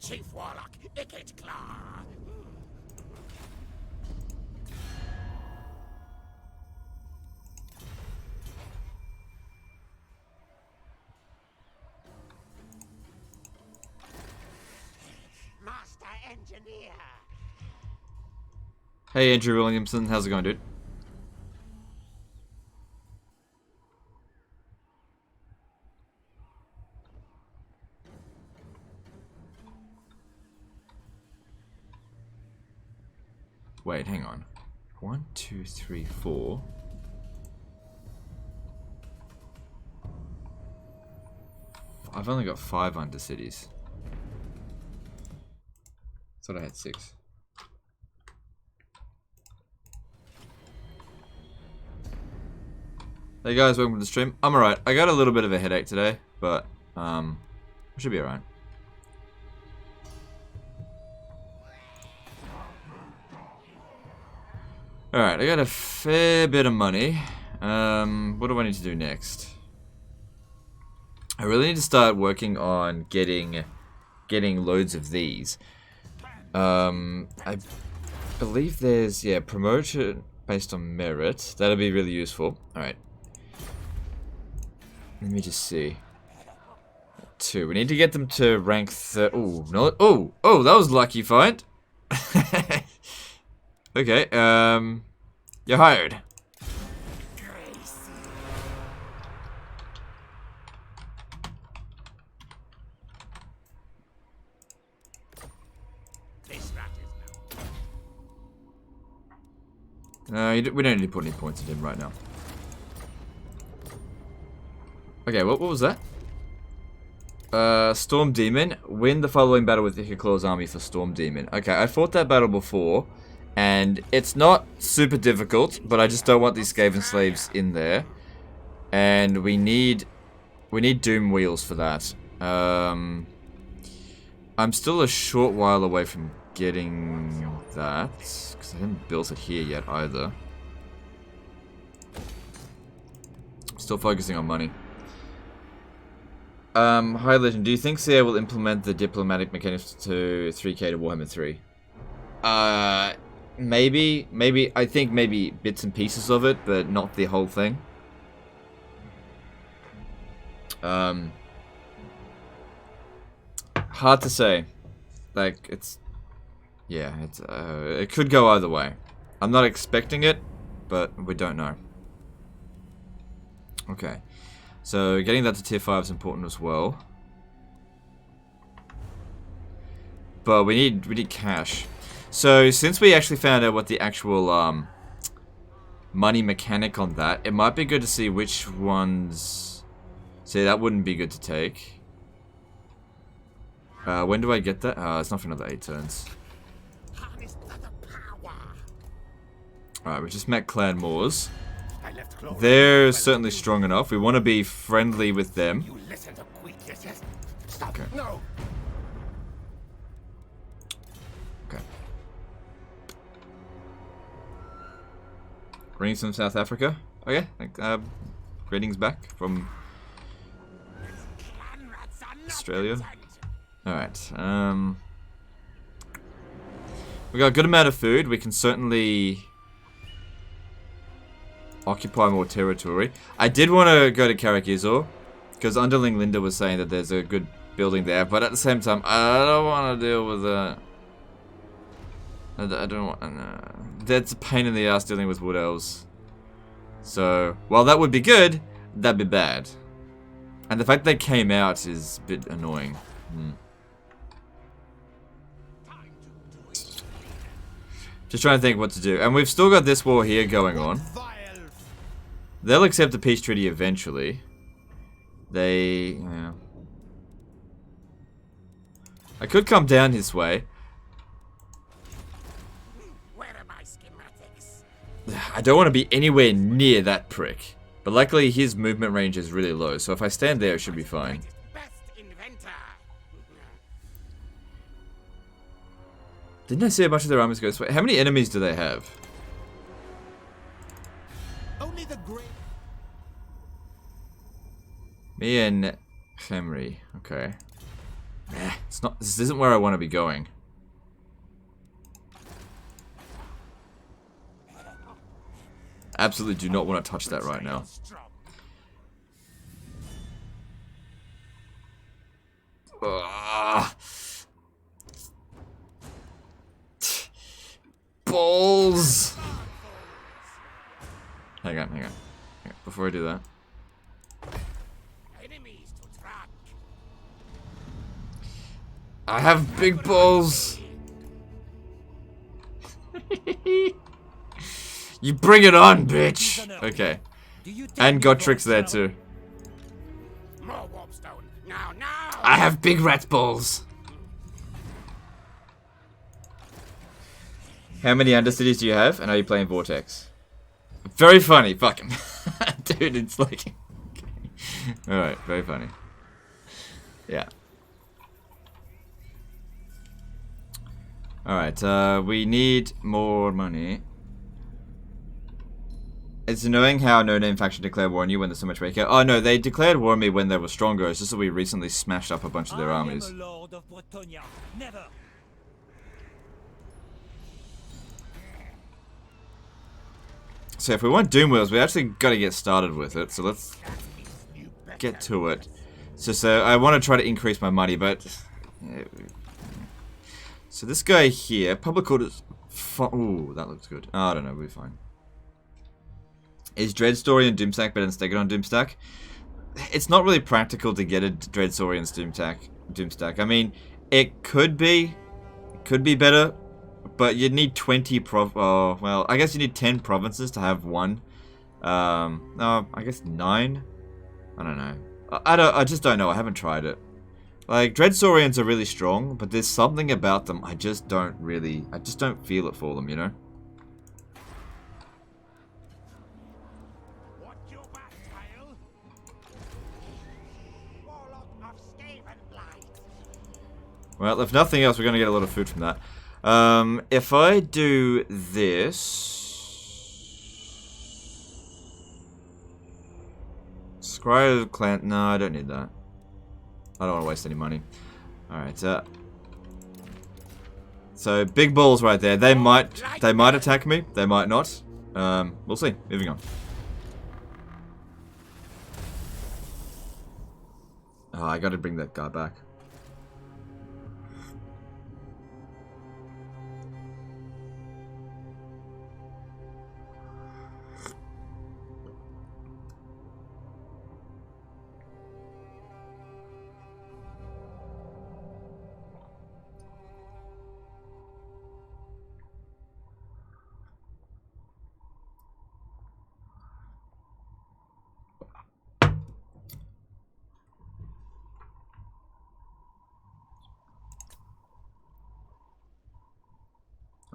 Chief Warlock Ikit Claw. Master Engineer. Hey Andrew Williamson, how's it going, dude? Wait, hang on. 1, 2, 3, 4. I've only got 5 undercities. Thought I had 6. Hey guys, welcome to the stream. I'm alright. I got a little bit of a headache today, but I should be alright. Alright, I got a fair bit of money. What do I need to do next? I really need to start working on getting loads of these. I believe there's, yeah, promotion based on merit. That'll be really useful. Alright. Let me just see. 2. We need to get them to rank oh, no. Oh, that was a lucky find. Okay, you're hired. We don't need to put any points in him right now. Okay, what was that? Storm Demon. Win the following battle with Ikit Claw's army for Storm Demon. Okay, I fought that battle before, and it's not super difficult, but I just don't want these Skaven slaves in there. And we need Doom Wheels for that. I'm still a short while away from getting that, because I haven't built it here yet either. Still focusing on money. Hi Legend, do you think CA will implement the diplomatic mechanics to 3K to Warhammer 3? Maybe. I think maybe bits and pieces of it, but not the whole thing. Hard to say. Like, it could go either way. I'm not expecting it, but we don't know. Okay. So, getting that to tier 5 is important as well. But we need cash. So, since we actually found out what the actual money mechanic on that, it might be good to see which ones... See, that wouldn't be good to take. When do I get that? It's not for another 8 turns. Alright, we just met Clan Moors. They're certainly strong enough. We want to be friendly with them. Okay. Okay. Greetings from South Africa. Okay. Greetings back from Australia. Alright. We got a good amount of food. We can certainly occupy more territory. I did want to go to Karakizor, because Underling Linda was saying that there's a good building there, but at the same time, I don't want to deal with that. I don't want... that's a pain in the ass dealing with Wood Elves. So, while that would be good, that'd be bad. And the fact they came out is a bit annoying. Just trying to think what to do. And we've still got this war here going on. They'll accept the peace treaty eventually. Yeah. I could come down his way. Where are my schematics? I don't want to be anywhere near that prick. But luckily his movement range is really low, so if I stand there it should be fine. Best inventor. Didn't I see a bunch of their armies go this way? How many enemies do they have? Only the great. Me and Henry. Okay. It's not. This isn't where I want to be going. Absolutely do not want to touch that right now. Ugh. Balls! Hang on. Before I do that. Enemies to track. I have big balls! You bring it on, bitch! Okay. And Gotrik's there too. More warpstone. Now. I have big rat balls! How many Undercities do you have? And are you playing Vortex? Very funny, fuck him. Dude, it's like... Alright, very funny. Yeah. Alright, we need more money. It's annoying how no-name faction declared war on you when there's so much weaker. Oh no, they declared war on me when they were stronger. It's just that we recently smashed up a bunch of their armies. So if we want Doom Wheels, we actually got to get started with it. So let's get to it. So I want to try to increase my money, but... So this guy here, public orders... Ooh, that looks good. Oh, I don't know, we'll be fine. Is Dreadstory and Doomstack better than Stegon on Doomstack? It's not really practical to get a Dreadstory and Doomstack. I mean, it could be better, but you'd need 20 well, I guess you need 10 provinces to have one. No, I guess 9? I don't know. I just don't know. I haven't tried it. Like, Dreadsaurians are really strong, but there's something about them I just don't feel it for them, you know? Well, if nothing else, we're going to get a lot of food from that. If I do this... Skryre clan... No, I don't need that. I don't want to waste any money. Alright, so, big balls right there. They might attack me. They might not. We'll see. Moving on. Oh, I got to bring that guy back.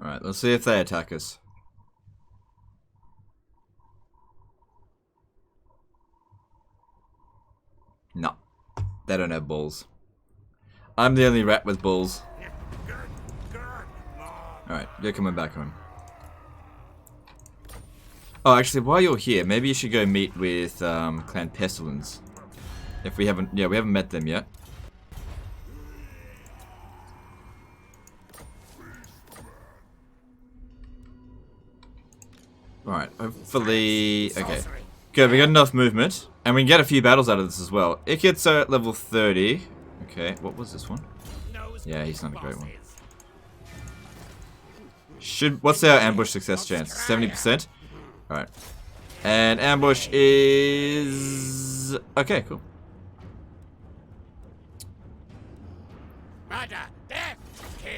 Alright, let's see if they attack us. No. They don't have balls. I'm the only rat with balls. Alright, you're coming back home. Oh, actually, while you're here, maybe you should go meet with Clan Pestilence. If we haven't, we haven't met them yet. Alright, hopefully... Okay. Good, we got enough movement. And we can get a few battles out of this as well. Ikit's at level 30. Okay, what was this one? Yeah, he's not a great one. What's our ambush success chance? 70%? Alright. And ambush is... Okay, cool. Murder, death, kill.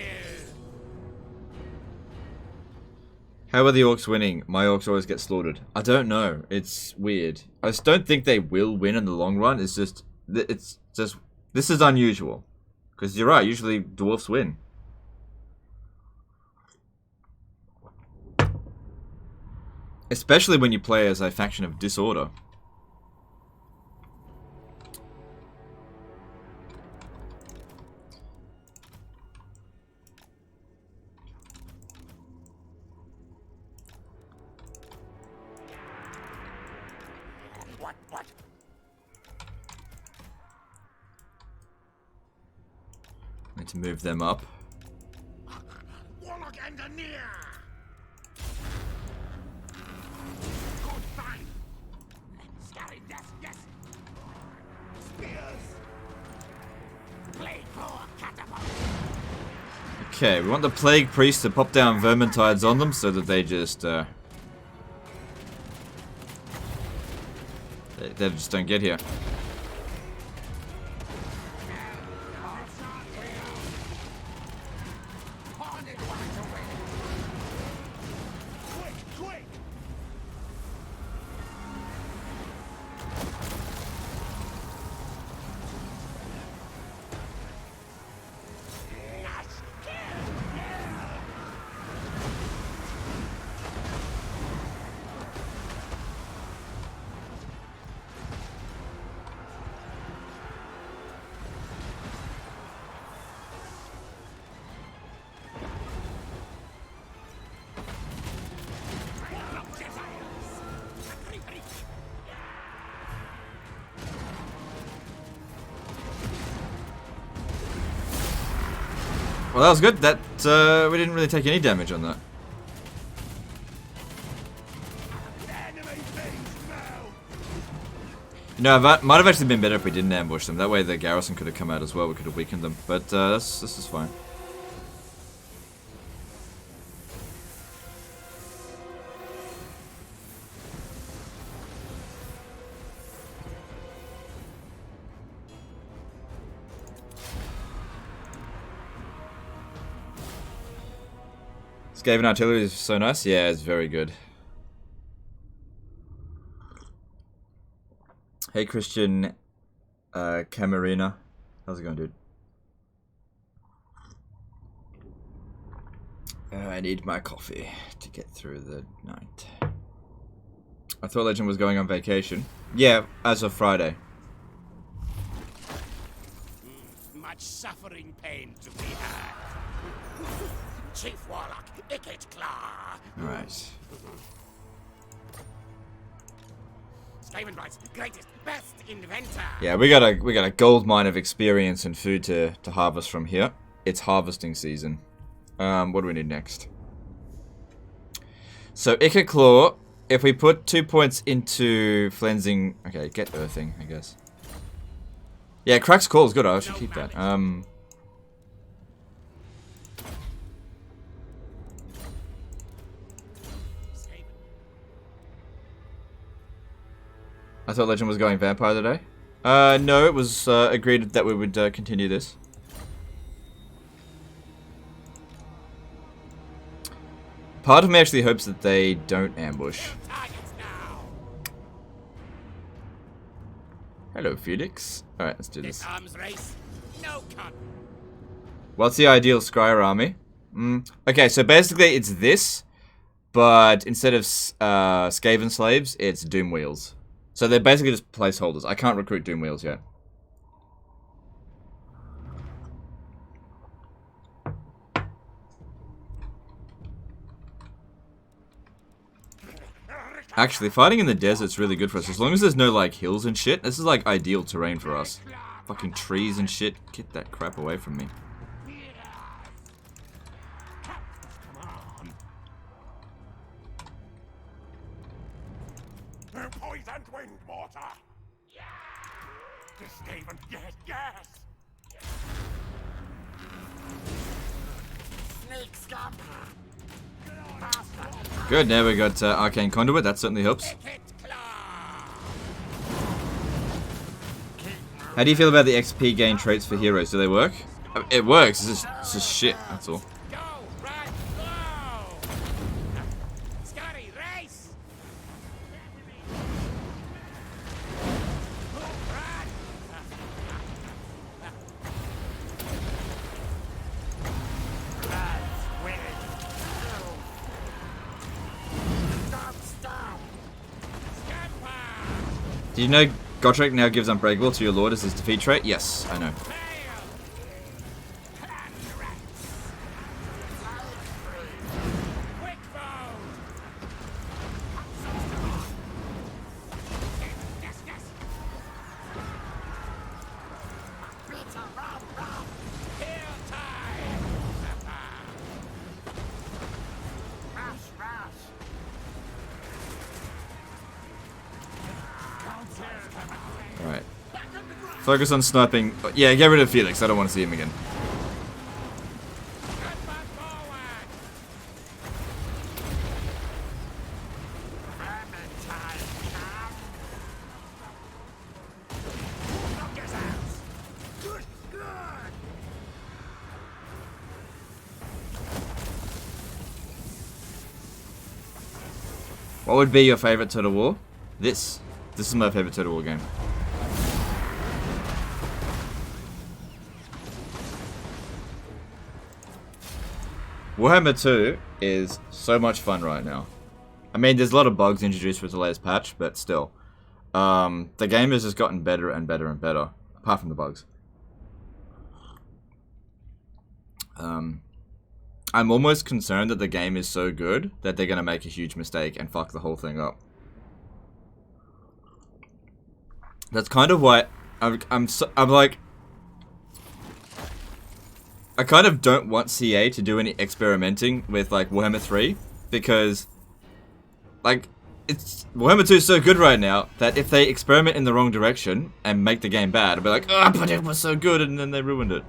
How are the orcs winning? My orcs always get slaughtered. I don't know. It's weird. I just don't think they will win in the long run. It's just... this is unusual. Because you're right, usually dwarfs win. Especially when you play as a faction of disorder. What? Need to move them up. Warlock engineer. Good find. Scary, yes. Spears. Plague for catapult. Okay, we want the Plague Priest to pop down Vermintides on them so that they just, they just don't get here. Well, that was good. That we didn't really take any damage on that. No, that might have actually been better if we didn't ambush them. That way the garrison could have come out as well. We could have weakened them. But this is fine. Skaven artillery is so nice. Yeah, it's very good. Hey, Christian Camarina. How's it going, dude? I need my coffee to get through the night. I thought Legend was going on vacation. Yeah, as of Friday. Much suffering pain to be had. Chief Warlock, Ikit Claw. Alright. Skavenbright's greatest, best inventor. Yeah, we got a gold mine of experience and food to harvest from here. It's harvesting season. What do we need next? So Ikit Claw, if we put 2 points into cleansing, okay, get earthing, I guess. Yeah, Crack's Call is good. I should keep that. I thought Legend was going vampire today. No, it was agreed that we would continue this. Part of me actually hopes that they don't ambush. Hello, Felix. Alright, let's do this. What's the ideal Skryre army? Okay, so basically it's this, but instead of Skaven slaves, it's Doom Wheels. So they're basically just placeholders. I can't recruit Doom Wheels yet. Actually, fighting in the desert's really good for us. As long as there's no, like, hills and shit. This is, like, ideal terrain for us. Fucking trees and shit. Get that crap away from me. Poisoned wind mortar. Skaven, yes. Snake scum. Good, now we got Arcane Conduit. That certainly helps. How do you feel about the XP gain traits for heroes? Do they work? It works. It's just shit. That's all. Do you know Gotrek now gives Unbreakable to your lord as his defeat trait? Yes, I know. Focus on sniping. Yeah, get rid of Felix. I don't want to see him again. Get back forward! Vermintide, come! Knock yourselves! Good, good! What would be your favorite Total War? This. This is my favorite Total War game. Warhammer 2 is so much fun right now. I mean, there's a lot of bugs introduced with the latest patch, but still. The game has just gotten better and better and better, apart from the bugs. I'm almost concerned that the game is so good that they're going to make a huge mistake and fuck the whole thing up. That's kind of why I'm like, I kind of don't want CA to do any experimenting with like Warhammer 3 because like Warhammer 2 is so good right now that if they experiment in the wrong direction and make the game bad, I'll be like, oh, but it was so good, and then they ruined it.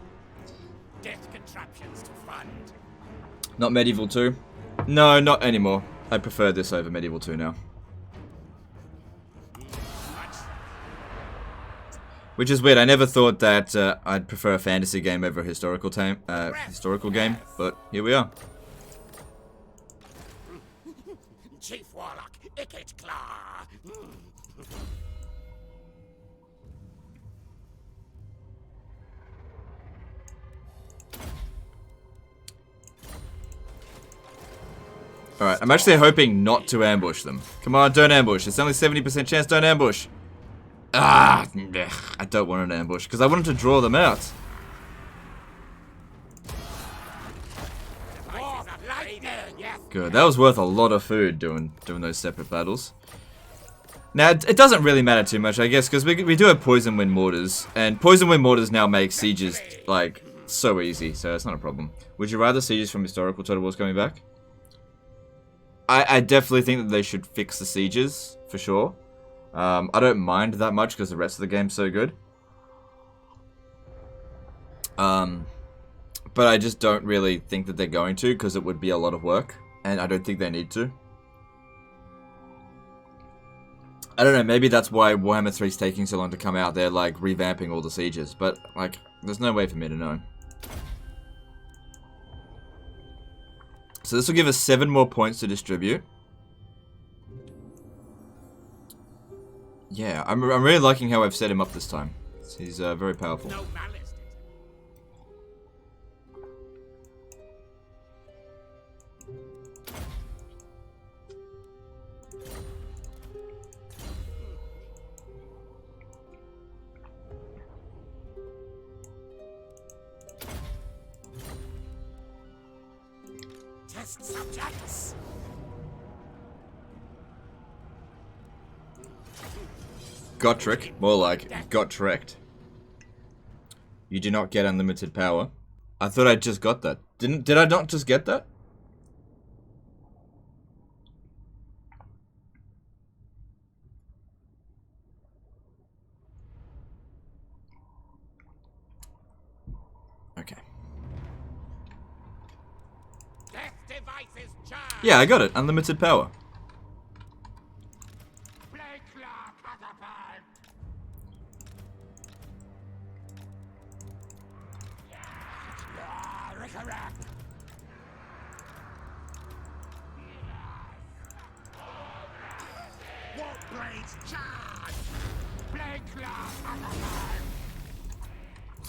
Death contraptions to fund. Not Medieval 2? No, not anymore. I prefer this over Medieval 2 now. Which is weird. I never thought that I'd prefer a fantasy game over a historical game, but here we are. Chief Warlock, Ikit Claw. Alright, I'm actually hoping not to ambush them. Come on, don't ambush. It's only 70% chance, don't ambush. Ah, I don't want an ambush because I wanted to draw them out. Good, that was worth a lot of food doing those separate battles. Now, it doesn't really matter too much, I guess, because we do have Poison Wind Mortars, and Poison Wind Mortars now make sieges, like, so easy, so it's not a problem. Would you rather sieges from historical Total Wars coming back? I definitely think that they should fix the sieges, for sure. I don't mind that much because the rest of the game's so good. But I just don't really think that they're going to because it would be a lot of work. And I don't think they need to. I don't know, maybe that's why Warhammer 3 is taking so long to come out. They're like revamping all the sieges. But like, there's no way for me to know. So this will give us 7 more points to distribute. Yeah, I'm really liking how I've set him up this time. He's very powerful. No malice. Test subjects. Got tricked. More like, got tricked. You do not get unlimited power. I thought I just got that. Did I not just get that? Okay. Death devices charged. Yeah, I got it. Unlimited power.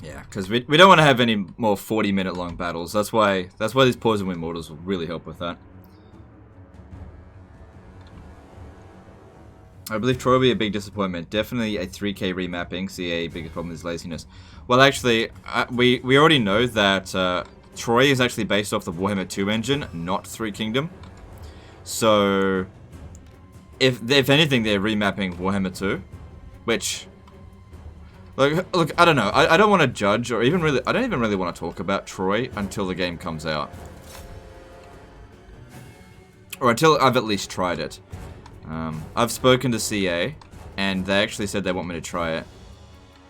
Yeah, because we don't want to have any more 40-minute long battles. That's why these Poison Wind Mortars will really help with that. I believe Troy will be a big disappointment. Definitely a 3K remapping. CA biggest problem is laziness. Well, actually, we already know that Troy is actually based off the Warhammer 2 engine, not 3 Kingdom. So, if anything, they're remapping Warhammer 2, which, look, I don't know. I don't want to judge or even really. I don't even really want to talk about Troy until the game comes out, or until I've at least tried it. I've spoken to CA, and they actually said they want me to try it.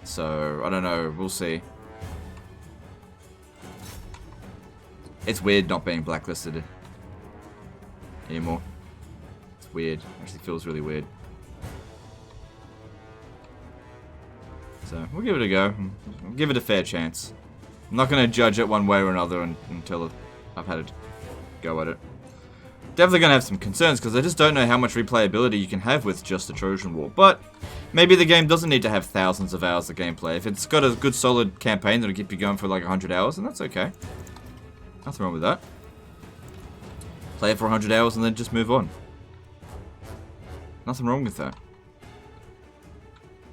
So, I don't know. We'll see. It's weird not being blacklisted anymore. It's weird. Actually feels really weird. So, we'll give it a go. We'll give it a fair chance. I'm not going to judge it one way or another until I've had a go at it. Definitely going to have some concerns because I just don't know how much replayability you can have with just the Trojan War. But maybe the game doesn't need to have thousands of hours of gameplay. If it's got a good solid campaign that'll keep you going for like 100 hours, then that's okay. Nothing wrong with that. Play it for 100 hours and then just move on. Nothing wrong with that.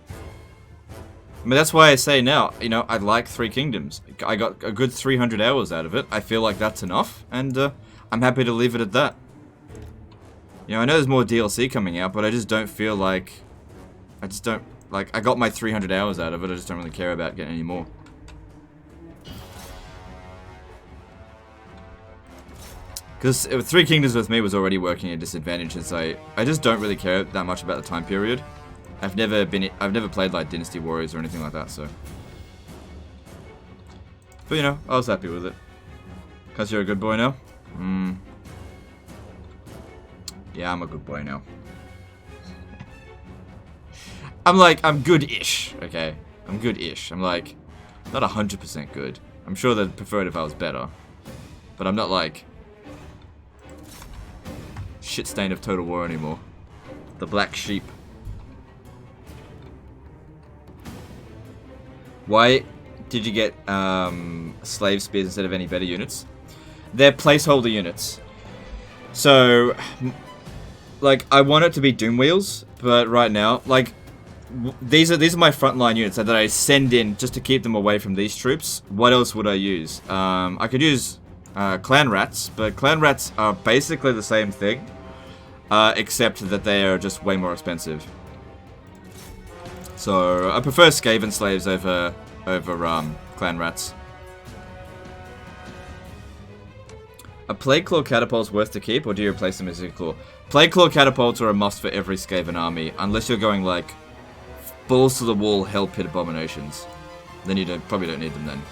I mean, that's why I say now, you know, I like Three Kingdoms. I got a good 300 hours out of it. I feel like that's enough, and I'm happy to leave it at that. You know, I know there's more DLC coming out, but I just don't feel like... I just don't... Like, I got my 300 hours out of it, I just don't really care about getting any more. Because Three Kingdoms with me was already working at a disadvantage, and so I just don't really care that much about the time period. I've never played like Dynasty Warriors or anything like that, so. But you know, I was happy with it. Cause you're a good boy now? Yeah, I'm a good boy now. I'm good-ish, okay? I'm good-ish. I'm like, not 100% good. I'm sure they'd prefer it if I was better. But I'm not like shit stain of Total War anymore. The black sheep. Why did you get slave spears instead of any better units? They're placeholder units. So, like, I want it to be Doom Wheels, but right now, like, these are my frontline units that I send in just to keep them away from these troops. What else would I use? I could use Clan Rats, but Clan Rats are basically the same thing, except that they are just way more expensive. So, I prefer Skaven Slaves over Clan Rats. Are Plague Claw catapults worth to keep, or do you replace them as Ikit Claw? Plague Claw catapults are a must for every Skaven army, unless you're going like balls to the wall hell pit abominations. Then you probably don't need them then.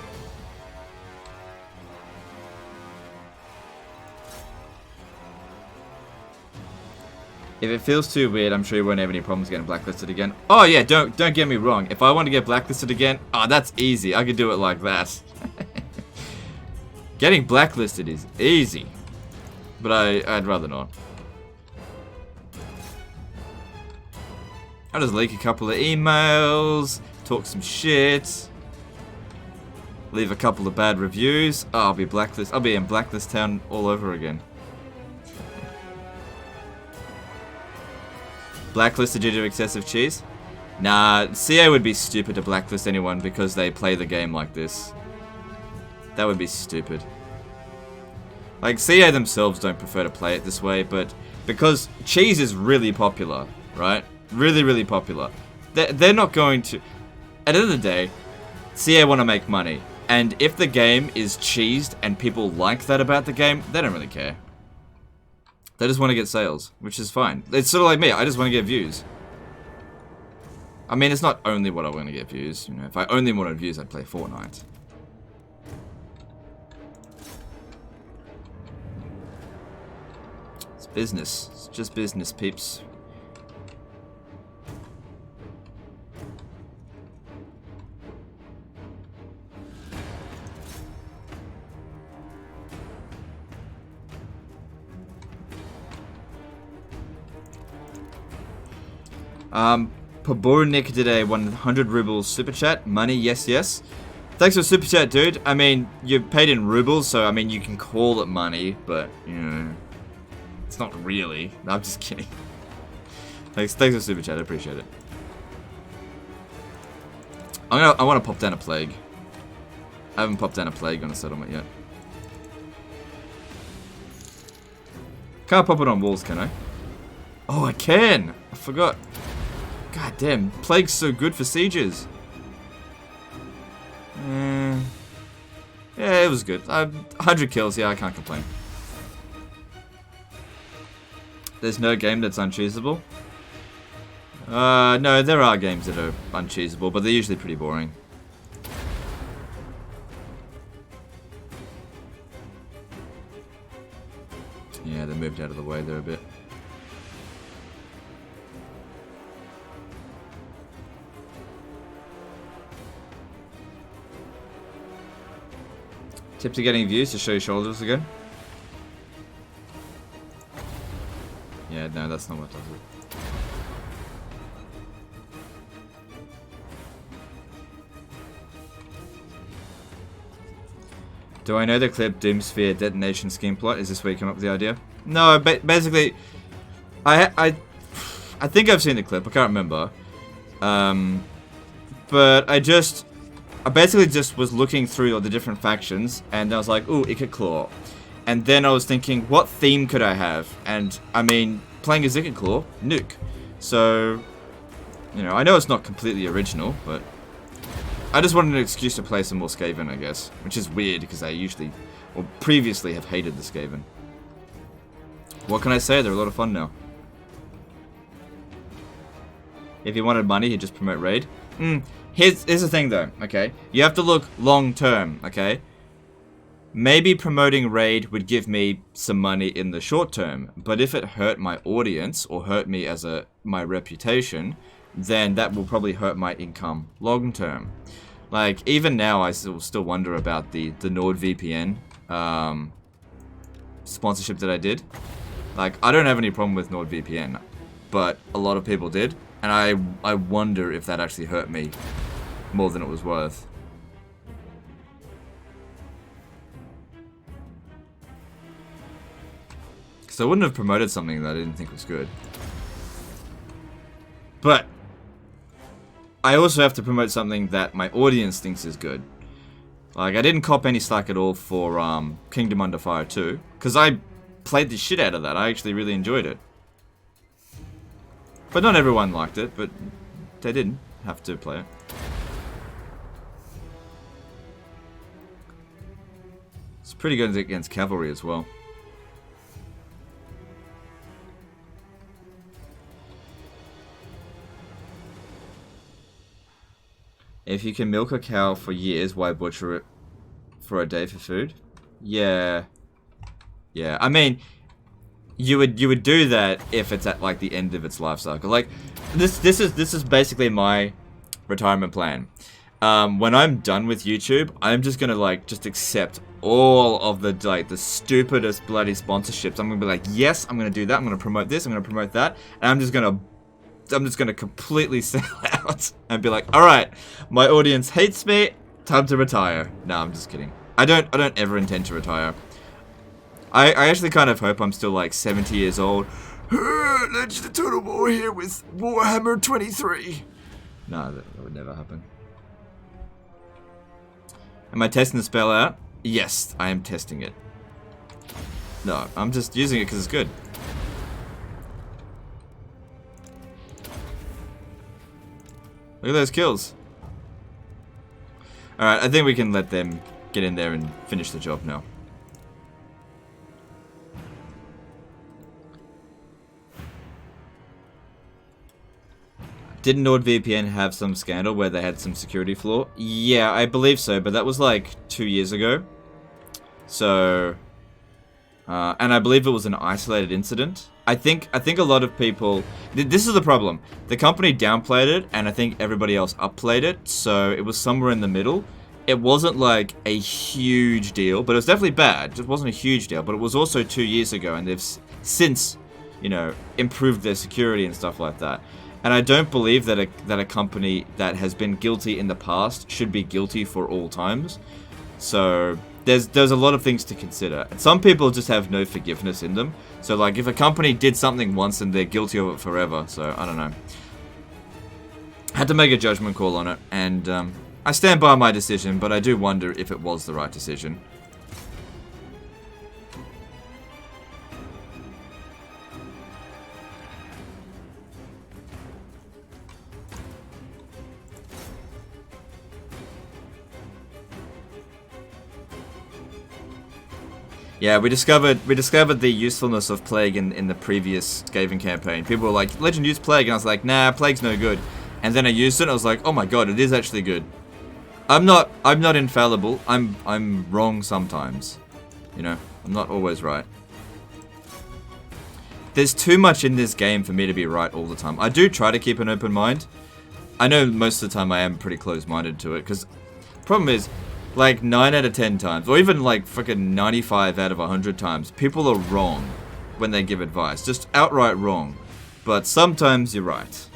If it feels too weird, I'm sure you won't have any problems getting blacklisted again. Oh yeah, don't get me wrong. If I want to get blacklisted again, oh, that's easy. I could do it like that. Getting blacklisted is easy. But I'd rather not. I'll just leak a couple of emails, talk some shit, leave a couple of bad reviews. Oh, I'll be in blacklist town all over again. Blacklisted due to excessive cheese? Nah, CA would be stupid to blacklist anyone because they play the game like this. That would be stupid. Like, CA themselves don't prefer to play it this way, but because cheese is really popular, right? Really, really popular. They're not going to... At the end of the day, CA want to make money. And if the game is cheesed and people like that about the game, they don't really care. They just want to get sales, which is fine. It's sort of like me, I just want to get views. I mean, it's not only what I want to get views. You know, if I only wanted views, I'd play Fortnite. It's business. It's just business, peeps. Pobornik did a 100 rubles super chat. Money, yes, yes. Thanks for super chat, dude. I mean, you paid in rubles, so I mean, you can call it money, but you know, it's not really. No, I'm just kidding. Thanks for super chat. I appreciate it. I want to pop down a plague. I haven't popped down a plague on a settlement yet. Can't pop it on walls, can I? Oh, I can. I forgot. God damn, plague's so good for sieges. Yeah, it was good. 100 kills, yeah, I can't complain. There's no game that's unchoosable. No, there are games that are uncheesable, but they're usually pretty boring. Yeah, they moved out of the way there a bit. Tip to getting views to show your shoulders again. Yeah, no, that's not what does it. Do I know the clip Doomsphere detonation scheme plot? Is this where you come up with the idea? No, basically, I think I've seen the clip. I can't remember. But I basically just was looking through all the different factions, and I was like, ooh, Ikit Claw. And then I was thinking, what theme could I have? And, I mean, playing as Ikit Claw, nuke. So, you know, I know it's not completely original, but I just wanted an excuse to play some more Skaven, I guess. Which is weird, because I usually, or previously, have hated the Skaven. What can I say? They're a lot of fun now. If you wanted money, he'd just promote Raid. Here's the thing, though, okay? You have to look long-term, okay? Maybe promoting Raid would give me some money in the short term, but if it hurt my audience, or hurt me as my reputation, then that will probably hurt my income long-term. Like, even now, I still wonder about the NordVPN sponsorship that I did. Like, I don't have any problem with NordVPN, but a lot of people did, and I wonder if that actually hurt me more than it was worth. Because I wouldn't have promoted something that I didn't think was good. But I also have to promote something that my audience thinks is good. Like, I didn't cop any slack at all for Kingdom Under Fire 2, because I played the shit out of that. I actually really enjoyed it. But not everyone liked it, but they didn't have to play it. It's pretty good against cavalry as well. If you can milk a cow for years, why butcher it for a day for food? Yeah. Yeah, I mean, you would do that if it's at like the end of its life cycle. Like, this is basically my retirement plan. When I'm done with YouTube, I'm just gonna like just accept all of the stupidest bloody sponsorships. I'm gonna be like, yes, I'm gonna do that. I'm gonna promote this. I'm gonna promote that, and I'm just gonna completely sell out and be like, all right, my audience hates me. Time to retire. No, I'm just kidding. I don't ever intend to retire. I actually kind of hope I'm still like 70 years old. Legend of Total War here with Warhammer 23. No, that would never happen. Am I testing the spell out? Yes, I am testing it. No, I'm just using it because it's good. Look at those kills. Alright, I think we can let them get in there and finish the job now. Didn't NordVPN have some scandal where they had some security flaw? Yeah, I believe so, but that was like 2 years ago. So, and I believe it was an isolated incident. I think a lot of people. This is the problem. The company downplayed it, and I think everybody else upplayed it. So it was somewhere in the middle. It wasn't like a huge deal, but it was definitely bad. It wasn't a huge deal, but it was also 2 years ago, and they've since, you know, improved their security and stuff like that. And I don't believe that a company that has been guilty in the past should be guilty for all times. So there's a lot of things to consider. And some people just have no forgiveness in them. So like if a company did something once and they're guilty of it forever. So I don't know. Had to make a judgment call on it, and I stand by my decision, but I do wonder if it was the right decision. Yeah, we discovered the usefulness of Plague in the previous Skaven campaign. People were like, Legend used Plague, and I was like, nah, Plague's no good. And then I used it, and I was like, oh my god, it is actually good. I'm not infallible. I'm wrong sometimes. You know, I'm not always right. There's too much in this game for me to be right all the time. I do try to keep an open mind. I know most of the time I am pretty close-minded to it, because the problem is, like 9 out of 10 times, or even like fucking 95 out of 100 times, people are wrong when they give advice. Just outright wrong. But sometimes you're right.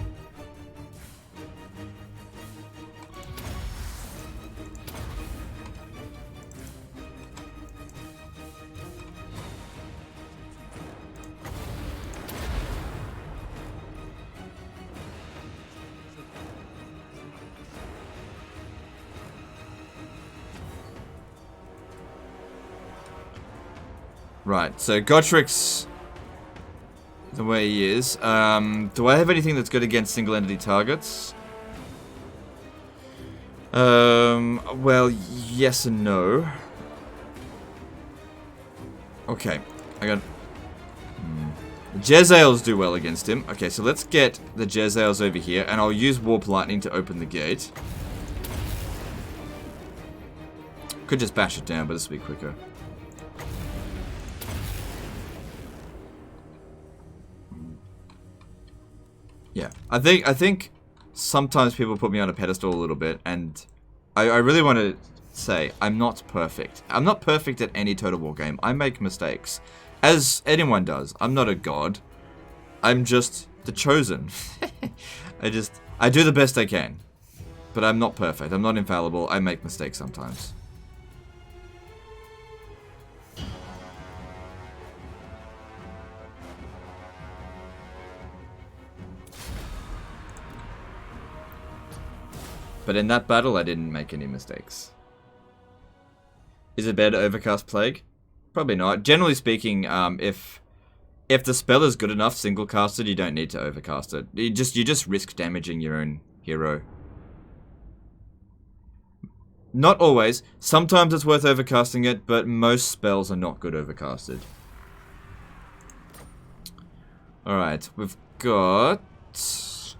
Right, so Gotrik's the way he is. Do I have anything that's good against single entity targets? Well, yes and no. Okay, I got... Jezzails do well against him. Okay, so let's get the Jezzails over here, and I'll use Warp Lightning to open the gate. Could just bash it down, but this will be quicker. Yeah, I think sometimes people put me on a pedestal a little bit, and I really want to say I'm not perfect. I'm not perfect at any Total War game. I make mistakes, as anyone does. I'm not a god. I'm just the chosen. I do the best I can, but I'm not perfect. I'm not infallible. I make mistakes sometimes. But in that battle, I didn't make any mistakes. Is it better to overcast Plague? Probably not. Generally speaking, if the spell is good enough single casted, you don't need to overcast it. You just risk damaging your own hero. Not always. Sometimes it's worth overcasting it, but most spells are not good overcasted. Alright, we've got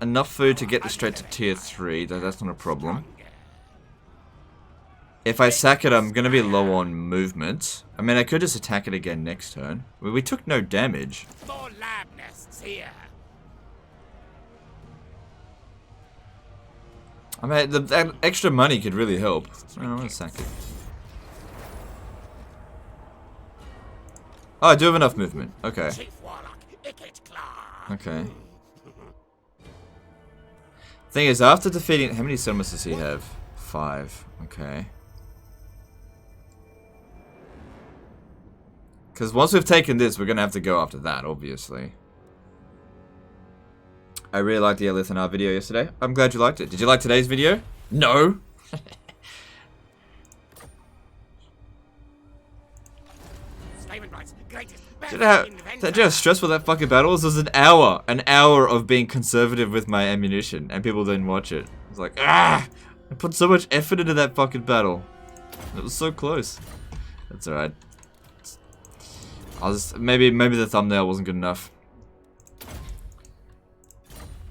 enough food to get this straight to tier 3, though that's not a problem. If I sack it, I'm going to be low on movement. I mean, I could just attack it again next turn. We took no damage. More lab nests here. I mean, that extra money could really help. I'm going to sack it. Oh, I do have enough movement. Okay. Chief Warlock, Ikit Claw. Okay. Thing is, after defeating... How many settlements does he have? 5. Okay. Because once we've taken this, we're going to have to go after that, obviously. I really liked the Elithanar video yesterday. I'm glad you liked it. Did you like today's video? No! Do you know how stressful that fucking battle was? It was an hour of being conservative with my ammunition, and people didn't watch it. I was like, ah! I put so much effort into that fucking battle. It was so close. That's alright. Maybe the thumbnail wasn't good enough.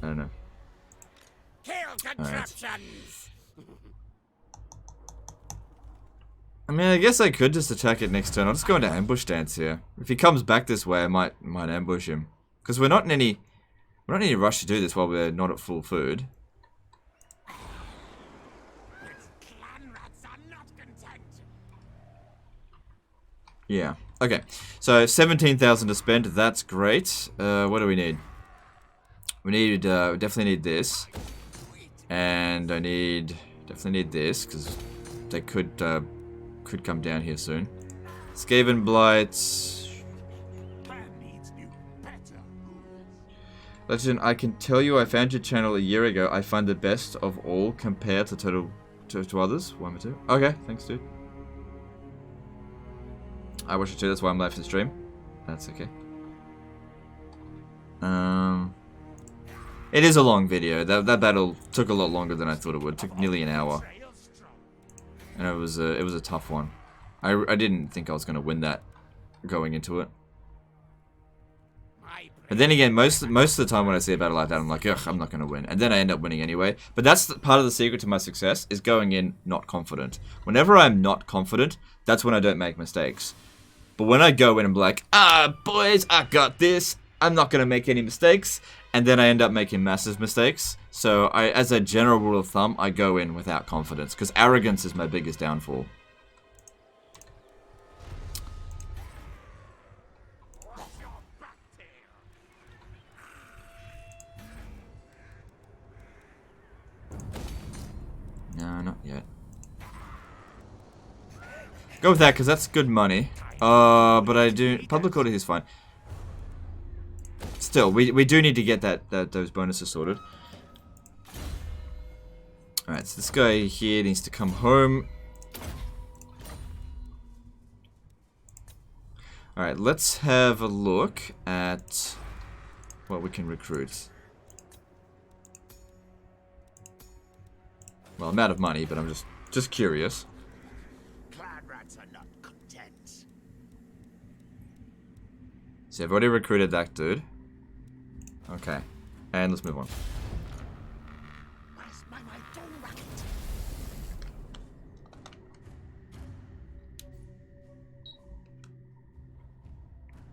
I don't know. Alright. I mean, I guess I could just attack it next turn. I'll just go into ambush stance here. If he comes back this way, I might ambush him. Because we're not in any rush to do this while we're not at full food. Yeah. Okay. So 17,000 to spend. That's great. What do we need? We need definitely need this, and I definitely need this because they could come down here soon. Skaven Blight. Legend, I can tell you I found your channel a year ago. I find the best of all compared to to others. 1 or 2. Okay, thanks, dude. I watch it too, that's why I'm live to stream. That's okay. It is a long video. That battle took a lot longer than I thought it would. It took nearly an hour. And it was a tough one. I didn't think I was gonna win that going into it. My And then again, most of the time when I see a battle like that, I'm like, ugh, I'm not going to win. And then I end up winning anyway. But that's part of the secret to my success, is going in not confident. Whenever I'm not confident, that's when I don't make mistakes. But when I go in and be like, boys, I got this. I'm not going to make any mistakes. And then I end up making massive mistakes. So as a general rule of thumb, I go in without confidence. Because arrogance is my biggest downfall. No, not yet. Go with that, because that's good money. But I do... Public order is fine. Still, we do need to get those bonuses sorted. Alright, so this guy here needs to come home. Alright, let's have a look at what we can recruit. Well, I'm out of money, but I'm just curious. clan rats are not content. So I've already recruited that dude. Okay. And let's move on. Where's my door racket?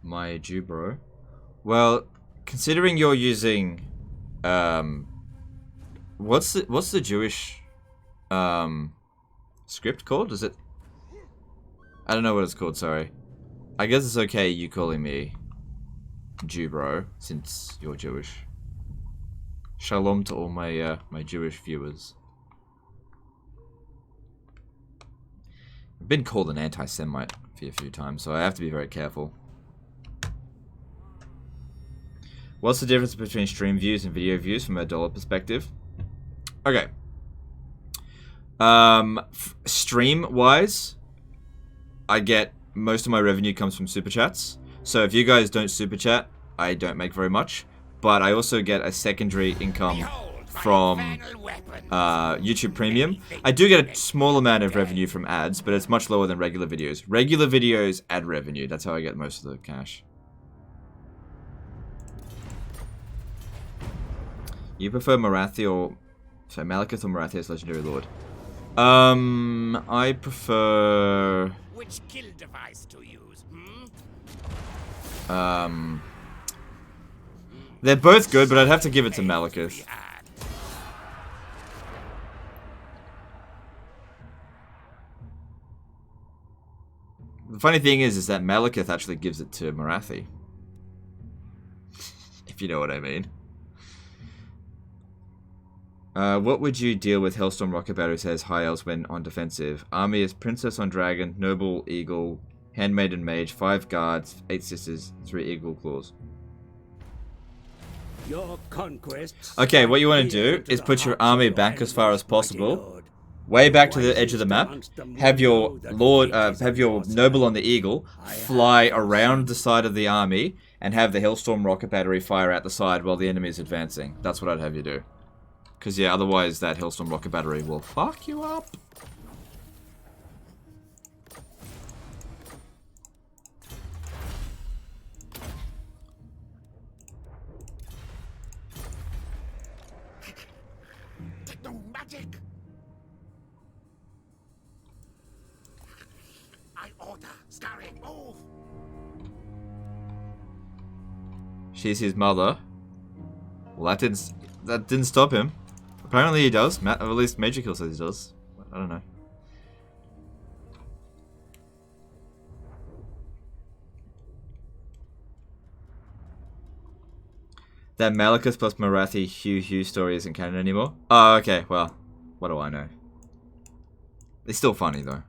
My Jew bro. Well, considering you're using what's the Jewish script called? Is it, I don't know what it's called, sorry. I guess it's okay you calling me Jew bro, since you're Jewish. Shalom to all my my Jewish viewers. I've been called an anti-Semite a few times, so I have to be very careful. What's the difference between stream views and video views from a dollar perspective? Okay. Stream-wise, I get most of my revenue comes from super chats. So if you guys don't super chat, I don't make very much. But I also get a secondary income from YouTube Premium. I do get a small amount of revenue from ads, but it's much lower than regular videos. Regular videos, ad revenue. That's how I get most of the cash. You prefer Marathi or... Sorry, Malekith or Marathi as Legendary Lord? I prefer... Which kill device to use, They're both good, but I'd have to give it to Malekith. The funny thing is that Malekith actually gives it to Marathi. If you know what I mean. What would you deal with Hellstorm Rocket Battery says High Elves when on defensive? Army is Princess on Dragon, Noble Eagle, Handmaiden Mage, 5 Guards, 8 Sisters, 3 Eagle Claws. Your conquests. Okay, what you want to do is put your army back as far as possible. Way back to the edge of the map. Have your lord, have your noble on the eagle fly around the side of the army and have the Hellstorm Rocket Battery fire out the side while the enemy is advancing. That's what I'd have you do. Because, yeah, otherwise that Hellstorm Rocket Battery will fuck you up. Techno magic. I order Skyrim, move. She's his mother. Well, that didn't stop him. Apparently he does. Or at least Major Kill says he does. I don't know. That Malekith plus Marathi Hugh story isn't canon anymore? Oh, okay. Well, what do I know? It's still funny, though.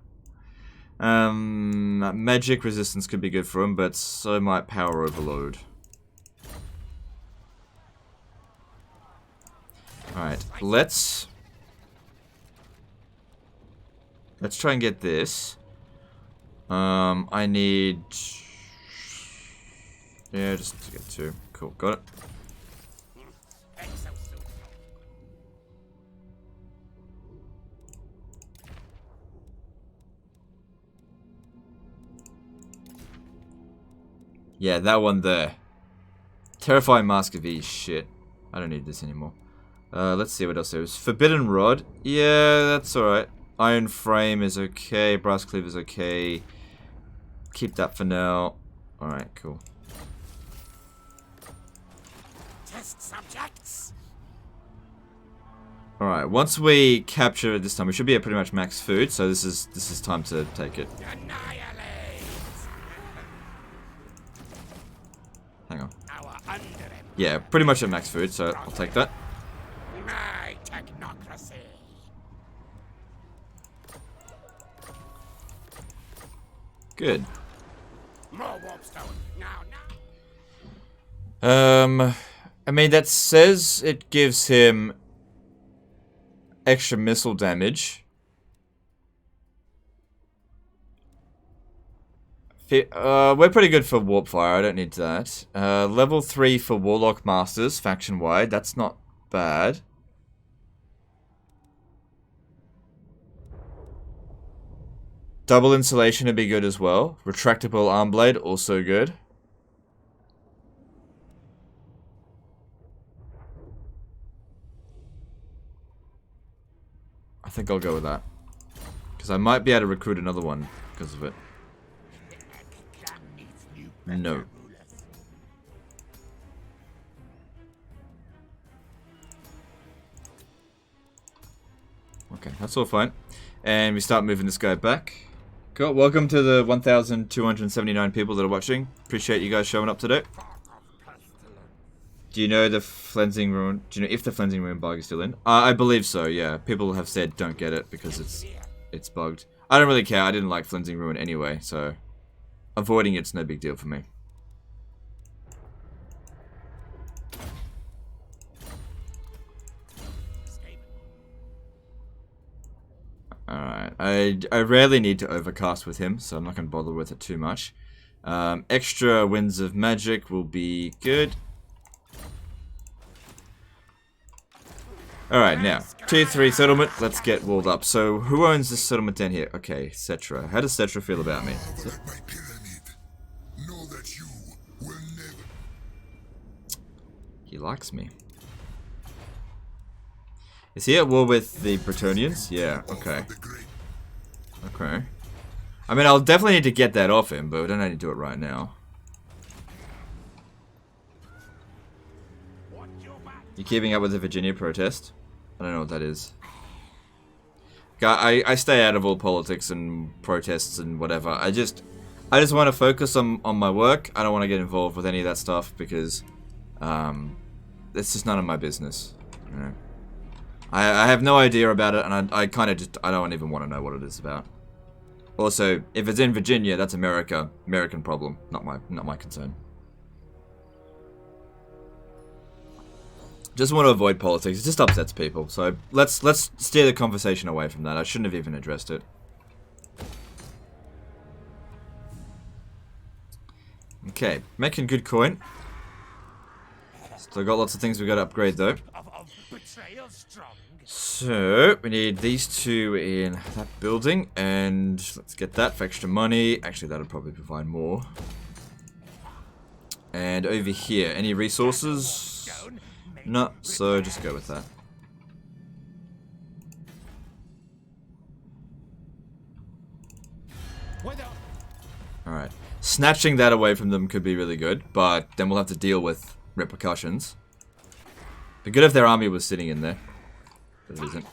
Magic resistance could be good for him, but so might power overload. Alright, let's try and get this. I need... Yeah, just to get 2. Cool, got it. Yeah, that one there. Terrifying Mask of E, shit. I don't need this anymore. Let's see what else there is. Forbidden Rod. Yeah, that's alright. Iron Frame is okay. Brass Cleaver is okay. Keep that for now. Alright, cool. Test subjects. Alright, once we capture it this time, we should be at pretty much max food, so this is time to take it. Annihilate. Hang on. Our underempires. Yeah, pretty much at max food, so I'll take that. My technocracy. Good. More warpstone. Now. I mean, that says it gives him extra missile damage. We're pretty good for Warp Fire, I don't need that. Level 3 for Warlock Masters, faction-wide, that's not bad. Double Insulation would be good as well. Retractable Arm Blade, also good. I think I'll go with that. Because I might be able to recruit another one because of it. No. Okay, that's all fine. And we start moving this guy back. Cool. Welcome to the 1,279 people that are watching. Appreciate you guys showing up today. Do you know the Flensing Ruin? Do you know if the Flensing Ruin bug is still in? I believe so. Yeah, people have said don't get it because it's bugged. I don't really care. I didn't like Flensing Ruin anyway, so avoiding it's no big deal for me. Alright, I rarely need to overcast with him, so I'm not going to bother with it too much. Extra Winds of Magic will be good. Alright, now, Tier 3 settlement, let's get walled up. So, who owns this settlement down here? Okay, Cetra. How does Cetra feel about me? He likes me. Is he at war with the Bretonnians? Yeah, okay. Okay. I mean, I'll definitely need to get that off him, but we don't need to do it right now. You keeping up with the Virginia protest? I don't know what that is. I stay out of all politics and protests and whatever. I just want to focus on my work. I don't want to get involved with any of that stuff because it's just none of my business. You know? I have no idea about it, and I kind of just I don't even want to know what it is about. Also, if it's in Virginia, that's American problem, not my concern. Just want to avoid politics. It just upsets people. So let's steer the conversation away from that. I shouldn't have even addressed it. Okay, making good coin. Still got lots of things we got to upgrade though. So we need these two in that building, and let's get that for extra money. Actually, that'll probably provide more. And over here, any resources? No, so just go with that. Alright. Snatching that away from them could be really good, but then we'll have to deal with repercussions. Be good if their army was sitting in there. But it isn't.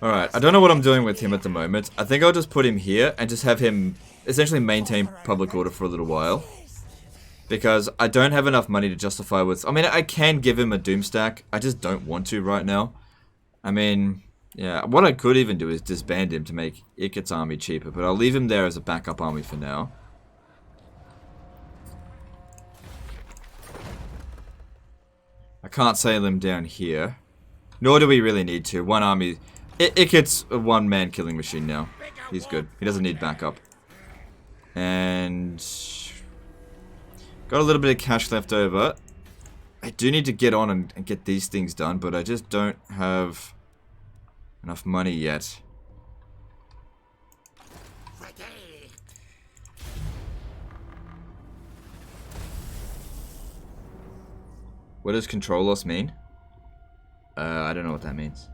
Alright, I don't know what I'm doing with him at the moment. I think I'll just put him here and just have him essentially maintain public order for a little while. Because I don't have enough money to justify with... I mean, I can give him a doom stack. I just don't want to right now. I mean, yeah, what I could even do is disband him to make Ikit's army cheaper. But I'll leave him there as a backup army for now. I can't sail him down here. Nor do we really need to. One army... Ikit's a one-man killing machine now. He's good. He doesn't need backup. And... got a little bit of cash left over. I do need to get on and get these things done, but I just don't have enough money yet. What does control loss mean? I don't know what that means.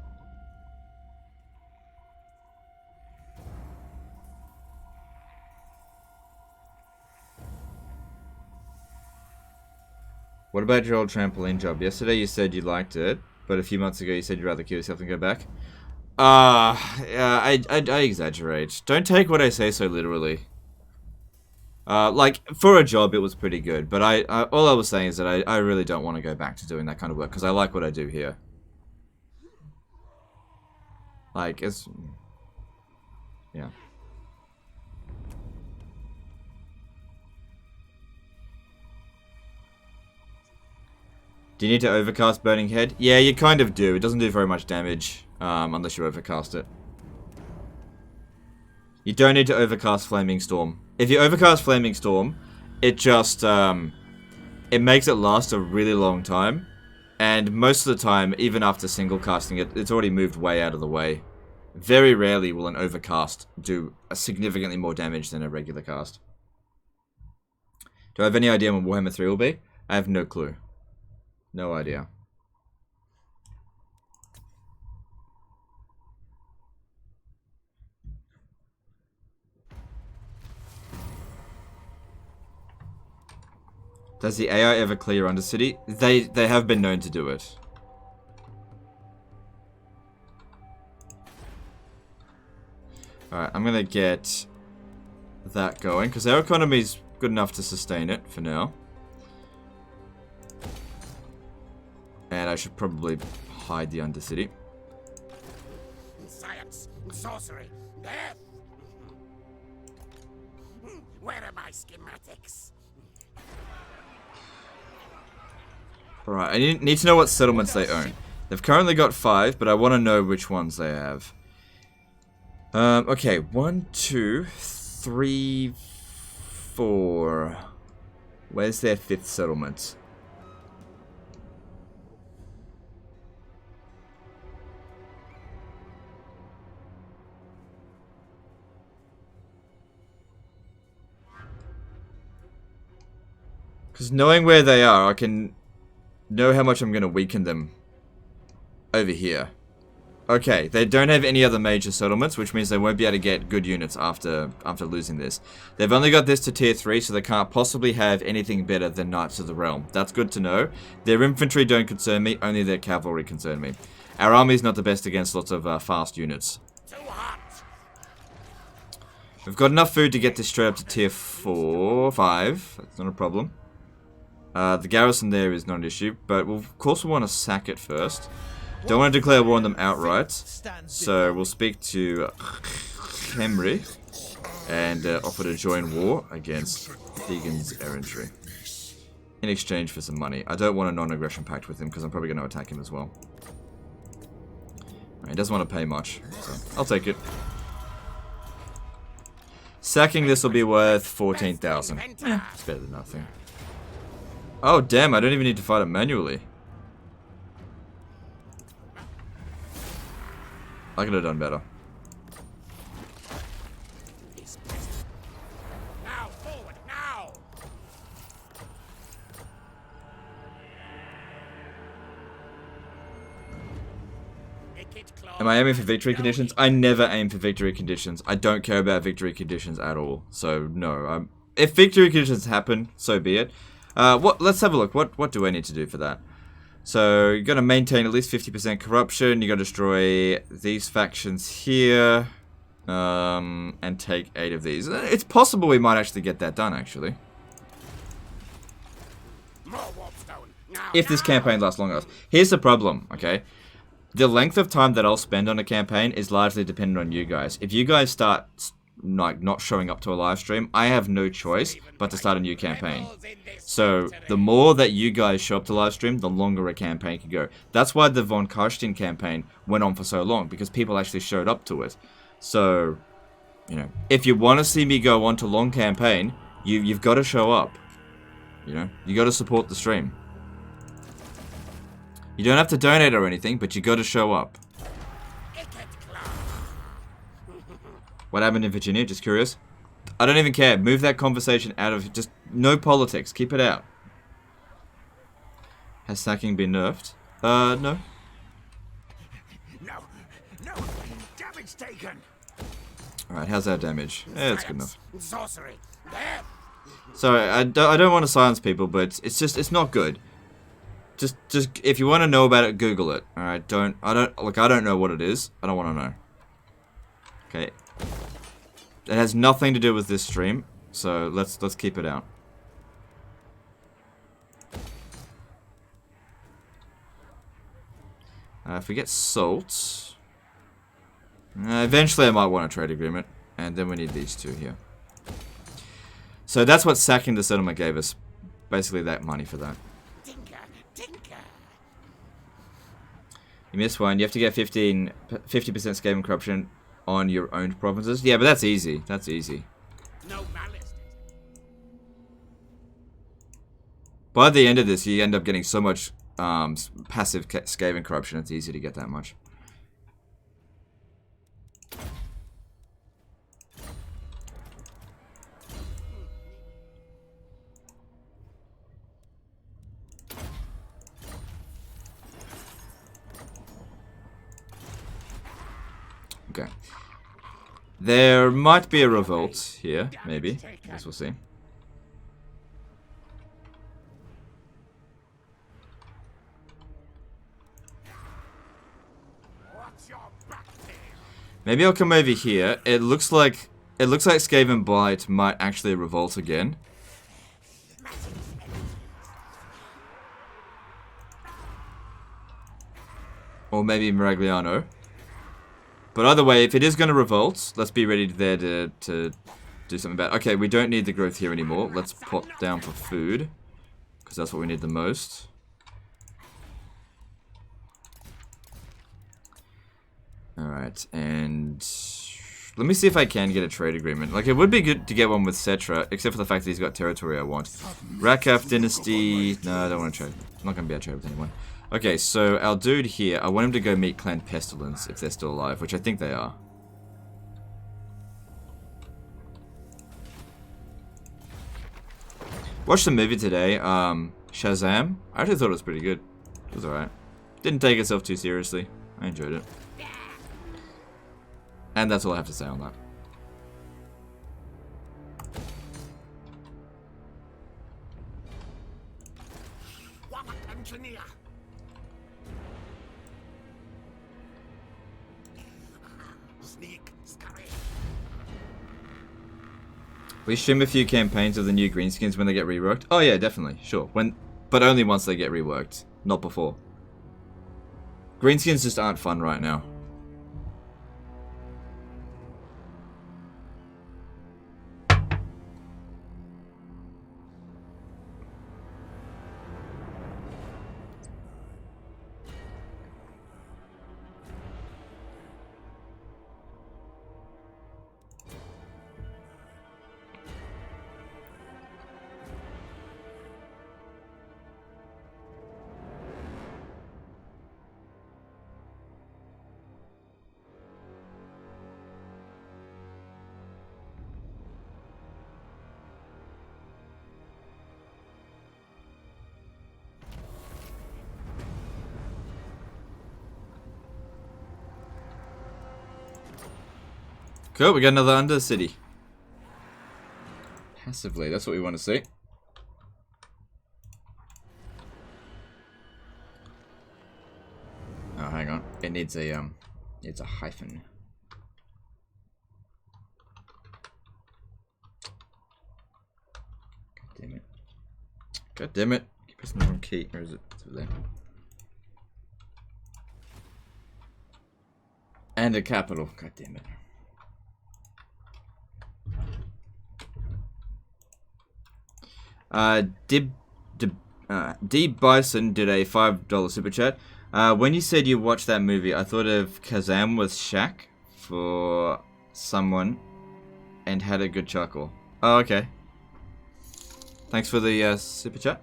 What about your old trampoline job? Yesterday you said you liked it, but a few months ago you said you'd rather kill yourself than go back. Yeah, I exaggerate. Don't take what I say so literally. Like, for a job it was pretty good, but all I was saying is that I really don't want to go back to doing that kind of work, because I like what I do here. Like, it's... yeah. Do you need to overcast Burning Head? Yeah, you kind of do. It doesn't do very much damage, unless you overcast it. You don't need to overcast Flaming Storm. If you overcast Flaming Storm, it just, it makes it last a really long time. And most of the time, even after single casting it, it's already moved way out of the way. Very rarely will an overcast do a significantly more damage than a regular cast. Do I have any idea when Warhammer 3 will be? I have no clue. No idea. Does the AI ever clear Undercity? They have been known to do it. Alright, I'm gonna get that going, because our economy's good enough to sustain it for now. And I should probably hide the Undercity. Science, sorcery, death. Where are my schematics? Alright, I need to know what settlements they own. They've currently got 5, but I want to know which ones they have. Okay, 1, 2, 3, 4. Where's their 5th settlement? Because knowing where they are, I can know how much I'm going to weaken them over here. Okay, they don't have any other major settlements, which means they won't be able to get good units after losing this. They've only got this to tier 3, so they can't possibly have anything better than Knights of the Realm. That's good to know. Their infantry don't concern me, only their cavalry concern me. Our army's not the best against lots of fast units. We've got enough food to get this straight up to tier 5. That's not a problem. The garrison there is not an issue, but of course we'll want to sack it first. Don't want to declare war on them outright, so we'll speak to Henry and offer to join war against Deegan's errantry in exchange for some money. I don't want a non-aggression pact with him because I'm probably going to attack him as well. He doesn't want to pay much, so I'll take it. Sacking this will be worth 14,000. It's better than nothing. Oh damn, I don't even need to fight it manually. I could have done better. Now, forward, now. Ikit Claw. Am I aiming for victory conditions? I never aim for victory conditions. I don't care about victory conditions at all. So no. If victory conditions happen, so be it. Let's have a look. What do I need to do for that? So, you're going to maintain at least 50% corruption. You're going to destroy these factions here. And take 8 of these. It's possible we might actually get that done, actually. If this campaign lasts long enough. Here's the problem, okay? The length of time that I'll spend on a campaign is largely dependent on you guys. If you guys start, like, not showing up to a live stream, I have no choice but to start a new campaign. So, the more that you guys show up to live stream, the longer a campaign can go. That's why the Von Karstein campaign went on for so long, because people actually showed up to it. So, you know, if you want to see me go on to long campaign, you've got to show up. You know, you got to support the stream. You don't have to donate or anything, but you got to show up. What happened in Virginia? Just curious. I don't even care. Move that conversation out of... Just no politics. Keep it out. Has sacking been nerfed? No. No. No. Damage taken. Alright, how's our damage? Yeah, it's good enough. Sorcery. There. Sorry, I don't want to silence people, but it's not good. Just if you want to know about it, Google it. Alright, I don't know what it is. I don't want to know. Okay. It has nothing to do with this stream, so let's keep it out. If we get salt, eventually I might want a trade agreement, and then we need these two here. So that's what sacking the settlement gave us. Basically that money for that. Tinker. You missed one. You have to get 50% Skaven corruption on your owned provinces. Yeah, but that's easy. That's easy. No malice. By the end of this, you end up getting so much passive Skaven corruption. It's easy to get that much. Okay. There might be a revolt here, maybe. I guess we'll see. Maybe I'll come over here. It looks like Skaven Blight might actually revolt again. Or maybe Miragliano. But either way, if it is going to revolt, let's be ready there to do something about it. Okay, we don't need the growth here anymore. Let's pop down for food, because that's what we need the most. Alright, and let me see if I can get a trade agreement. Like, it would be good to get one with Cetra, except for the fact that he's got territory I want. Rakaf Dynasty... No, I don't want to trade. I'm not going to be able to trade with anyone. Okay, so our dude here, I want him to go meet Clan Pestilence if they're still alive, which I think they are. Watched the movie today, Shazam. I actually thought it was pretty good. It was alright. Didn't take itself too seriously. I enjoyed it. And that's all I have to say on that. We stream a few campaigns of the new greenskins when they get reworked. Oh yeah, definitely, sure. But only once they get reworked, not before. Greenskins just aren't fun right now. Cool, we got another Undercity. Passively, that's what we want to see. Oh, hang on. It needs a hyphen. God damn it. God damn it. Keep pressing the wrong key. Where is it? It's over there. And a capital. God damn it. D Bison did a $5 super chat. When you said you watched that movie, I thought of Kazam with Shaq for someone and had a good chuckle. Oh, okay. Thanks for the super chat.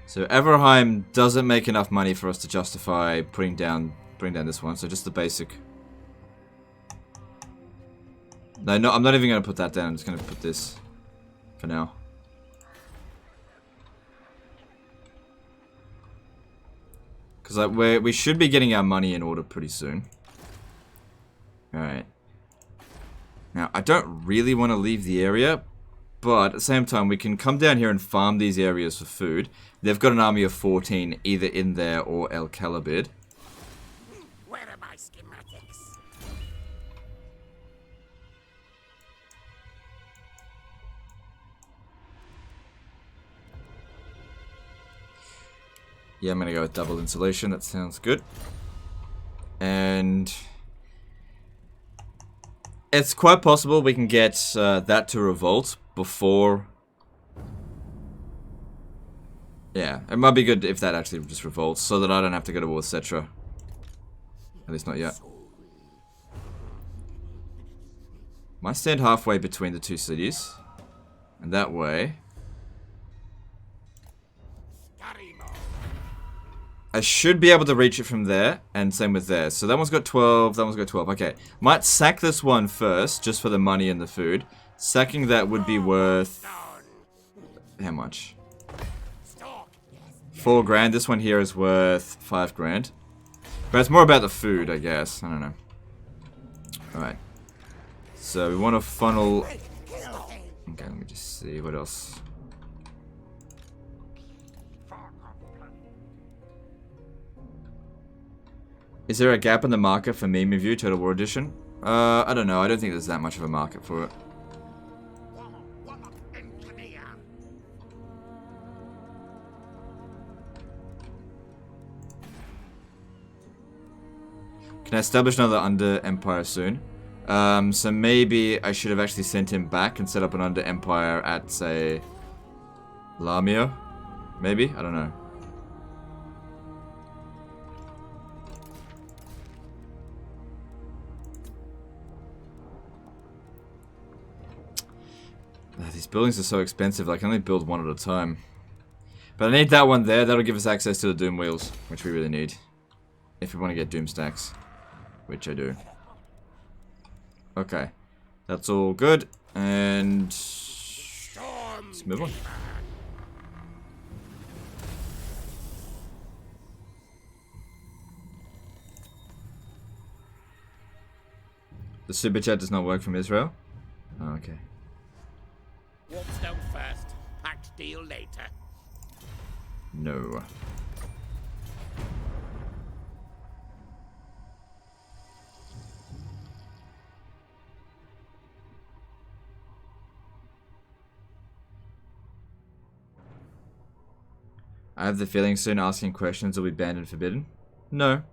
So Everheim doesn't make enough money for us to justify putting down this one. So just the basic. No, I'm not even going to put that down. I'm just going to put this. for now. Because like, we should be getting our money in order pretty soon. Alright. Now, I don't really want to leave the area, but at the same time, we can come down here and farm these areas for food. They've got an army of 14 either in there or El Calibid. Where are my schematics? Yeah, I'm going to go with double insulation. That sounds good. And it's quite possible we can get that to revolt before... Yeah, it might be good if that actually just revolts, so that I don't have to go to war with Cetra. At least not yet. Might stand halfway between the two cities. And that way... I should be able to reach it from there, and same with there. So that one's got 12, that one's got 12. Okay, might sack this one first, just for the money and the food. Sacking that would be worth... How much? 4 grand. This one here is worth 5 grand. But it's more about the food, I guess. I don't know. Alright. So we want to funnel... Okay, let me just see what else... Is there a gap in the market for meme review Total War Edition? I don't know. I don't think there's that much of a market for it. Can I establish another under empire soon? So maybe I should have actually sent him back and set up an under empire at, say, Lamia? Maybe? I don't know. These buildings are so expensive, I can only build one at a time. But I need that one there, that'll give us access to the Doom wheels, which we really need. If we want to get Doom stacks, which I do. Okay, that's all good, and let's move on. The super chat does not work from Israel? Oh, okay. Warpstone first, packed deal later. No. I have the feeling soon asking questions will be banned and forbidden. No.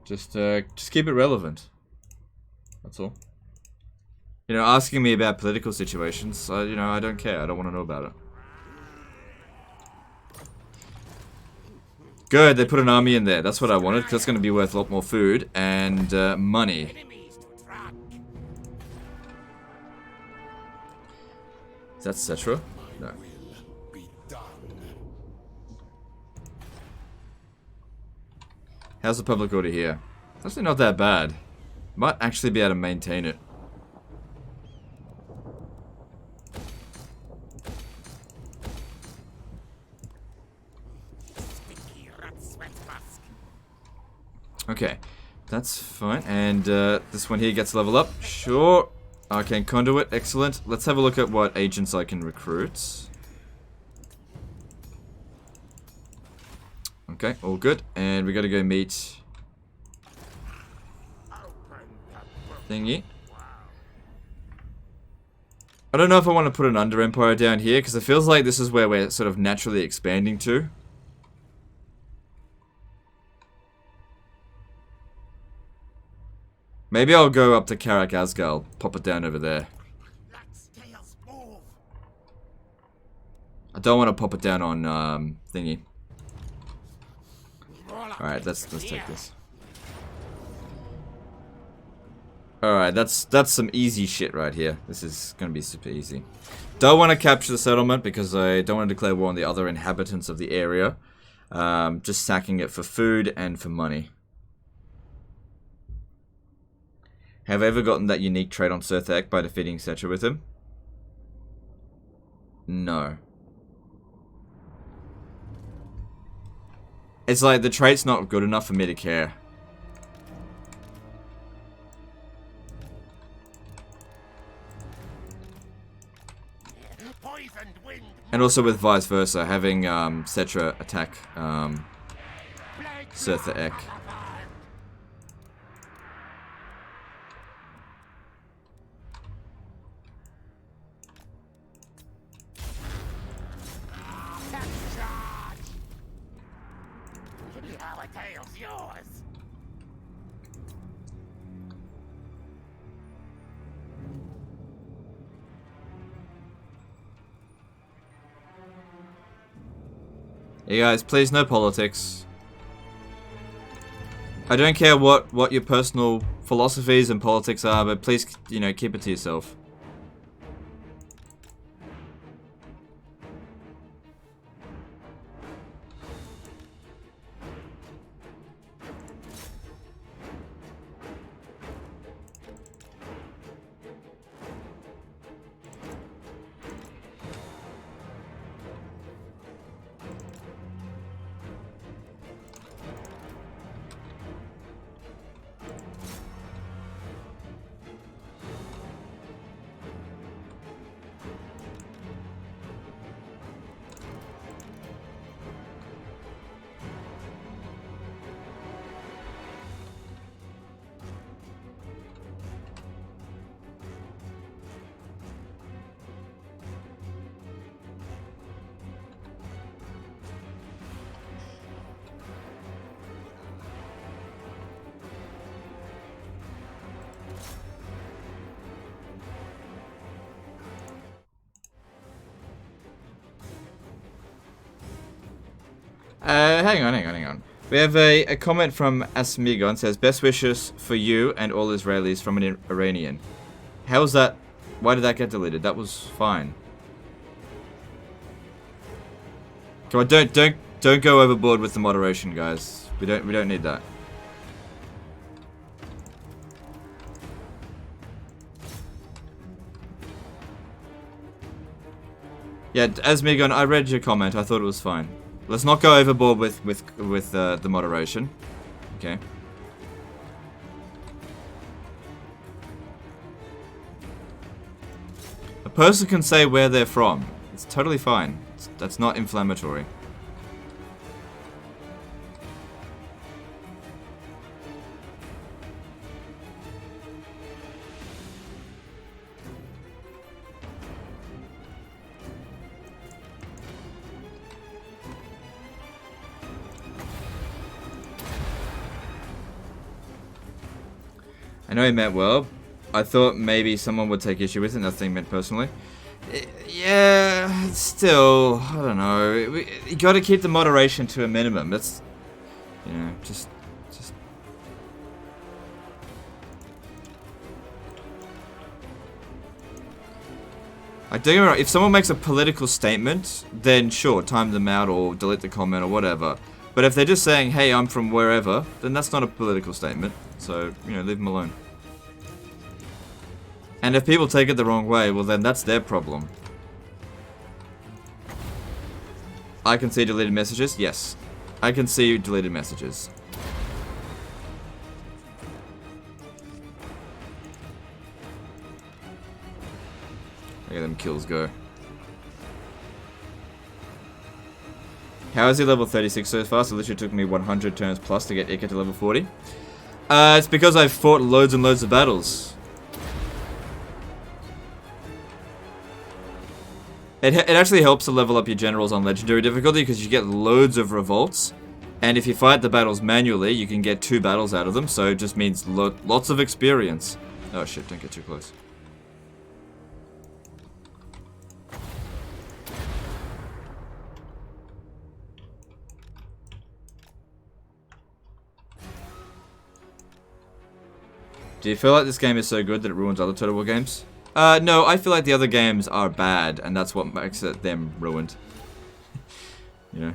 Just keep it relevant. That's all. You know, asking me about political situations, you know, I don't care. I don't want to know about it. Good, they put an army in there. That's what I wanted, because that's going to be worth a lot more food and money. Is that Cetra? No. How's the public order here? It's actually not that bad. Might actually be able to maintain it. Okay, that's fine. And this one here gets leveled up. Sure. Arcane Conduit, excellent. Let's have a look at what agents I can recruit. Okay, all good. And we gotta go meet thingy. I don't know if I want to put an under empire down here, because it feels like this is where we're sort of naturally expanding to. Maybe I'll go up to Karak Azgal, pop it down over there. I don't want to pop it down on thingy. Alright, let's take this. Alright, that's some easy shit right here. This is gonna be super easy. Don't want to capture the settlement because I don't want to declare war on the other inhabitants of the area. Just sacking it for food and for money. Have I ever gotten that unique trait on Sirthek by defeating Setra with him? No. It's like the trait's not good enough for me to care. And also with vice versa, having Setra attack Sirthek. Hey guys, please no politics. I don't care what your personal philosophies and politics are, but please, you know, keep it to yourself. Hang on. We have a comment from Asmigon, says, best wishes for you and all Israelis from an Iranian. How was that? Why did that get deleted? That was fine. Come on, don't go overboard with the moderation, guys. We don't need that. Yeah, Asmigon, I read your comment. I thought it was fine. Let's not go overboard with the moderation. Okay. A person can say where they're from. It's totally fine. That's not inflammatory. I know he meant well. I thought maybe someone would take issue with it, nothing meant personally. Yeah, still, I don't know. You gotta keep the moderation to a minimum. That's, you know, just... Like, don't get me wrong, if someone makes a political statement, then sure, time them out or delete the comment or whatever. But if they're just saying, hey, I'm from wherever, then that's not a political statement. So, you know, leave them alone. And if people take it the wrong way, well then that's their problem. I can see deleted messages? Yes. I can see deleted messages. Look at them kills go. How is he level 36 so fast? It literally took me 100 turns plus to get Ikit to level 40. It's because I've fought loads and loads of battles. It actually helps to level up your generals on legendary difficulty because you get loads of revolts. And if you fight the battles manually, you can get 2 battles out of them, so it just means lots of experience. Oh shit, don't get too close. Do you feel like this game is so good that it ruins other Total War games? No, I feel like the other games are bad, and that's what makes them ruined. You know?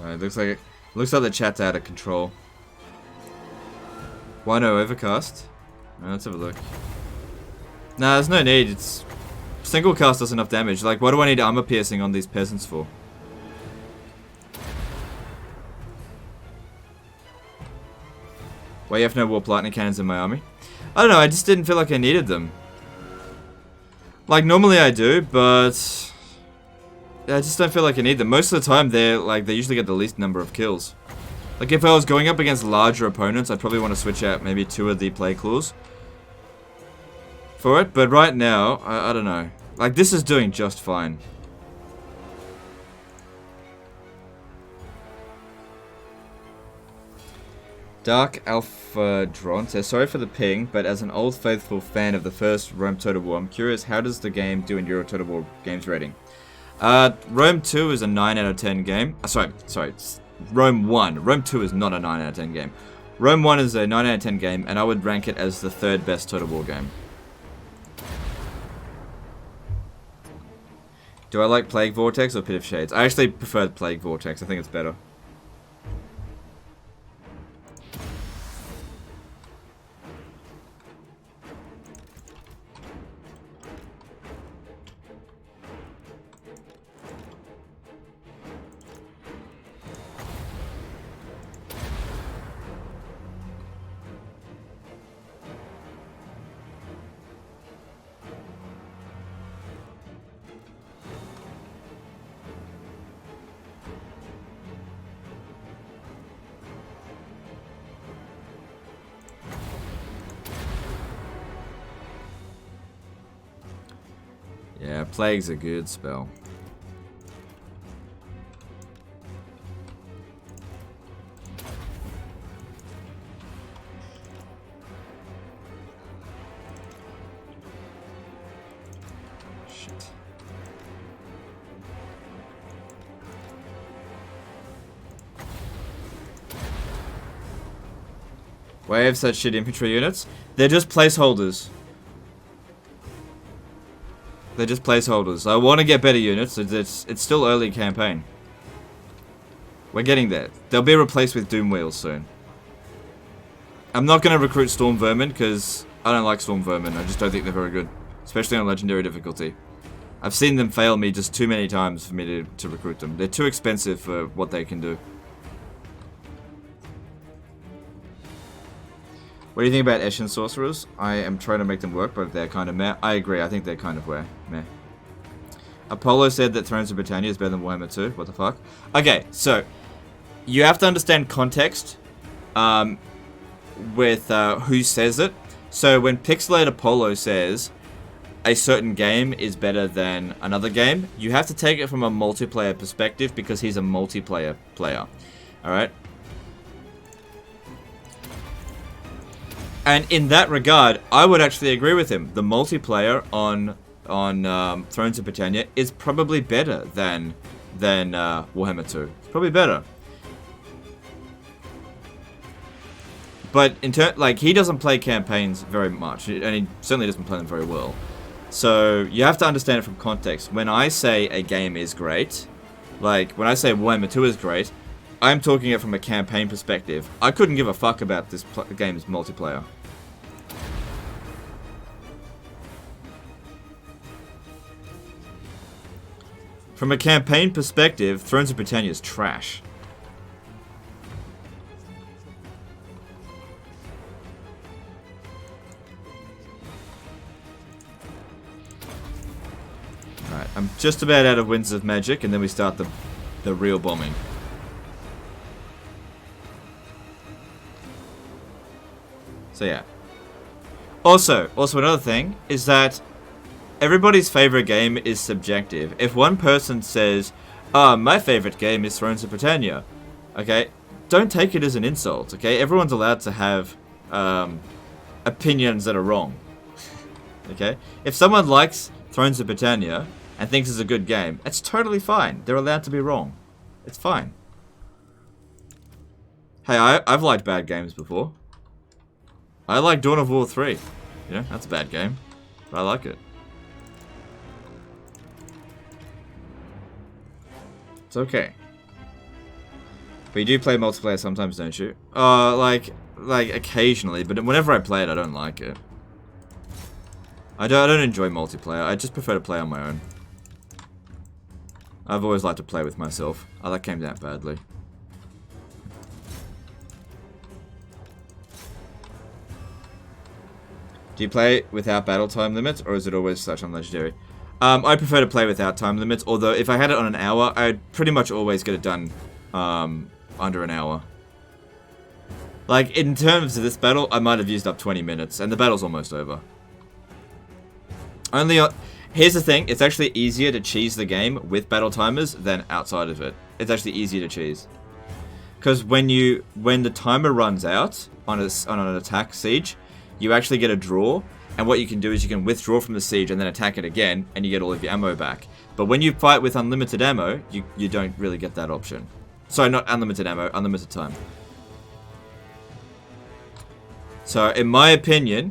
Alright, looks like the chat's out of control. Why no overcast? Right, let's have a look. Nah, there's no need. It's single cast does enough damage. Like, what do I need armor piercing on these peasants for? Why you have no warp lightning cannons in my army? I don't know. I just didn't feel like I needed them. Like normally I do, but I just don't feel like I need them. Most of the time, they usually get the least number of kills. Like if I was going up against larger opponents, I'd probably want to switch out maybe 2 of the plague claws for it. But right now, I don't know. Like this is doing just fine. Dark Alpha Dron says, sorry for the ping, but as an old faithful fan of the first Rome Total War, I'm curious, how does the game do in Euro Total War games rating? Rome 2 is a 9 out of 10 game. Sorry, Rome 1. Rome 2 is not a 9 out of 10 game. Rome 1 is a 9 out of 10 game, and I would rank it as the 3rd best Total War game. Do I like Plague Vortex or Pit of Shades? I actually prefer Plague Vortex. I think it's better. Yeah, Plague's a good spell. Shit. Why have such shit infantry units? They're just placeholders. They're just placeholders. I want to get better units. It's still early campaign. We're getting there. They'll be replaced with Doom Wheels soon. I'm not going to recruit Storm Vermin because I don't like Storm Vermin. I just don't think they're very good. Especially on Legendary difficulty. I've seen them fail me just too many times for me to recruit them. They're too expensive for what they can do. What do you think about Eshin Sorcerers? I am trying to make them work, but they're kind of meh. I agree, I think they're kind of meh. Apollo said that Thrones of Britannia is better than Warhammer 2. What the fuck? Okay, so, you have to understand context with who says it. So when Pixelated Apollo says a certain game is better than another game, you have to take it from a multiplayer perspective because he's a multiplayer player. Alright? And in that regard, I would actually agree with him. The multiplayer on Thrones of Britannia is probably better than Warhammer 2. It's probably better. But he doesn't play campaigns very much, and he certainly doesn't play them very well. So you have to understand it from context. When I say a game is great, like when I say Warhammer 2 is great, I'm talking it from a campaign perspective. I couldn't give a fuck about this game's multiplayer. From a campaign perspective, Thrones of Britannia is trash. Alright, I'm just about out of Winds of Magic, and then we start the real bombing. So yeah. Also another thing is that everybody's favorite game is subjective. If one person says, my favorite game is Thrones of Britannia, okay, don't take it as an insult, okay? Everyone's allowed to have opinions that are wrong, okay? If someone likes Thrones of Britannia and thinks it's a good game, it's totally fine. They're allowed to be wrong. It's fine. Hey, I've liked bad games before. I like Dawn of War 3. You know, that's a bad game, but I like it. It's okay. But you do play multiplayer sometimes, don't you? Like occasionally, but whenever I play it, I don't like it. I don't enjoy multiplayer. I just prefer to play on my own. I've always liked to play with myself. Oh, that came down badly. Do you play without battle time limits, or is it always such on legendary? I prefer to play without time limits, although if I had it on an hour, I'd pretty much always get it done under an hour. Like, in terms of this battle, I might have used up 20 minutes, and the battle's almost over. Here's the thing, it's actually easier to cheese the game with battle timers than outside of it. It's actually easier to cheese. Because when the timer runs out on an attack siege, you actually get a draw, and what you can do is you can withdraw from the siege and then attack it again, and you get all of your ammo back. But when you fight with unlimited ammo, you don't really get that option. Sorry, not unlimited ammo, unlimited time. So, in my opinion,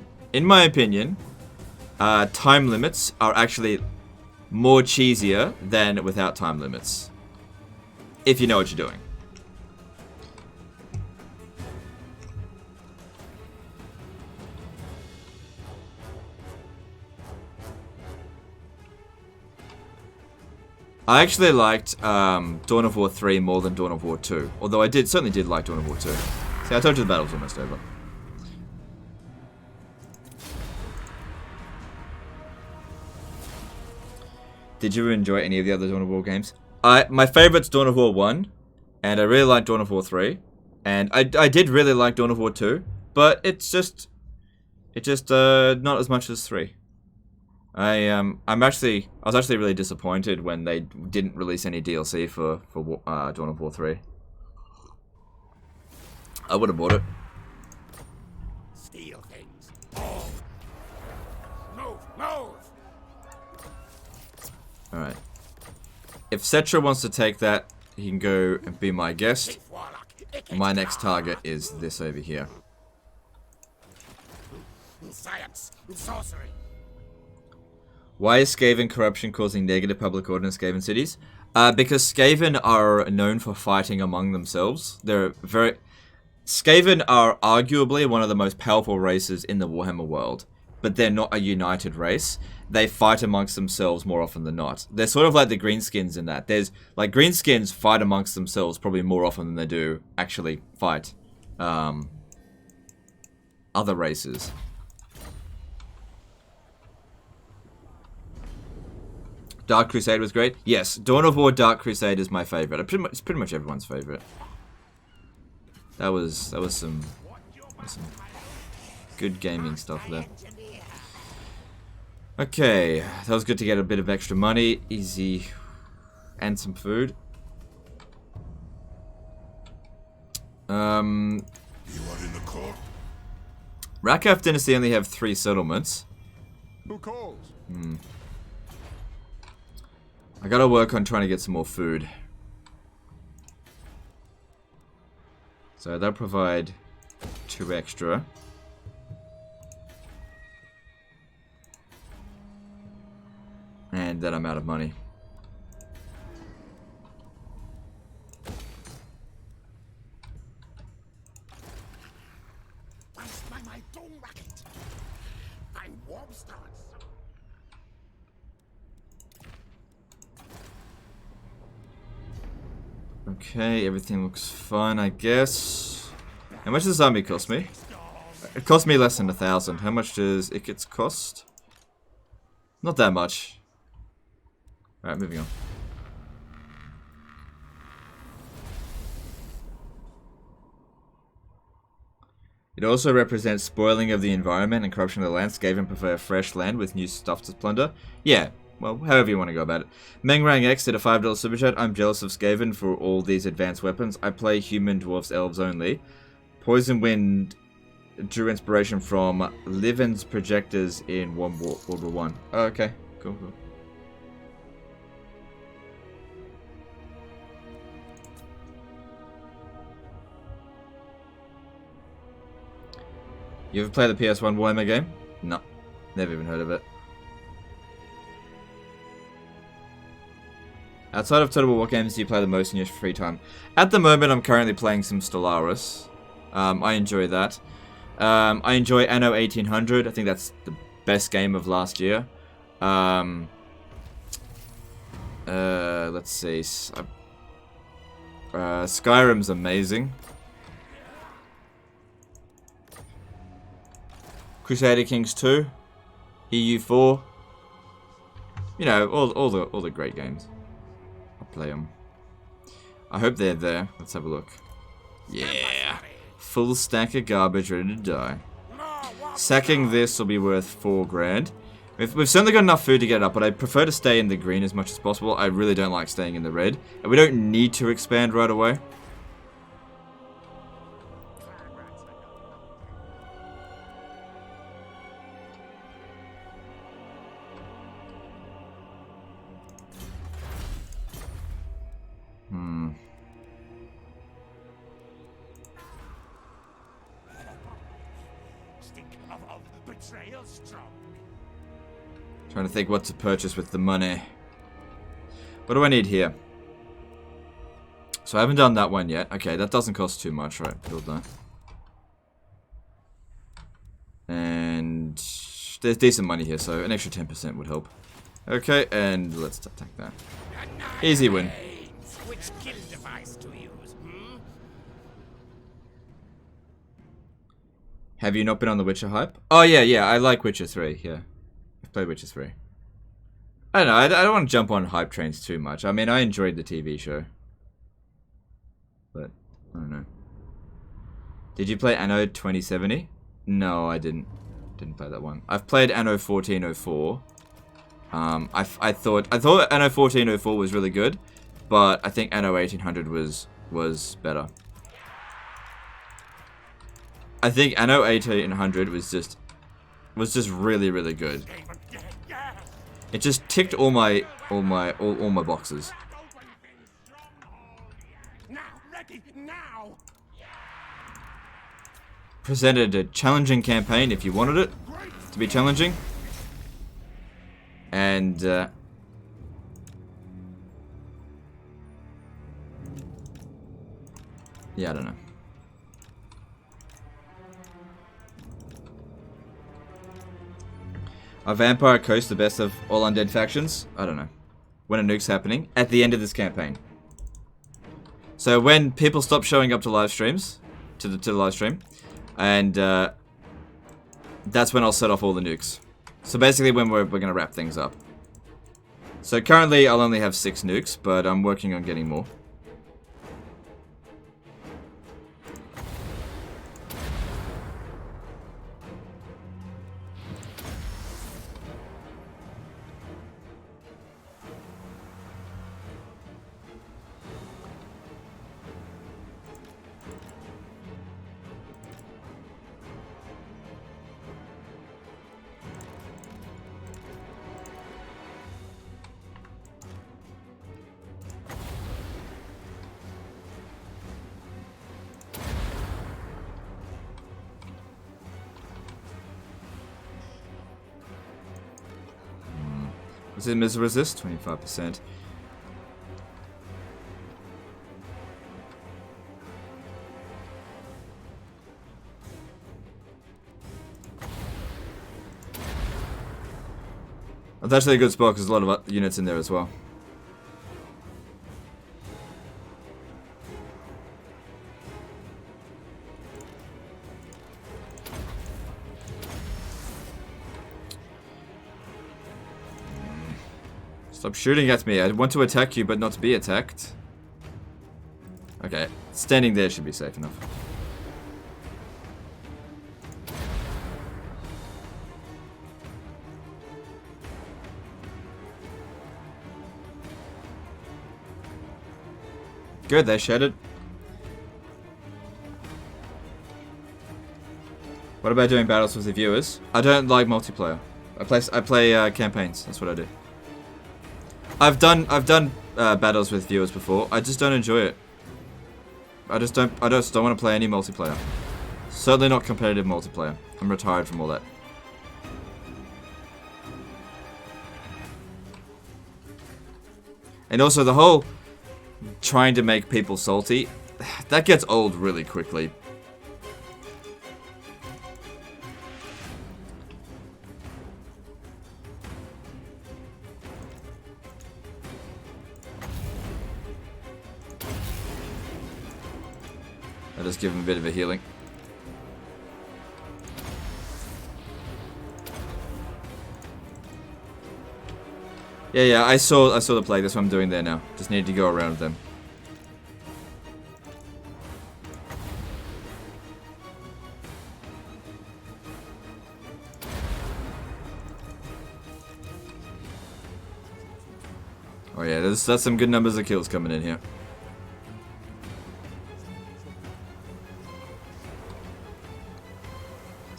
time limits are actually more cheesier than without time limits. If you know what you're doing. I actually liked Dawn of War 3 more than Dawn of War 2. Although I certainly did like Dawn of War 2. See, I told you the battle's almost over. Did you enjoy any of the other Dawn of War games? My favorite's Dawn of War 1, and I really like Dawn of War 3, and I did really like Dawn of War 2, but it's just not as much as 3. I was actually really disappointed when they didn't release any DLC for Dawn of War 3. I would have bought it. Steal things. Oh. Move. Alright. If Cetra wants to take that, he can go and be my guest. My next target is this over here. Science, sorcery. Why is Skaven corruption causing negative public order in Skaven cities? Because Skaven are known for fighting among themselves. Skaven are arguably one of the most powerful races in the Warhammer world, but they're not a united race. They fight amongst themselves more often than not. They're sort of like the Greenskins in that. Greenskins fight amongst themselves probably more often than they do actually fight other races. Dark Crusade was great. Yes, Dawn of War Dark Crusade is my favorite. It's pretty much everyone's favorite. That was some good gaming stuff there. Okay, that was good to get a bit of extra money, easy, and some food. You are in the court. Rakaf Dynasty only have 3 settlements. Who calls? I gotta work on trying to get some more food. So they'll provide 2 extra. And then I'm out of money. My dome racket. I'm warm starts. Okay, everything looks fine, I guess. How much does this army cost me? It cost me less than 1,000. How much does Ikit's cost? Not that much. Alright, moving on. It also represents spoiling of the environment and corruption of the land. Skaven prefer fresh land with new stuff to plunder. Yeah, well, however you want to go about it. Mengrang X did a $5 super chat. I'm jealous of Skaven for all these advanced weapons. I play human, dwarves, elves only. Poison Wind drew inspiration from Liven's projectors in World War 1. Oh, okay, cool. You ever play the PS1 Warhammer game? No. Never even heard of it. Outside of Total War, what games do you play the most in your free time? At the moment, I'm currently playing some Stellaris. I enjoy that. I enjoy Anno 1800. I think that's the best game of last year. Let's see. Skyrim's amazing. Crusader Kings 2. EU4. You know, all the great games. I'll play them. I hope they're there. Let's have a look. Yeah. Full stack of garbage ready to die. Sacking this will be worth 4 grand. We've certainly got enough food to get it up, but I prefer to stay in the green as much as possible. I really don't like staying in the red. And we don't need to expand right away. Trying to think what to purchase with the money. What do I need here? So I haven't done that one yet. Okay, that doesn't cost too much, right? Build that. And there's decent money here, so an extra 10% would help. Okay, and let's attack that. Easy win. Which kill device to use? Have you not been on the Witcher hype? Oh yeah, I like Witcher 3, yeah. I've played Witcher 3. I don't know, I don't want to jump on hype trains too much. I mean, I enjoyed the TV show. But, I don't know. Did you play Anno 2070? No, I didn't. Didn't play that one. I've played Anno 1404. I thought Anno 1404 was really good, but I think Anno 1800 was better. I think Anno 1800 was just really, really good. It just ticked all my boxes. Presented a challenging campaign if you wanted it to be challenging. And yeah, I don't know. Are Vampire Coast the best of all undead factions? I don't know. When a nuke's happening? At the end of this campaign. So when people stop showing up to live streams, to the live stream, and that's when I'll set off all the nukes. So basically when we're gonna wrap things up. So currently I'll only have 6 nukes, but I'm working on getting more. Is it missile resist? 25%. That's actually a good spot because there's a lot of units in there as well. Stop shooting at me. I want to attack you, but not to be attacked. Okay, standing there should be safe enough. Good, they shattered. What about doing battles with the viewers? I don't like multiplayer. I play campaigns. That's what I do. I've done battles with viewers before. I just don't enjoy it. I just don't want to play any multiplayer. Certainly not competitive multiplayer. I'm retired from all that. And also the whole trying to make people salty, that gets old really quickly. I'll just give him a bit of a healing. Yeah, I saw the play. That's what I'm doing there now. Just need to go around them. Oh yeah, that's some good numbers of kills coming in here.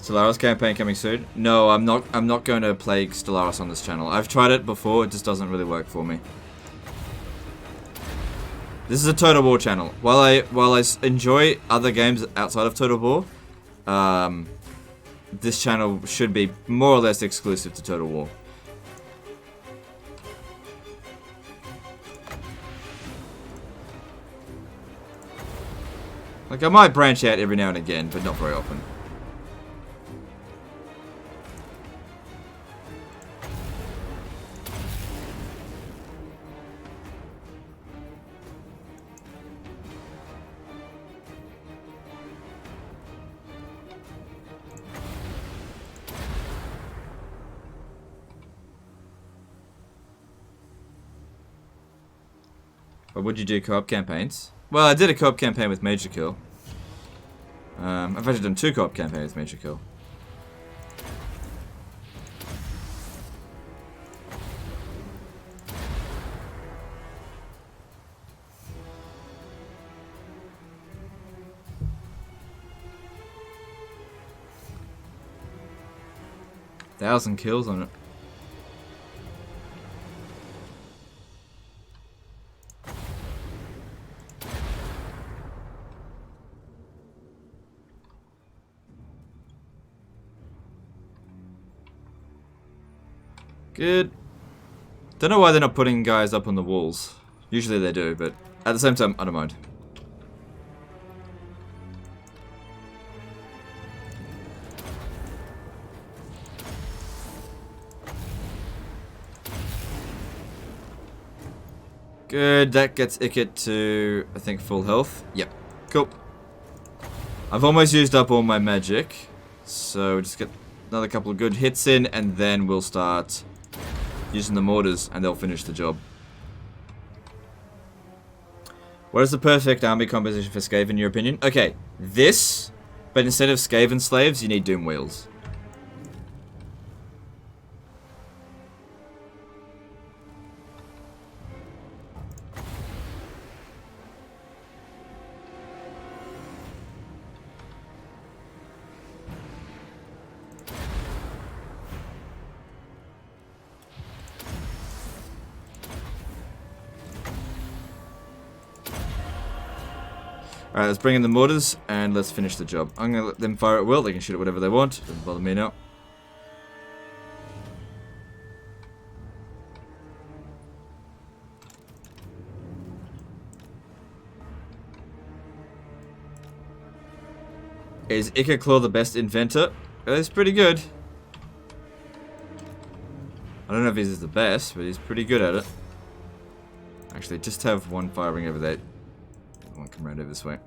Stellaris campaign coming soon? No, I'm not going to play Stellaris on this channel. I've tried it before, it just doesn't really work for me. This is a Total War channel. While I enjoy other games outside of Total War, this channel should be more or less exclusive to Total War. Like, I might branch out every now and again, but not very often. But would you do co-op campaigns? Well, I did a co-op campaign with Major Kill. I've actually done 2 co-op campaigns with Major Kill. Thousand kills on it. Good. Don't know why they're not putting guys up on the walls. Usually they do, but at the same time, I don't mind. Good, that gets Ikit to, I think, full health. Yep, cool. I've almost used up all my magic, so just get another couple of good hits in, and then we'll start using the mortars, and they'll finish the job. What is the perfect army composition for Skaven in your opinion? Okay, this, but instead of Skaven slaves, you need Doom Wheels. Alright, let's bring in the mortars, and let's finish the job. I'm going to let them fire at will. They can shoot at whatever they want. Doesn't bother me now. Is Ikit Claw the best inventor? It's pretty good. I don't know if he's the best, but he's pretty good at it. Actually, just have one firing over there. One come around over this way.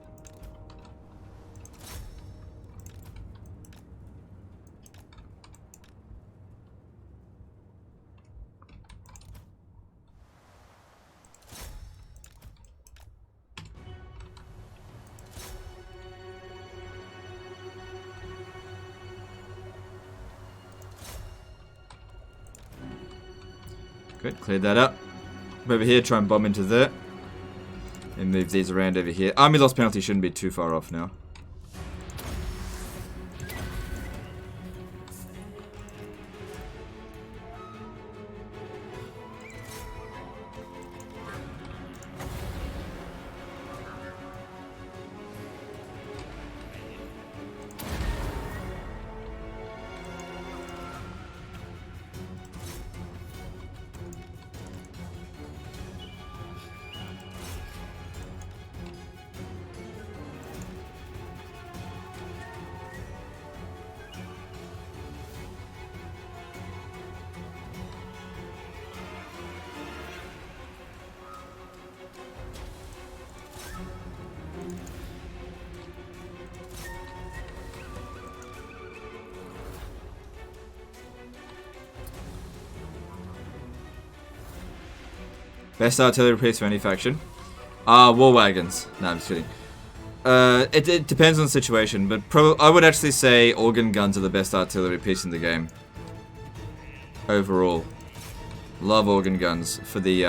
Good, cleared that up. Over here, try and bomb into there. And move these around over here. Army loss penalty shouldn't be too far off now. Best artillery piece for any faction. War wagons. No, I'm just kidding. It depends on the situation, but I would actually say organ guns are the best artillery piece in the game. Overall. Love organ guns for the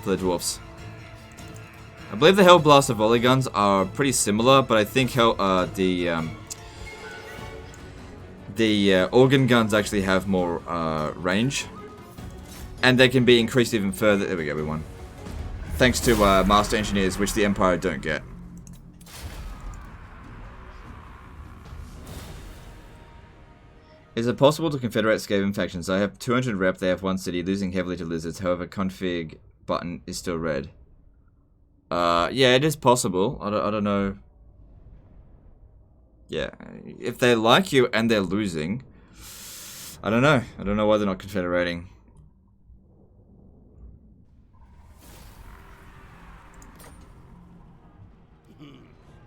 dwarfs. I believe the Hellblaster volley guns are pretty similar, but I think the organ guns actually have more range. And they can be increased even further. There we go, we won. Thanks to Master Engineers, which the Empire don't get. Is it possible to confederate Skaven factions? I have 200 rep, they have 1 city, losing heavily to lizards. However, config button is still red. Yeah, it is possible. I don't know. Yeah, if they like you and they're losing, I don't know. I don't know why they're not confederating.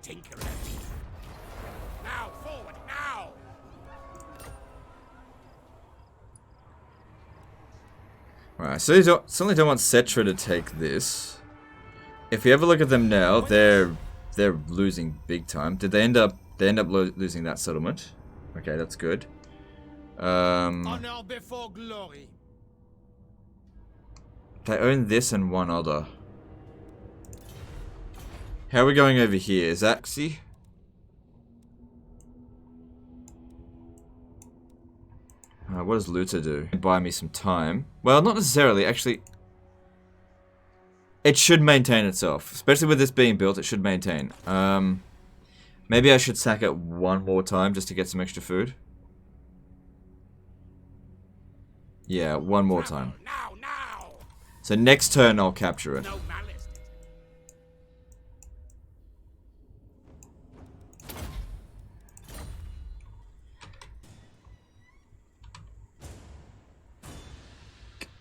Tinker at me. Now, forward, now! Right, so you certainly don't want Cetra to take this. If you ever look at them now, they're losing big time. Did they end up losing that settlement? Okay, that's good. Honor before glory. They own this and one other. How are we going over here? Is that see? What does Luther do? Buy me some time. Well, not necessarily. Actually, it should maintain itself. Especially with this being built, it should maintain. Maybe I should sack it one more time just to get some extra food. Yeah, one more time. Now, now! So next turn I'll capture it. No malice.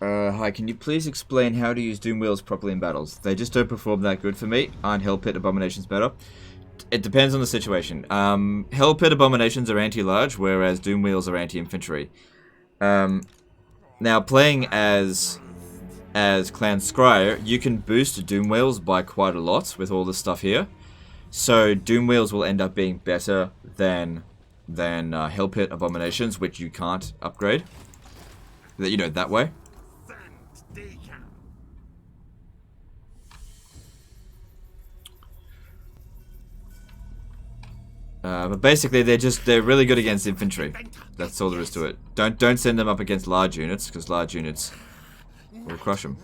Hi, can you please explain how to use Doom Wheels properly in battles? They just don't perform that good for me. Aren't Hell Pit Abominations better? It depends on the situation. Hell Pit Abominations are anti-large, whereas Doom Wheels are anti-infantry. Now, playing as Clan Skryre, you can boost Doom Wheels by quite a lot with all this stuff here. So, Doom Wheels will end up being better than Hell Pit Abominations, which you can't upgrade. You know, that way. But basically, they're really good against infantry. That's all there is to it. Don't send them up against large units, because large units will crush them.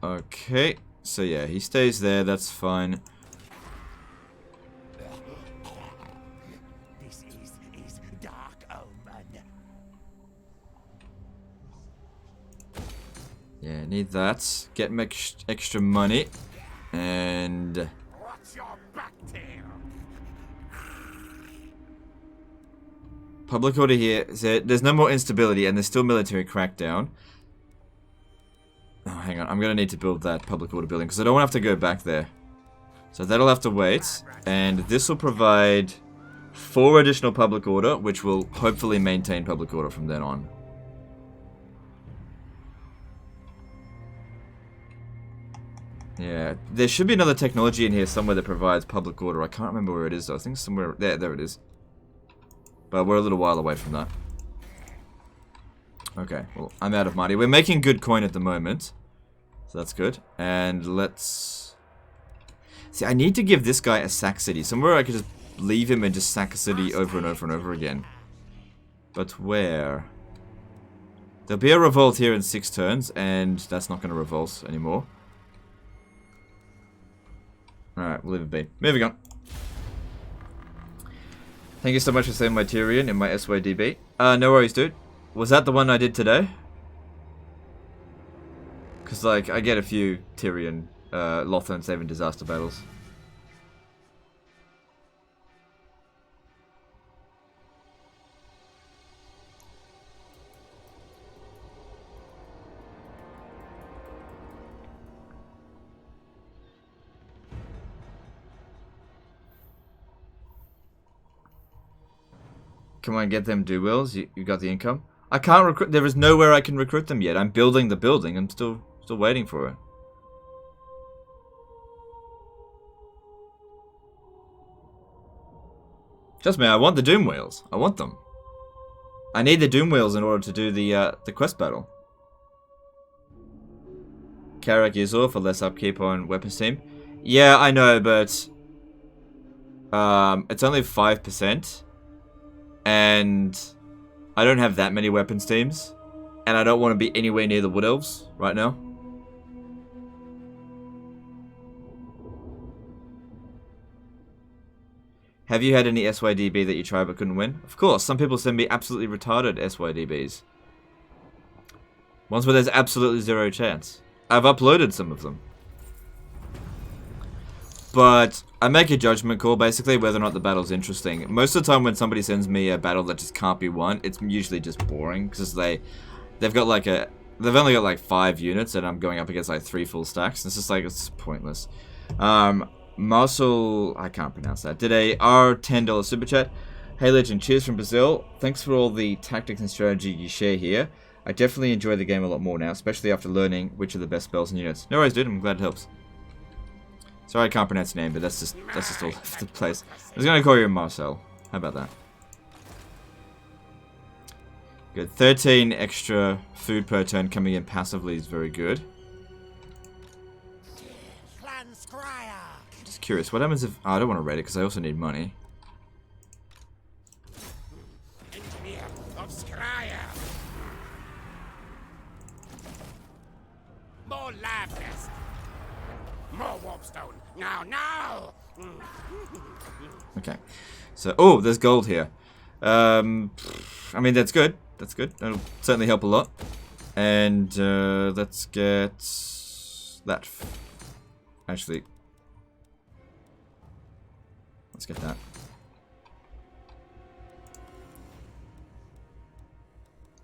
Okay, so yeah, he stays there. That's fine. This is dark omen. Yeah, need that. Get me extra money. And What's your back tail? public order here. So there's no more instability, and there's still military crackdown. Oh, hang on. I'm going to need to build that public order building, because I don't want to have to go back there. So that'll have to wait. And this will provide 4 additional public order, which will hopefully maintain public order from then on. Yeah, there should be another technology in here somewhere that provides public order. I can't remember where it is though. I think somewhere there it is. But we're a little while away from that. Okay, well, I'm out of money. We're making good coin at the moment. So that's good. And let's... See, I need to give this guy a sack city. Somewhere I could just leave him and just sack a city over and over and over again. But where? There'll be a revolt here in 6 turns, and that's not going to revolt anymore. Alright, we'll leave it be. Moving on. Thank you so much for saving my Tyrion in my SYDB. No worries, dude. Was that the one I did today? Because, like, I get a few Tyrion, Lothern saving disaster battles. Come on, get them do wills. You got the income. I can't recruit. There is nowhere I can recruit them yet. I'm building the building. I'm still waiting for it. Trust me, I want the Doom Wheels. I want them. I need the Doom Wheels in order to do the quest battle. Karak is off for less upkeep on weapons team. Yeah, I know, but it's only 5%, and I don't have that many weapons teams, and I don't want to be anywhere near the Wood Elves right now. Have you had any SYDB that you tried but couldn't win? Of course, some people send me absolutely retarded SYDBs. Ones where there's absolutely zero chance. I've uploaded some of them. But I make a judgment call, basically, whether or not the battle's interesting. Most of the time when somebody sends me a battle that just can't be won, it's usually just boring. Because they've got like a... They've only got like 5 units, and I'm going up against like 3 full stacks. And it's just like, it's pointless. Marcel, I can't pronounce that, did a $10 super chat. Hey Legend, cheers from Brazil. Thanks for all the tactics and strategy you share here. I definitely enjoy the game a lot more now, especially after learning which are the best spells and units. No worries, dude, I'm glad it helps. Sorry I can't pronounce your name, but that's just all over the place. I was gonna call you Marcel. How about that? Good. 13 extra food per turn coming in passively is very good. Skryre. Just curious, what happens if... Oh, I don't want to raid it because I also need money. Engineer of Skryre. More lab test. More warpstone. Now. Okay. So, oh, there's gold here. I mean, that's good. That's good. That'll certainly help a lot. And let's get that. Actually, let's get that.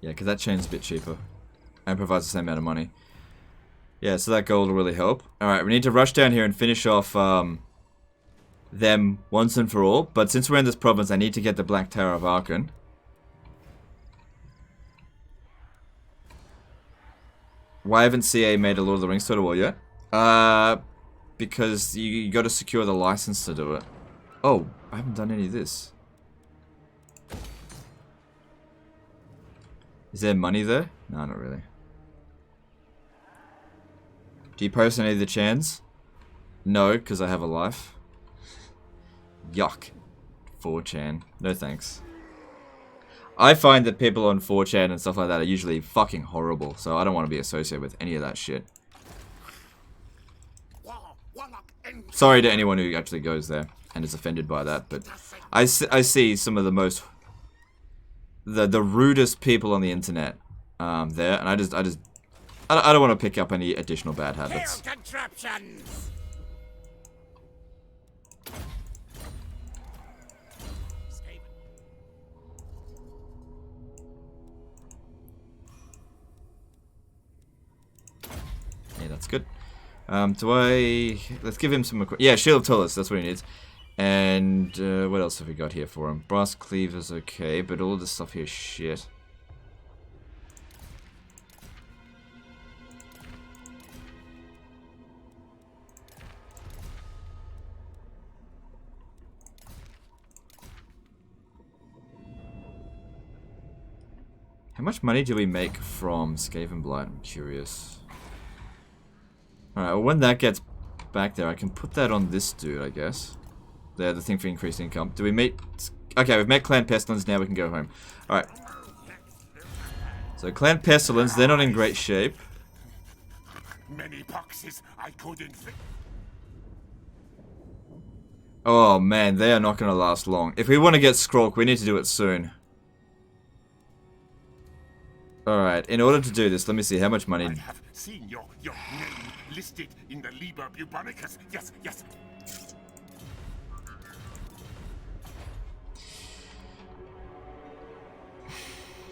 Yeah, because that chain's a bit cheaper and provides the same amount of money. Yeah, so that gold will really help. Alright, we need to rush down here and finish off them once and for all. But since we're in this province, I need to get the Black Tower of Archon. Why haven't CA made a Lord of the Rings Total War yet? Because you got to secure the license to do it. Oh, I haven't done any of this. Is there money there? No, not really. Do you post any of the chans? No, because I have a life. Yuck. 4chan. No thanks. I find that people on 4chan and stuff like that are usually fucking horrible, so I don't want to be associated with any of that shit. Sorry to anyone who actually goes there and is offended by that, but I see some of the most... the rudest people on the internet there, and I don't want to pick up any additional bad habits. Yeah, that's good. Let's give him some... Yeah, Shield of Tullus, that's what he needs. And what else have we got here for him? Brass Cleaver's okay, but all this stuff here is shit. How much money do we make from Skaven Blight? I'm curious. Alright, well when that gets back there, I can put that on this dude, I guess. The thing for increased income. Do we meet... Okay, we've met Clan Pestilence, now we can go home. Alright. So Clan Pestilence, they're not in great shape. Many boxes I couldn't fit. Oh man, they are not going to last long. If we want to get Skrork, we need to do it soon. Alright, in order to do this, let me see how much money... I have seen your name listed in the Liber Bubonicus. Yes.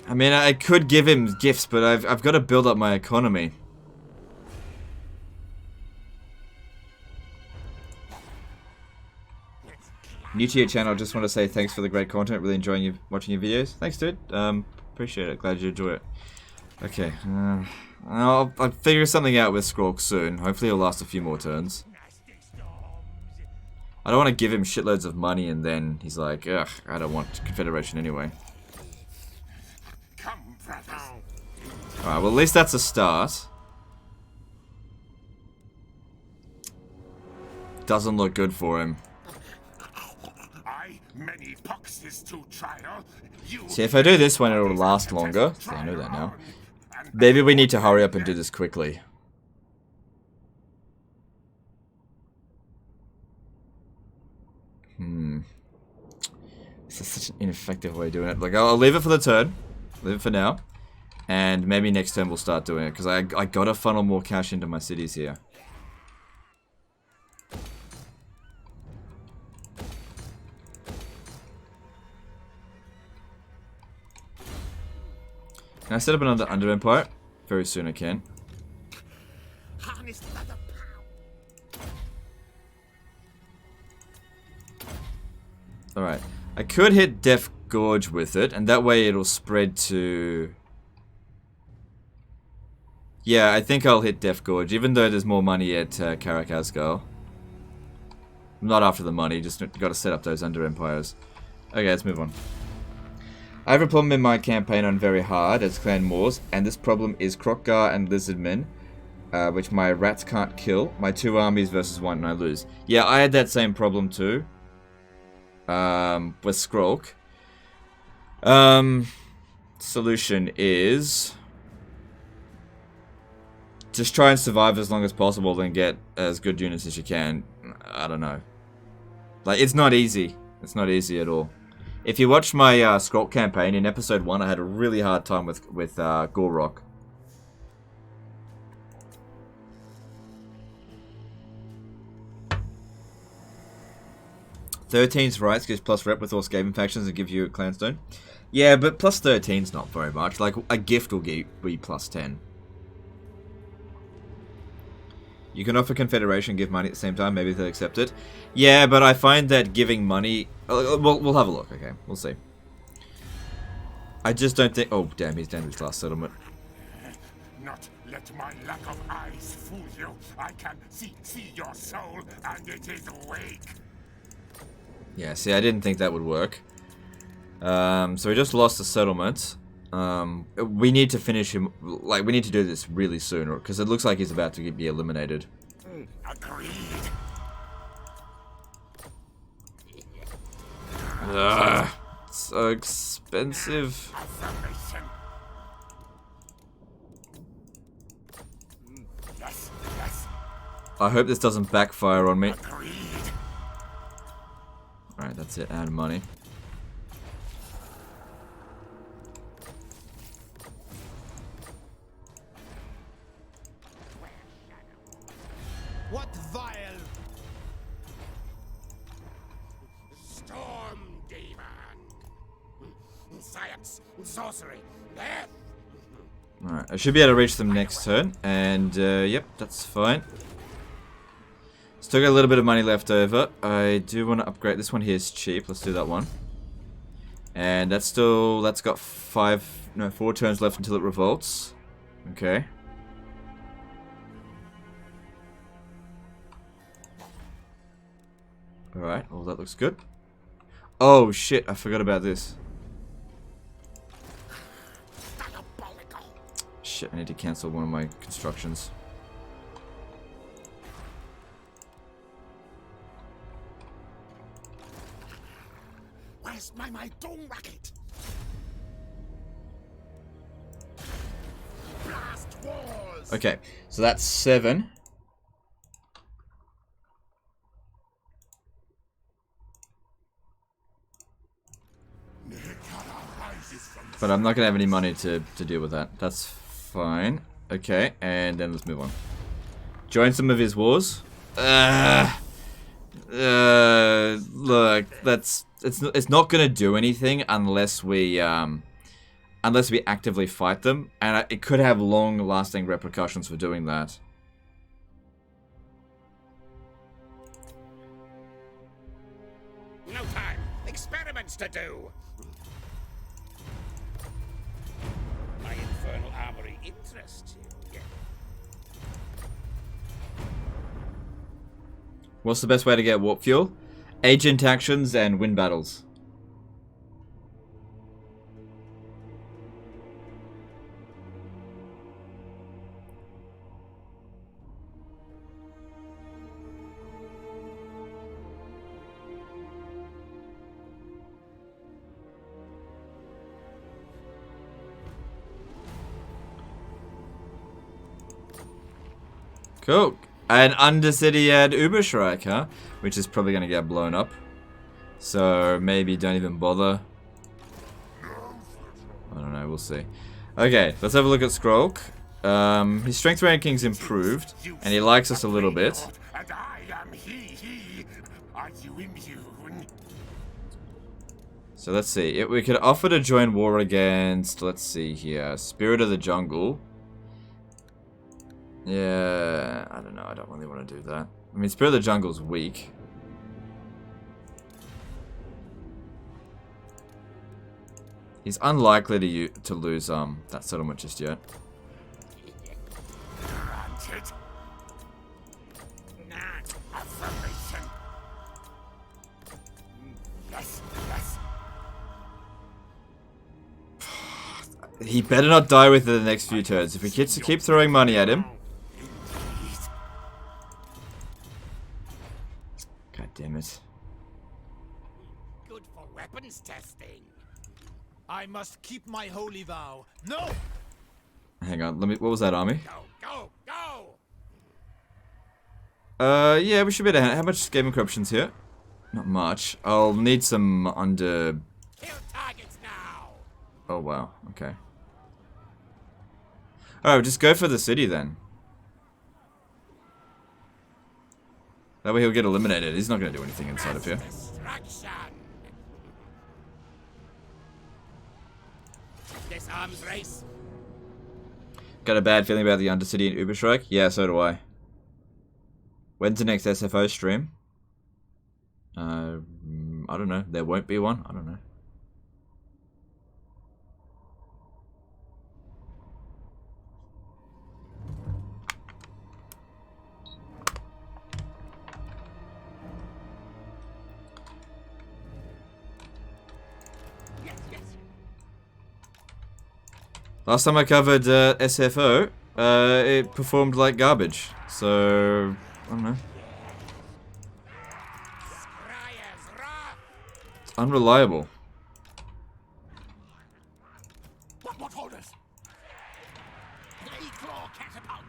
I mean, I could give him gifts, but I've got to build up my economy. New to your channel, I just want to say thanks for the great content. Really enjoying watching your videos. Thanks, dude. Appreciate it. Glad you enjoy it. Okay. I'll figure something out with Skryre soon. Hopefully it'll last a few more turns. I don't want to give him shitloads of money and then he's like, ugh, I don't want Confederation anyway. Come, brothers. Alright, well at least that's a start. Doesn't look good for him. Many boxes to trial. See, if I do this one, it'll last longer. See, I know that now. Maybe we need to hurry up and do this quickly. This is such an ineffective way of doing it. Like, I'll leave it for the turn. Leave it for now. And maybe next turn we'll start doing it. Because I gotta funnel more cash into my cities here. Can I set up another underempire? Very soon I can. Alright. I could hit Death Gorge with it, and that way it'll spread to... Yeah, I think I'll hit Death Gorge, even though there's more money at Karakazgal. I'm not after the money, just gotta set up those underempires. Okay, let's move on. I have a problem in my campaign on very hard as clan wars, and this problem is Krokkar and Lizardmen, which my rats can't kill. My 2 armies versus 1 and I lose. Yeah, I had that same problem too. With Skryre. Solution is... just try and survive as long as possible and get as good units as you can. I don't know. Like, it's not easy. It's not easy at all. If you watch my Skryre campaign, in episode 1 I had a really hard time with Gorrock. +13's rights gives plus rep with all Skaven factions and give you a clanstone. Yeah, but +13's not very much. Like, a gift will be +10. You can offer Confederation and give money at the same time. Maybe they'll accept it. Yeah, but I find that giving money... We'll have a look, okay? We'll see. I just don't think... Oh, damn, he's down to his last settlement. Not let my lack of eyes fool you. I can see your soul, and it is awake. Yeah, see, I didn't think that would work. So we just lost the settlement. We need to finish him, like, we need to do this really soon, because it looks like he's about to be eliminated. Agreed. Ugh, so expensive. Yes, yes. I hope this doesn't backfire on me. Agreed. Alright, that's it, add money. What vile Storm demon. Science, sorcery, death. Alright, I should be able to reach them next turn, and yep, that's fine. Still got a little bit of money left over. I do want to upgrade. This one here is cheap. Let's do that one. And that's got 4 turns left until it revolts. Okay. Alright, well that looks good. Oh shit, I forgot about this. Shit, I need to cancel one of my constructions. Where's my dome racket? Blast wars. Okay, so that's 7. But I'm not going to have any money to deal with that. That's fine. Okay, and then let's move on. Join some of his wars. Look, it's not going to do anything unless we actively fight them, and it could have long-lasting repercussions for doing that. No time. Experiments to do. trust you. What's the best way to get warp fuel? Agent actions and win battles. Cool. An Undercity at Uberschreik, huh? Which is probably going to get blown up. So maybe don't even bother. I don't know, we'll see. Okay, let's have a look at Skrolk. His strength ranking's improved, and he likes us a little bit. And I am he. Are you immune? So let's see. We could offer to join war against, let's see here, Spirit of the Jungle. Yeah, I don't know. I don't really want to do that. I mean, Spirit of the Jungle's weak. He's unlikely to lose that settlement just yet. Granted. Not affirmation. Yes, yes. He better not die within the next few turns. If we keep throwing money at him. God damn it. Good for weapons testing. I must keep my holy vow. No! Hang on, what was that army? Go, go, go! Yeah, we should be able to. How much gaming corruption's here? Not much. I'll need some under. Kill targets now! Oh wow, okay. Alright, just go for the city then. That way he'll get eliminated. He's not gonna do anything inside of here. Destruction! This arms race. Got a bad feeling about the Undercity and Uberstrike? Yeah, so do I. When's the next SFO stream? I don't know. There won't be one. I don't know. Last time I covered SFO, it performed like garbage. So, I don't know. Skryre's wrath. It's unreliable. What orders? Ikit Claw catapult.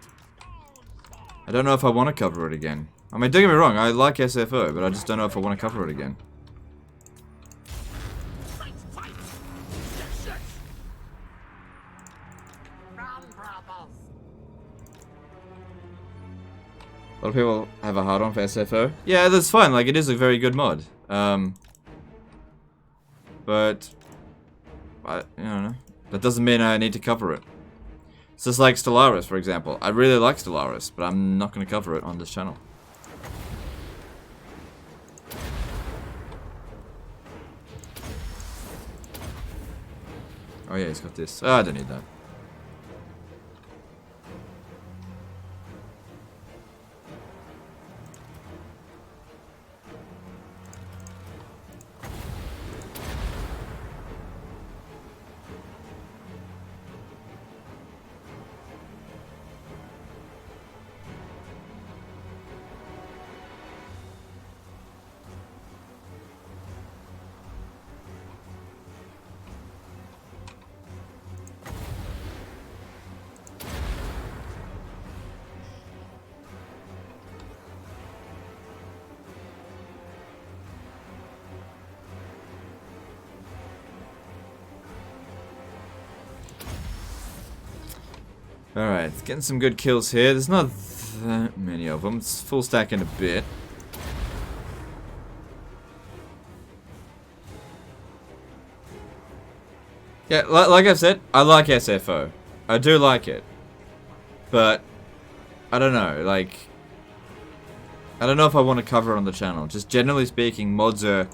I don't know if I want to cover it again. I mean, don't get me wrong, I like SFO, but I just don't know if I want to cover it again. Fight, fight. Yes, yes. Run, brothers. A lot of people have a hard on for SFO. Yeah, that's fine. Like, it is a very good mod. But I don't know. That doesn't mean I need to cover it. It's just like Stellaris, for example. I really like Stellaris, but I'm not going to cover it on this channel. Oh yeah, he's got this. Oh, I don't need that. Alright, getting some good kills here. There's not that many of them. It's full stack in a bit. Yeah, like I've said, I like SFO. I do like it. But, I don't know, like... I don't know if I want to cover it on the channel. Just generally speaking, mods have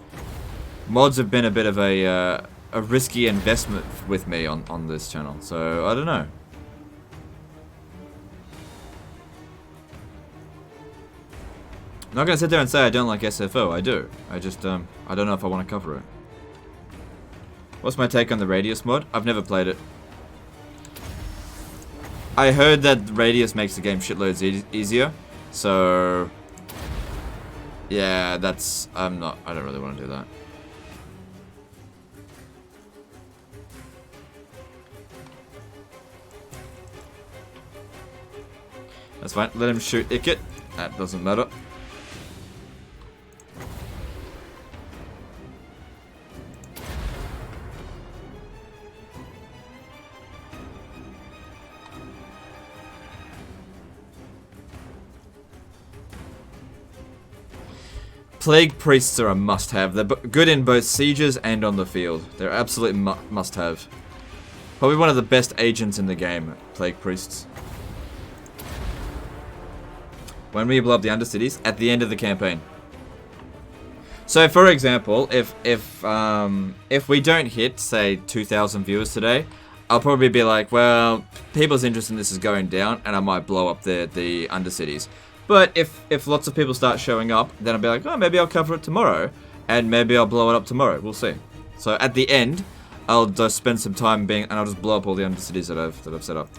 been a bit of a risky investment with me on this channel. So, I don't know. not gonna sit there and say I don't like SFO. I do. I just I don't know if I want to cover it. What's my take on the Radius mod? I've never played it. I heard that Radius makes the game shitloads easier, so yeah, that's I don't really want to do that. That's fine. Let him shoot Ikit. That doesn't matter. Plague Priests are a must-have. They're good in both sieges and on the field. They're absolute must-have. Probably one of the best agents in the game, Plague Priests. When we blow up the Undercities? At the end of the campaign. So, for example, if we don't hit, say, 2,000 viewers today, I'll probably be like, well, people's interest in this is going down, and I might blow up the Undercities. But if lots of people start showing up, then I'll be like, oh, maybe I'll cover it tomorrow, and maybe I'll blow it up tomorrow. We'll see. So at the end, I'll just spend some time and I'll just blow up all the Undercities that I've set up.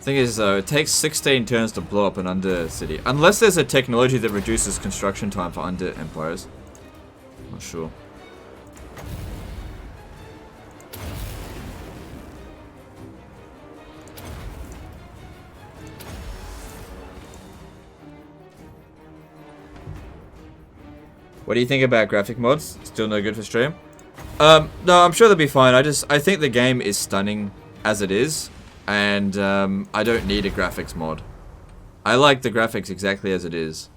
Thing is though, it takes 16 turns to blow up an Undercity. Unless there's a technology that reduces construction time for underempires. Not sure. What do you think about graphic mods? Still no good for stream? No, I'm sure they'll be fine. I think the game is stunning as it is. And I don't need a graphics mod. I like the graphics exactly as it is.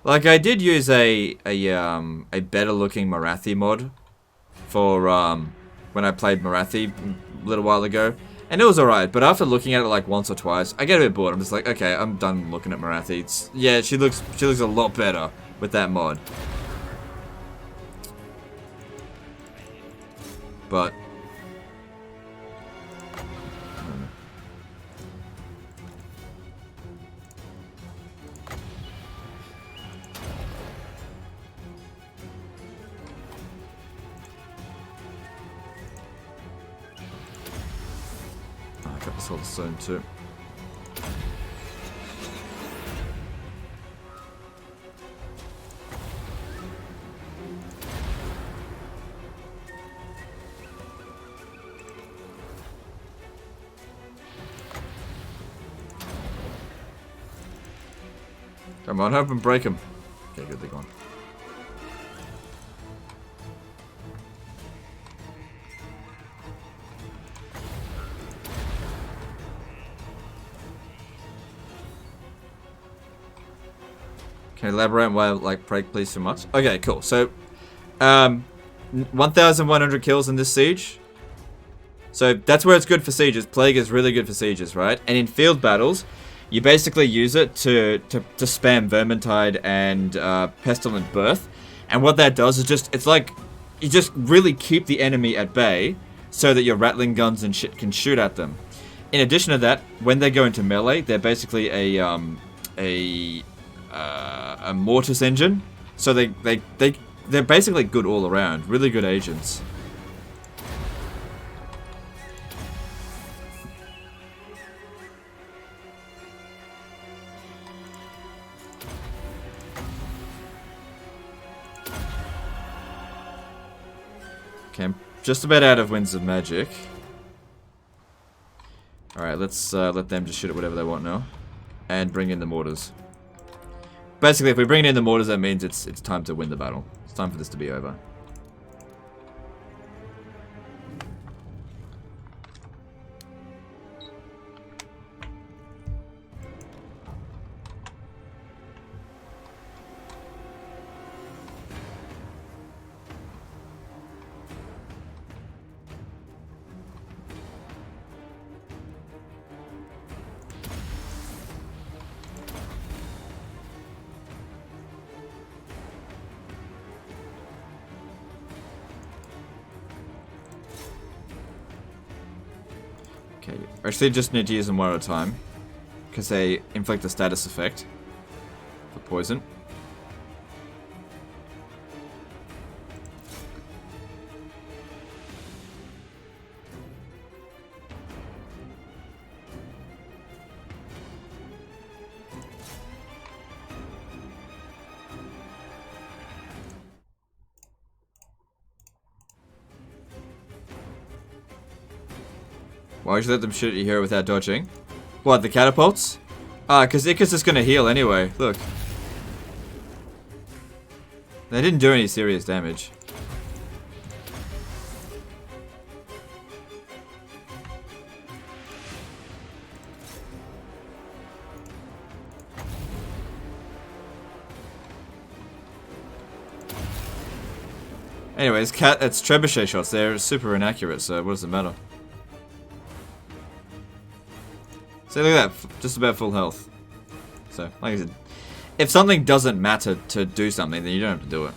Like I did use a better looking Marathi mod for when I played Marathi a little while ago, and it was alright. But after looking at it like once or twice, I get a bit bored. I'm just like, okay, I'm done looking at Marathi. Yeah, she looks a lot better with that mod. But I got this whole zone too. Come on, help him break him. Okay, good, they're gone. Can you elaborate why I like Plague Please so much? Okay, cool. So, 1,100 kills in this siege. So that's where it's good for sieges. Plague is really good for sieges, right? And in field battles, you basically use it to spam Vermintide and Pestilent Birth. And what that does is it's like, you just really keep the enemy at bay so that your rattling guns and shit can shoot at them. In addition to that, when they go into melee, they're basically a mortis engine. So they're basically good all around. Really good agents. Okay, I'm just about out of Winds of Magic. Alright, let's let them just shoot at whatever they want now. And bring in the mortars. Basically, if we bring in the mortars, that means it's time to win the battle. It's time for this to be over. Okay, actually just need to use them one at a time. Because they inflict a status effect. For poison. Why would you let them shoot at you here without dodging? What, the catapults? Ah, because Ikit's is gonna heal anyway. Look. They didn't do any serious damage. Anyways, it's trebuchet shots. They're super inaccurate, so what does it matter? So look at that, just about full health. So, like I said, if something doesn't matter to do something, then you don't have to do it.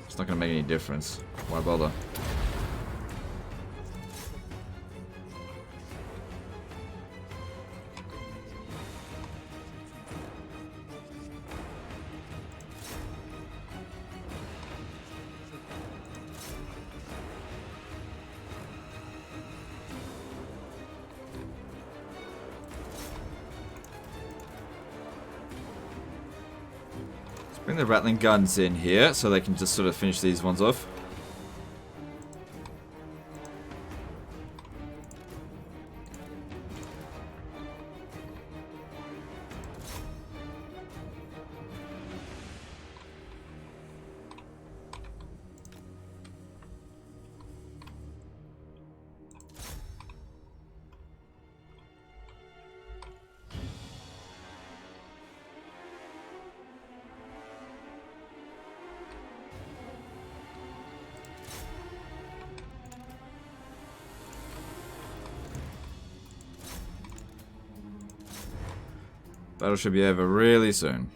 It's not going to make any difference. Why bother? Bring the rattling guns in here so they can just sort of finish these ones off. Battle should be over really soon.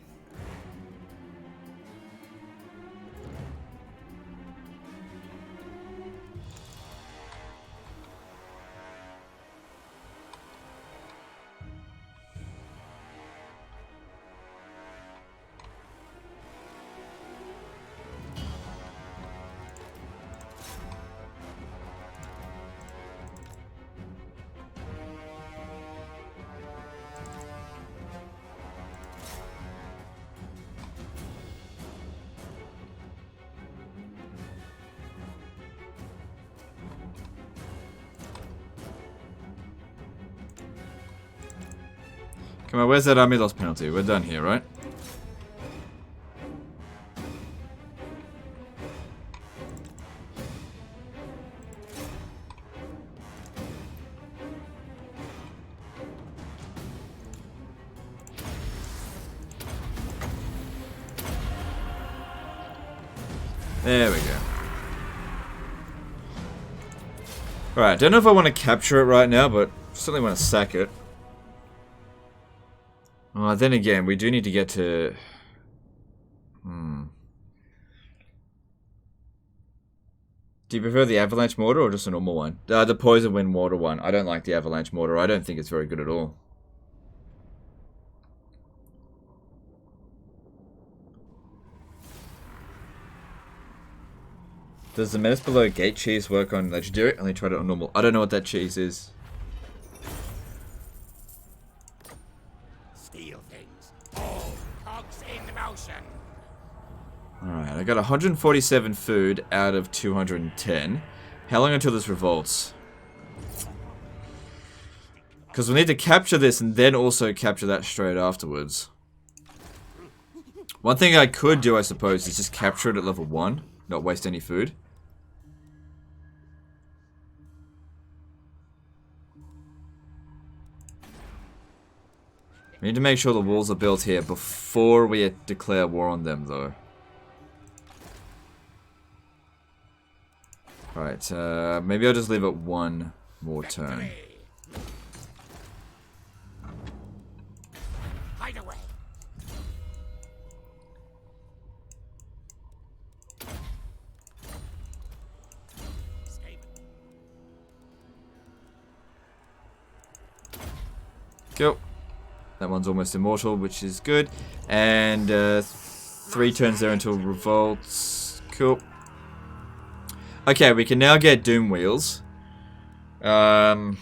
Come on, where's that army loss penalty? We're done here, right? There we go. Alright, don't know if I want to capture it right now, but certainly want to sack it. Then again, we do need to get to... Do you prefer the avalanche mortar or just a normal one? The poison wind mortar one. I don't like the avalanche mortar. I don't think it's very good at all. Does the menace below gate cheese work on legendary? Only tried it on normal. I don't know what that cheese is. Steal things. All cogs in motion. Alright, I got 147 food out of 210. How long until this revolts? Because we need to capture this and then also capture that straight afterwards. One thing I could do, I suppose, is just capture it at level 1. Not waste any food. We need to make sure the walls are built here before we declare war on them, though. Alright, maybe I'll just leave it one more turn. Hide away. Cool. That one's almost immortal, which is good. And 3 turns there until revolts. Cool. Okay, we can now get Doom Wheels. Yeah,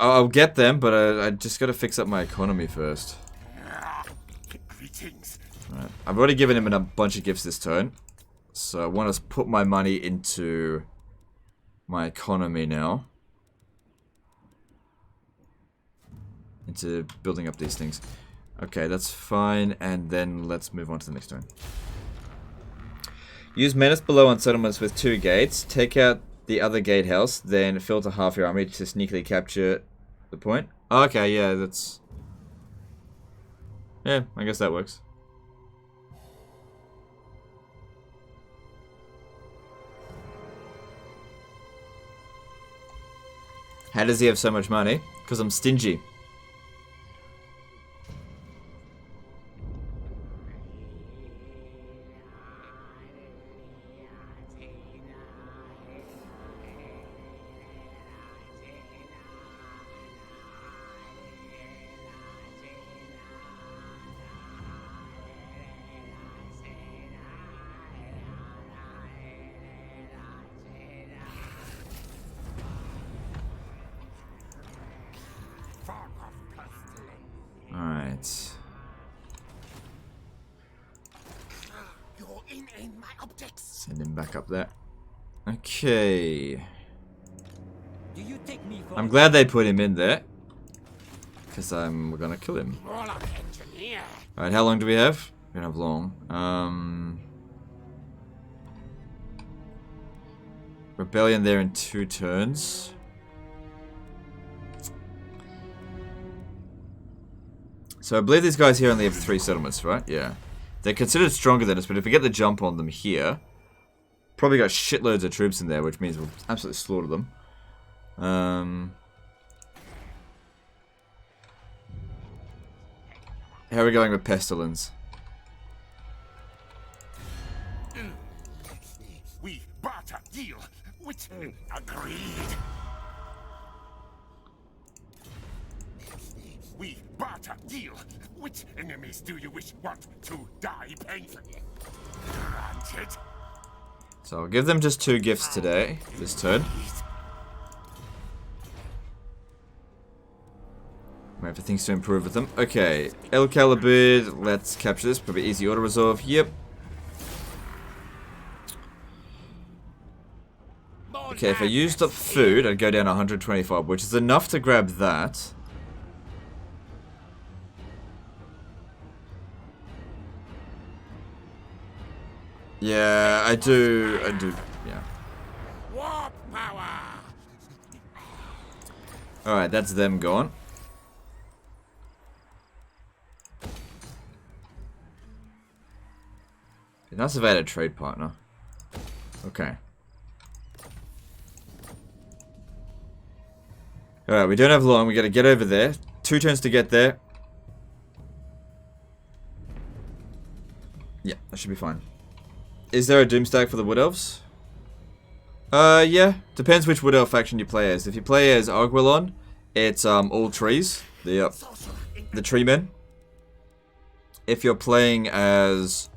I'll get them, but I just gotta fix up my economy first. Right. I've already given him a bunch of gifts this turn. So I want to put my money into my economy now. Into building up these things. Okay, that's fine. And then let's move on to the next turn. Use menace below on settlements with 2 gates. Take out the other gatehouse. Then filter half your army to sneakily capture the point. Okay, yeah, that's... Yeah, I guess that works. How does he have so much money? Because I'm stingy. Alright. Send him back up there. Okay. I'm glad they put him in there. Because we're gonna kill him. Alright, how long do we have? We don't have long. Rebellion there in 2 turns. So I believe these guys here only have 3 settlements, right? Yeah. They're considered stronger than us, but if we get the jump on them here, probably got shitloads of troops in there, which means we'll absolutely slaughter them. How are we going with Pestilence? We barter deal, which agreed. We barter deal. Which enemies do you want to die painfully? Granted. So I'll give them just 2 gifts today, this turn. Wait for things to improve with them. Okay, El Calibur, let's capture this. Probably easy auto resolve. Yep. Okay, if I used up food, I'd go down 125, which is enough to grab that. Yeah, I do, yeah. Warp power. Alright, that's them gone. Be nice if I had a trade partner. Okay. Alright, we don't have long, we gotta get over there. 2 turns to get there. Yeah, that should be fine. Is there a Doomstack for the Wood Elves? Yeah. Depends which Wood Elf faction you play as. If you play as Ogwillon, it's all trees. The tree men. If you're playing as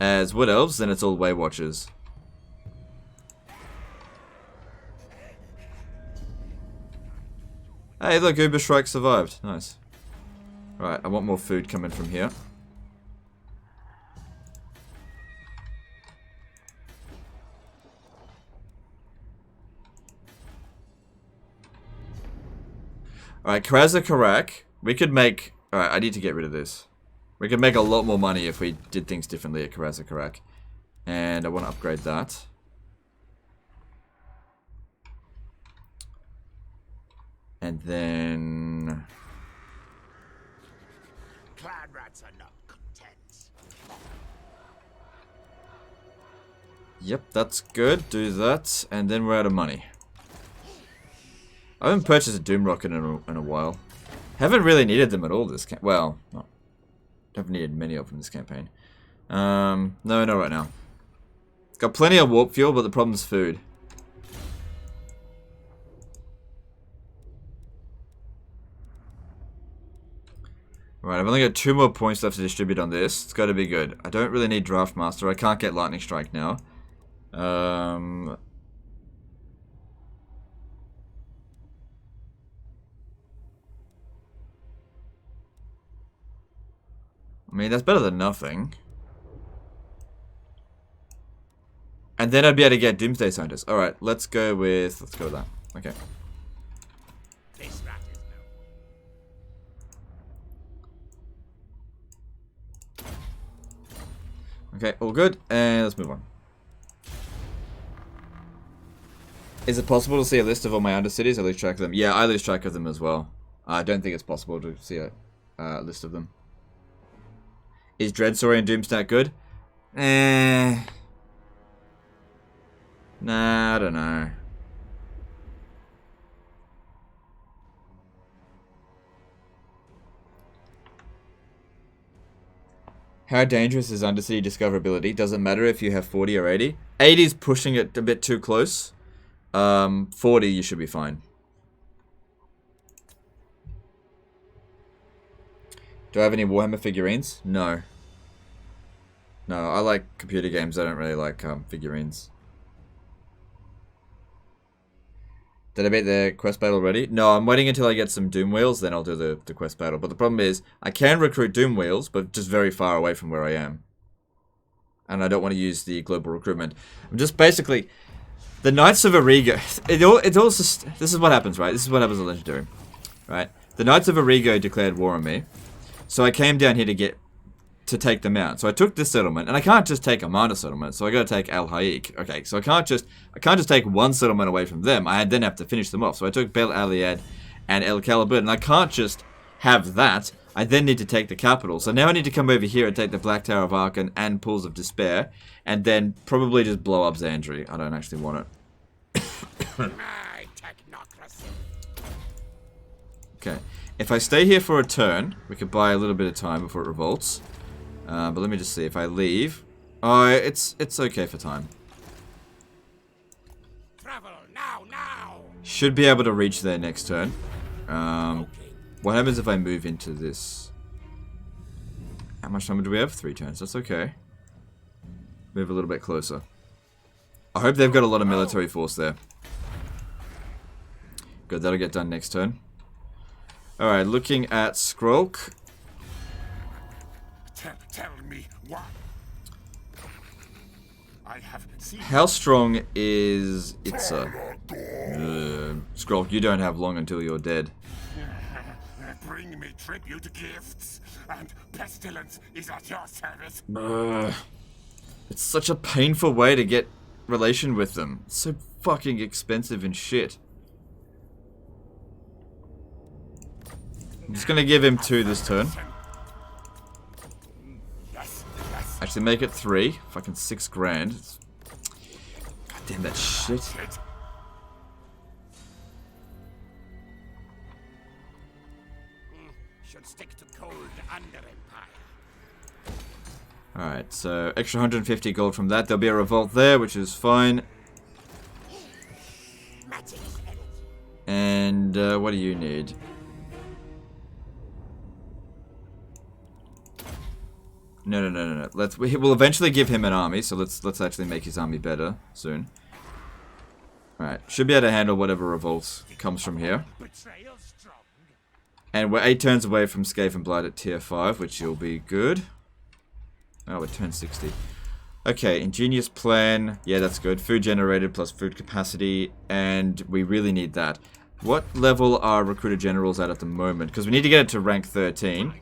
Wood Elves, then it's all Way Watchers. Hey, look, Uber Strike survived. Nice. Right, I want more food coming from here. Alright, Karak. We could make... Alright, I need to get rid of this. We could make a lot more money if we did things differently at Karak. And I want to upgrade that. And then... Clan rats are not content. Yep, that's good. Do that. And then we're out of money. I haven't purchased a Doom Rocket in a while. Haven't really needed them at all this campaign. Well, no. Haven't needed many of them this campaign. No, not right now. Got plenty of warp fuel, but the problem's food. Right, I've only got 2 more points left to distribute on this. It's got to be good. I don't really need Draft Master. I can't get Lightning Strike now. I mean, that's better than nothing. And then I'd be able to get Doomsday Scientist. Alright, let's go with that. Okay. This rat is no. Okay, all good. And let's move on. Is it possible to see a list of all my undercities? I lose track of them. Yeah, I lose track of them as well. I don't think it's possible to see a list of them. Is Dreadsaurian Doomstack good? Nah, I don't know. How dangerous is Undercity discoverability? Doesn't matter if you have 40 or 80. 80 is pushing it a bit too close. 40 you should be fine. Do I have any Warhammer figurines? No. No, I like computer games. I don't really like figurines. Did I beat the quest battle already? No, I'm waiting until I get some Doom Wheels, then I'll do the quest battle. But the problem is, I can recruit Doom Wheels, but just very far away from where I am. And I don't want to use the global recruitment. I'm just basically... The Knights of Arrigo... This is what happens, right? This is what happens with Legendary. Right? The Knights of Arrigo declared war on me. So I came down here to take them out. So I took this settlement, and I can't just take a minor settlement, so I gotta take Al Haik. Okay, so I can't just take one settlement away from them. I then have to finish them off. So I took Bel Aliad and El Calibur, and I can't just have that. I then need to take the capital. So now I need to come over here and take the Black Tower of Archon and Pools of Despair, and then probably just blow up Xandri. I don't actually want it. My technocracy. Okay, if I stay here for a turn, we could buy a little bit of time before it revolts. But let me just see, if I leave... Oh, it's okay for time. Travel now. Should be able to reach there next turn. What happens if I move into this? How much time do we have? 3 turns, that's okay. Move a little bit closer. I hope they've got a lot of military force there. Good, that'll get done next turn. Alright, looking at Skrulk. Tell me what? I have seen. How strong is Itza? Skrulk, you don't have long until you're dead. Bring me tribute gifts, and pestilence is at your service. It's such a painful way to get relation with them. It's so fucking expensive and shit. I'm just gonna give him 2 this turn. Actually, make it 3. Fucking 6 grand. God damn that shit. Should stick to cold underempire. Alright, so extra 150 gold from that. There'll be a revolt there, which is fine. And what do you need? No. We'll eventually give him an army, so let's actually make his army better soon. Alright, should be able to handle whatever revolt comes from here. And we're 8 turns away from Skaven Blight at tier 5, which will be good. Oh, we're turn 60. Okay, ingenious plan. Yeah, that's good. Food generated plus food capacity, and we really need that. What level are recruiter generals at the moment? Because we need to get it to rank 13.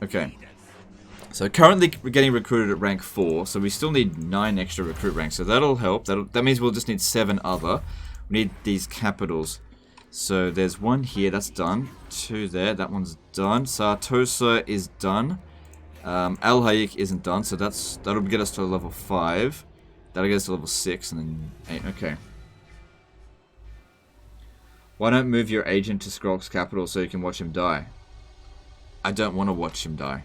Okay. So currently we're getting recruited at rank 4, so we still need 9 extra recruit ranks, so that'll help. That means we'll just need 7 other. We need these capitals. So there's 1 here, that's done. 2 there, that one's done. Sartosa is done. Al Haik isn't done, so that'll get us to level 5. That'll get us to level 6, and then 8, okay. Why don't move your agent to Skrulk's capital so you can watch him die? I don't want to watch him die.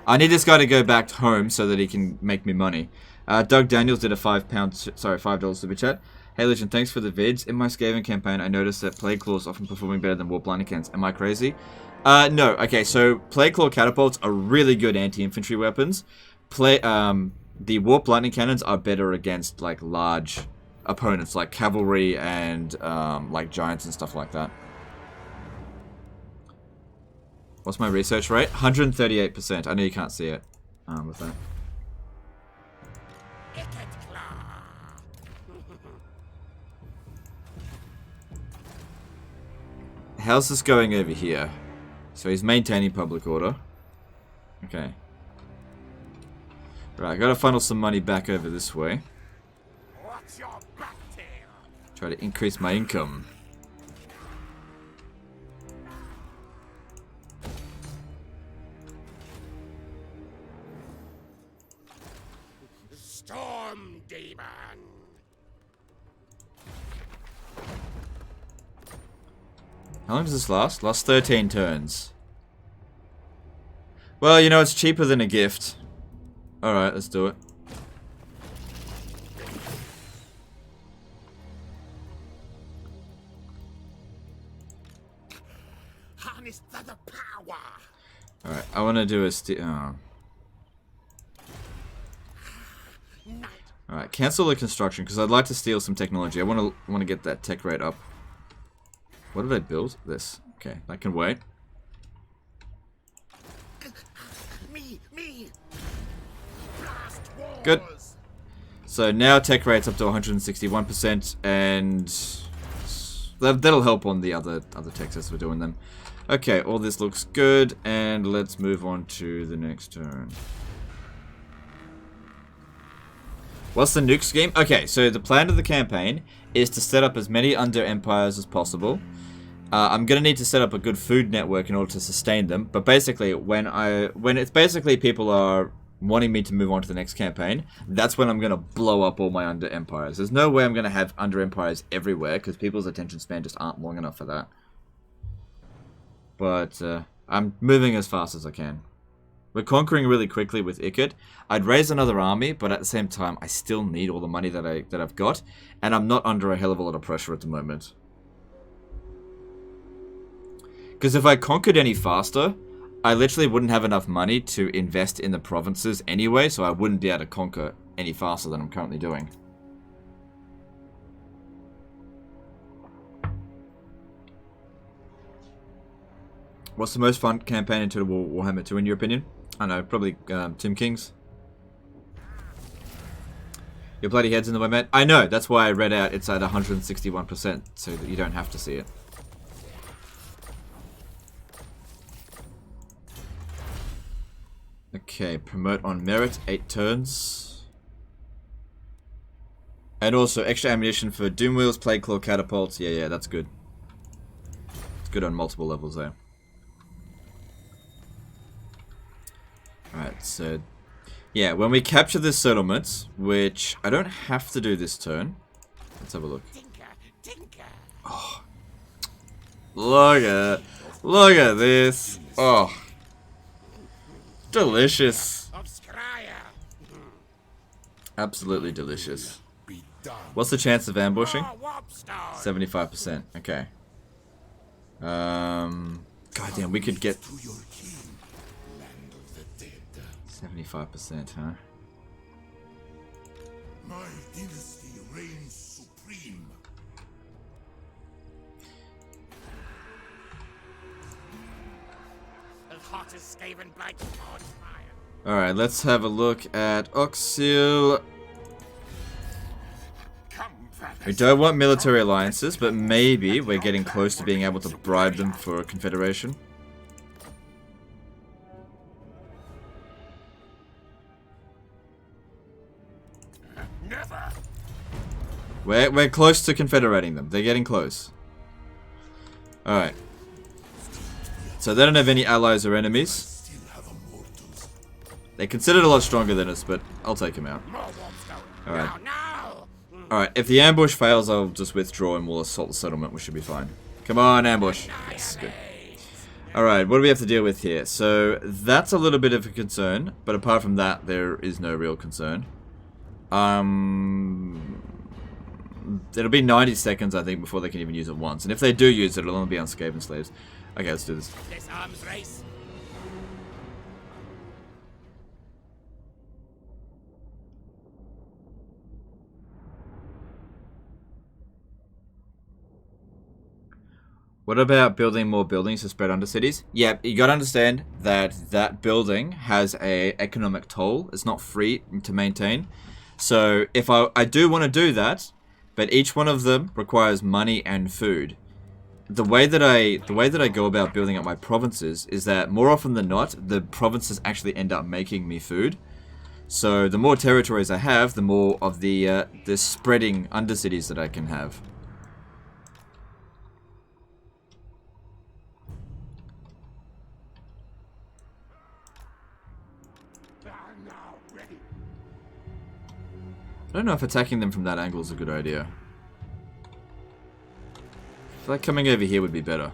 I need this guy to go back home so that he can make me money. Doug Daniels did a $5 super chat. Hey Legend, thanks for the vids. In my Skyrim campaign, I noticed that Plague Claws often performing better than Warp Lightning Cannons. Am I crazy? No. Okay, so Plague Claw catapults are really good anti-infantry weapons. The Warp Lightning Cannons are better against, like, large opponents, like cavalry and, like, giants and stuff like that. What's my research rate? 138%. I know you can't see it with that. Ikit Claw. How's this going over here? So he's maintaining public order. Okay. Right, I gotta funnel some money back over this way. What's your back tail? Try to increase my income. Storm demon. How long does this last? Last 13 turns. Well, you know, it's cheaper than a gift. Alright, let's do it. Harness the power. Alright, I want to do a Alright, cancel the construction, because I'd like to steal some technology. I want to get that tech rate up. What did I build? This. Okay, that can wait. Me. Blast wars. Good. So now tech rate's up to 161%, and that'll help on the other techs as we're doing them. Okay, all this looks good, and let's move on to the next turn. What's the nuke scheme? Okay, so the plan of the campaign is to set up as many under-empires as possible. I'm gonna need to set up a good food network in order to sustain them, but basically, when it's basically people are wanting me to move on to the next campaign, that's when I'm gonna blow up all my under-empires. There's no way I'm gonna have under-empires everywhere, because people's attention span just aren't long enough for that. But, I'm moving as fast as I can. We're conquering really quickly with Ikit. I'd raise another army, but at the same time, I still need all the money that I've got, and I'm not under a hell of a lot of pressure at the moment. Because if I conquered any faster, I literally wouldn't have enough money to invest in the provinces anyway, so I wouldn't be able to conquer any faster than I'm currently doing. What's the most fun campaign in Total War Warhammer 2 in your opinion? I don't know, probably Tomb Kings. Your bloody head's in the way, mate. I know, that's why I read out it's at 161%, so that you don't have to see it. Okay, promote on merit, 8 turns. And also extra ammunition for Doom Wheels, Plague Claw, Catapults. Yeah, that's good. It's good on multiple levels there. Alright, so... yeah, when we capture this settlement, which I don't have to do this turn. Let's have a look. Tinker. Oh. Look at this. Oh. Delicious. Of Skryre. Absolutely delicious. Be done. What's the chance of ambushing? Warp stone. 75%. Okay. Goddamn, we could get To your king, land of the dead. 75%, huh? My dynasty reigns supreme. As hot as Skaven blight on fire. Alright, let's have a look at Oxil. We don't want military alliances, but maybe we're getting close to being able to bribe them for a confederation. Never. We're close to confederating them. They're getting close. Alright. So they don't have any allies or enemies. Still have immortals. They're considered a lot stronger than us, but I'll take them out. More warp stone. Alright. No. Alright, if the ambush fails, I'll just withdraw and we'll assault the settlement. We should be fine. Come on, ambush. Yes, good. Alright, what do we have to deal with here? So, that's a little bit of a concern, but apart from that, there is no real concern. it'll be 90 seconds, I think, before they can even use it once. And if they do use it, it'll only be on Skaven slaves. Okay, let's do this. This arms race. What about building more buildings to spread under cities? Yeah, you gotta understand that that building has a economic toll. It's not free to maintain. So if I do want to do that, but each one of them requires money and food. The way that I go about building up my provinces is that more often than not, the provinces actually end up making me food. So the more territories I have, the more of the spreading undercities that I can have. I don't know if attacking them from that angle is a good idea. I feel like coming over here would be better.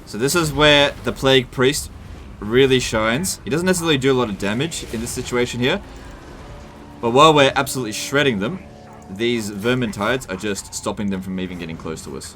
So this is where the Plague Priest really shines. He doesn't necessarily do a lot of damage in this situation here. But while we're absolutely shredding them, these Vermintides are just stopping them from even getting close to us.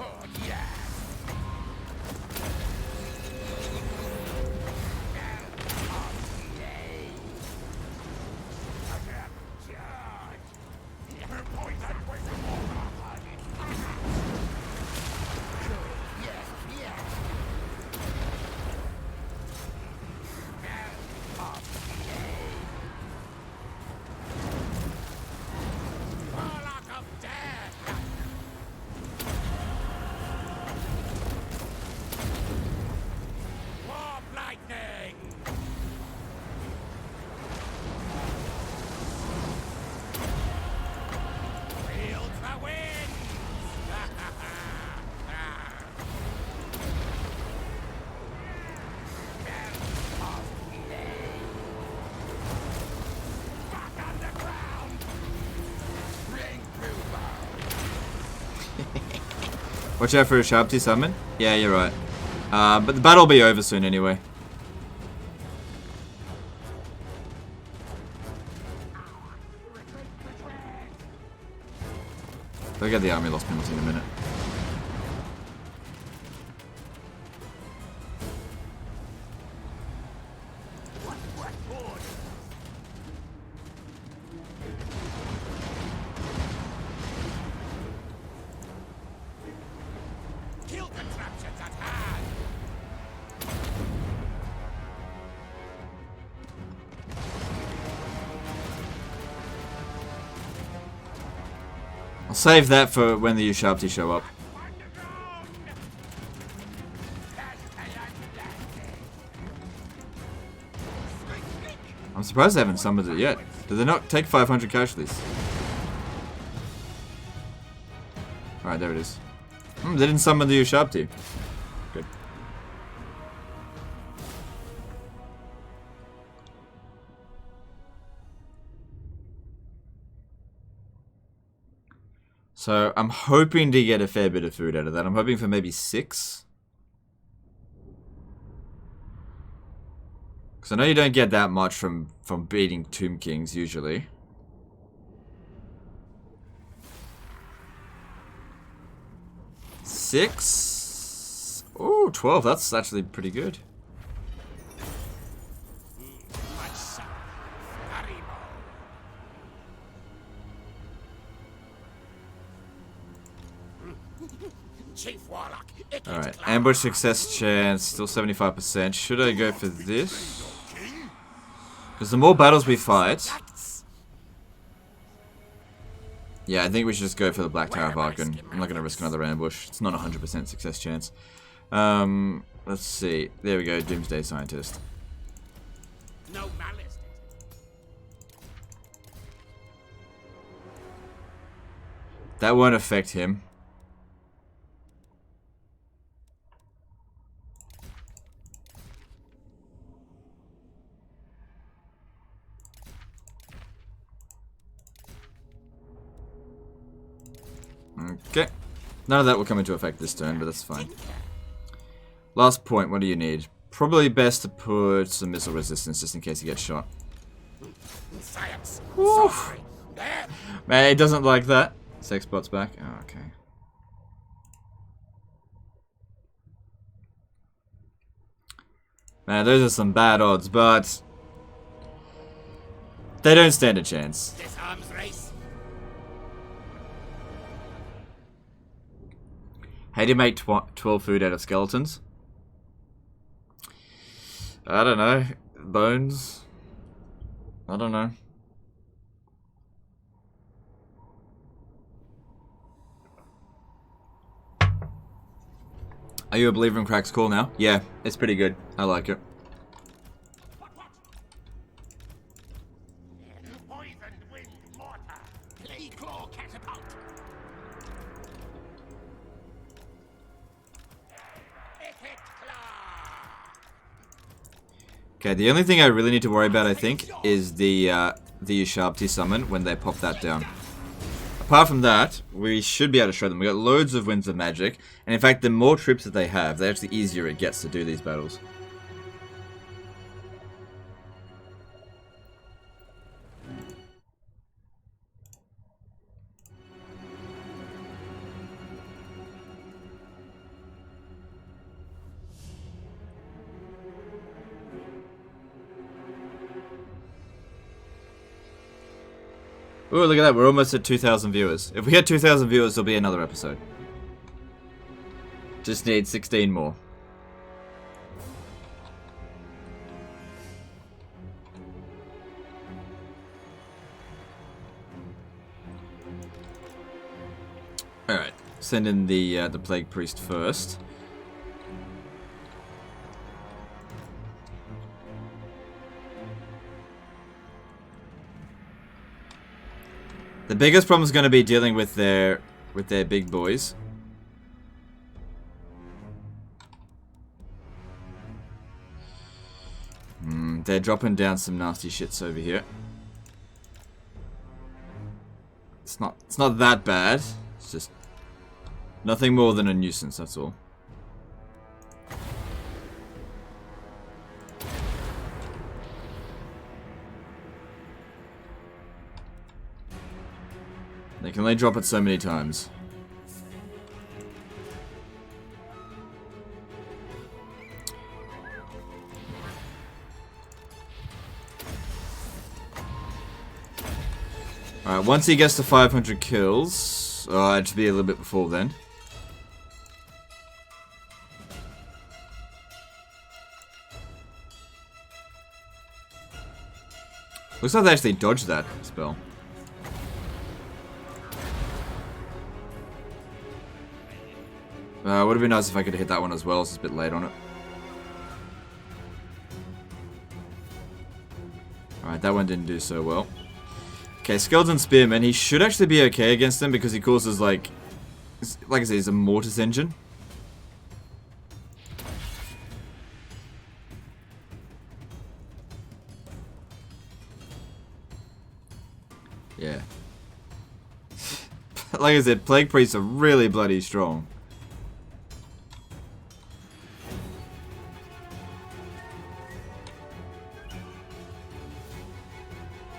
Watch out for a Sharpty summon. Yeah, you're right. But the battle will be over soon anyway. They'll get the army loss penalty in a minute. I'll save that for when the Ushabti show up. I'm surprised they haven't summoned it yet. Did they not take 500 casualties? Alright, there it is. They didn't summon the Ushabti. Good. So, I'm hoping to get a fair bit of food out of that. I'm hoping for maybe 6. Because I know you don't get that much from beating Tomb Kings, usually. Six? Ooh, 12. That's actually pretty good. Alright, ambush success chance, still 75%. Should I go for this? Because the more battles we fight... Yeah, I think we should just go for the Black Tower of Archon. I'm not going to risk another ambush. It's not a 100% success chance. Let's see. There we go, Doomsday Scientist. No malice. That won't affect him. Okay. None of that will come into effect this turn, but that's fine. Last point, what do you need? Probably best to put some missile resistance just in case he gets shot. Science. Woof. Man, he doesn't like that. Sexbot's back. Oh, okay. Man, those are some bad odds, but they don't stand a chance. This arms race. How do you make 12 food out of skeletons? I don't know. Bones? I don't know. Are you a believer in Crack's Call now? Yeah, it's pretty good. I like it. Poisoned wind mortar. Ikit Claw catapult. Ikit Claw. Okay, the only thing I really need to worry about, I think, is the Ushabti summon when they pop that down. Apart from that, we should be able to show them. We got loads of Winds of Magic, and in fact, the more troops that they have, the actually easier it gets to do these battles. Ooh, look at that. We're almost at 2,000 viewers. If we get 2,000 viewers, there'll be another episode. Just need 16 more. Alright. Send in the Plague Priest first. The biggest problem is going to be dealing with their big boys. They're dropping down some nasty shits over here. It's not that bad. It's just nothing more than a nuisance, that's all. They can only drop it so many times. Alright, once he gets to 500 kills, it should be a little bit before then. Looks like they actually dodged that spell. Would have been nice if I could hit that one as well. It's a bit late on it. Alright, that one didn't do so well. Okay, Skeleton Spearman. He should actually be okay against them because he causes, like I said, he's a Mortis engine. Yeah. Like I said, Plague Priests are really bloody strong.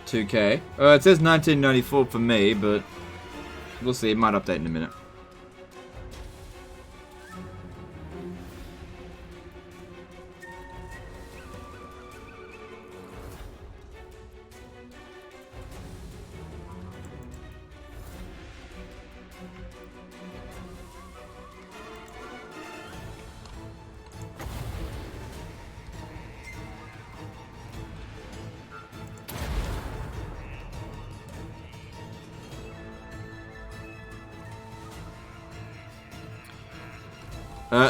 $2K. It says 1994 for me, but we'll see. It might update in a minute.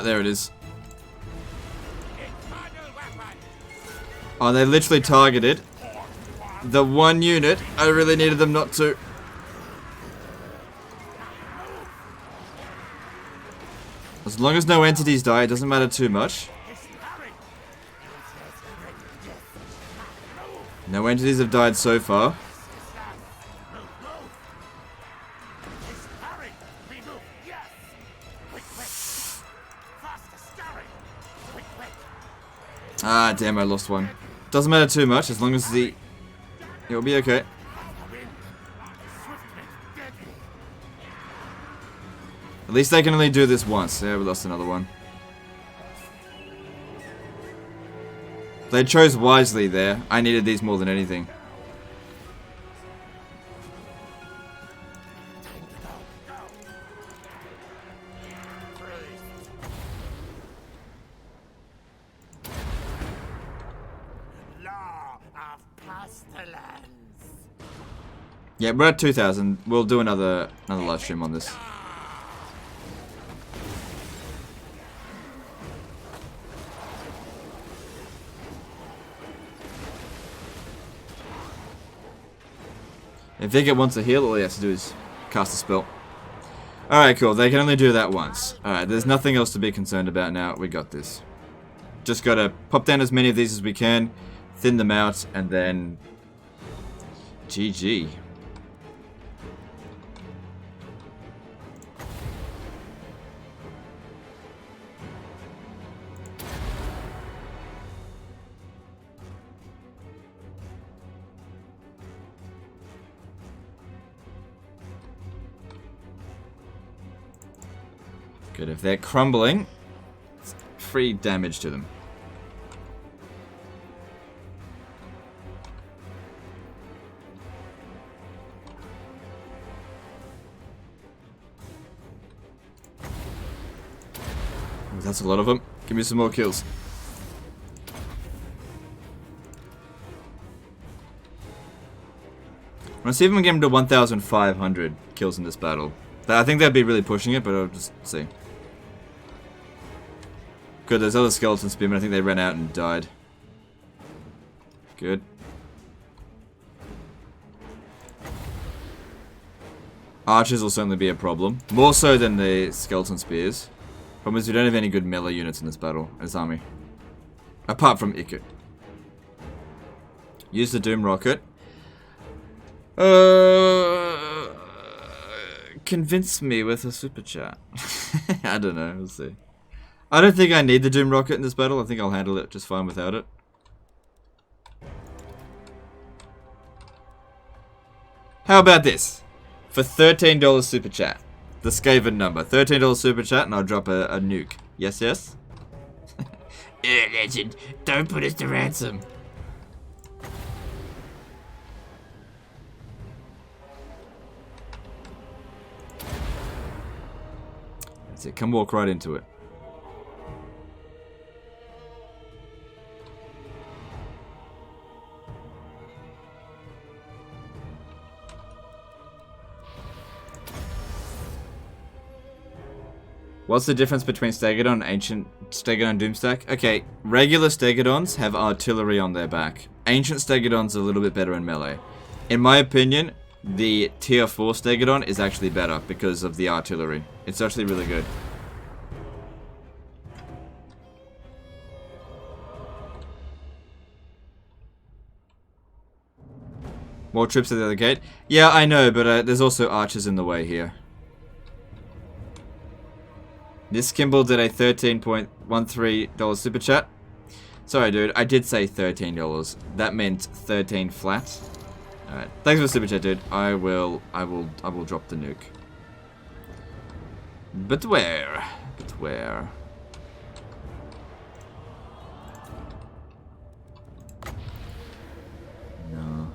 There it is. Oh, they literally targeted the one unit. I really needed them not to. As long as no entities die, it doesn't matter too much. No entities have died so far. Ah, damn, I lost one. Doesn't matter too much, as long as it'll be okay. At least they can only do this once. Yeah, we lost another one. They chose wisely there. I needed these more than anything. Law of pestilence. Yeah, we're at 2,000. We'll do another live stream on this. If Ikit wants to heal, all he has to do is cast a spell. Alright, cool. They can only do that once. Alright, there's nothing else to be concerned about now. We got this. Just gotta pop down as many of these as we can, thin them out, and then... GG. Good, if they're crumbling, it's free damage to them. Oh, that's a lot of them. Give me some more kills. I want to see if we can get him to 1,500 kills in this battle. I think that'd be really pushing it, but I'll just see. Good, there's other skeleton spearmen. I think they ran out and died. Good. Archers will certainly be a problem. More so than the skeleton spears. Problem is we don't have any good melee units in this battle, in this army. Apart from Ikit. Use the Doom Rocket. Convince me with a super chat. I don't know, we'll see. I don't think I need the Doom Rocket in this battle. I think I'll handle it just fine without it. How about this? For $13 super chat. The Skaven number. $13 super chat and I'll drop a nuke. Yes, yes? Legend, don't put us to ransom. That's it. Come walk right into it. What's the difference between Stegodon and Ancient Stegodon Doomstack? Okay, regular Stegodons have artillery on their back. Ancient Stegodon's a little bit better in melee. In my opinion, the tier 4 Stegodon is actually better because of the artillery. It's actually really good. More troops at the other gate? Yeah, I know, but there's also archers in the way here. This Kimball did a $13.13 super chat. Sorry, dude. I did say $13. That meant 13 flat. Alright. Thanks for the super chat, dude. I will drop the nuke. But where? But where? No.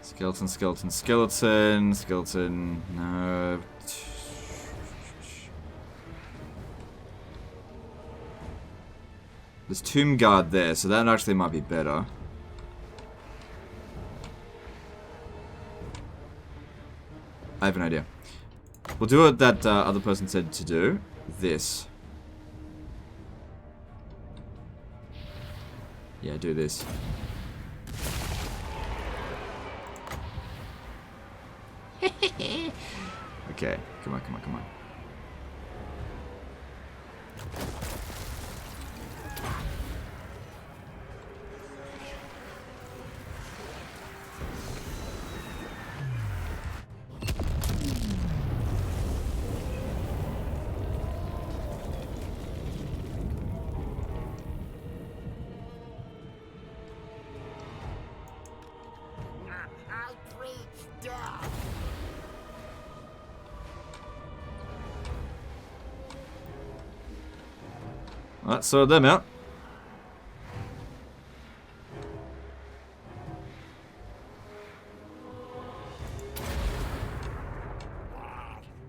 Skeleton, skeleton, skeleton, skeleton. No. There's Tomb Guard there, so that actually might be better. I have an idea. We'll do what that other person said to do. This. Yeah, do this. Okay, come on, come on, come on. Alright, sort them out.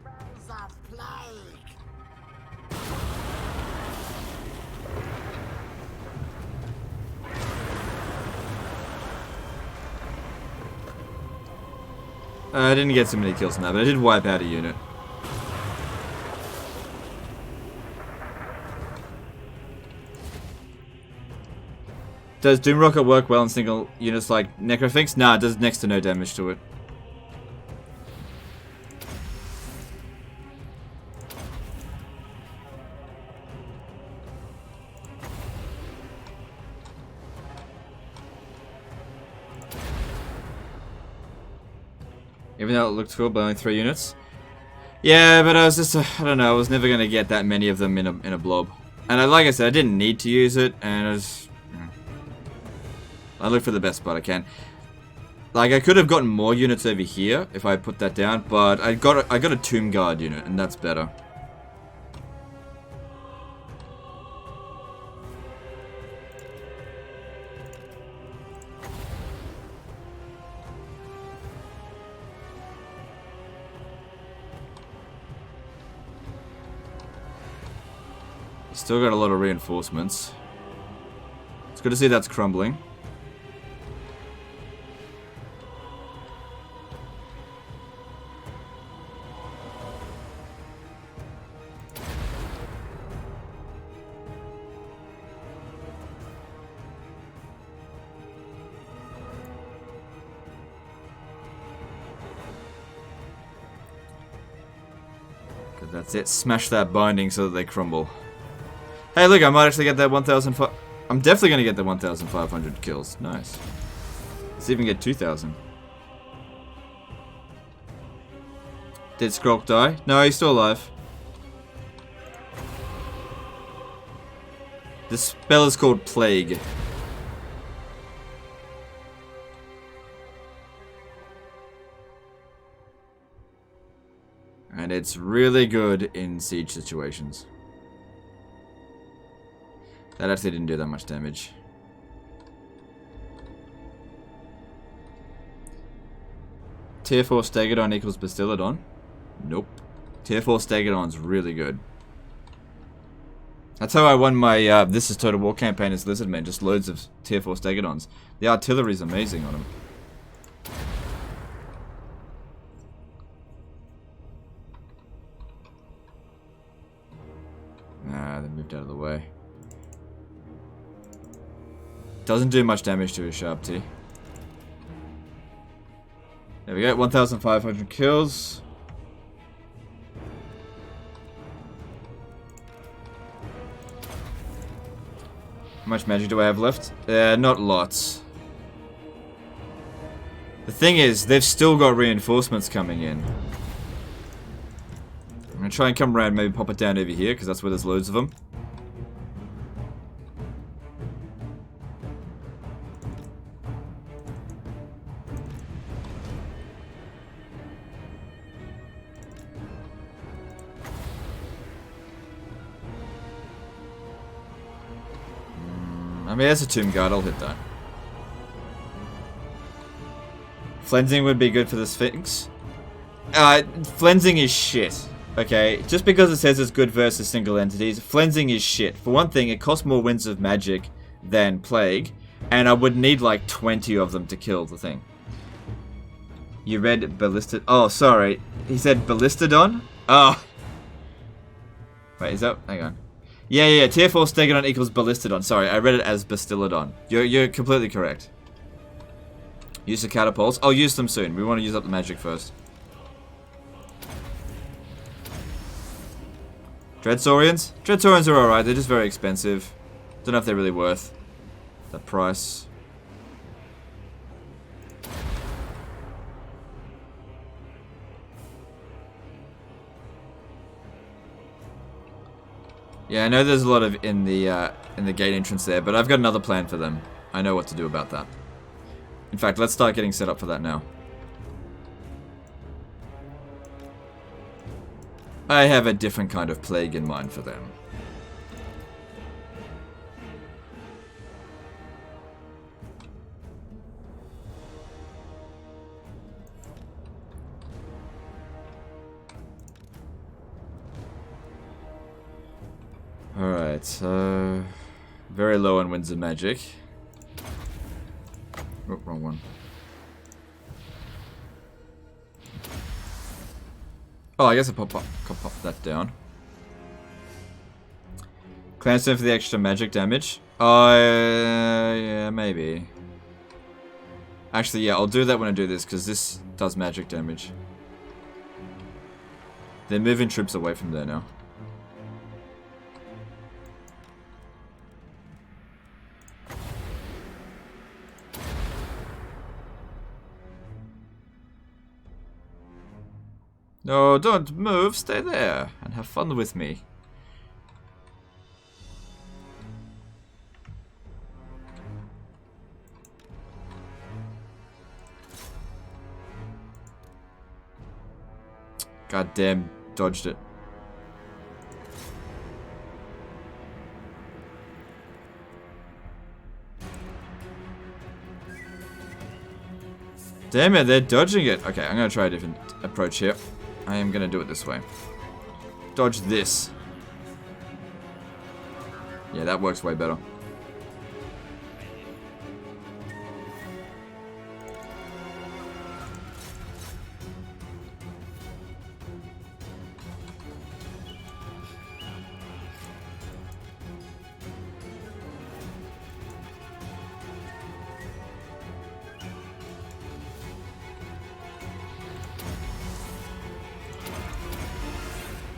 Smells of plague. I didn't get so many kills in that, but I did wipe out a unit. Does Doom Rocket work well in single units like Necrofinks? Nah, it does next to no damage to it. Even though it looked cool, but only 3 units. Yeah, but I was just, I don't know, I was never going to get that many of them in a blob. And like I said, I didn't need to use it, and I was... I look for the best spot I can. Like, I could have gotten more units over here if I put that down, but I got a Tomb Guard unit, and that's better. Still got a lot of reinforcements. It's good to see that's crumbling. Good, that's it. Smash that binding so that they crumble. Hey, look, I might actually get that 1,500. I'm definitely going to get the 1,500 kills. Nice. Let's even get 2,000. Did Skrulk die? No, he's still alive. This spell is called Plague. And it's really good in siege situations. That actually didn't do that much damage. Tier 4 Stegodon equals Bastillodon? Nope. Tier 4 Stegodon's really good. That's how I won my This is Total War campaign as Lizardmen. Just loads of Tier 4 Stegodons. The artillery's amazing on them. Nah, they moved out of the way. Doesn't do much damage to a sharp T. There we go, 1,500 kills. How much magic do I have left? Not lots. The thing is, they've still got reinforcements coming in. I'm gonna try and come around, maybe pop it down over here, because that's where there's loads of them. I mean, that's a Tomb Guard, I'll hit that. Flensing would be good for the Sphinx. Flensing is shit. Okay, just because it says it's good versus single entities, Flensing is shit. For one thing, it costs more Winds of Magic than Plague, and I would need like 20 of them to kill the thing. You read Ballistid... Oh, sorry. He said Ballistodon? Oh. Wait, is that... Hang on. Yeah, Tier 4 Stegodon equals Ballistodon. Sorry, I read it as Bastillodon. You're completely correct. Use the catapults. I'll use them soon. We want to use up the magic first. Dreadsaurians? Dreadsaurians are alright, they're just very expensive. Don't know if they're really worth the price. Yeah, I know there's a lot of in the gate entrance there, but I've got another plan for them. I know what to do about that. In fact, let's start getting set up for that now. I have a different kind of plague in mind for them. Alright, so... Very low on Winds of Magic. Oh, wrong one. Oh, I guess I could pop that down. Clanstone for the extra magic damage. Yeah, maybe. Actually, yeah, I'll do that when I do this, because this does magic damage. They're moving troops away from there now. No, don't move. Stay there and have fun with me. God damn, dodged it. Damn it, they're dodging it. Okay, I'm gonna try a different approach here. I am gonna do it this way. Dodge this. Yeah, that works way better.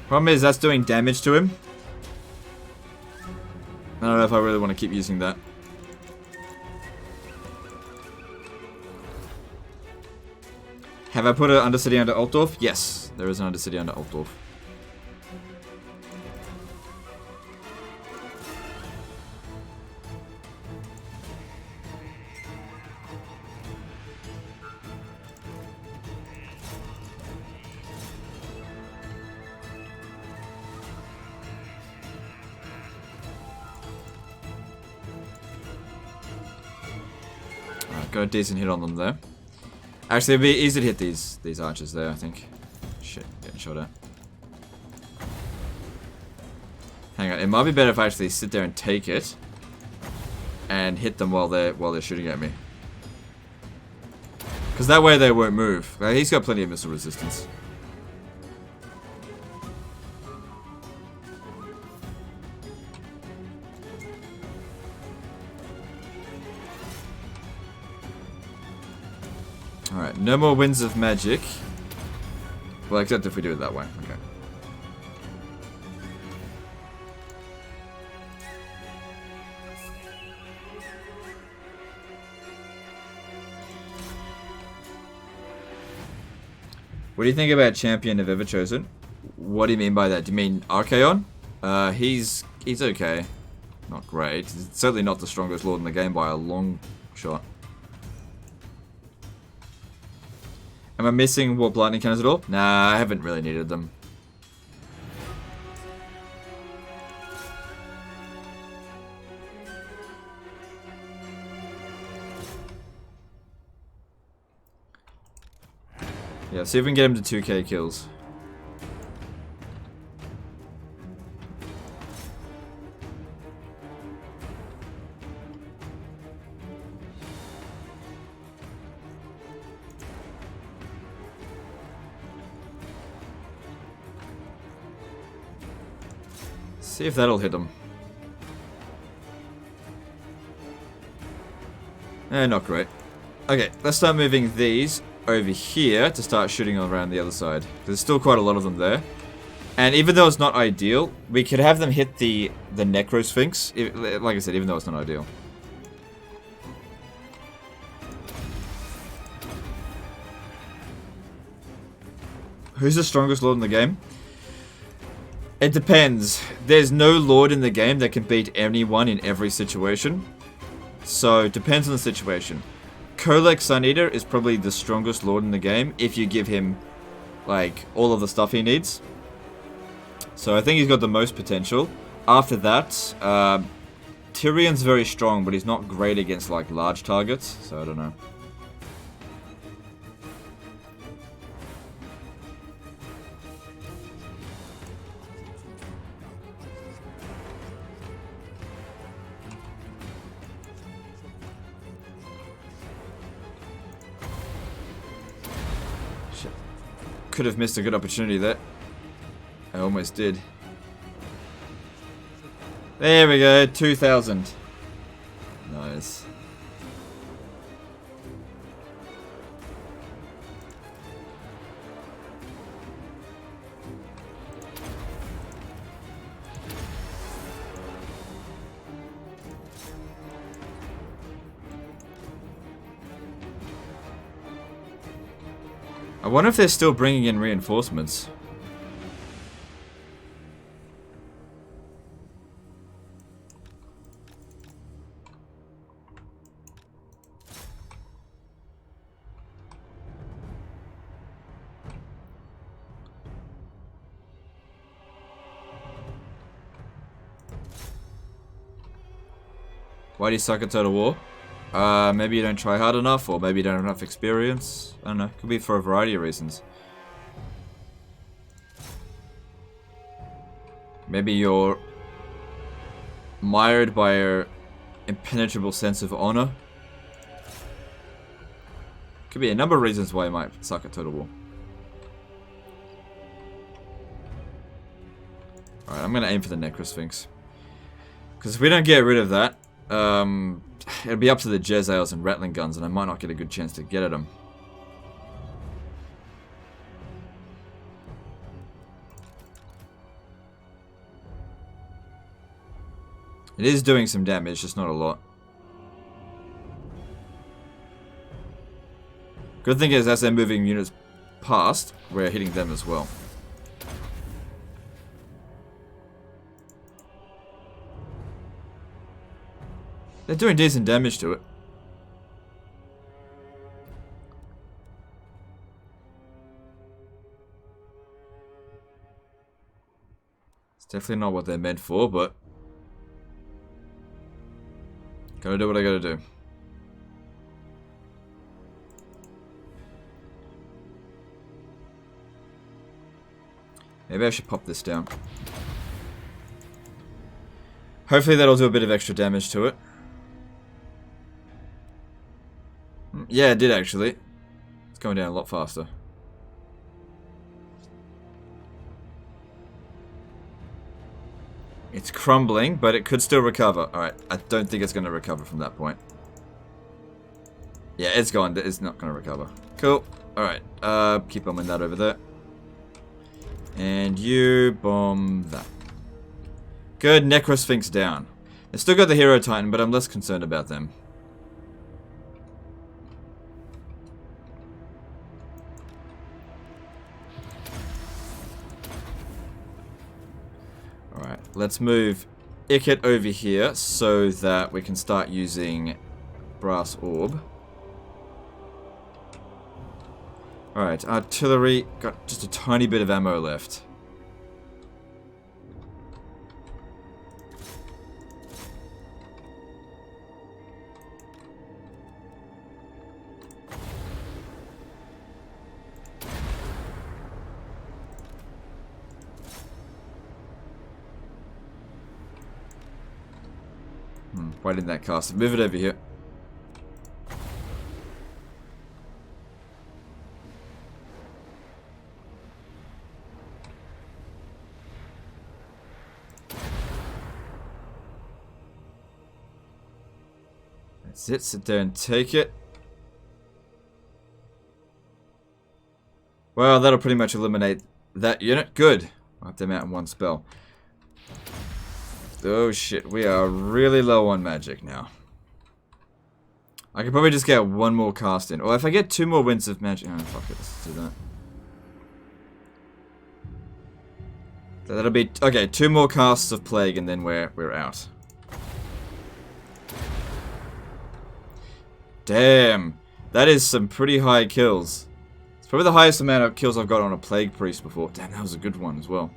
Problem is, that's doing damage to him. I don't know if I really want to keep using that. Have I put an Undercity under Altdorf? Yes, there is an Undercity under Altdorf. Got a decent hit on them there. Actually, it'd be easy to hit these archers there, I think. Shit, getting shot at. Hang on, it might be better if I actually sit there and take it and hit them while they're shooting at me. Because that way they won't move. Like, he's got plenty of missile resistance. Alright, no more Winds of Magic. Well, except if we do it that way. Okay. What do you think about Champion of Ever Chosen? What do you mean by that? Do you mean Archaon? He's okay. Not great. He's certainly not the strongest lord in the game by a long shot. Am I missing Warp Lightning Cannons at all? Nah, I haven't really needed them. Yeah, see if we can get him to 2k kills. See if that'll hit him. Not great. Okay, let's start moving these over here to start shooting around the other side. There's still quite a lot of them there. And even though it's not ideal, we could have them hit the Necro Sphinx. Like I said, even though it's not ideal. Who's the strongest lord in the game? It depends. There's no lord in the game that can beat anyone in every situation. So, it depends on the situation. Kolek Suneater is probably the strongest lord in the game if you give him, like, all of the stuff he needs. So, I think he's got the most potential. After that, Tyrion's very strong, but he's not great against, like, large targets. So, I don't know. could have missed a good opportunity there. I almost did. There we go, 2,000. Nice. I wonder if they're still bringing in reinforcements. Why do you suck at Total War? Maybe you don't try hard enough, or maybe you don't have enough experience. I don't know. Could be for a variety of reasons. Maybe you're mired by an impenetrable sense of honor. Could be a number of reasons why you might suck at Total War. Alright, I'm going to aim for the Necrosphinx. Because if we don't get rid of that, it'll be up to the Jezzails and Rattling Guns, and I might not get a good chance to get at them. It is doing some damage, just not a lot. Good thing is, as they're moving units past, we're hitting them as well. They're doing decent damage to it. It's definitely not what they're meant for, but gotta do what I gotta do. Maybe I should pop this down. Hopefully that'll do a bit of extra damage to it. Yeah, it did actually. It's going down a lot faster. It's crumbling, but it could still recover. Alright, I don't think it's going to recover from that point. Yeah, it's gone. It's not going to recover. Cool. Alright, keep bombing that over there. And you bomb that. Good, Necrosphinx down. They still got the Hero Titan, but I'm less concerned about them. Alright, let's move Ikit over here so that we can start using Brass Orb. Alright, artillery, got just a tiny bit of ammo left. Why didn't that cast it? Move it over here. That's it. Sit there and take it. Well, that'll pretty much eliminate that unit. Good. Wipe them out in one spell. Oh shit, we are really low on magic now. I could probably just get one more cast in. Or if I get 2 more Winds of Magic... Oh, fuck it, let's do that. So that'll be... Okay, 2 more casts of Plague and then we're out. Damn. That is some pretty high kills. It's probably the highest amount of kills I've got on a Plague Priest before. Damn, that was a good one as well.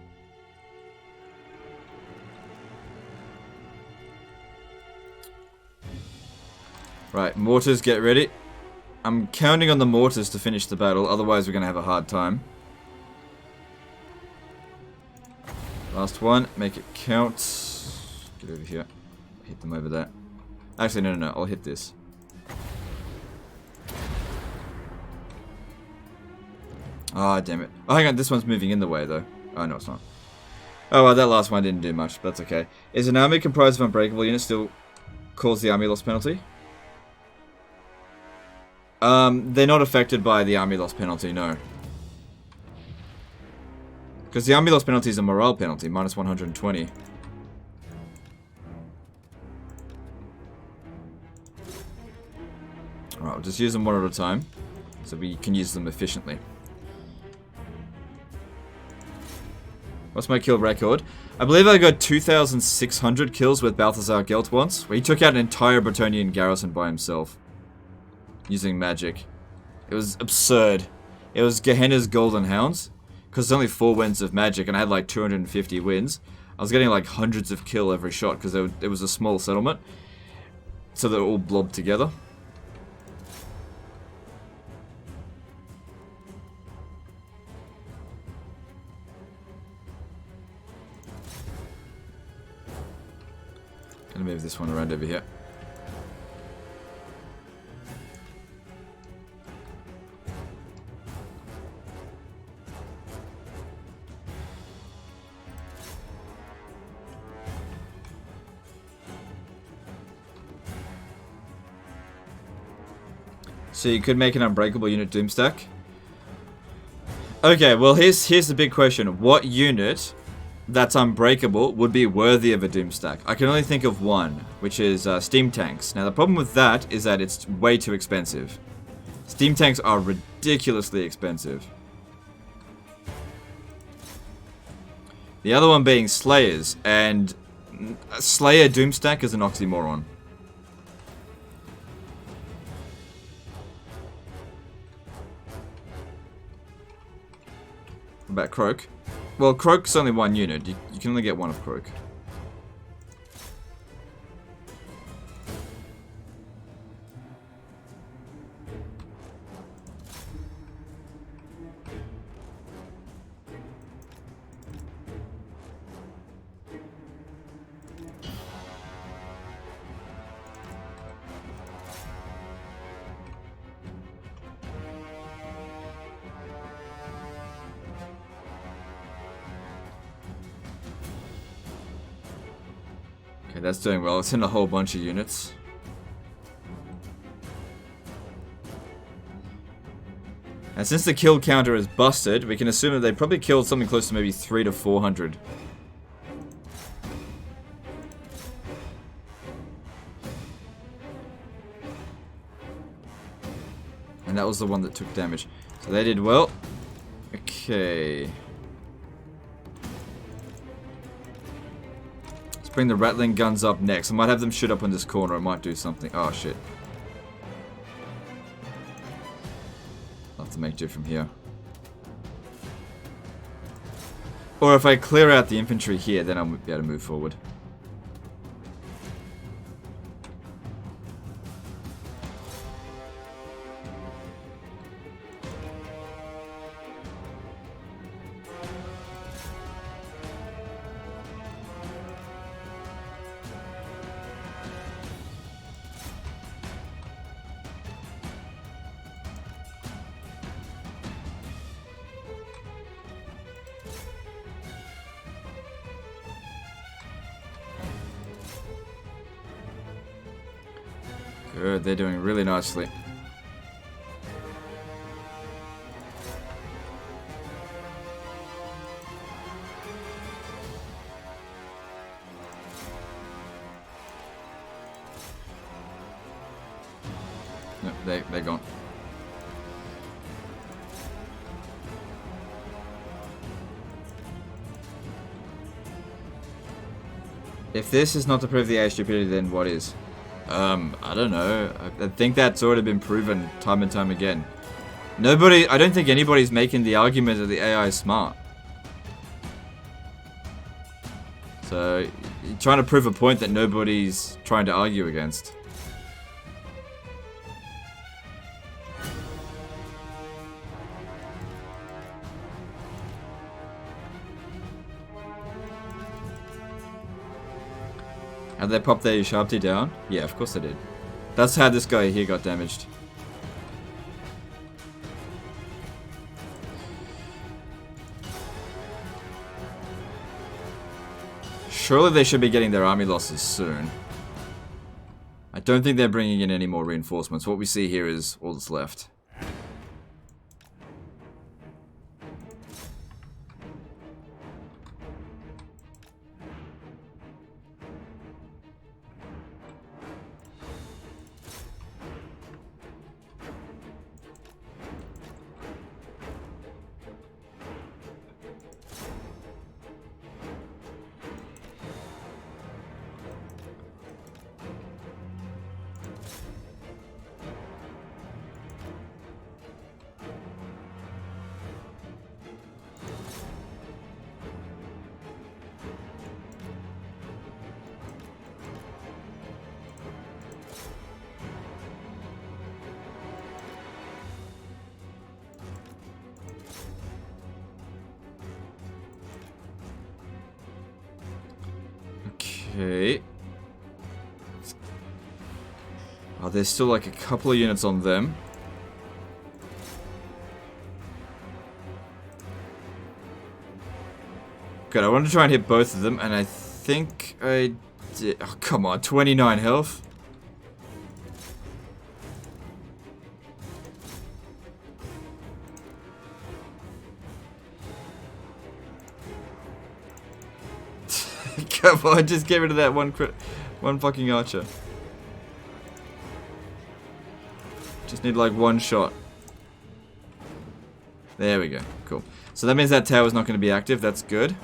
Right, mortars, get ready. I'm counting on the mortars to finish the battle, otherwise we're going to have a hard time. Last one, make it count. Get over here. Hit them over there. Actually, no, I'll hit this. Ah, damn it. Oh, hang on, this one's moving in the way, though. Oh, no, it's not. Oh, well, that last one didn't do much, but that's okay. Is an army comprised of unbreakable units still cause the army loss penalty? They're not affected by the army loss penalty, no. Because the army loss penalty is a morale penalty, minus 120. Alright, we'll just use them one at a time, so we can use them efficiently. What's my kill record? I believe I got 2,600 kills with Balthazar Gelt once, where he took out an entire Bretonnian garrison by himself. Using magic. It was absurd. It was Gehenna's Golden Hounds, because there's only 4 wins of magic, and I had like 250 wins. I was getting like hundreds of kill every shot, because it was a small settlement. So they're all blobbed together. Gonna move this one around over here. So you could make an unbreakable unit Doomstack. Okay, well here's the big question. What unit that's unbreakable would be worthy of a Doomstack? I can only think of one, which is steam tanks. Now the problem with that is that it's way too expensive. Steam tanks are ridiculously expensive. The other one being Slayers, and Slayer Doomstack is an oxymoron. What about Croak? Well, Croak's only one unit. You can only get one of Croak. Okay, that's doing well. It's in a whole bunch of units. And since the kill counter is busted, we can assume that they probably killed something close to maybe 300 to 400. And that was the one that took damage. So they did well. Okay. Bring the rattling guns up next. I might have them shoot up in this corner. I might do something. Oh, shit. I'll have to make do from here. Or if I clear out the infantry here, then I'll be able to move forward. Good, they're doing really nicely. No, they're gone. If this is not to prove the AI stupidity, then what is? I don't know. I think that's already been proven time and time again. I don't think anybody's making the argument that the AI is smart. So, you're trying to prove a point that nobody's trying to argue against. Had they popped their Sharpty down? Yeah, of course they did. That's how this guy here got damaged. Surely they should be getting their army losses soon. I don't think they're bringing in any more reinforcements. What we see here is all that's left. Okay. Oh, there's still like a couple of units on them. Good, I wanted to try and hit both of them, and I think I did. Oh, come on, 29 health. Come on, just get rid of that one fucking archer. Just need like one shot. There we go. Cool. So that means that tower's not going to be active. That's good.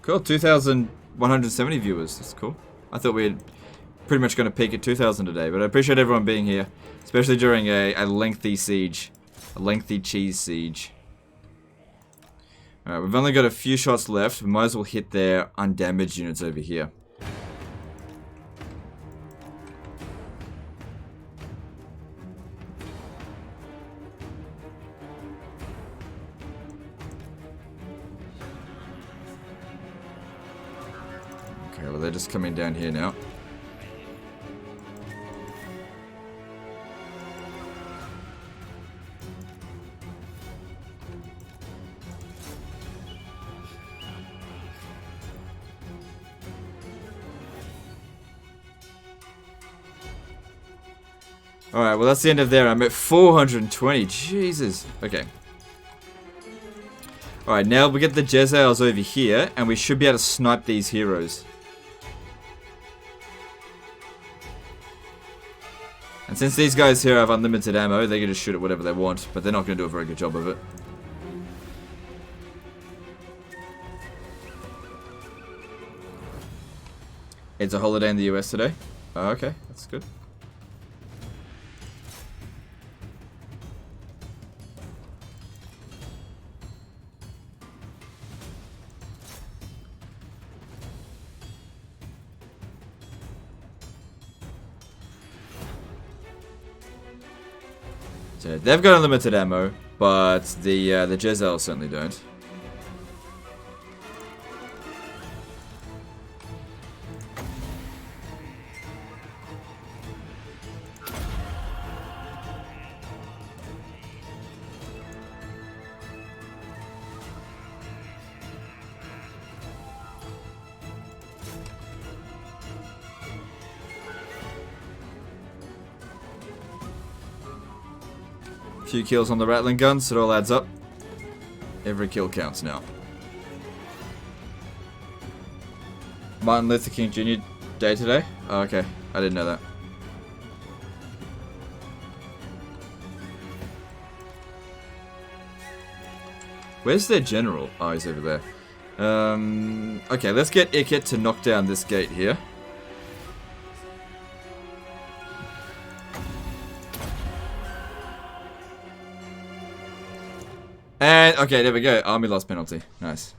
Cool. 2,170 viewers. That's cool. I thought we had pretty much going to peak at 2,000 today, but I appreciate everyone being here, especially during a lengthy siege, a lengthy cheese siege. Alright, we've only got a few shots left. We might as well hit their undamaged units over here. Okay, well they're just coming down here now. Alright, well that's the end of there. I'm at 420. Jesus. Okay. Alright, now we get the Jezzails over here, and we should be able to snipe these heroes. And since these guys here have unlimited ammo, they can just shoot at whatever they want, but they're not going to do a very good job of it. It's a holiday in the US today? Oh, okay, that's good. So they've got unlimited ammo, but the Jezzails certainly don't. Few kills on the rattling guns, it all adds up. Every kill counts now. Martin Luther King Jr. Day today? Oh, okay, I didn't know that. Where's their general? Oh, he's over there. Okay, let's get Ikit to knock down this gate here. And, okay, there we go. Army loss penalty. Nice.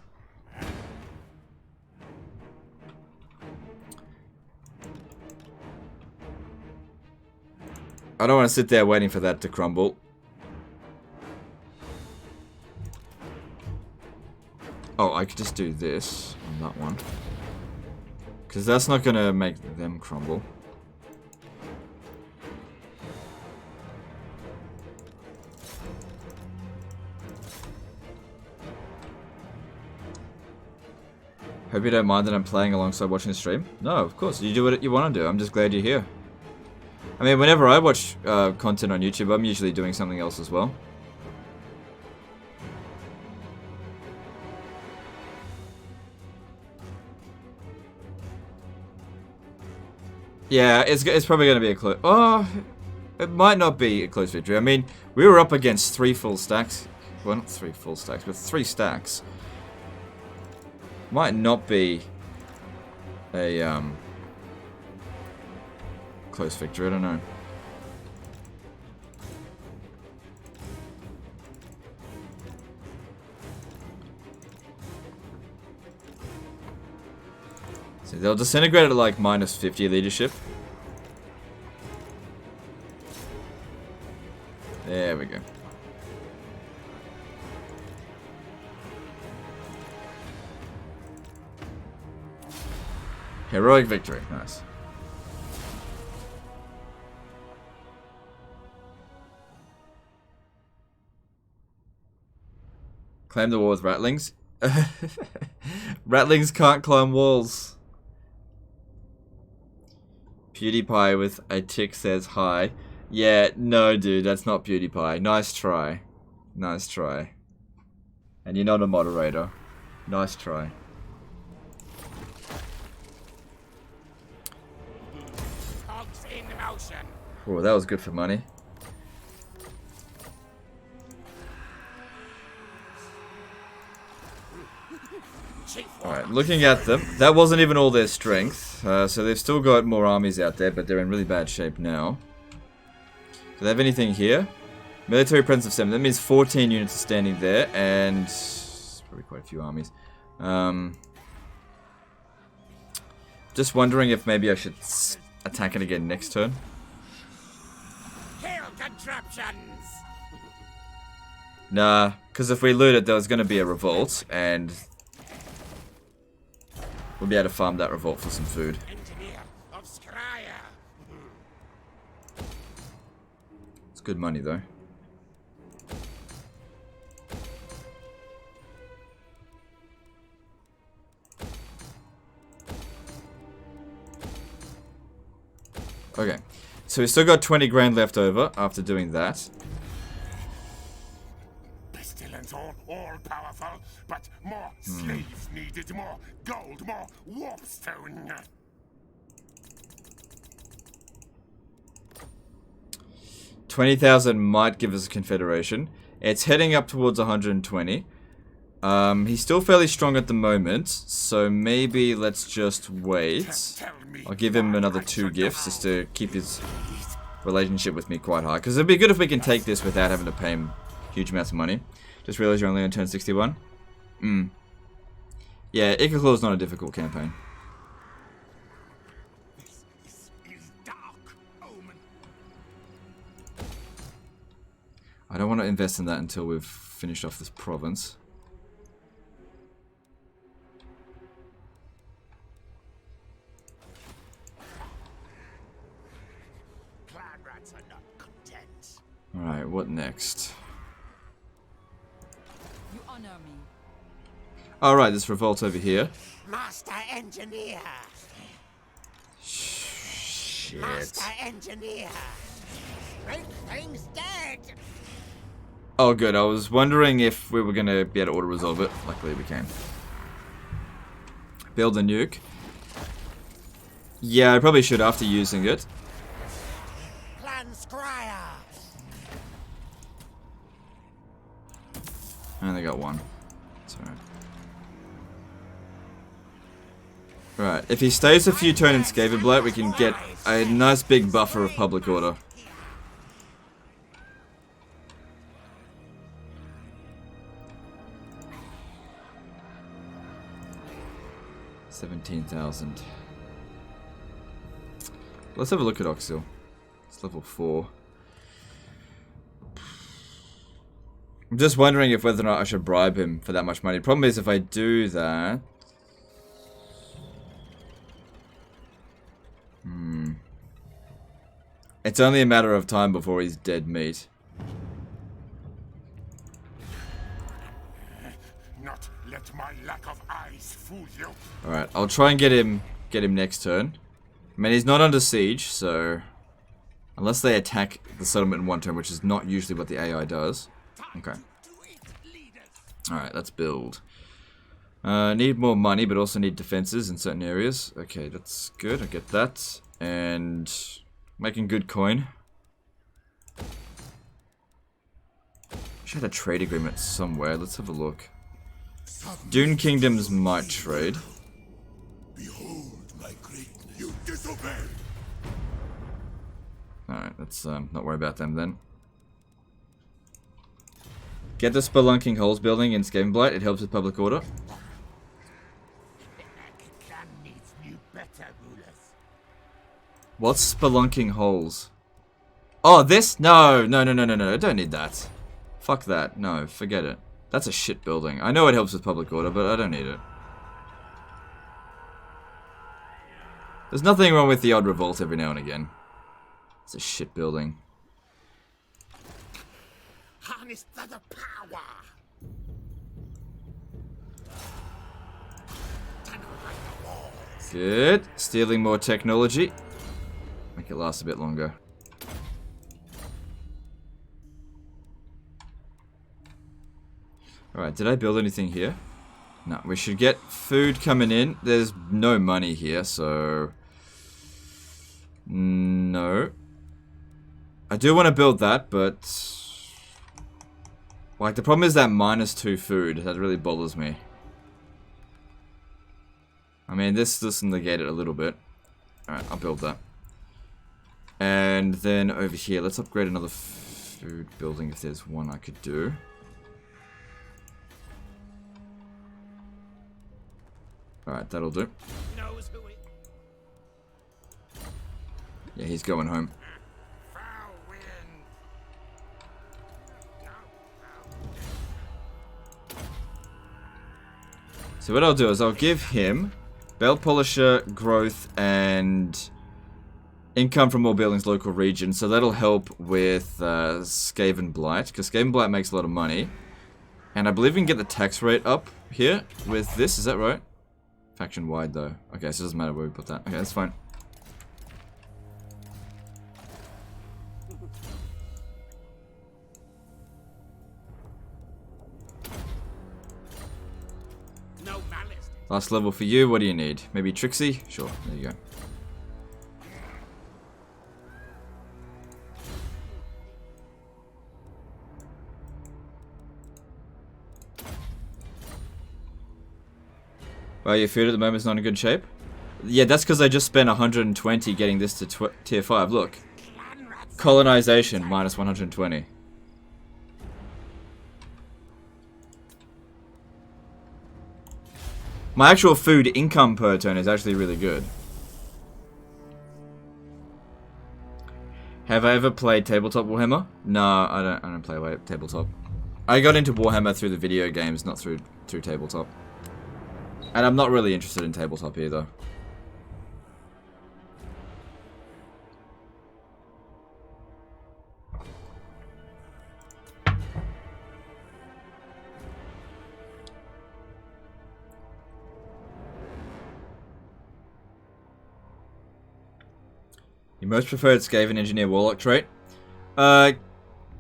I don't want to sit there waiting for that to crumble. Oh, I could just do this on that one. Because that's not going to make them crumble. Hope you don't mind that I'm playing alongside watching the stream. No, of course. You do what you want to do. I'm just glad you're here. I mean, whenever I watch content on YouTube, I'm usually doing something else as well. Yeah, it's probably going to be a close... Oh, it might not be a close victory. I mean, we were up against 3 full stacks. Well, not 3 full stacks, but 3 stacks. Might not be a close victory. I don't know. So they'll disintegrate at like minus 50 leadership. There we go. Heroic victory. Nice. Claim the war with ratlings. Ratlings can't climb walls. PewDiePie with a tick says hi. Yeah, no dude, that's not PewDiePie. Nice try. Nice try. And you're not a moderator. Nice try. Cogs in motion. Oh, that was good for money. Alright, looking at them, that wasn't even all their strength, so they've still got more armies out there, but they're in really bad shape now. Do they have anything here? Military presence of 7, that means 14 units are standing there, and probably quite a few armies. Just wondering if maybe I should attack it again next turn. Kill contraptions. Nah, because if we loot it, there's going to be a revolt, and we'll be able to farm that revolt for some food. Engineer of Skryre. It's good money, though. Okay, so we still got 20 grand left over after doing that. Pestilence all powerful, but more slaves needed, more gold, more warpstone. 20,000 might give us a confederation. It's heading up towards 120. He's still fairly strong at the moment, so maybe let's just wait. I'll give him another 2 gifts just to keep his relationship with me quite high. Because it'd be good if we can take this without having to pay him huge amounts of money. Just realized you're only on turn 61. Yeah, Ikit Claw is not a difficult campaign. This is dark omen. I don't want to invest in that until we've finished off this province. Clan rats are not content. Alright, what next? You honor me. Alright, this revolt over here. Master engineer. Shit. Master engineer. Make things dead. Oh good, I was wondering if we were going to be able to auto-resolve it. Luckily we can. Build a nuke. Yeah, I probably should after using it. Clan Skryre. I only got 1. It's alright. Right, if he stays a few turns in Skaven Blight, we can get a nice big buffer of public order. $17,000. Let's have a look at Oxil. It's level 4. I'm just wondering if whether or not I should bribe him for that much money. Problem is, if I do that... It's only a matter of time before he's dead meat. Not let my lack of eyes fool you. Alright, I'll try and get him next turn. I mean, he's not under siege, so... Unless they attack the settlement in one turn, which is not usually what the AI does. Okay. Alright, let's build. Need more money, but also need defenses in certain areas. Okay, that's good. I get that. And making good coin. Should have a trade agreement somewhere. Let's have a look. Dune Kingdoms might trade. Behold my greatness. You disobey. Alright, let's not worry about them then. Get the Spelunking Holes building in Skavenblight. It helps with public order. What's Spelunking Holes? Oh, this? No. I don't need that. Fuck that. No, forget it. That's a shit building. I know it helps with public order, but I don't need it. There's nothing wrong with the odd revolt every now and again. It's a shit building. Harness to the power. Good. Stealing more technology. Make it last a bit longer. Alright, did I build anything here? No, we should get food coming in. There's no money here, so... No. I do want to build that, but... Like, the problem is that -2 food. That really bothers me. I mean, this does negate it a little bit. Alright, I'll build that. And then over here, let's upgrade another food building if there's one I could do. Alright, that'll do. Yeah, he's going home. So what I'll do is I'll give him Belt Polisher, Growth, and income from more buildings local region. So that'll help with Skaven Blight, because Skaven Blight makes a lot of money. And I believe we can get the tax rate up here with this, is that right? Faction wide though. Okay, so it doesn't matter where we put that. Okay, that's fine. Last level for you, what do you need? Maybe Trixie? Sure, there you go. Well, your food at the moment is not in good shape? Yeah, that's because I just spent 120 getting this to tier 5. Look. Colonization, minus 120. My actual food income per turn is actually really good. Have I ever played tabletop Warhammer? No, I don't play tabletop. I got into Warhammer through the video games, not through tabletop. And I'm not really interested in tabletop either. Your most preferred Skaven Engineer Warlock trait?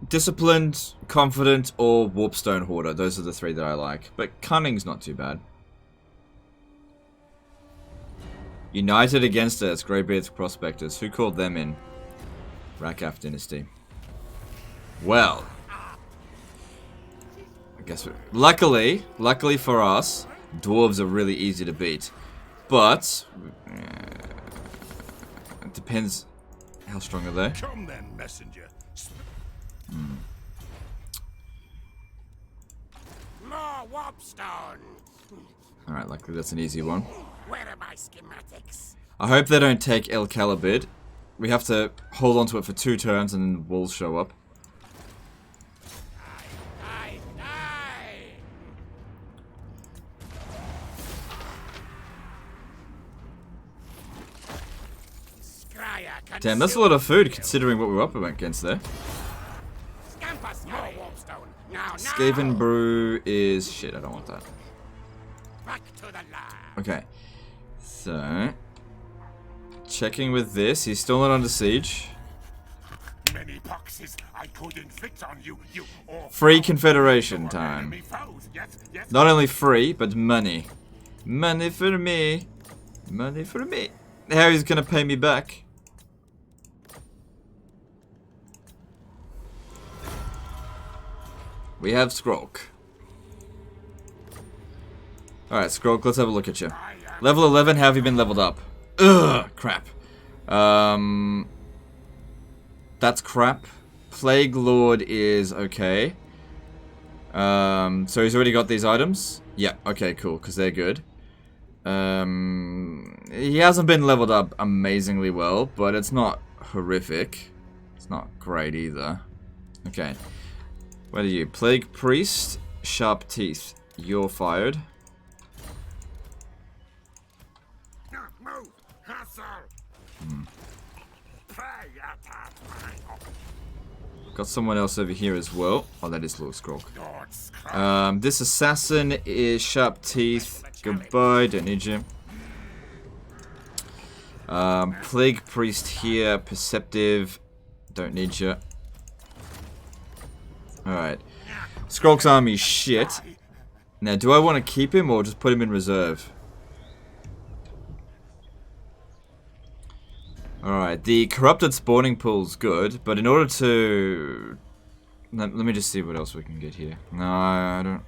Disciplined, Confident, or Warpstone Hoarder. Those are the 3 that I like. But Cunning's not too bad. United against us, Greybeard's Prospectors. Who called them in? Rakaf Dynasty. Well. I guess luckily for us, dwarves are really easy to beat. But it depends how strong are they. Come then, messenger. More warpstone. Alright, luckily that's an easy one. Where are my schematics? I hope they don't take El Calibid. We have to hold on to it for 2 turns and then wolves show up. Die! Skryre, Damn, that's a lot of food considering what we're up against there. Scampus, more warpstone. Skaven Brew is shit. I don't want that. Back to the lab. Okay. So, checking with this. He's still not under siege. Many poxes I could inflict on you, you Free Confederation time. Yes, yes. Not only free, but money. Money for me. Money for me. Harry's gonna pay me back. We have Skrulk. Alright, Skrulk, let's have a look at you. Level 11, how have you been leveled up? Ugh, crap. That's crap. Plague Lord is okay. So he's already got these items? Yeah, okay, cool, because they're good. He hasn't been leveled up amazingly well, but it's not horrific. It's not great either. Okay. What are you? Plague Priest, Sharp Teeth. You're fired. Move, hustle. Pray at Got someone else over here as well. Oh, that is Lord Skrulk. Lord Skryre. This assassin is Sharp Teeth. Goodbye, don't need you. Plague Priest here, Perceptive. Don't need you. Alright. Skrulk's army shit. Now, do I want to keep him or just put him in reserve? Alright, the corrupted spawning pool's good, but in order to... Let me just see what else we can get here. No, I don't...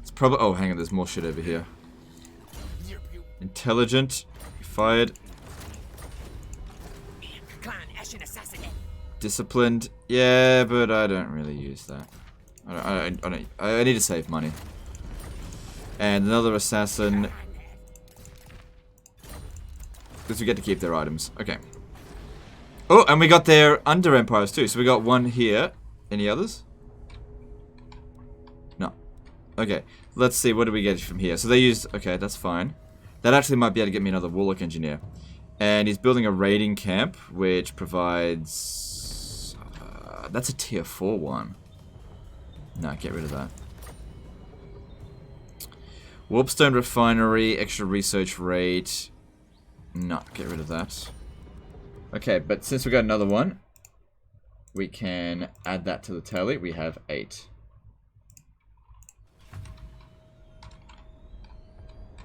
It's probably... Oh, hang on, there's more shit over here. Intelligent. Fired. Disciplined. Yeah, but I don't really use that. I need to save money. And another assassin. Because we get to keep their items. Okay. Oh, and we got their underempires too. So we got one here. Any others? No. Okay. Let's see. What do we get from here? So they used... Okay, that's fine. That actually might be able to get me another Warlock Engineer. And he's building a raiding camp, which provides... that's a tier 4 one. No, get rid of that. Warpstone Refinery, extra research rate. No, get rid of that. Okay, but since we got another one, we can add that to the tally. We have 8.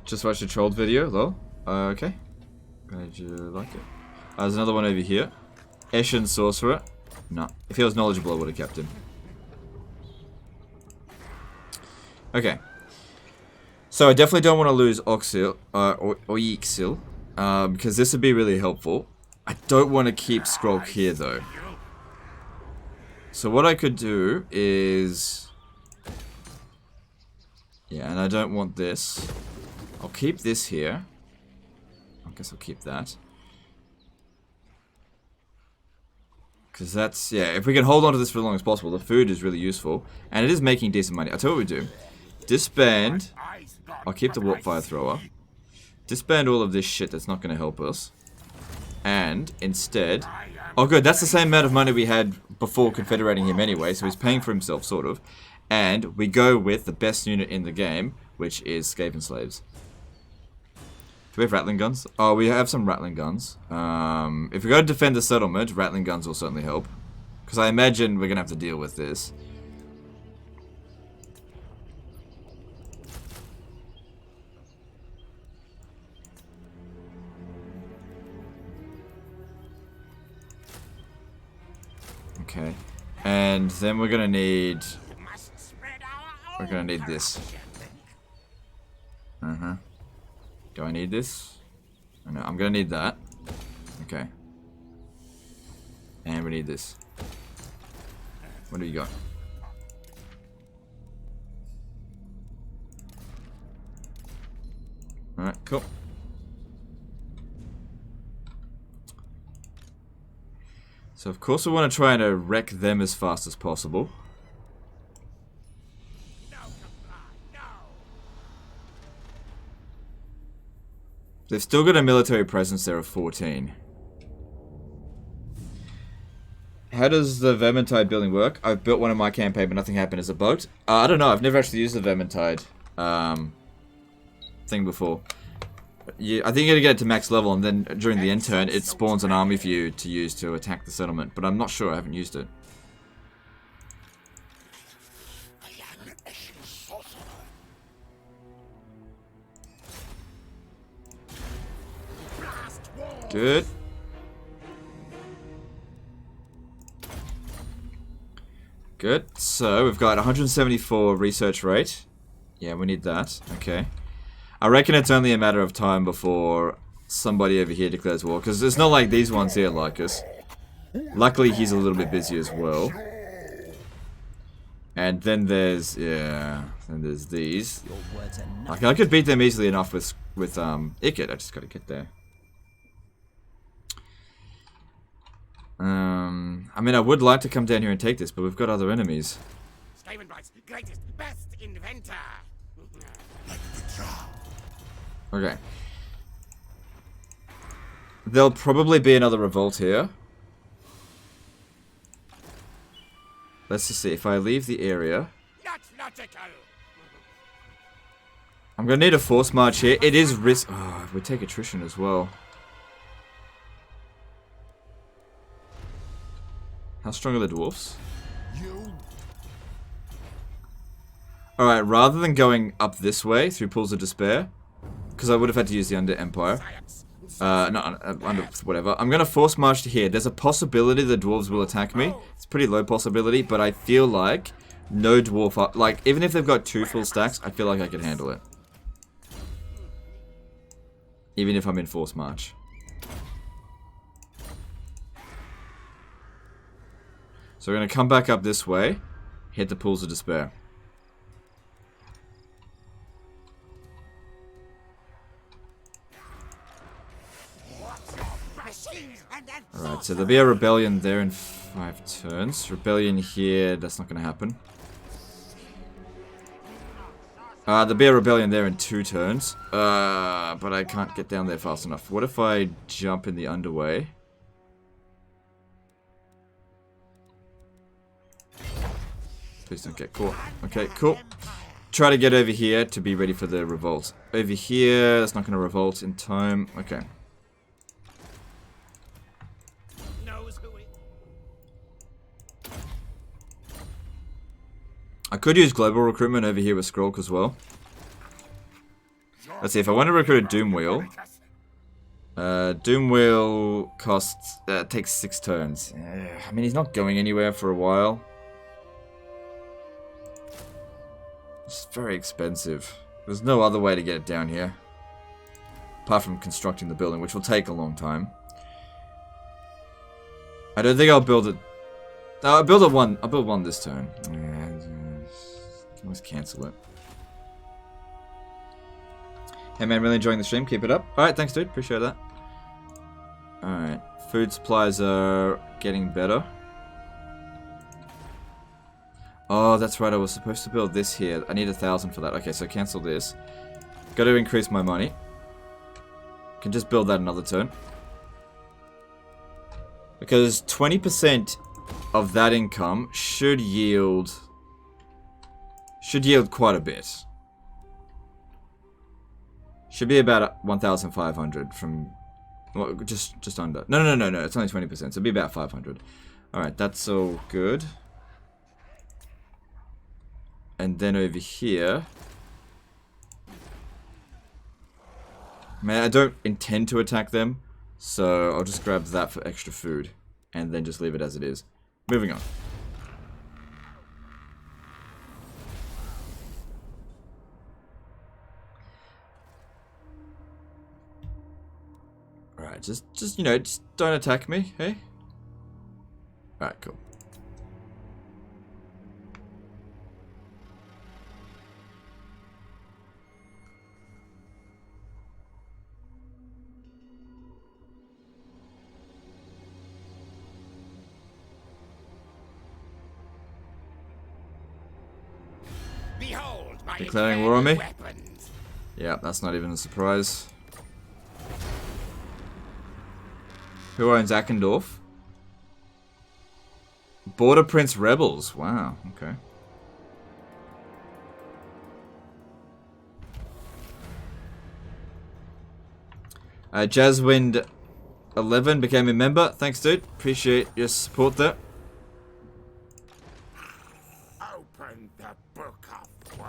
Just watched a trolled video, lol. Okay. Glad you like it. There's another one over here. Eshin Sorcerer. No. If he was knowledgeable, I would have kept him. Okay. So I definitely don't want to lose Oxil, or Yixil, because this would be really helpful. I don't want to keep Skrulk here, though. So what I could do is... Yeah, and I don't want this. I'll keep this here. I guess I'll keep that. Because that's... Yeah, if we can hold on to this for as long as possible, the food is really useful. And it is making decent money. I'll tell you what we do. Disband. I'll keep the Warp Fire Thrower. Disband all of this shit that's not going to help us. And, instead... Oh good, that's the same amount of money we had before confederating him anyway, so he's paying for himself, sort of. And we go with the best unit in the game, which is Skaven Slaves. Do we have Rattling Guns? Oh, we have some Rattling Guns. If we go to defend the settlement, Rattling Guns will certainly help. Because I imagine we're going to have to deal with this. Okay. And then we're going to need... We're going to need this. Uh-huh. Do I need this? Oh, no, I'm going to need that. Okay. And we need this. What do you got? Alright, cool. So of course we want to try and wreck them as fast as possible. They've still got a military presence there of 14. How does the Vermintide building work? I've built one in my campaign, but nothing happened as a boat. I don't know. I've never actually used the Vermintide thing before. I think you gotta get it to max level, and then during the end turn, it spawns an army for you to use to attack the settlement. But I'm not sure. I haven't used it. Good. Good. So we've got 174 research rate. Yeah, we need that. Okay. I reckon it's only a matter of time before somebody over here declares war, because it's not like these ones here like us. Luckily, he's a little bit busy as well. And then there's, yeah, and there's these. Okay, I could beat them easily enough with Ikit. I just gotta get there. I mean, I would like to come down here and take this, but we've got other enemies. Skyrim's greatest, best inventor. Okay. There'll probably be another revolt here. Let's just see. If I leave the area, Not logical. I'm gonna need a force march here. It is risk. Oh, we take attrition as well. How strong are the dwarfs? Alright, rather than going up this way through Pools of Despair, because I would have had to use the Under-empire. Under whatever. I'm going to force march to here. There's a possibility the dwarves will attack me. It's a pretty low possibility, but I feel like no dwarf... Like, even if they've got 2 full stacks, I feel like I can handle it. Even if I'm in force march. So we're going to come back up this way, hit the Pools of Despair. Alright, so there'll be a rebellion there in 5 turns. Rebellion here, that's not going to happen. There'll be a rebellion there in 2 turns. But I can't get down there fast enough. What if I jump in the underway? Please don't get caught. Okay, cool. Try to get over here to be ready for the revolt. Over here, that's not going to revolt in time. Okay. I could use global recruitment over here with Skryre as well. Let's see, if I want to recruit a Doom Wheel. Doom Wheel costs... takes 6 turns. I mean, he's not going anywhere for a while. It's very expensive. There's no other way to get it down here. Apart from constructing the building, which will take a long time. I don't think I'll build it... I'll build one this turn. Let's cancel it. Hey man, really enjoying the stream. Keep it up. Alright, thanks dude. Appreciate that. Alright. Food supplies are getting better. Oh, that's right. I was supposed to build this here. I need 1,000 for that. Okay, so cancel this. Got to increase my money. Can just build that another turn. Because 20% of that income should yield quite a bit. Should be about 1,500 from... Well, just under. No. It's only 20%, so it'll be about 500. Alright, that's all good. And then over here... Man, I don't intend to attack them, so I'll just grab that for extra food. And then just leave it as it is. Moving on. Alright, just you know, just don't attack me, hey? Alright, cool. Behold my Declaring war on me? weapons. Yeah, that's not even a surprise. Who owns Ackendorf? Border Prince Rebels. Wow, okay. Jazzwind 11 became a member. Thanks, dude. Appreciate your support there. Open the book of woe.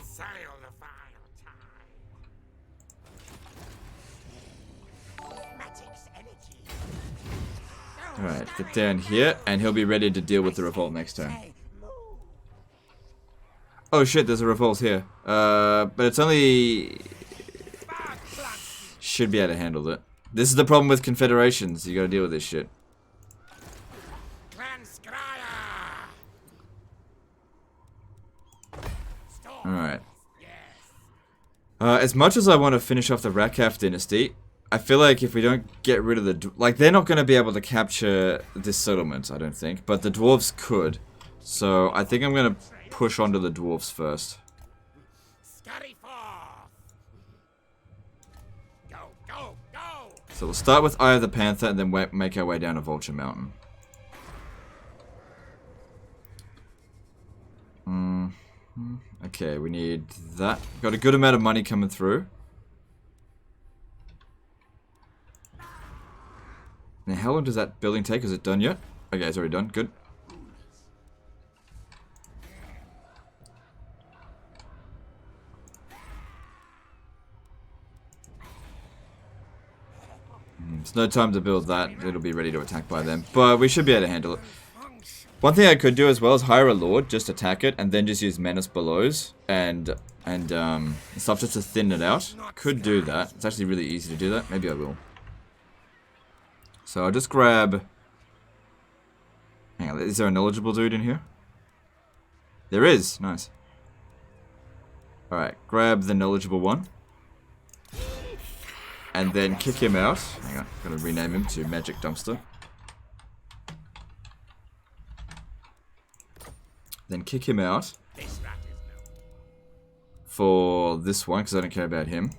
Sail the vile tide. Magic's energy. Alright, get down here, and he'll be ready to deal with the revolt next turn. Oh shit, there's a revolt here. But it's only... Should be able to handle it. This is the problem with confederations. You gotta deal with this shit. Clan Skryre. Alright. As much as I want to finish off the Rakaf dynasty, I feel like if we don't get rid of the... Like, they're not going to be able to capture this settlement, I don't think. But the dwarves could. So, I think I'm going to push onto the dwarves first. Scurry forth. Go, go, go. So, we'll start with Eye of the Panther and then make our way down to Vulture Mountain. Okay, we need that. Got a good amount of money coming through. Now, how long does that building take? Is it done yet? Okay, it's already done. Good. It's no time to build that. It'll be ready to attack by then. But we should be able to handle it. One thing I could do as well is hire a lord, just attack it, and then just use menace belows and stuff just to thin it out. Could do that. It's actually really easy to do that. Maybe I will. So I'll just grab... Hang on, is there an eligible dude in here? There is! Nice. Alright, grab the knowledgeable one. And then kick him out. Hang on, I'm gonna rename him to Magic Dumpster. Then kick him out. For this one, because I don't care about him.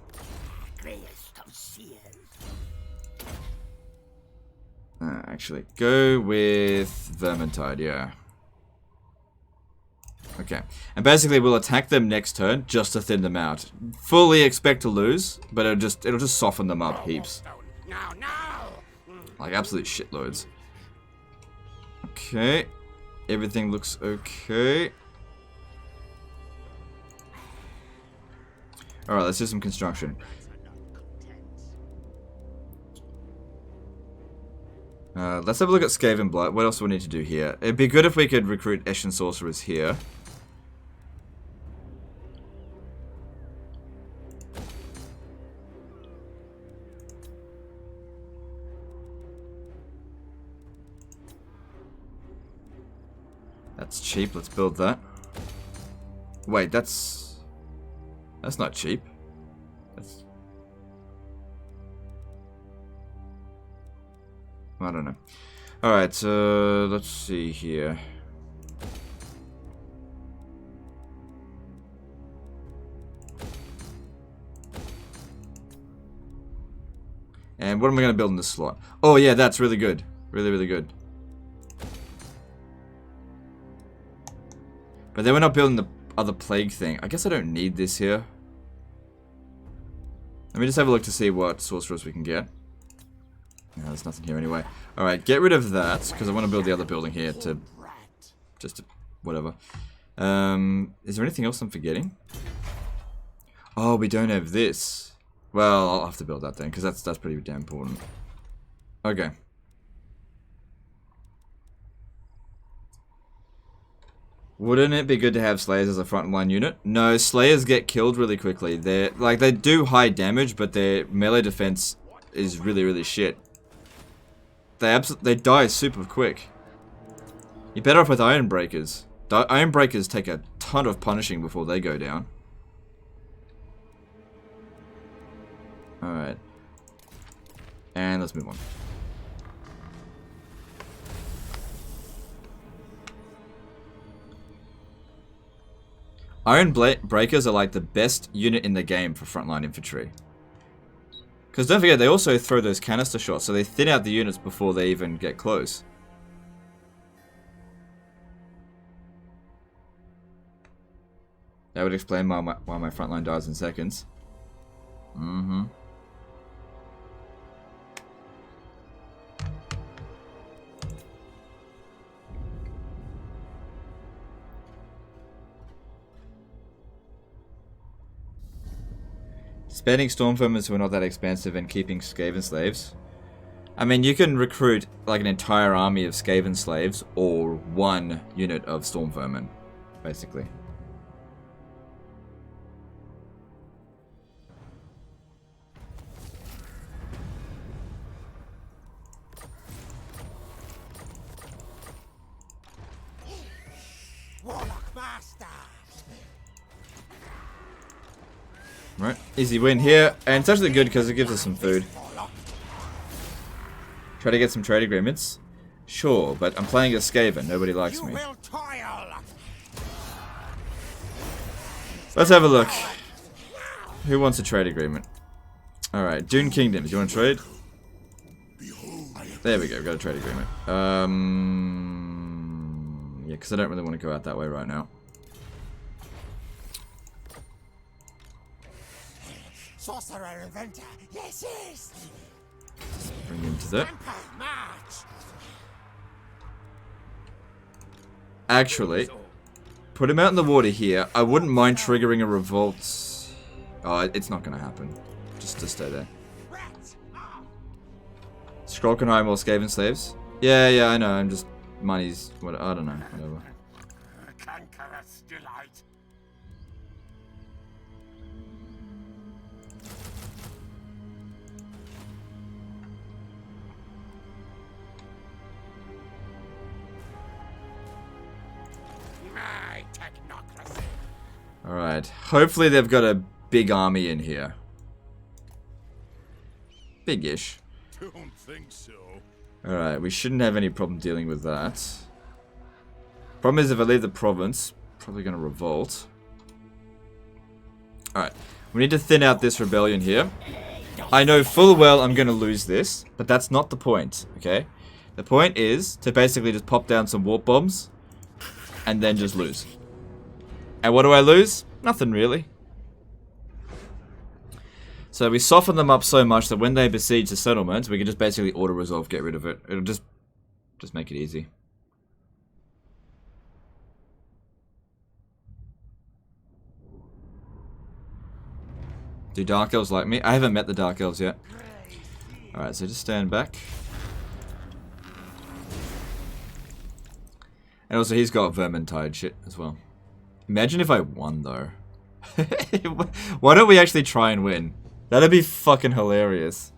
Actually, go with Vermintide, yeah. Okay. And basically we'll attack them next turn just to thin them out. Fully expect to lose, but it'll just soften them up heaps. Like absolute shitloads. Okay. Everything looks okay. Alright, let's do some construction. Let's have a look at Skaven Blight. What else do we need to do here? It'd be good if we could recruit Eshin Sorcerers here. That's cheap. Let's build that. Wait, that's not cheap. I don't know. Alright, let's see here. And what am I going to build in this slot? Oh yeah, that's really good. Really, really good. But then we're not building the other plague thing. I guess I don't need this here. Let me just have a look to see what sorcerers we can get. No, there's nothing here anyway. Alright, get rid of that, because I want to build the other building here to... Just to... whatever. Is there anything else I'm forgetting? Oh, we don't have this. Well, I'll have to build that then, because that's pretty damn important. Okay. Wouldn't it be good to have Slayers as a frontline unit? No, Slayers get killed really quickly. They do high damage, but their melee defense is really, really shit. They die super quick. You're better off with Iron Breakers. Iron Breakers take a ton of punishing before they go down. Alright. And let's move on. Iron Breakers are like the best unit in the game for frontline infantry. Because don't forget, they also throw those canister shots, so they thin out the units before they even get close. That would explain why my frontline dies in seconds. Mm-hmm. Spending Stormvermins who are not that expensive and keeping Skaven slaves. I mean, you can recruit like an entire army of Skaven slaves or one unit of Stormvermin, basically. Warlock master. Right, easy win here, and it's actually good because it gives us some food. Try to get some trade agreements? Sure, but I'm playing as Skaven, nobody likes me. Let's have a look. Who wants a trade agreement? Alright, Dune Kingdoms, you want to trade? There we go, got a trade agreement. Yeah, because I don't really want to go out that way right now. Sorcerer inventor, yes, yes. Bring him to that. Actually, put him out in the water here. I wouldn't mind triggering a revolt. Oh, it's not going to happen. Just to stay there. Scroll can hire more Skaven slaves. Yeah, I know. I'm just money's what I don't know. Whatever. Cankerous delight. My technocracy. Alright. Hopefully they've got a big army in here. Big-ish. Don't think so. Alright, we shouldn't have any problem dealing with that. Problem is if I leave the province, probably gonna revolt. Alright. We need to thin out this rebellion here. I know full well I'm gonna lose this, but that's not the point, okay? The point is to basically just pop down some warp bombs and then just lose. And what do I lose? Nothing really. So we soften them up so much that when they besiege the settlement, we can just basically auto-resolve, get rid of it. It'll just make it easy. Do Dark Elves like me? I haven't met the Dark Elves yet. Alright, so just stand back. And also he's got Vermintide shit as well. Imagine if I won though. Why don't we actually try and win? That'd be fucking hilarious.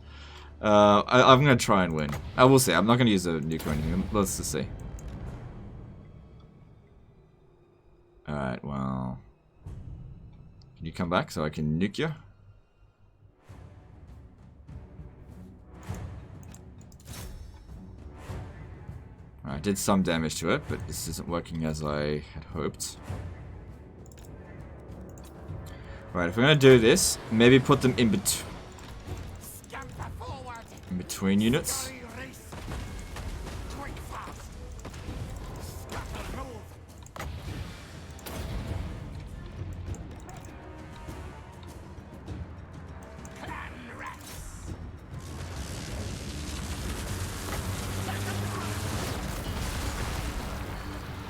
I'm gonna try and win. I will see. I'm not gonna use a nuke or anything. Let's just see. Alright, well. Can you come back so I can nuke you? I did some damage to it, but this isn't working as I had hoped. Right, if we're gonna do this, maybe put them in between units.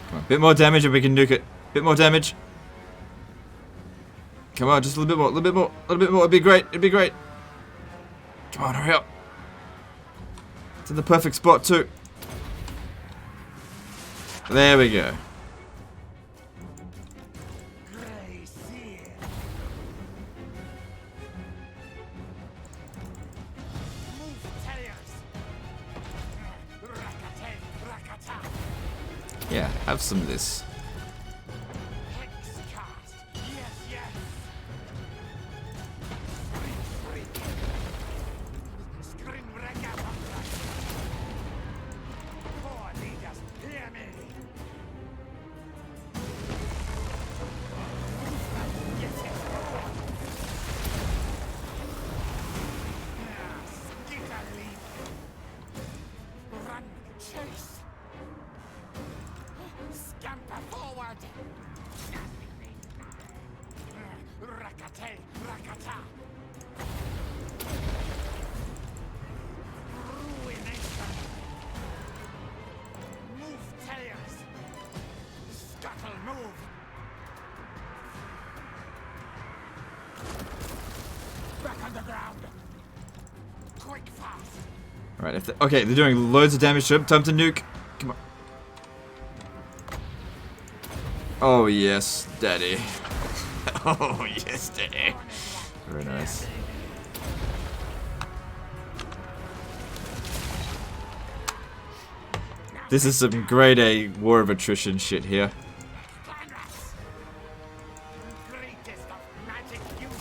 Come on, bit more damage and we can nuke it. Bit more damage. Come on, just a little bit more, a little bit more, a little bit more. It'd be great, it'd be great. Come on, hurry up. It's in the perfect spot too. There we go. Yeah, have some of this. Rakata. Ruination. Move tails. Scuttle move. Back underground. Quick fast. Alright, okay, they're doing loads of damage to him. Time to nuke. Come on. Oh, yes, daddy. Oh, yes, daddy. Very nice. This is some grade A war of attrition shit here. Greatest of magic users.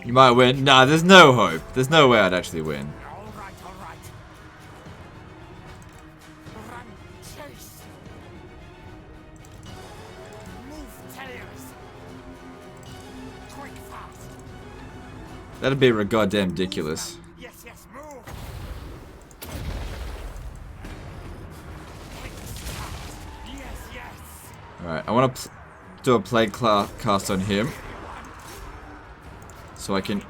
You might win. Nah, there's no hope. There's no way I'd actually win. All right, all right. Run, chase. Move tails. Quick, fast. That'd be goddamn ridiculous. Yes, yes, move. Yes, yes. Alright, I want to do a plague cast on him. So I can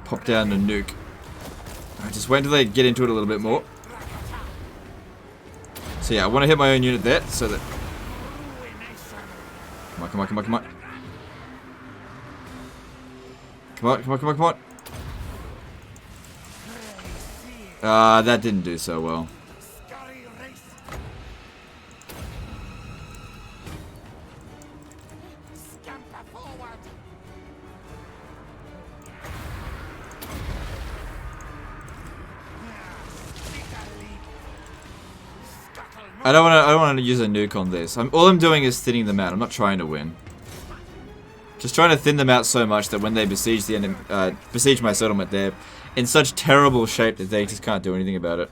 pop down the nuke. Alright, just wait until they get into it a little bit more. So yeah, I want to hit my own unit there, so that... Come on, come on, come on, come on. Come on, come on, come on, come on. That didn't do so well. I don't want to use a nuke on this. All I'm doing is thinning them out. I'm not trying to win. Just trying to thin them out so much that when they besiege the enemy, besiege my settlement, they're in such terrible shape that they just can't do anything about it.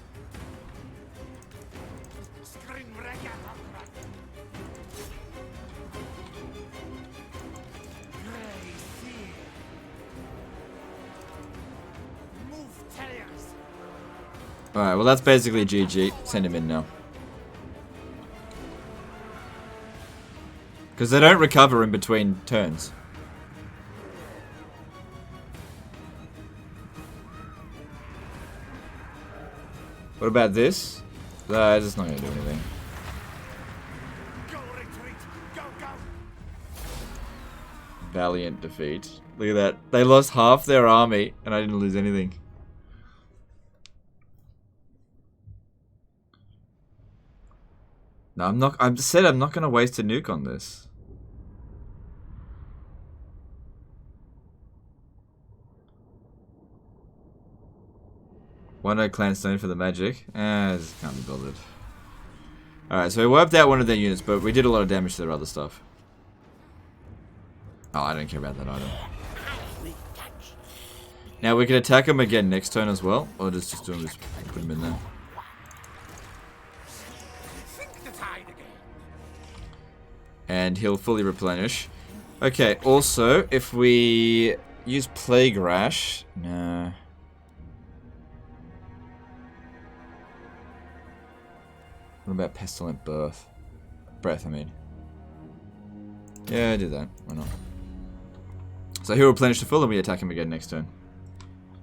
Alright, well that's basically GG. Send him in now. Because they don't recover in between turns. What about this? It's just not going to do anything. Valiant defeat. Look at that. They lost half their army and I didn't lose anything. No, I'm not. I said I'm not going to waste a nuke on this. One clan stone for the magic. I just can't be bothered. Alright, so we wiped out one of their units, but we did a lot of damage to their other stuff. Oh, I don't care about that item. Now we can attack him again next turn as well, or just do him, just put him in there. And he'll fully replenish. Okay, also, if we use Plague Rash... Nah. What about Pestilent Breath, I mean. Yeah, do that. Why not? So he'll replenish to full and we attack him again next turn.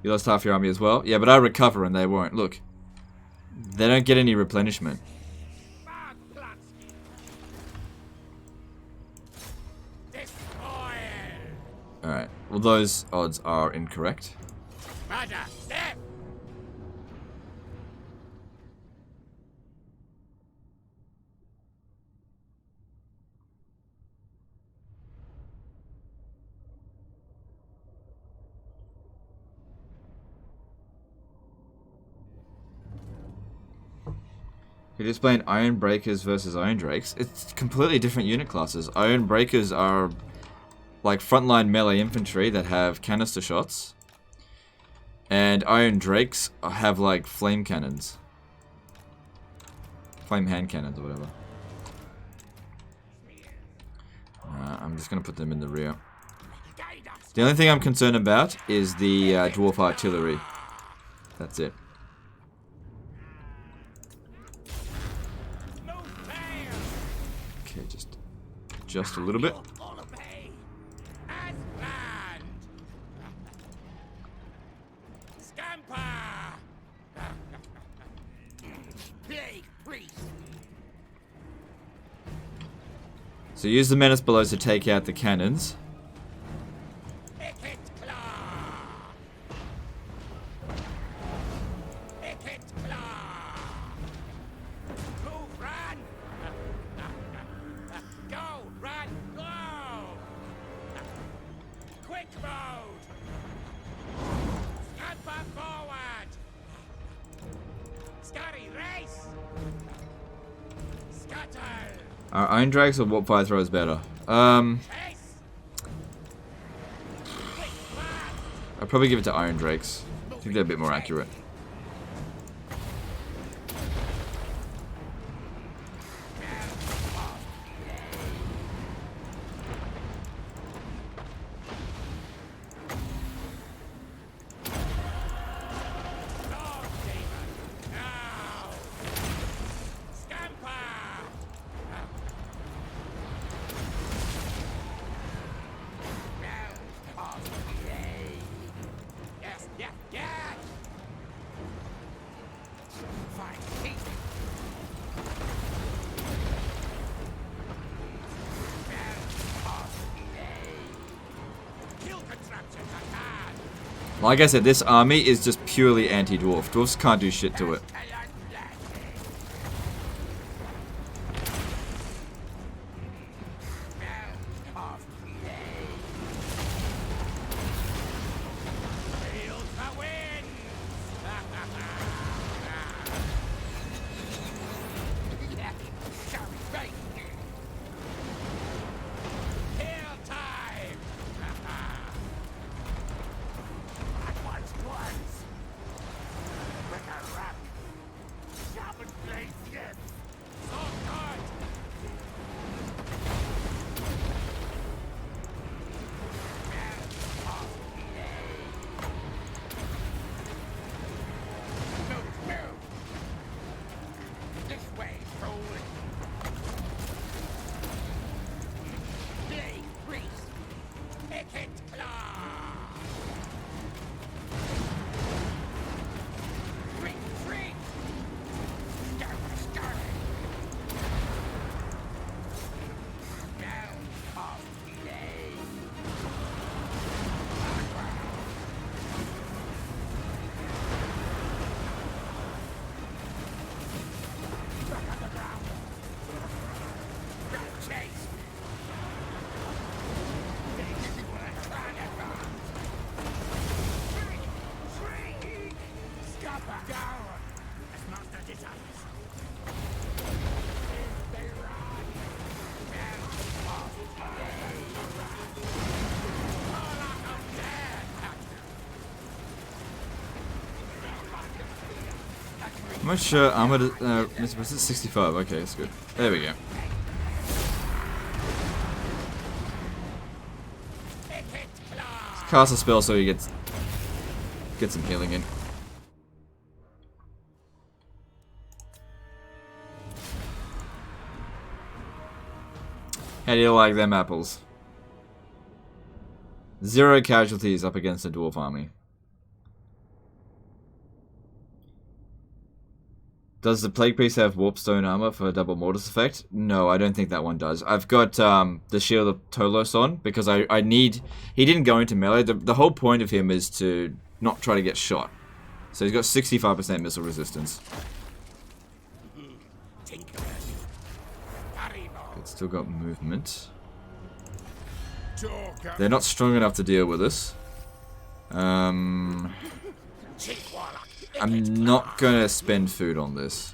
You lost half your army as well. Yeah, but I recover and they won't. Look. They don't get any replenishment. Alright. Well, those odds are incorrect. You're displaying Iron Breakers versus Iron Drakes. It's completely different unit classes. Iron Breakers are like frontline melee infantry that have canister shots. And Iron Drakes have like flame cannons. Flame hand cannons or whatever. I'm just going to put them in the rear. The only thing I'm concerned about is the dwarf artillery. That's it. Okay, just a little bit. So use the menace below to take out the cannons. Ikit Claw! Ikit Claw! Move, run! Go, run, go! Quick mode! Scamper forward! Scurry, race! Scatter! Are Iron Drakes or Warp Fire Throwers better? I'd probably give it to Iron Drakes. I think they're a bit more accurate. Like I said, this army is just purely anti-dwarf. Dwarfs can't do shit to it. How much armor? Was it 65? Okay, that's good. There we go. Cast a spell so he gets some healing in. How do you like them apples? 0 casualties up against a dwarf army. Does the Plague Priest have Warpstone armor for a double mortis effect? No, I don't think that one does. I've got the Shield of Tolos on because I need... He didn't go into melee. The whole point of him is to not try to get shot. So he's got 65% missile resistance. It's still got movement. They're not strong enough to deal with us. I'm not gonna spend food on this.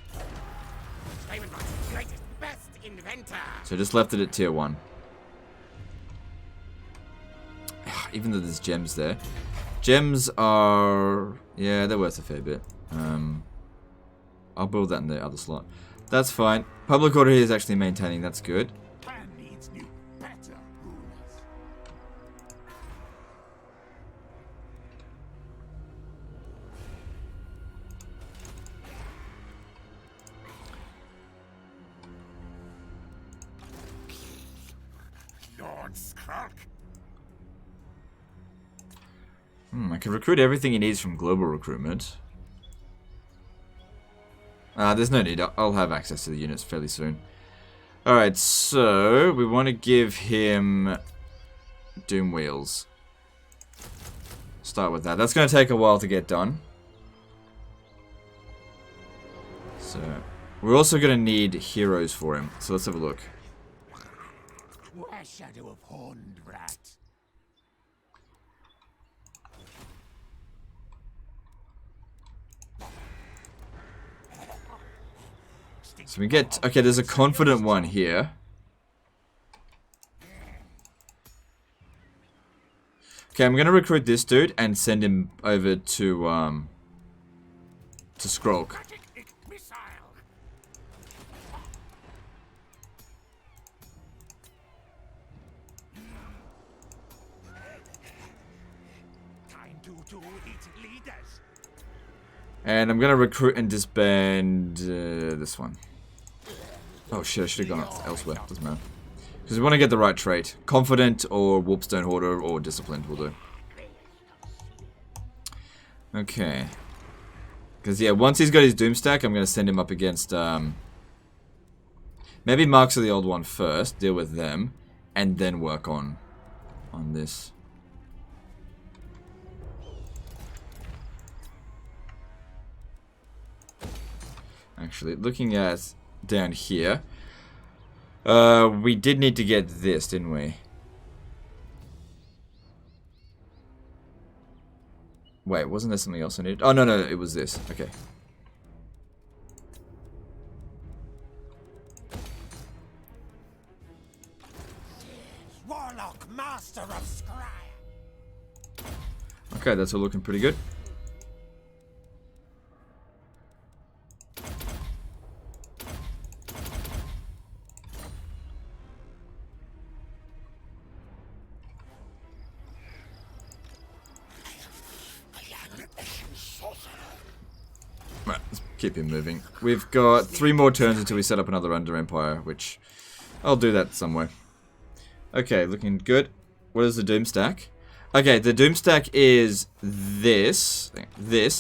inventor. So just left it at tier 1. Even though there's gems there. Gems are... yeah, they're worth a fair bit. I'll build that in the other slot. That's fine. Public order here is actually maintaining. That's good. Plan needs new, better rulers. Lord Skryre. I can recruit everything he needs from global recruitment. There's no need. I'll have access to the units fairly soon. Alright, so we want to give him Doom Wheels. Start with that. That's going to take a while to get done. So, we're also going to need heroes for him. So let's have a look. A shadow of horned rat. So we get... okay, there's a confident one here. Okay, I'm going to recruit this dude and send him over to Skrolk. Missile. Time to eat leaders. And I'm going to recruit and disband this one. Oh shit, I should have gone elsewhere. Doesn't matter. Because we want to get the right trait. Confident or Warpstone Hoarder or Disciplined will do. Okay. Because yeah, once he's got his Doom stack, I'm going to send him up against... maybe Marks of the Old One first, deal with them, and then work on this. Actually, looking at down here, we did need to get this, didn't we? Wait, wasn't there something else I needed? Oh, no, no, it was this. Okay. Warlock, master of Skryre. Okay, that's all looking pretty good. Right, let's keep him moving. We've got 3 more turns until we set up another underempire, which I'll do that somewhere. Okay, looking good. What is the Doom stack? Okay, the Doom stack is this,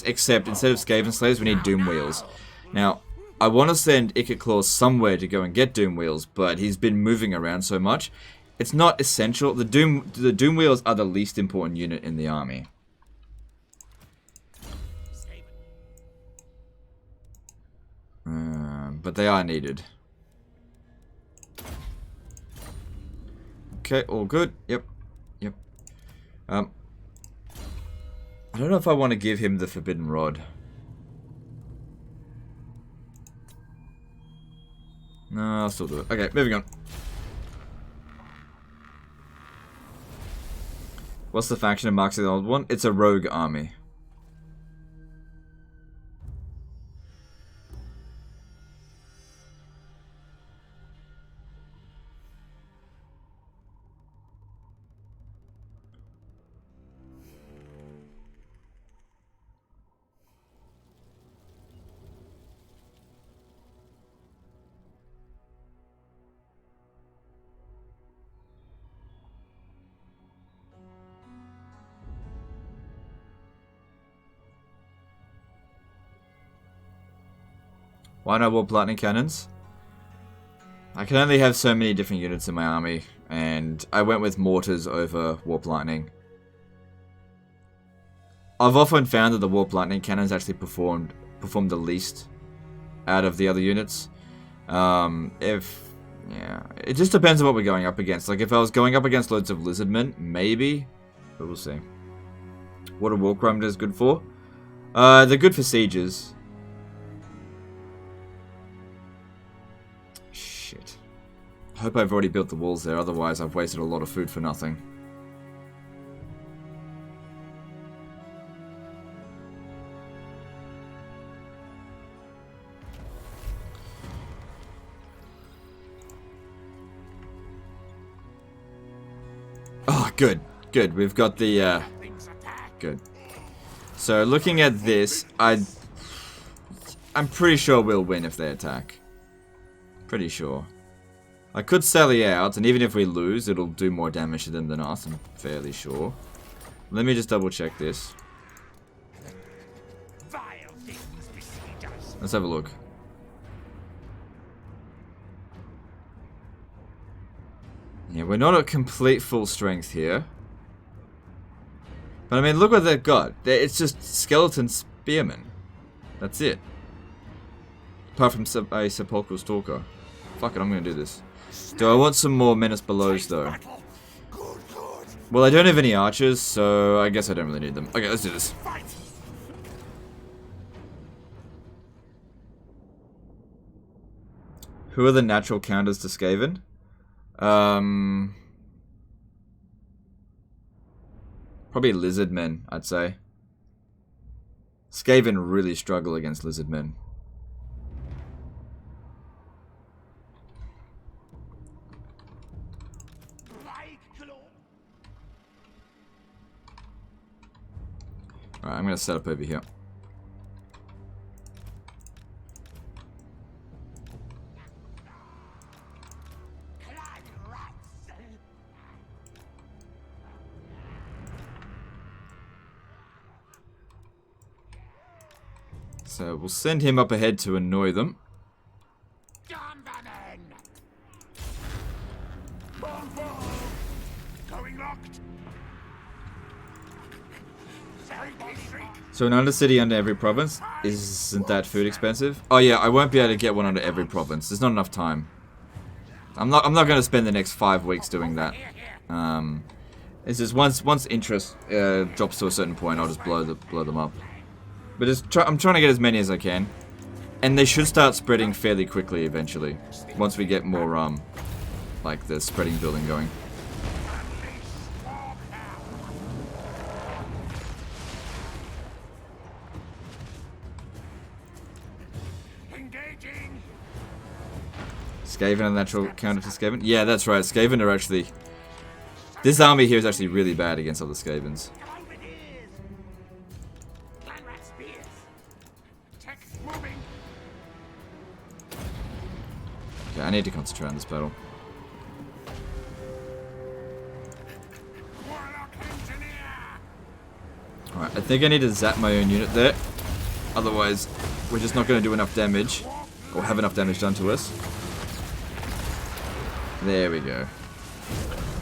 except instead of Skaven Slaves, we need Doom Wheels. Now, I want to send Ikit Claw somewhere to go and get Doom Wheels, but he's been moving around so much. It's not essential. The Doom Wheels are the least important unit in the army. But they are needed. Okay, all good. Yep. I don't know if I want to give him the Forbidden Rod. No, I'll still do it. Okay, moving on. What's the faction of Marks of the Old One? It's a rogue army. Why no Warp Lightning Cannons? I can only have so many different units in my army, and I went with Mortars over Warp Lightning. I've often found that the Warp Lightning Cannons actually performed the least out of the other units. Yeah, it just depends on what we're going up against. Like, if I was going up against loads of Lizardmen, maybe, but we'll see. What are War Criminals good for? They're good for sieges. Shit. Hope I've already built the walls there, otherwise I've wasted a lot of food for nothing. Oh, good. Good. We've got the, good. So, looking at this, I'm pretty sure we'll win if they attack. Pretty sure. I could sally out, and even if we lose, it'll do more damage to them than us, I'm fairly sure. Let me just double check this. Let's have a look. Yeah, we're not at complete full strength here. But I mean, look what they've got. It's just skeleton spearmen. That's it. Apart from a sepulchral stalker. Fuck it, I'm gonna do this. Do I want some more menace belows though? Well, I don't have any archers, so I guess I don't really need them. Okay, let's do this. Who are the natural counters to Skaven? Probably lizard men, I'd say. Skaven really struggle against lizard men. Alright, I'm gonna set up over here. So we'll send him up ahead to annoy them. So an undercity under every province? Isn't that food expensive? Oh yeah, I won't be able to get one under every province. There's not enough time. I'm not going to spend the next 5 weeks doing that. It's just once interest drops to a certain point, I'll just blow them up. But I'm trying to get as many as I can, and they should start spreading fairly quickly eventually. Once we get more like the spreading building going. Skaven a natural counter to Skaven? Yeah, that's right. Skaven are actually... This army here is actually really bad against other Skavens. Yeah, I need to concentrate on this battle. Alright, I think I need to zap my own unit there. Otherwise, we're just not going to do enough damage. Or have enough damage done to us. There we go.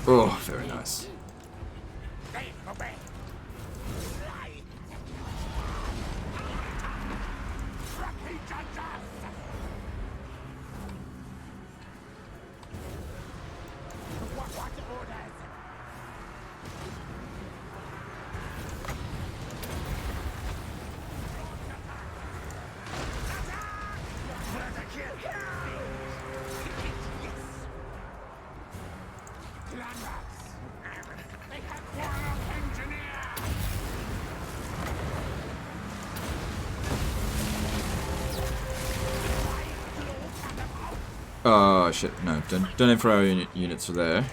Oh, very nice. Oh shit, no, don't aim for our units for there.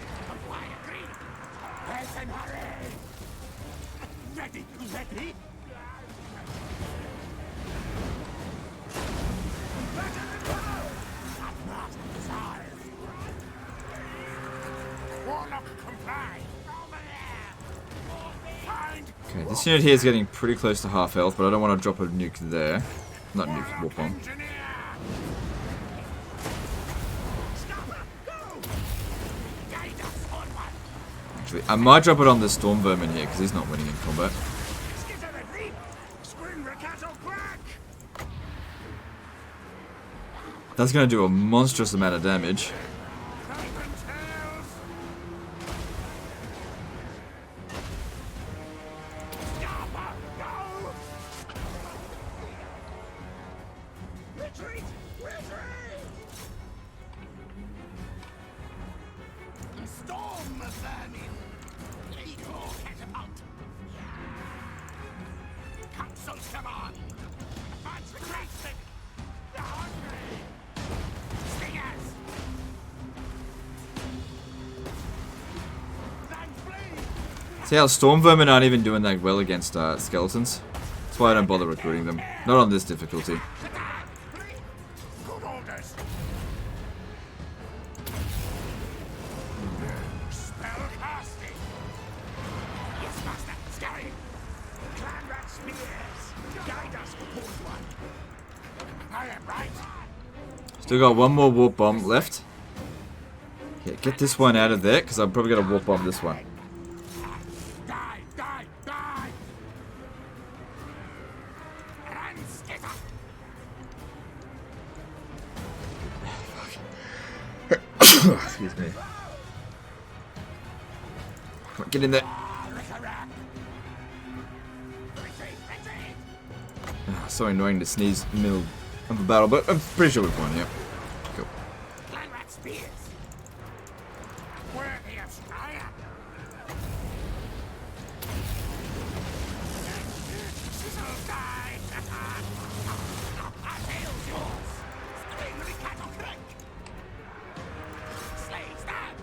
Okay, this unit here is getting pretty close to half health, but I don't want to drop a nuke there. Not nuke, warp bomb. Actually, I might drop it on the Storm Vermin here, because he's not winning in combat. That's going to do a monstrous amount of damage. vermin! Equal catapult! Council's command! Advance retreat! The hungry! Stingers! Then flee! See how storm vermin aren't even doing that well against skeletons? That's why I don't bother recruiting them. Not on this difficulty. Attack! Flee! Good orders! Spell casting! Yes, master! Skyrim! Clan rat spears! Guide us, Port One! I am right! Still got one more warp bomb left. Yeah, get this one out of there, because I'm probably going to warp bomb this one. Die! Die! Die! And skitter! Excuse me. Come on, get in there. So annoying to sneeze in the middle of a battle, but I'm pretty sure we've won, yeah. Cool. Clan rat spears! Worthy of Skryre! Sizzle die! Our tail's yours! Scream cattle crank! Slay stab!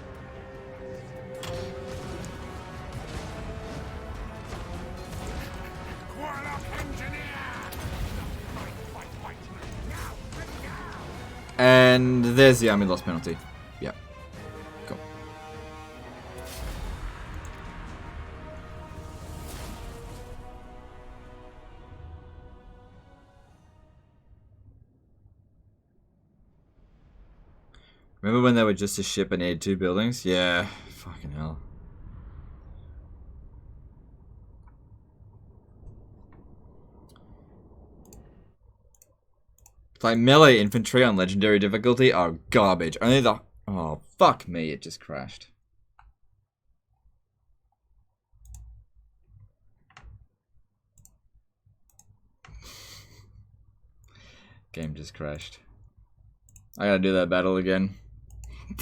Warlock engineer! Fight! Now! Now! And there's the army loss penalty. Yeah. Cool. Remember when they were just a ship and had 2 buildings? Yeah. Fucking hell. Like melee infantry on legendary difficulty are garbage. Only the... Oh, fuck me, it just crashed. Game just crashed. I gotta do that battle again.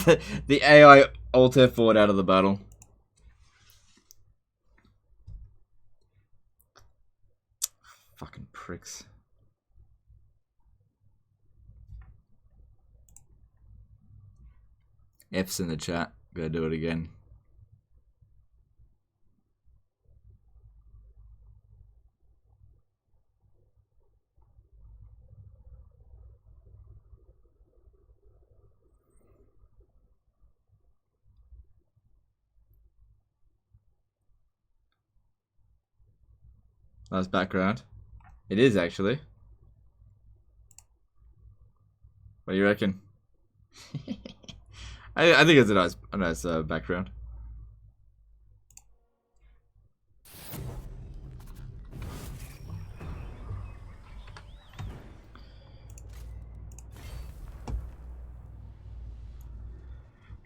The AI alt F4'd out of the battle. Fucking pricks. F's in the chat. Gotta do it again. Nice background. It is actually. What do you reckon? I think it's a nice background.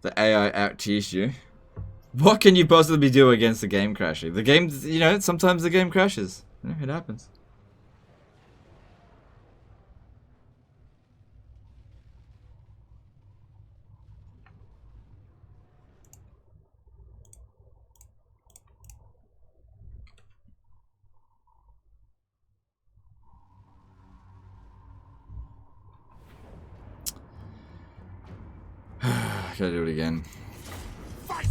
The AI out-cheesed you. What can you possibly do against the game crashing? The game, you know, sometimes the game crashes. You know, it happens. Gotta do it again. Fight!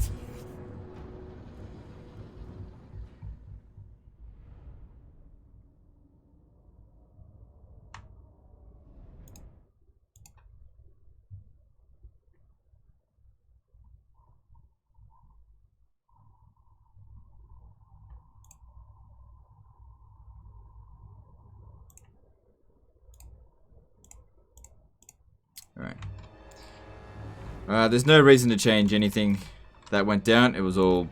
Alright. There's no reason to change anything that went down. It was all,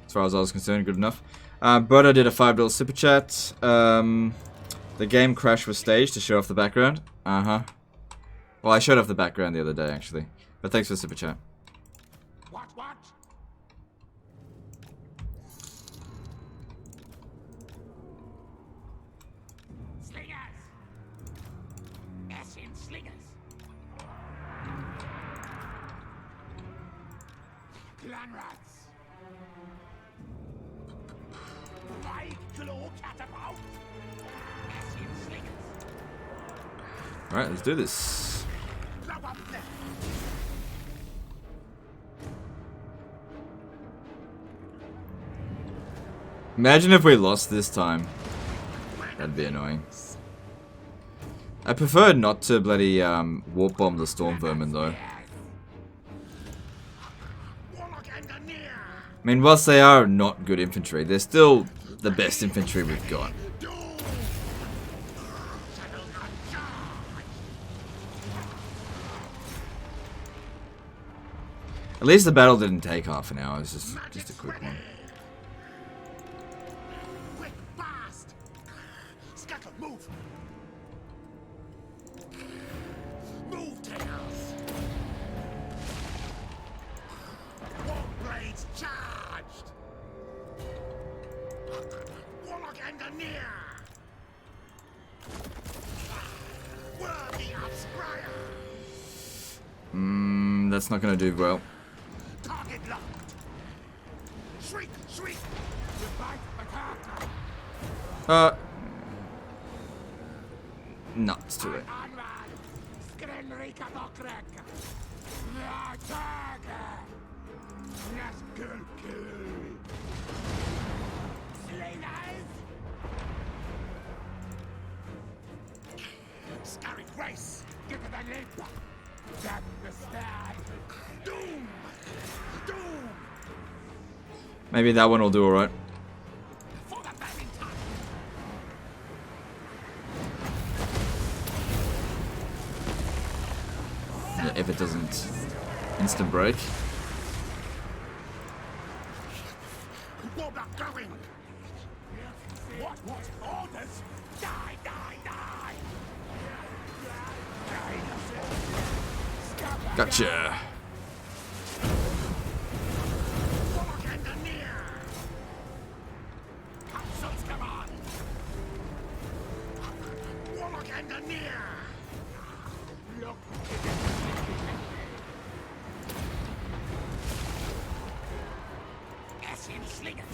as far as I was concerned, good enough. Broda did a $5 super chat. The game crash was staged to show off the background. Well, I showed off the background the other day, actually. But thanks for the super chat. What? Slingers! S in slingers! Clan rats. Claw catapult. Alright, let's do this. Club up there. Imagine if we lost this time. That'd be annoying. I prefer not to bloody warp bomb the storm vermin though. I mean, whilst they are not good infantry, they're still the best infantry we've got. At least the battle didn't take half an hour, it was just a quick one. Quick, fast. Scuttle, move. Move, tails. War blades charged. Warlock engineer. Worthy of Skryre. That's not gonna do well. Target locked. Shriek, shriek. Revive attack. No, it's too late. Skryre kadokrek. Attack. Yes, kill. Slayers. Scary grace. Give it a lip. That the stab. Doom. Doom. Maybe that one will do alright. For the batting time. Yeah, if it doesn't instant break. Warlock going. What orders? Die. Gotcha. Warlock engineer. Council's command. Warlock engineer. Look. Ashen slingers.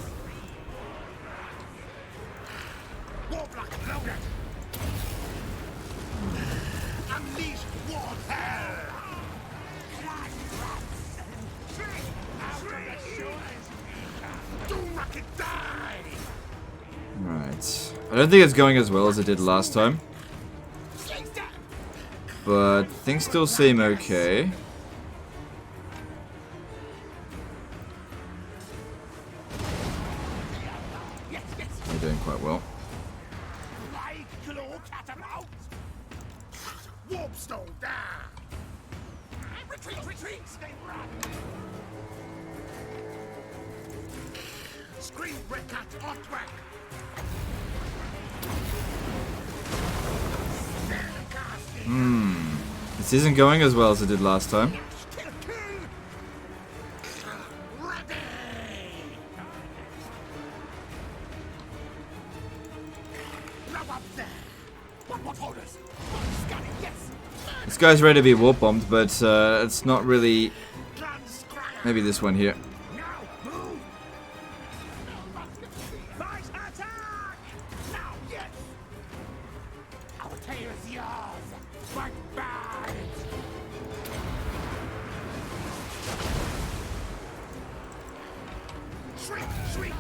Warblock loaded. Unleash war hell. Doom rocket die. Right. I don't think it's going as well as it did last time. But things still seem okay. We're doing quite well. Claw catapult. Warpstone down. Retreat. Stay run. Screen recut on track. This isn't going as well as it did last time. Ready. Grab up there. What orders? Scotty, yes. This guy's ready to be warp bombed, but it's not really. Clan Skryre. Maybe this one here. Now move. Fight attack. Now yes. Our tail is yours. Fight back. Shriek.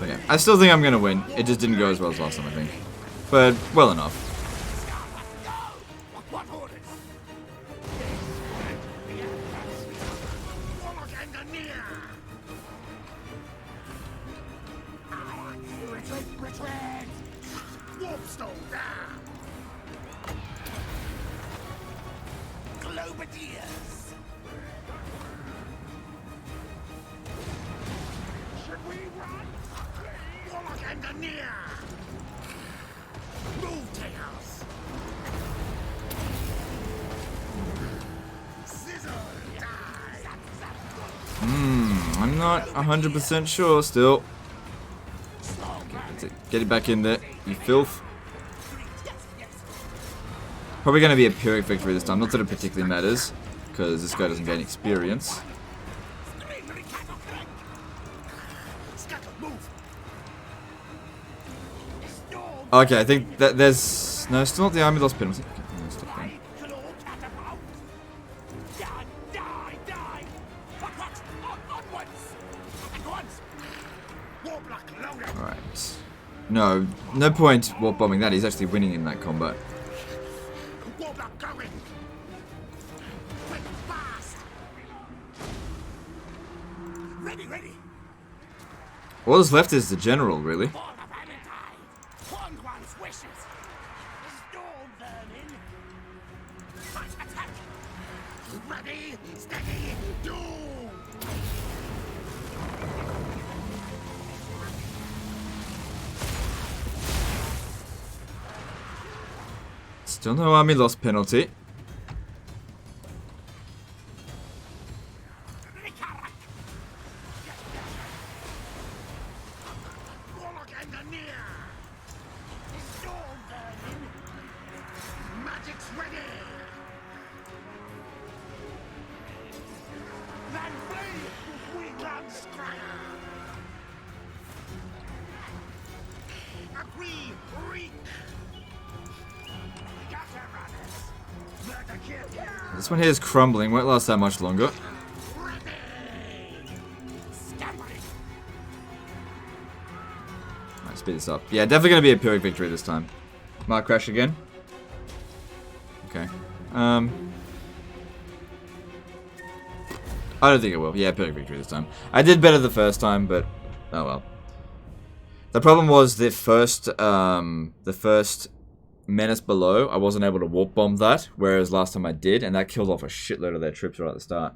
Okay. I still think I'm gonna win. It just didn't go as well as last time, I think. But well enough. What orders? Warlock engineer. Retreat. Warpstone down. Globadiers. Should we run? Warlock engineer. Move, tails. Sizzle, die. I'm not 100% sure still. Get it back in there, you filth. Probably going to be a Pyrrhic victory this time. Not that it particularly matters, because this guy doesn't gain experience. Okay, I think that there's... No, still not the army lost penalty. Okay, I'm gonna stop there. Alright. No, no point warp bombing that. He's actually winning in that combat. All that's left is the general, really. Still no army loss penalty. This one here is crumbling, won't last that much longer. Alright, speed this up. Yeah, definitely going to be a Pyrrhic victory this time. Might crash again. Okay. I don't think it will. Yeah, Pyrrhic victory this time. I did better the first time, but oh well. The problem was the first menace below, I wasn't able to warp bomb that, whereas last time I did, and that killed off a shitload of their troops right at the start.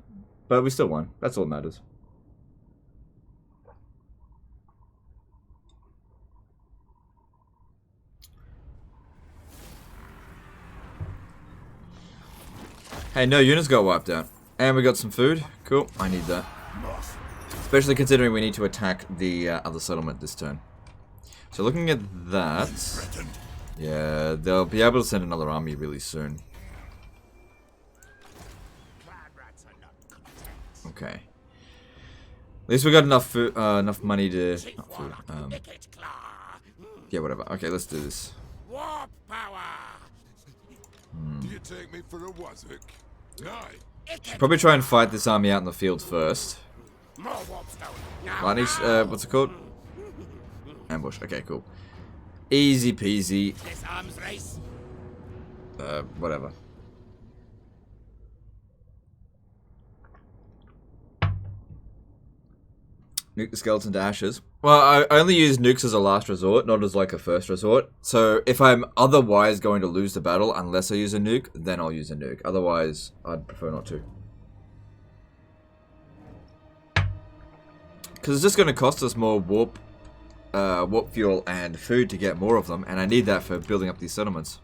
But we still won. That's all that matters. Hey, no units got wiped out. And we got some food. Cool. I need that. Especially considering we need to attack the other settlement this turn. So looking at that... Yeah, they'll be able to send another army really soon. Okay. At least we got enough food, enough money to... Not food, yeah, whatever. Okay, let's do this. Warp power. Do you take me for a wazzock? Should probably try and fight this army out in the field first. Lightning, what's it called? Ambush. Okay, cool. Easy peasy. Whatever. Nuke the skeleton to ashes. Well, I only use nukes as a last resort, not as like a first resort. So if I'm otherwise going to lose the battle, unless I use a nuke, then I'll use a nuke. Otherwise, I'd prefer not to. Because it's just going to cost us more warp fuel and food to get more of them, and I need that for building up these settlements.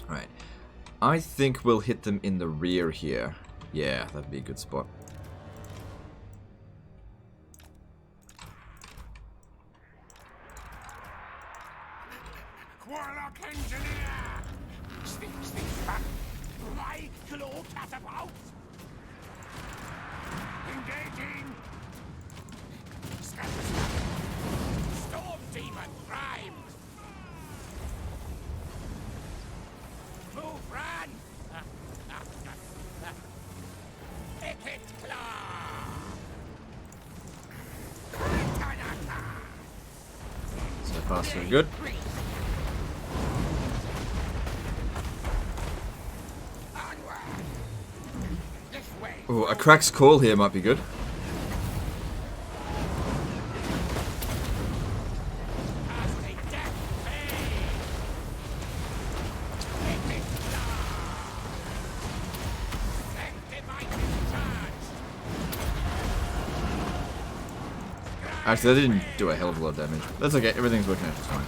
Alright. I think we'll hit them in the rear here. Yeah, that'd be a good spot. Warlock engineer! My claw catapult! Engaging! Storm demon primed! Move, run! Ikit Claw! So far, so good. Oh, a Crack's Call here might be good. Actually, that didn't do a hell of a lot of damage. That's okay, everything's working out just fine.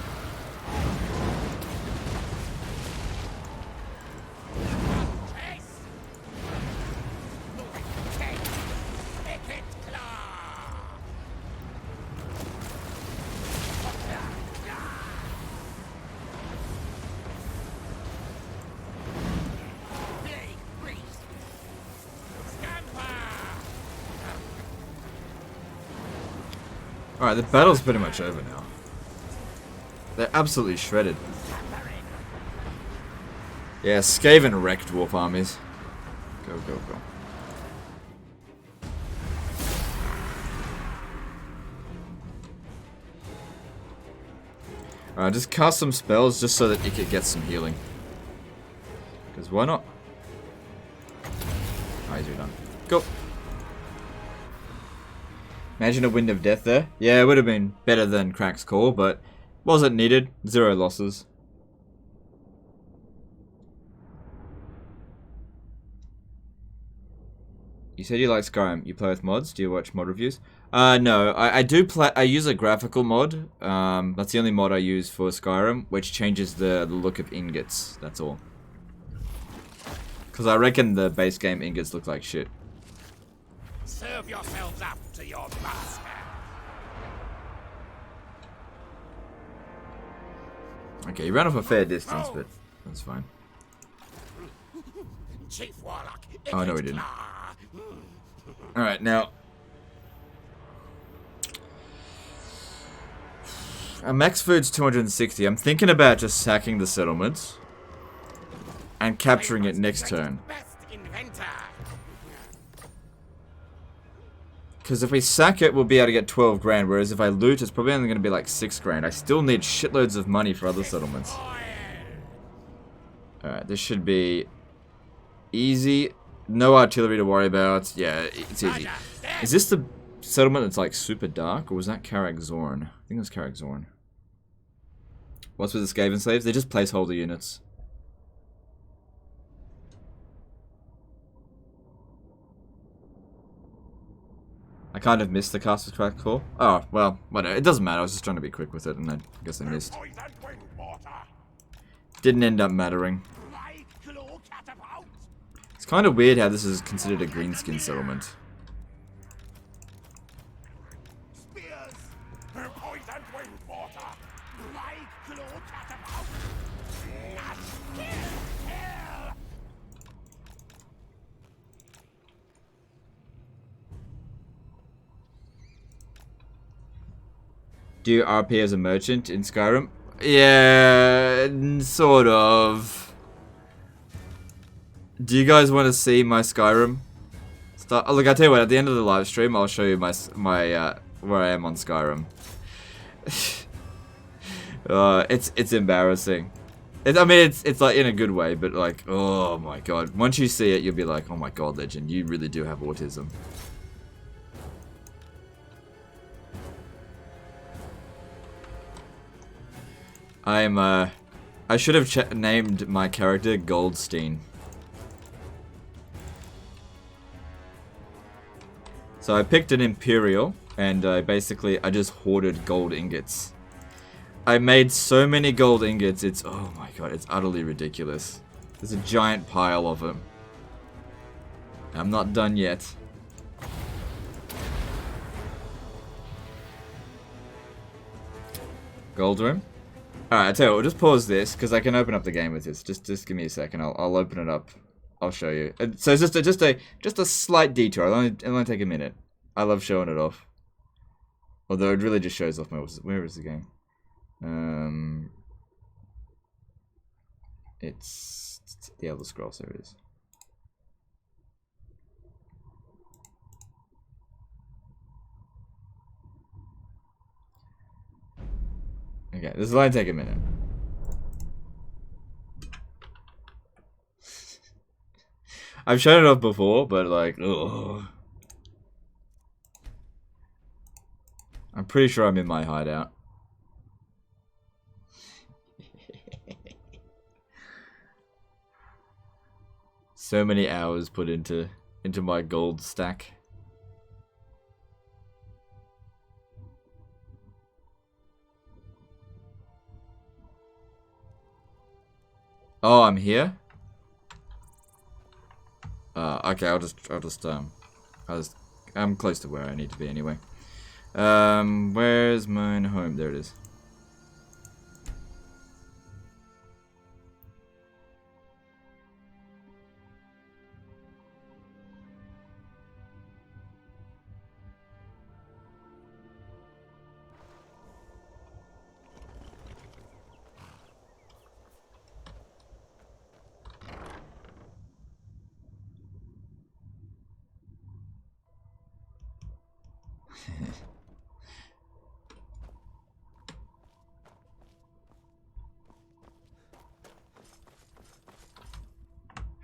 Alright, the battle's pretty much over now. They're absolutely shredded. Yeah, Skaven wrecked dwarf armies. Go, go, go. Alright, just cast some spells just so that Ikit gets some healing. Because why not? Alright, you're done. Go. Imagine a Wind of Death there. Yeah, it would have been better than Crack's Call, but wasn't needed. 0 losses. You said you like Skyrim. You play with mods? Do you watch mod reviews? No. I do play. I use a graphical mod. That's the only mod I use for Skyrim, which changes the look of ingots. That's all. Because I reckon the base game ingots look like shit. Serve yourselves up to your master. Okay, you ran off a fair distance, but that's fine. Chief Warlock. Oh, no, we didn't. Alright, now. Our max food's 260. I'm thinking about just sacking the settlements and capturing it next turn. Because if we sack it, we'll be able to get 12 grand, whereas if I loot, it's probably only going to be like 6 grand. I still need shitloads of money for other settlements. Alright, this should be easy. No artillery to worry about. Yeah, it's easy. Is this the settlement that's like super dark, or was that Karak Zorn? I think it was Karak Zorn. What's with the Skaven slaves? They're just placeholder units. I kind of missed the cast of Crack Claw. Oh, well, whatever. It doesn't matter. I was just trying to be quick with it, and I guess I missed. Didn't end up mattering. It's kind of weird how this is considered a greenskin settlement. Do you RP as a merchant in Skyrim? Yeah, sort of. Do you guys want to see my Skyrim? Oh, look, I'll tell you what, at the end of the live stream, I'll show you my where I am on Skyrim. It's embarrassing. I mean, it's like in a good way, but like, oh my god. Once you see it, you'll be like, oh my god, Legend, you really do have autism. I should have named my character Goldstein. So I picked an Imperial, and I just hoarded gold ingots. I made so many gold ingots, oh my god, it's utterly ridiculous. There's a giant pile of them. I'm not done yet. Gold room? Alright, I tell you what, we'll just pause this, because I can open up the game with this. Just give me a second, I'll open it up. I'll show you. So it's just a slight detour, it'll only take a minute. I love showing it off. Although it really just shows off where is the game? It's the Elder Scrolls, there it is. Okay, this will only take a minute. I've shown it off before, but like, ugh. I'm pretty sure I'm in my hideout. So many hours put into my gold stack. Oh, I'm here? Okay, I'm close to where I need to be anyway. Where's mine home? There it is.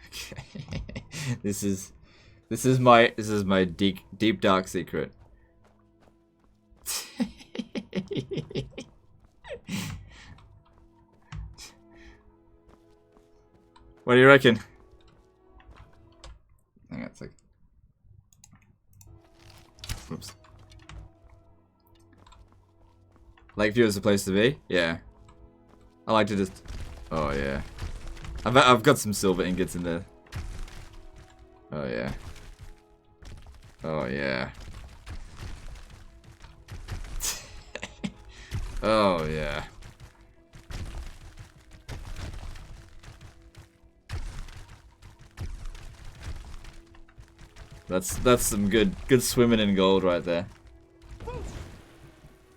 Okay. This is my deep dark secret. What do you reckon? Hang on a sec. Oops. Lakeview is the place to be? Yeah. I like to just... Oh, yeah. I've got some silver ingots in there. Oh, yeah. Oh, yeah. Oh, yeah. That's some good swimming in gold right there.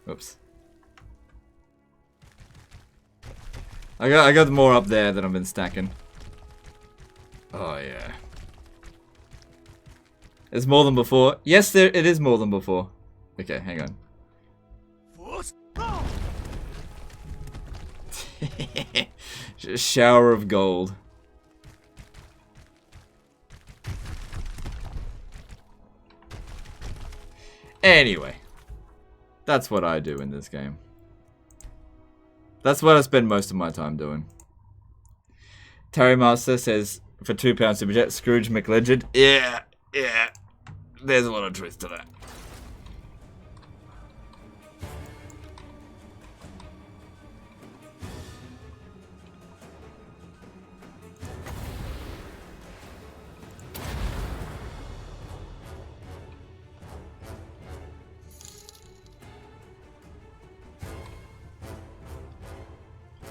Oops. I got more up there than I've been stacking. Oh yeah. It's more than before. Yes, it is more than before. Okay, hang on. Shower of gold. Anyway, that's what I do in this game. That's what I spend most of my time doing. Terry Master says, for £2 super chat, Scrooge McLegend. Yeah. There's a lot of truth to that.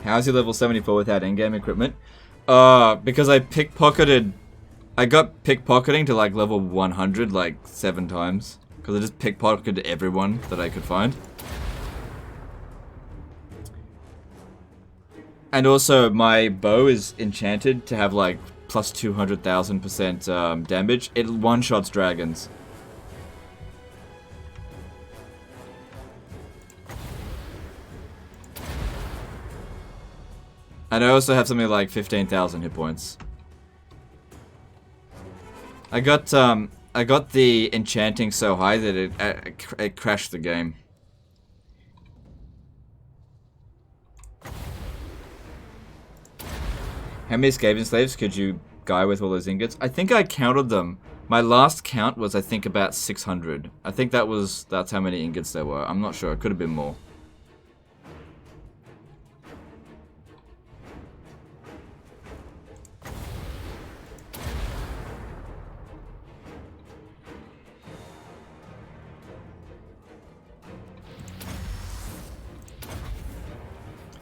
How's your level 74 without in-game equipment? Because I got pickpocketing to like level 100 like 7 times. Because I just pickpocketed everyone that I could find. And also my bow is enchanted to have like plus 200,000% damage. It one-shots dragons. And I also have something like 15,000 hit points. I got the enchanting so high that it crashed the game. How many Skaven slaves could you guy with all those ingots? I think I counted them. My last count was I think about 600. I think that's how many ingots there were. I'm not sure. It could have been more.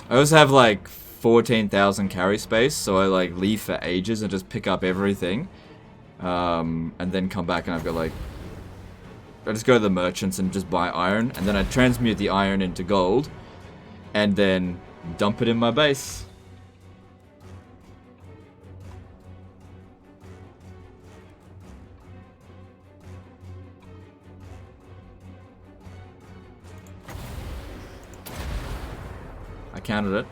I also have like 14,000 carry space, so I like leave for ages and just pick up everything. And then come back and I've got like... I just go to the merchants and just buy iron, and then I transmute the iron into gold, and then dump it in my base. I counted it.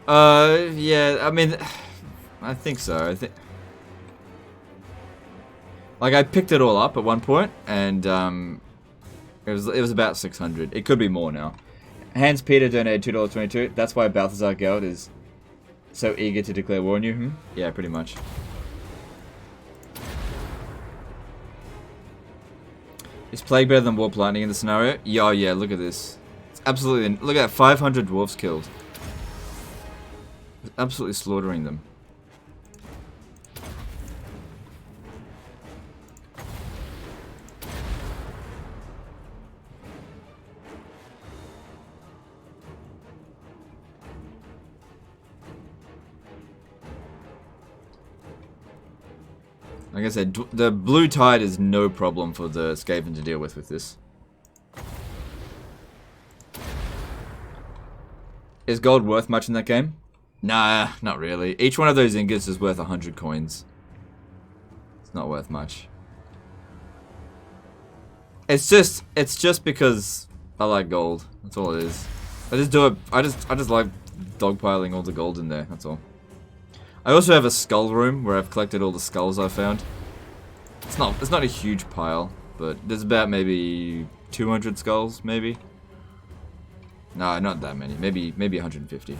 Yeah, I mean, I think so. Like, I picked it all up at one point, and it was about 600. It could be more now. Hans Peter donated $2.22. That's why Balthazar Geld is so eager to declare war on you. Yeah, pretty much. Is Plague better than Warp Lightning in the scenario? Yeah, yeah, look at this. It's absolutely... Look at that, 500 dwarves killed. Absolutely slaughtering them. Like I said, the blue tide is no problem for the Skaven to deal with this. Is gold worth much in that game? Nah, not really. Each one of those ingots is worth 100 coins. It's not worth much. It's just because I like gold. That's all it is. I just do it. I just like dogpiling all the gold in there. That's all. I also have a skull room where I've collected all the skulls I found. It's not a huge pile, but there's about maybe 200 skulls, maybe. No, not that many. Maybe 150.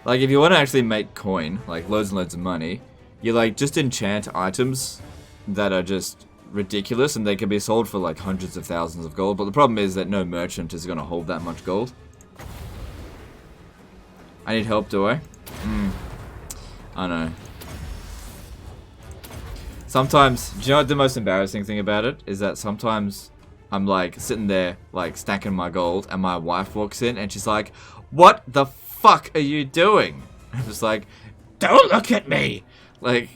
Like, if you want to actually make coin, like loads and loads of money, you like just enchant items that are just ridiculous and they can be sold for like hundreds of thousands of gold. But the problem is that no merchant is going to hold that much gold. I need help, do I? I know. Sometimes, do you know what the most embarrassing thing about it is? That sometimes I'm like sitting there like stacking my gold and my wife walks in and she's like, "What the fuck are you doing?" I'm just like, "Don't look at me!" Like,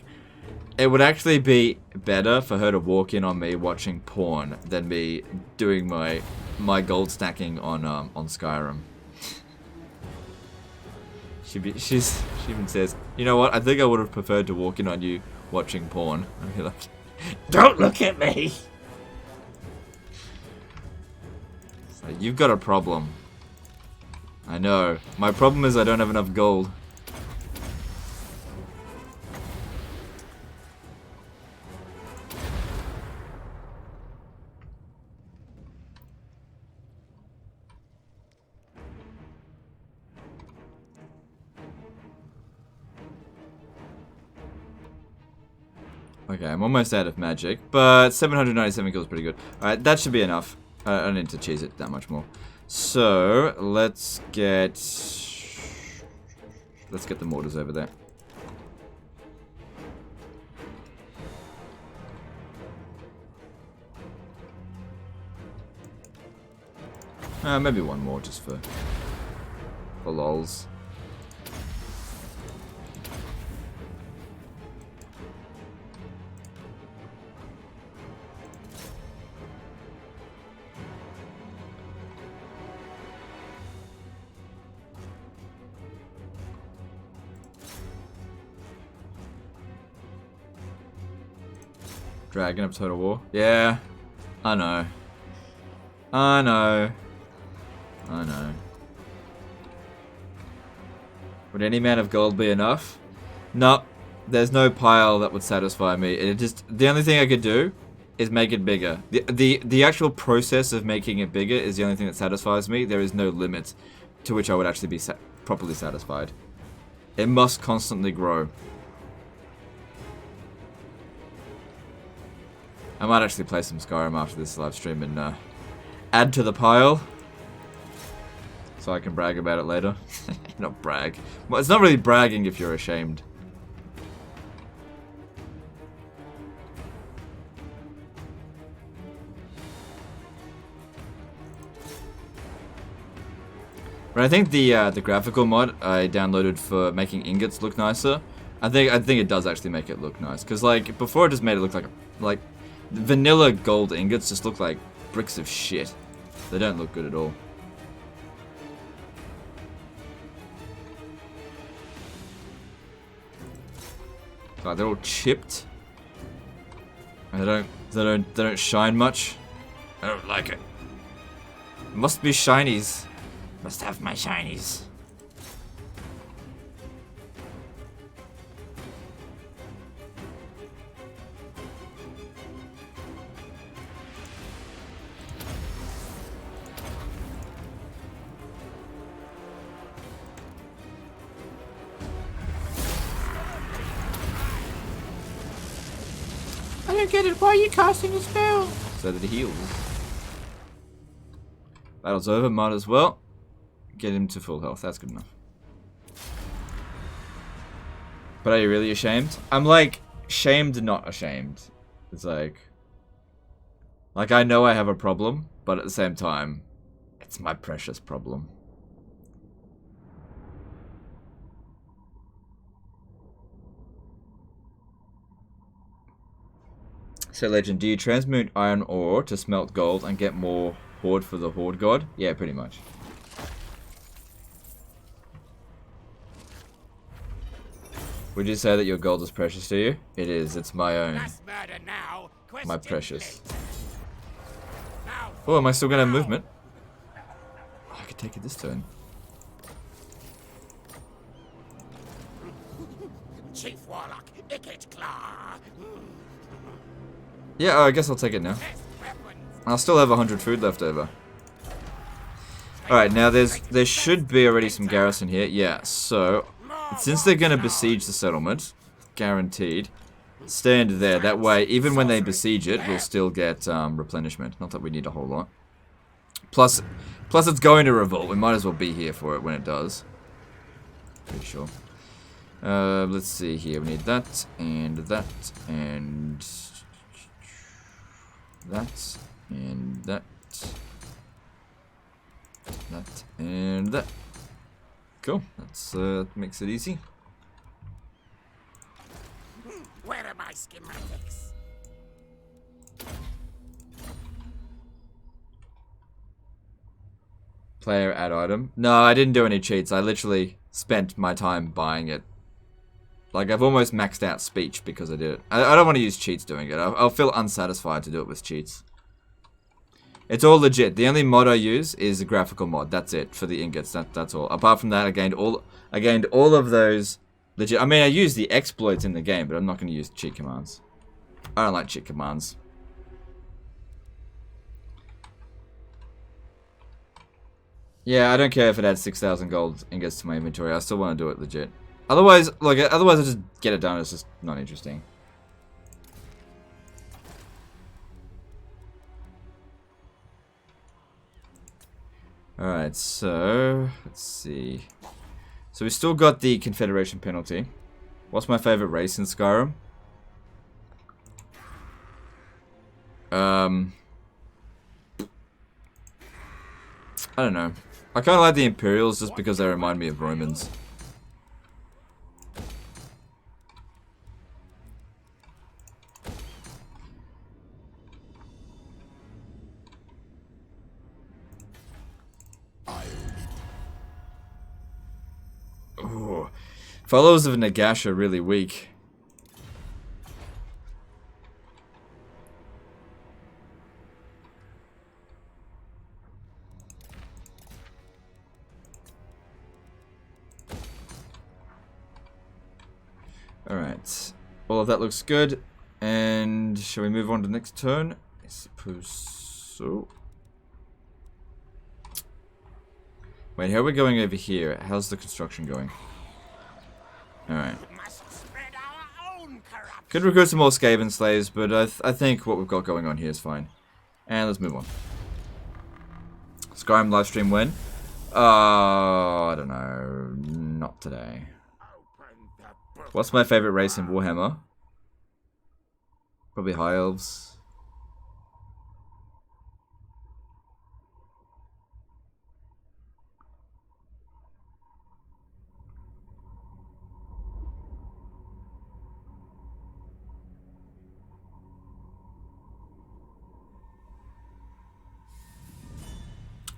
it would actually be better for her to walk in on me watching porn than me doing my gold stacking on Skyrim. She even says, "You know what? I think I would have preferred to walk in on you watching porn." I'd be like, "Don't look at me!" So you've got a problem. I know. My problem is I don't have enough gold. Okay, I'm almost out of magic, but 797 kills is pretty good. Alright, that should be enough. I don't need to cheese it that much more. So, let's get the mortars over there. Maybe one more just for lols. Dragon of Total War. Yeah, I know. I know. I know. Would any amount of gold be enough? No, there's no pile that would satisfy me. It just, the only thing I could do is make it bigger. The actual process of making it bigger is the only thing that satisfies me. There is no limit to which I would actually be properly satisfied. It must constantly grow. I might actually play some Skyrim after this live stream and add to the pile. So I can brag about it later. Not brag. Well, it's not really bragging if you're ashamed. But I think the graphical mod I downloaded for making ingots look nicer. I think it does actually make it look nice. Cause like before it just made it look like vanilla gold ingots just look like bricks of shit. They don't look good at all. God, they're all chipped. And they don't shine much. I don't like it. Must be shinies. Must have my shinies. I don't get it. Why are you casting a spell? So that it heals. Battle's over. Might as well get him to full health. That's good enough. But are you really ashamed? I'm like shamed, not ashamed. It's like Like, I know I have a problem, but at the same time, it's my precious problem. So, Legend, do you transmute iron ore to smelt gold and get more hoard for the Horde God? Yeah, pretty much. Would you say that your gold is precious to you? It is. It's my own. My precious. Oh, am I still going to have movement? Oh, I could take it this turn. Chief Warlock, Ikit Claw. Yeah, I guess I'll take it now. I'll still have 100 food left over. Alright, now there should be already some garrison here. Yeah, so since they're going to besiege the settlement, guaranteed, stand there. That way, even when they besiege it, we'll still get replenishment. Not that we need a whole lot. Plus it's going to revolt. We might as well be here for it when it does. Pretty sure. Let's see here. We need that, and that, and that, and that, that, and that. Cool. That's makes it easy. Where are my schematics? Player add item. No, I didn't do any cheats. I literally spent my time buying it. Like, I've almost maxed out speech because I did it. I don't want to use cheats doing it. I'll feel unsatisfied to do it with cheats. It's all legit. The only mod I use is a graphical mod. That's it for the ingots. That's all. Apart from that, I gained all of those legit. I mean, I use the exploits in the game, but I'm not going to use cheat commands. I don't like cheat commands. Yeah, I don't care if it adds 6,000 gold ingots to my inventory. I still want to do it legit. Otherwise, otherwise I just get it done. It's just not interesting. Alright, so let's see. So we still got the Confederation penalty. What's my favorite race in Skyrim? I don't know. I kind of like the Imperials just because they remind me of Romans. Ooh. Followers of Nagash are really weak. Alright. All of that looks good. And shall we move on to the next turn? I suppose so. Wait, how are we going over here? How's the construction going? Alright. Could recruit some more Skaven slaves, but I think what we've got going on here is fine. And let's move on. Skyrim livestream when? I don't know. Not today. What's my favorite race in Warhammer? Probably High Elves.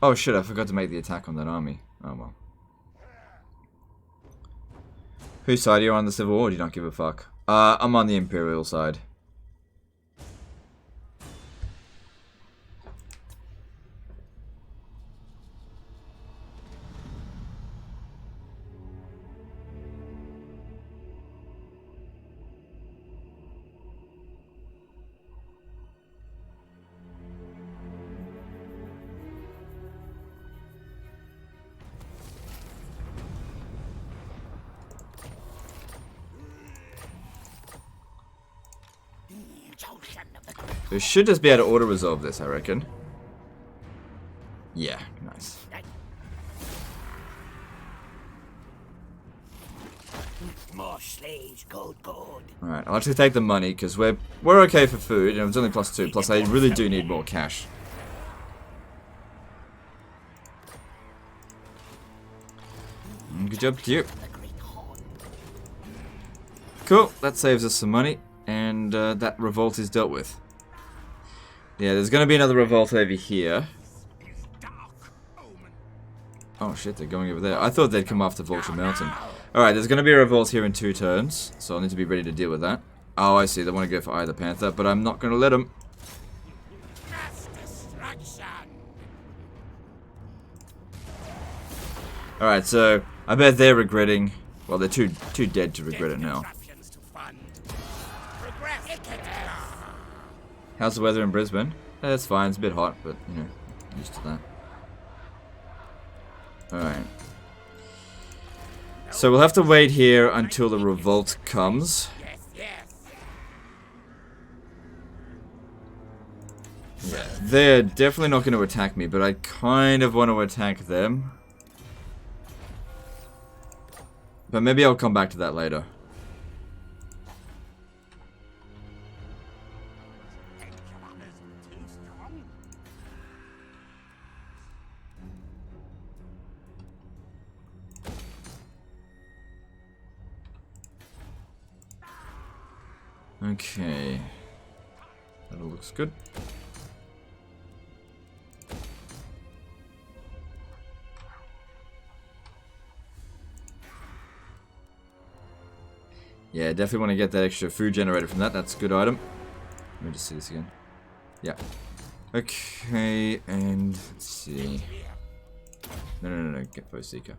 Oh shit, I forgot to make the attack on that army. Oh well. Whose side are you on the Civil War? Or do you not give a fuck? I'm on the Imperial side. We should just be able to auto-resolve this, I reckon. Yeah, nice. My your slaves, good. Alright, I'll actually take the money, because we're okay for food, and it's only +2, plus I really do need more cash. Good job, cute. Cool, that saves us some money, and that revolt is dealt with. Yeah, there's going to be another revolt over here. Oh shit, they're going over there. I thought they'd come after Vulture Mountain. Alright, there's going to be a revolt here in 2 turns, so I'll need to be ready to deal with that. Oh, I see, they want to go for either Panther, but I'm not going to let them. Alright, so I bet they're regretting. Well, they're too dead to regret it now. How's the weather in Brisbane? It's fine, it's a bit hot, but you know, used to that. Alright. So we'll have to wait here until the revolt comes. Yeah, they're definitely not going to attack me, but I kind of want to attack them. But maybe I'll come back to that later. Okay. That all looks good. Yeah, definitely want to get that extra food generated from that. That's a good item. Let me just see this again. Yeah. Okay, and let's see. No. Get Foe Seeker.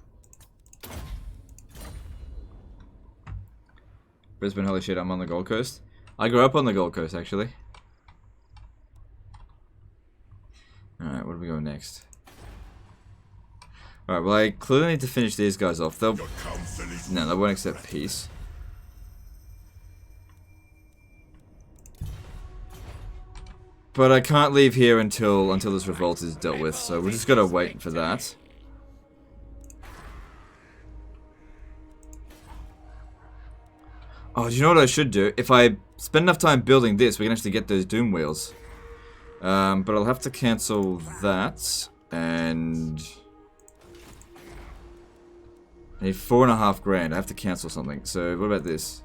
Brisbane, holy shit, I'm on the Gold Coast. I grew up on the Gold Coast, actually. Alright, where do we go next? Alright, well, I clearly need to finish these guys off. They'll... No, they won't accept peace. But I can't leave here until this revolt is dealt with, so we're just gotta wait for that. Oh, do you know what I should do? If I spend enough time building this, we can actually get those Doom Wheels. But I'll have to cancel that, and... I need 4.5 grand. I have to cancel something. So, what about this?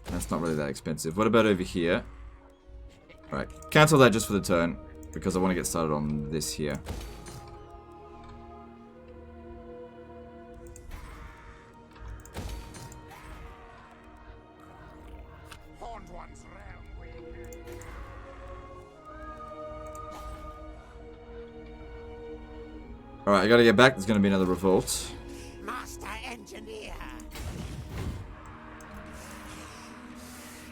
That's not really that expensive. What about over here? Alright, cancel that just for the turn, because I want to get started on this here. Alright, I gotta get back. There's gonna be another revolt. Master Engineer.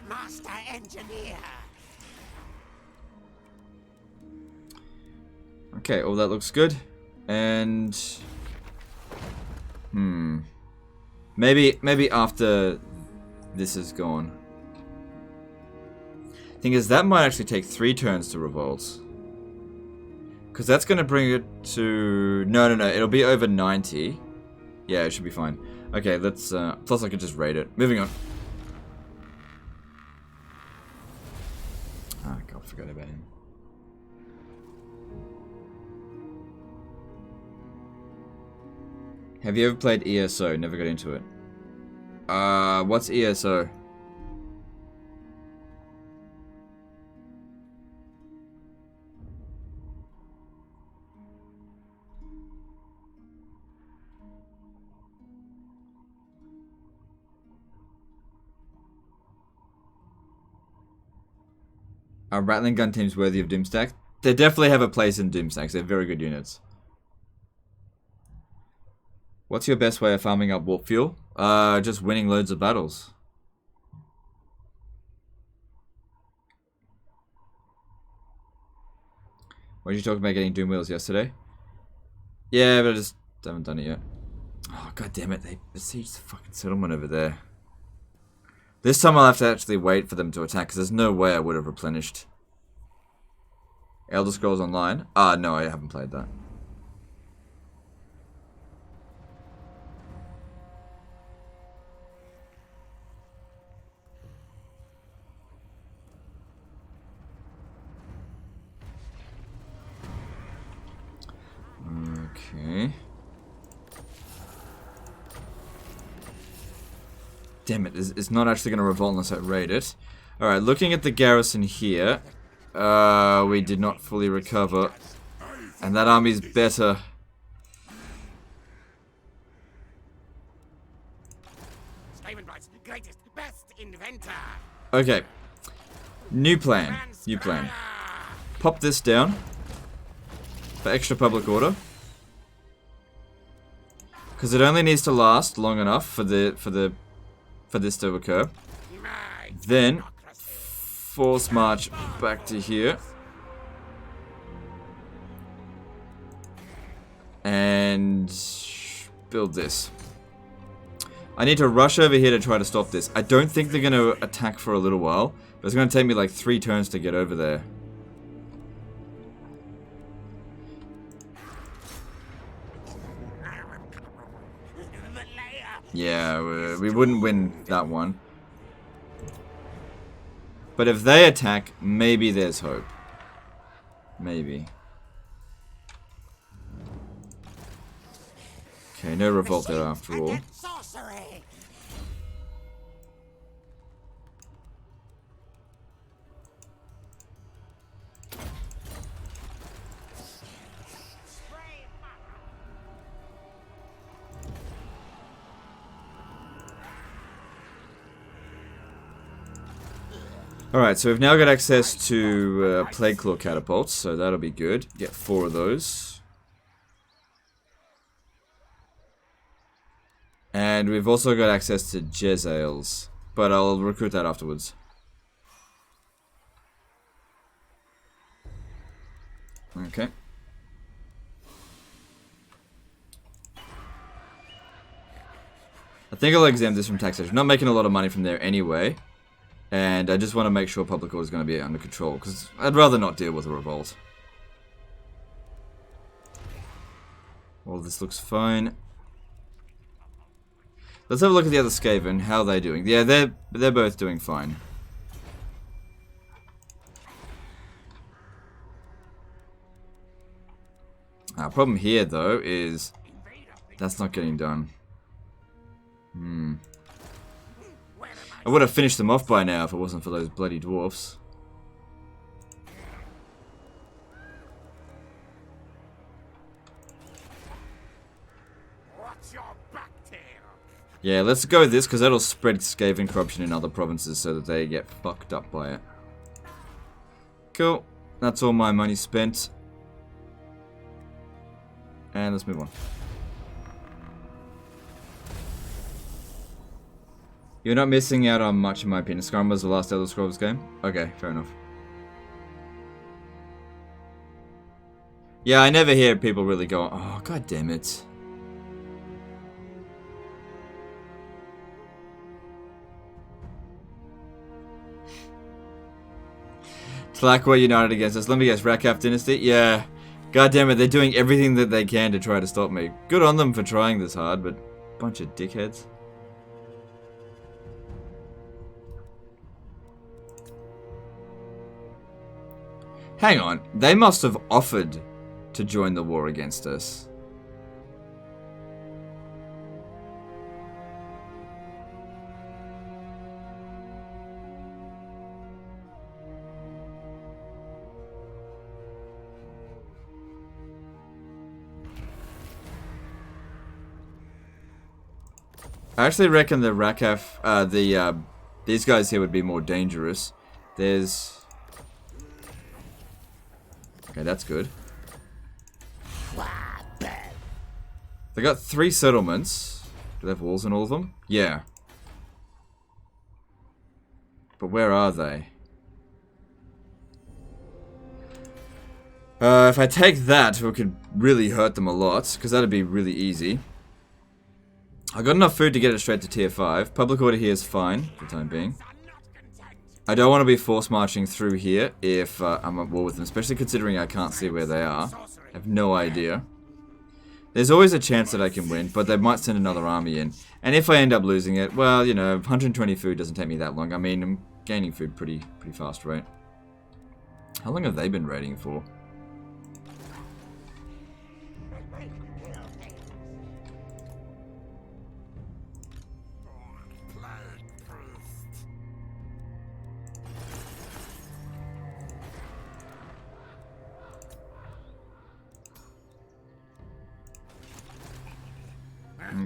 Master Engineer. Okay, all that looks good. And... Maybe after this is gone. Thing is, that might actually take 3 turns to revolt. Because that's going to bring it to... No. It'll be over 90. Yeah, it should be fine. Okay, let's... plus I could just raid it. Moving on. Ah, God, forgot about him. Have you ever played ESO? Never got into it. What's ESO? Are Rattling Gun teams worthy of Doomstack? They definitely have a place in Doomstacks. They're very good units. What's your best way of farming up warp fuel? Just winning loads of battles. What did you talk about getting Doom Wheels yesterday? Yeah, but I just haven't done it yet. Oh, god damn it. They besieged the fucking settlement over there. This time I'll have to actually wait for them to attack, because there's no way I would have replenished. Elder Scrolls Online? No, I haven't played that. Damn it, it's not actually going to revolt unless I raid it. Alright, looking at the garrison here. We did not fully recover. And that army's better. Skavenbright's greatest, best inventor. Okay. New plan. New plan. Pop this down. For extra public order. Because it only needs to last long enough for this to occur. Then force march back to here. And build this. I need to rush over here to try to stop this. I don't think they're going to attack for a little while. But it's going to take me like 3 turns to get over there. Yeah, we wouldn't win that one. But if they attack, maybe there's hope. Maybe. Okay, no revolt there after all. Alright, so we've now got access to Plague Claw catapults, so that'll be good. Get 4 of those. And we've also got access to Jezzails, but I'll recruit that afterwards. Okay. I think I'll exempt this from taxation. Not making a lot of money from there anyway. And I just want to make sure public order is going to be under control, because I'd rather not deal with a revolt. Well, this looks fine. Let's have a look at the other Skaven. How are they doing? Yeah, they're both doing fine. Our problem here, though, is that's not getting done. I would have finished them off by now if it wasn't for those bloody dwarfs. What's your back tail? Yeah, let's go with this because that'll spread Skaven corruption in other provinces so that they get fucked up by it. Cool. That's all my money spent. And let's move on. You're not missing out on much in my opinion. Skyrim was the last Elder Scrolls game? Okay, fair enough. Yeah, I never hear people really go, oh, god damn it. Tlaqua united against us. Let me guess, Rakaf Dynasty? Yeah. God damn it, they're doing everything that they can to try to stop me. Good on them for trying this hard, but bunch of dickheads. Hang on, they must have offered to join the war against us. I actually reckon the Rakaf, these guys here would be more dangerous. There's... Okay, that's good. They got 3 settlements. Do they have walls in all of them? Yeah. But where are they? If I take that, we could really hurt them a lot, because that'd be really easy. I got enough food to get it straight to tier 5. Public order here is fine, for the time being. I don't want to be force marching through here if I'm at war with them, especially considering I can't see where they are. I have no idea. There's always a chance that I can win, but they might send another army in. And if I end up losing it, well, you know, 120 food doesn't take me that long. I mean, I'm gaining food pretty fast, right? How long have they been raiding for?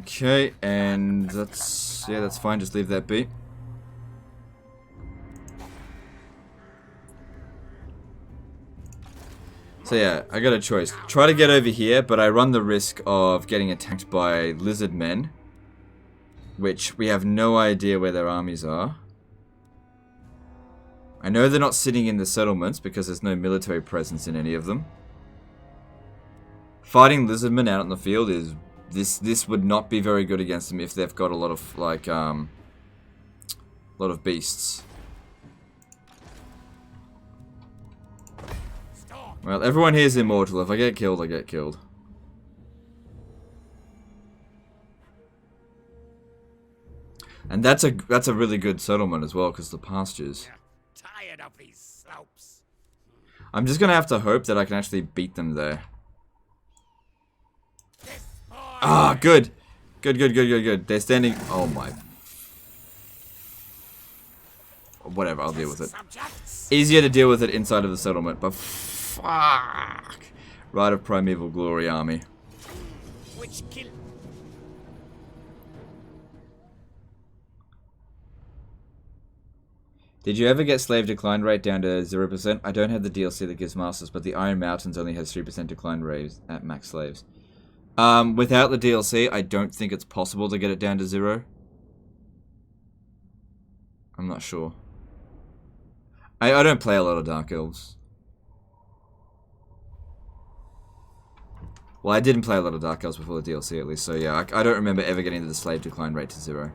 Okay, and that's fine. Just leave that be. So yeah, I got a choice. Try to get over here, but I run the risk of getting attacked by lizard men, which we have no idea where their armies are. I know they're not sitting in the settlements because there's no military presence in any of them. Fighting lizardmen out in the field is this would not be very good against them if they've got a lot of like lot of beasts. Well, everyone here is immortal. If I get killed, I get killed. And that's a really good settlement as well, because the pastures. Tired of these slopes. I'm just gonna have to hope that I can actually beat them there. Ah, good. Good. They're standing. Oh my. Whatever, I'll deal with it. Easier to deal with it inside of the settlement, but fuck. Rite of Primeval Glory army. Which kill? Did you ever get slave decline rate down to 0%? I don't have the DLC that gives masters, but the Iron Mountains only has 3% decline rate at max slaves. Without the DLC, I don't think it's possible to get it down to 0. I'm not sure. I don't play a lot of Dark Elves. Well, I didn't play a lot of Dark Elves before the DLC at least, so yeah, I don't remember ever getting the slave decline rate to 0.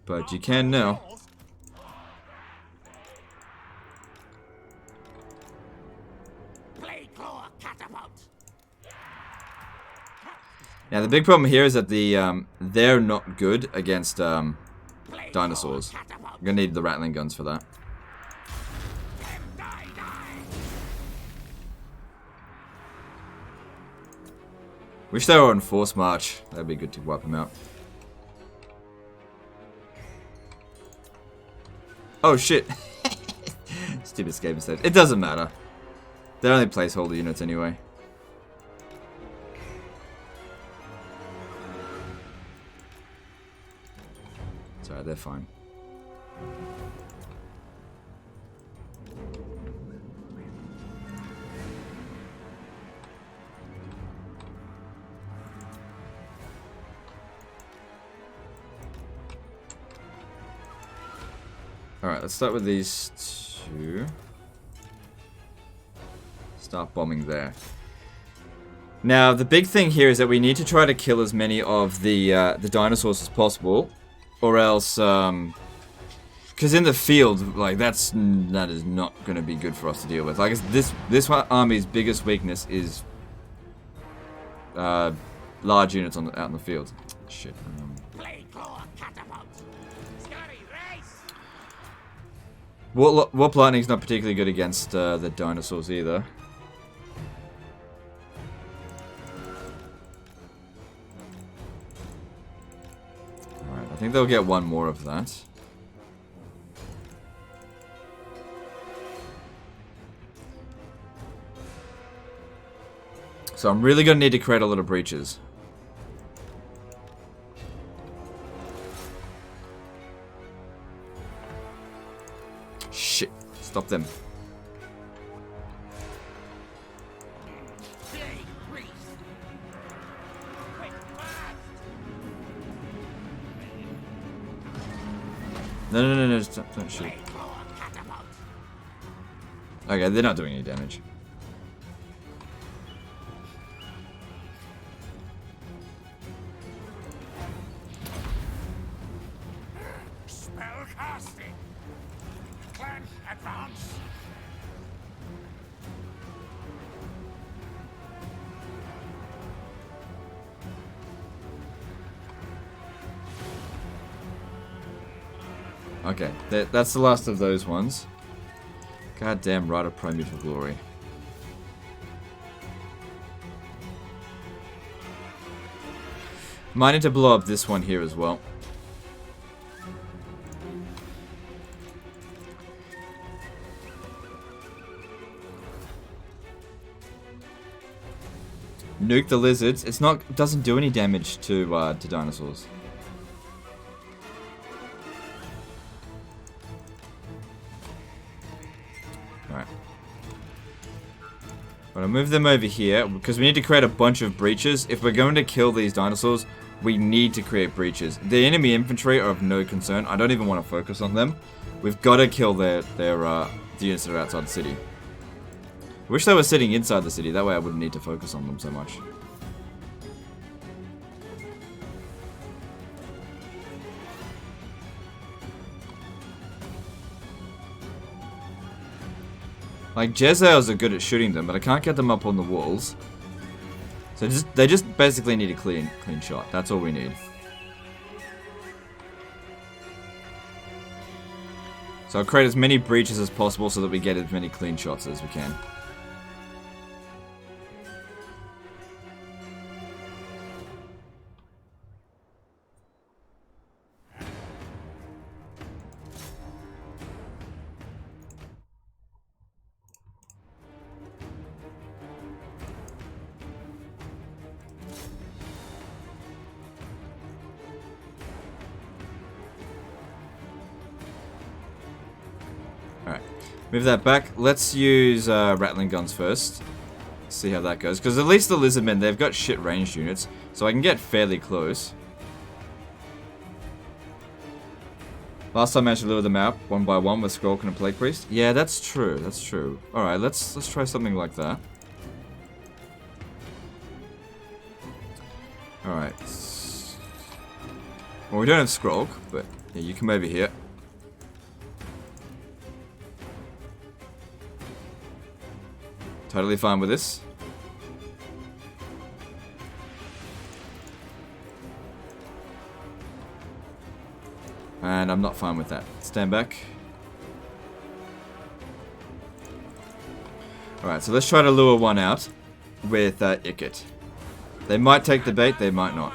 But you can now. Now the big problem here is that they're not good against dinosaurs. I'm gonna need the rattling guns for that. Wish they were on force march. That'd be good to wipe them out. Oh shit! Stupid escape instead. It doesn't matter. They're only placeholder units anyway. Sorry, they're fine. Alright, let's start with these two. Start bombing there. Now, the big thing here is that we need to try to kill as many of the dinosaurs as possible, or else, because in the field, like that is not going to be good for us to deal with. Like this army's biggest weakness is large units out in the field. Shit. Warp Lightning's not particularly good against the dinosaurs either. Alright, I think they'll get one more of that. So I'm really going to need to create a lot of breaches. Shit. Stop them. No, don't shoot. Okay, they're not doing any damage. Spellcasting. Clan advance. Okay, that's the last of those ones. Goddamn Rite of Primeval Glory. Might need to blow up this one here as well. Nuke the lizards. It's not. It doesn't do any damage to dinosaurs. Alright. I'm gonna move them over here because we need to create a bunch of breaches. If we're going to kill these dinosaurs, we need to create breaches. The enemy infantry are of no concern. I don't even want to focus on them. We've got to kill the units that are outside the city. I wish they were sitting inside the city. That way I wouldn't need to focus on them so much. Like, Jezzails are good at shooting them, but I can't get them up on the walls. So they just basically need a clean shot. That's all we need. So I'll create as many breaches as possible so that we get as many clean shots as we can. Alright, move that back. Let's use rattling guns first. See how that goes. Because at least the lizardmen, they've got shit ranged units. So I can get fairly close. Last time I managed to lure them out one by one with Skryre and a Plague Priest. Yeah, that's true. That's true. Alright, let's try something like that. Alright. Well, we don't have Skryre, but yeah, you come over here. Totally fine with this. And I'm not fine with that. Stand back. Alright, so let's try to lure one out with Ikit. They might take the bait, they might not.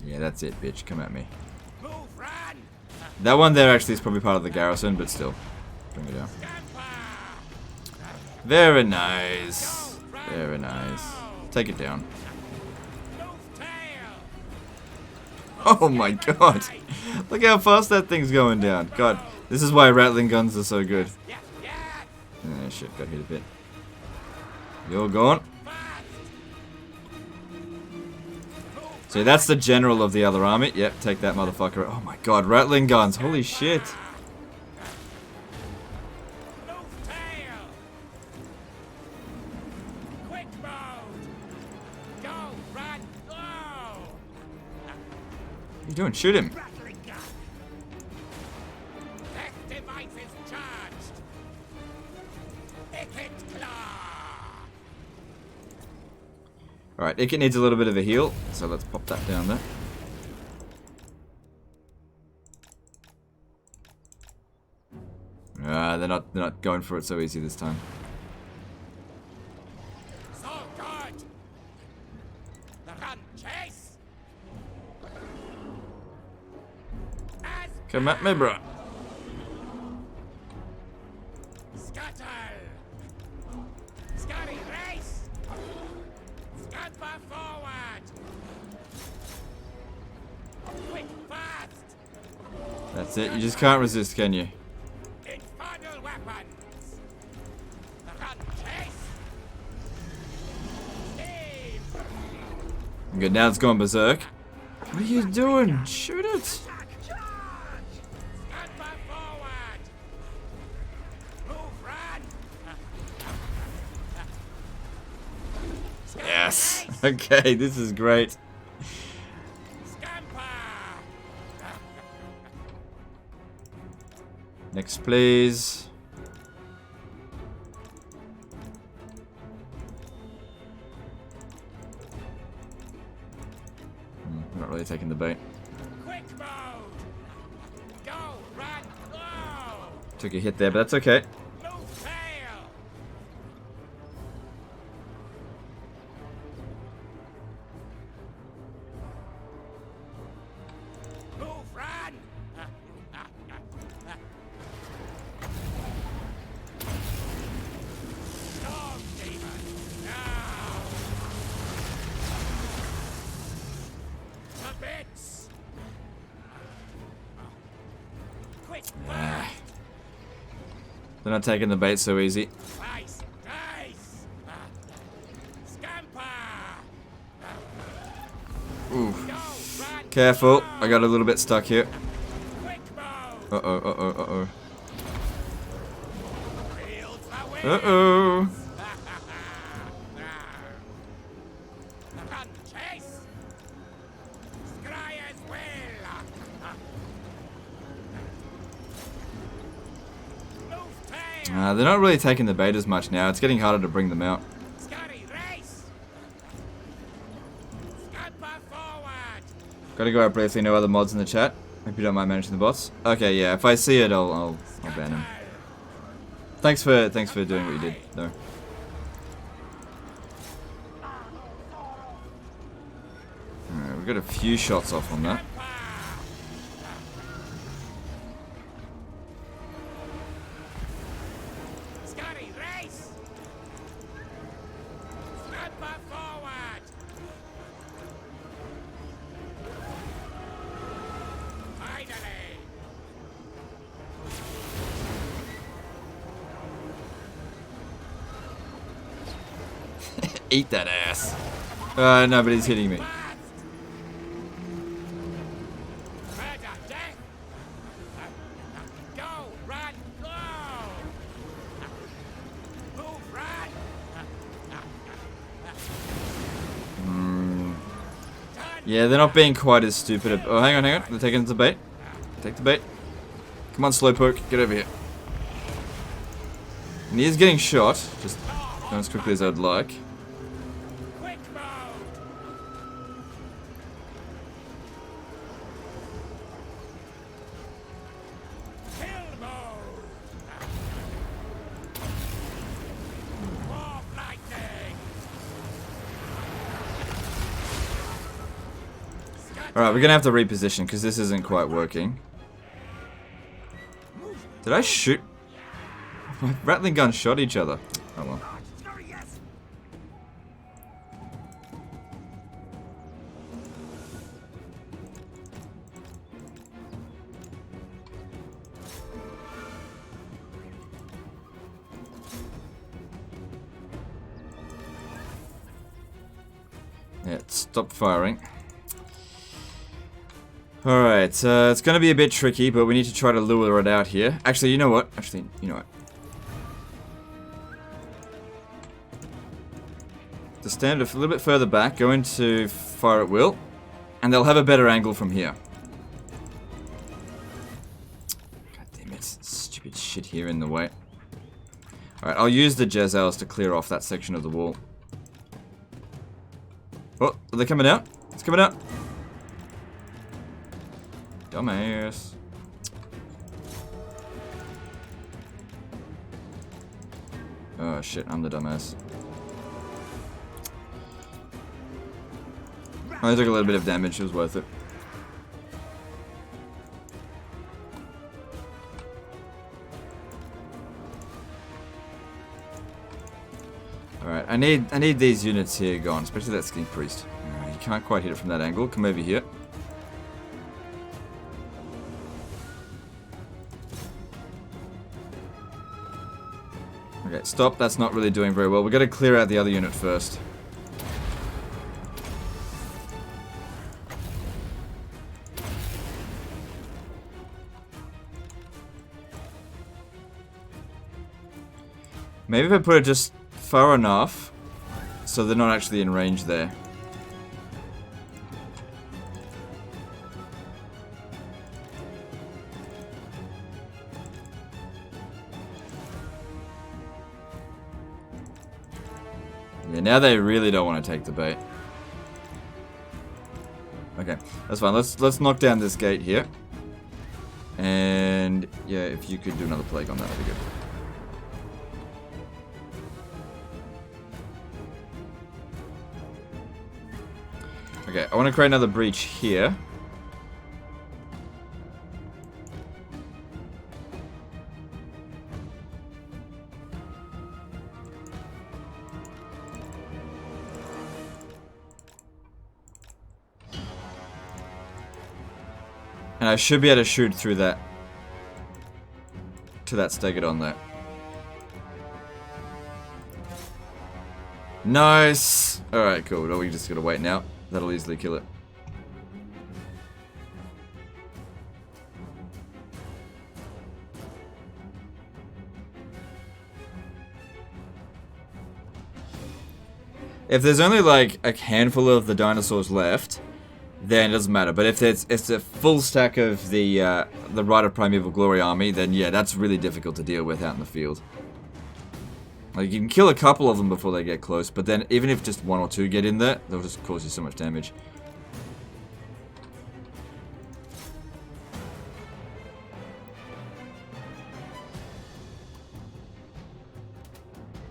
Yeah, that's it, bitch. Come at me. That one there actually is probably part of the garrison, but still. Bring it down. Very nice. Very nice. Take it down. Oh my god. Look how fast that thing's going down. God, this is why rattling guns are so good. Oh shit, got hit a bit. You're gone. So that's the general of the other army. Yep, take that motherfucker. Oh my god, rattling guns. Holy shit. What are you doing? Shoot him. Alright, Ikit needs a little bit of a heal, so let's pop that down there. They're not going for it so easy this time. Come at me, bro. That's it. You just can't resist, can you? Good. Now it's gone berserk. What are you doing? Shoot it! Yes. Okay, this is great. Next, please. I'm not really taking the bait. Took a hit there, but that's okay. They're not taking the bait so easy. Slice, dice, scamper. Ooh. Go, run, Careful. go. I got a little bit stuck here. Quick move. Uh-oh, uh-oh, uh-oh. Fields the wind. Uh-oh. Run, chase. Skryre's will. Move tail. They're not really taking the bait as much now. It's getting harder to bring them out. Scurry, race. Scamper forward. Gotta go out briefly. No other mods in the chat. Hope you don't mind managing the bots. Okay, yeah. If I see it, I'll ban him. Thanks for doing what you did, though. Alright, we've got a few shots off on that. Scurry, race. Scamper forward. Finally. Eat that ass. Nobody's hitting me. Murder, death. Go, run, go. Move, run. Yeah, they're not being quite as stupid. Oh, hang on. They're taking the bait. Take the bait. Come on, Slowpoke. Get over here. And he is getting shot. Just not as quickly as I'd like. Quick mode. Kill mode. Warp lightning. Alright, we're gonna have to reposition because this isn't quite working. Did I shoot? My rattling gun shot each other. Oh well. Yeah, stop firing. Alright, it's going to be a bit tricky, but we need to try to lure it out here. Actually, you know what? To stand a little bit further back, go into fire at will, and they'll have a better angle from here. God damn it, stupid shit here in the way. Alright, I'll use the Jezzails to clear off that section of the wall. Oh, are they coming out? It's coming out. Dumbass. Oh shit, I'm the dumbass. I took a little bit of damage, it was worth it. Alright, I need these units here gone, especially that Skink Priest. You can't quite hit it from that angle. Come over here. Okay, stop. That's not really doing very well. We've got to clear out the other unit first. Maybe if I put it just far enough so they're not actually in range there. Yeah, now they really don't want to take the bait. Okay, that's fine. Let's knock down this gate here. And yeah, if you could do another plague on that, that'd be good. Okay, I want to create another breach here. And I should be able to shoot through that to that Stegodon there. Nice! Alright, cool. Well, we just gotta wait now. That'll easily kill it. If there's only like a handful of the dinosaurs left, then it doesn't matter. But if it's a full stack of the Rite of Primeval Glory army, then yeah, that's really difficult to deal with out in the field. Like, you can kill a couple of them before they get close, but then even if just one or two get in there, they'll just cause you so much damage.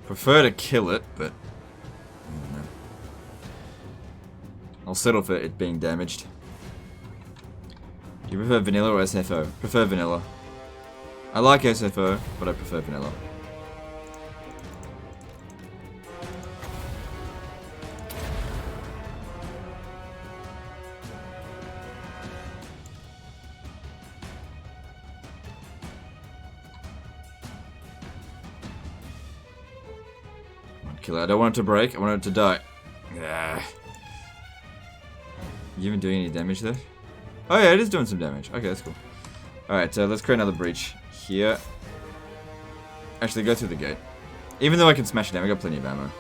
Prefer to kill it, but I don't know. I'll settle for it being damaged. Do you prefer vanilla or SFO? Prefer vanilla. I like SFO, but I prefer vanilla. Kill it. I don't want it to break. I want it to die. Yeah. You even doing any damage there? Oh yeah, it is doing some damage. Okay, that's cool. Alright, so let's create another breach here. Actually, go through the gate. Even though I can smash it down, I got plenty of ammo.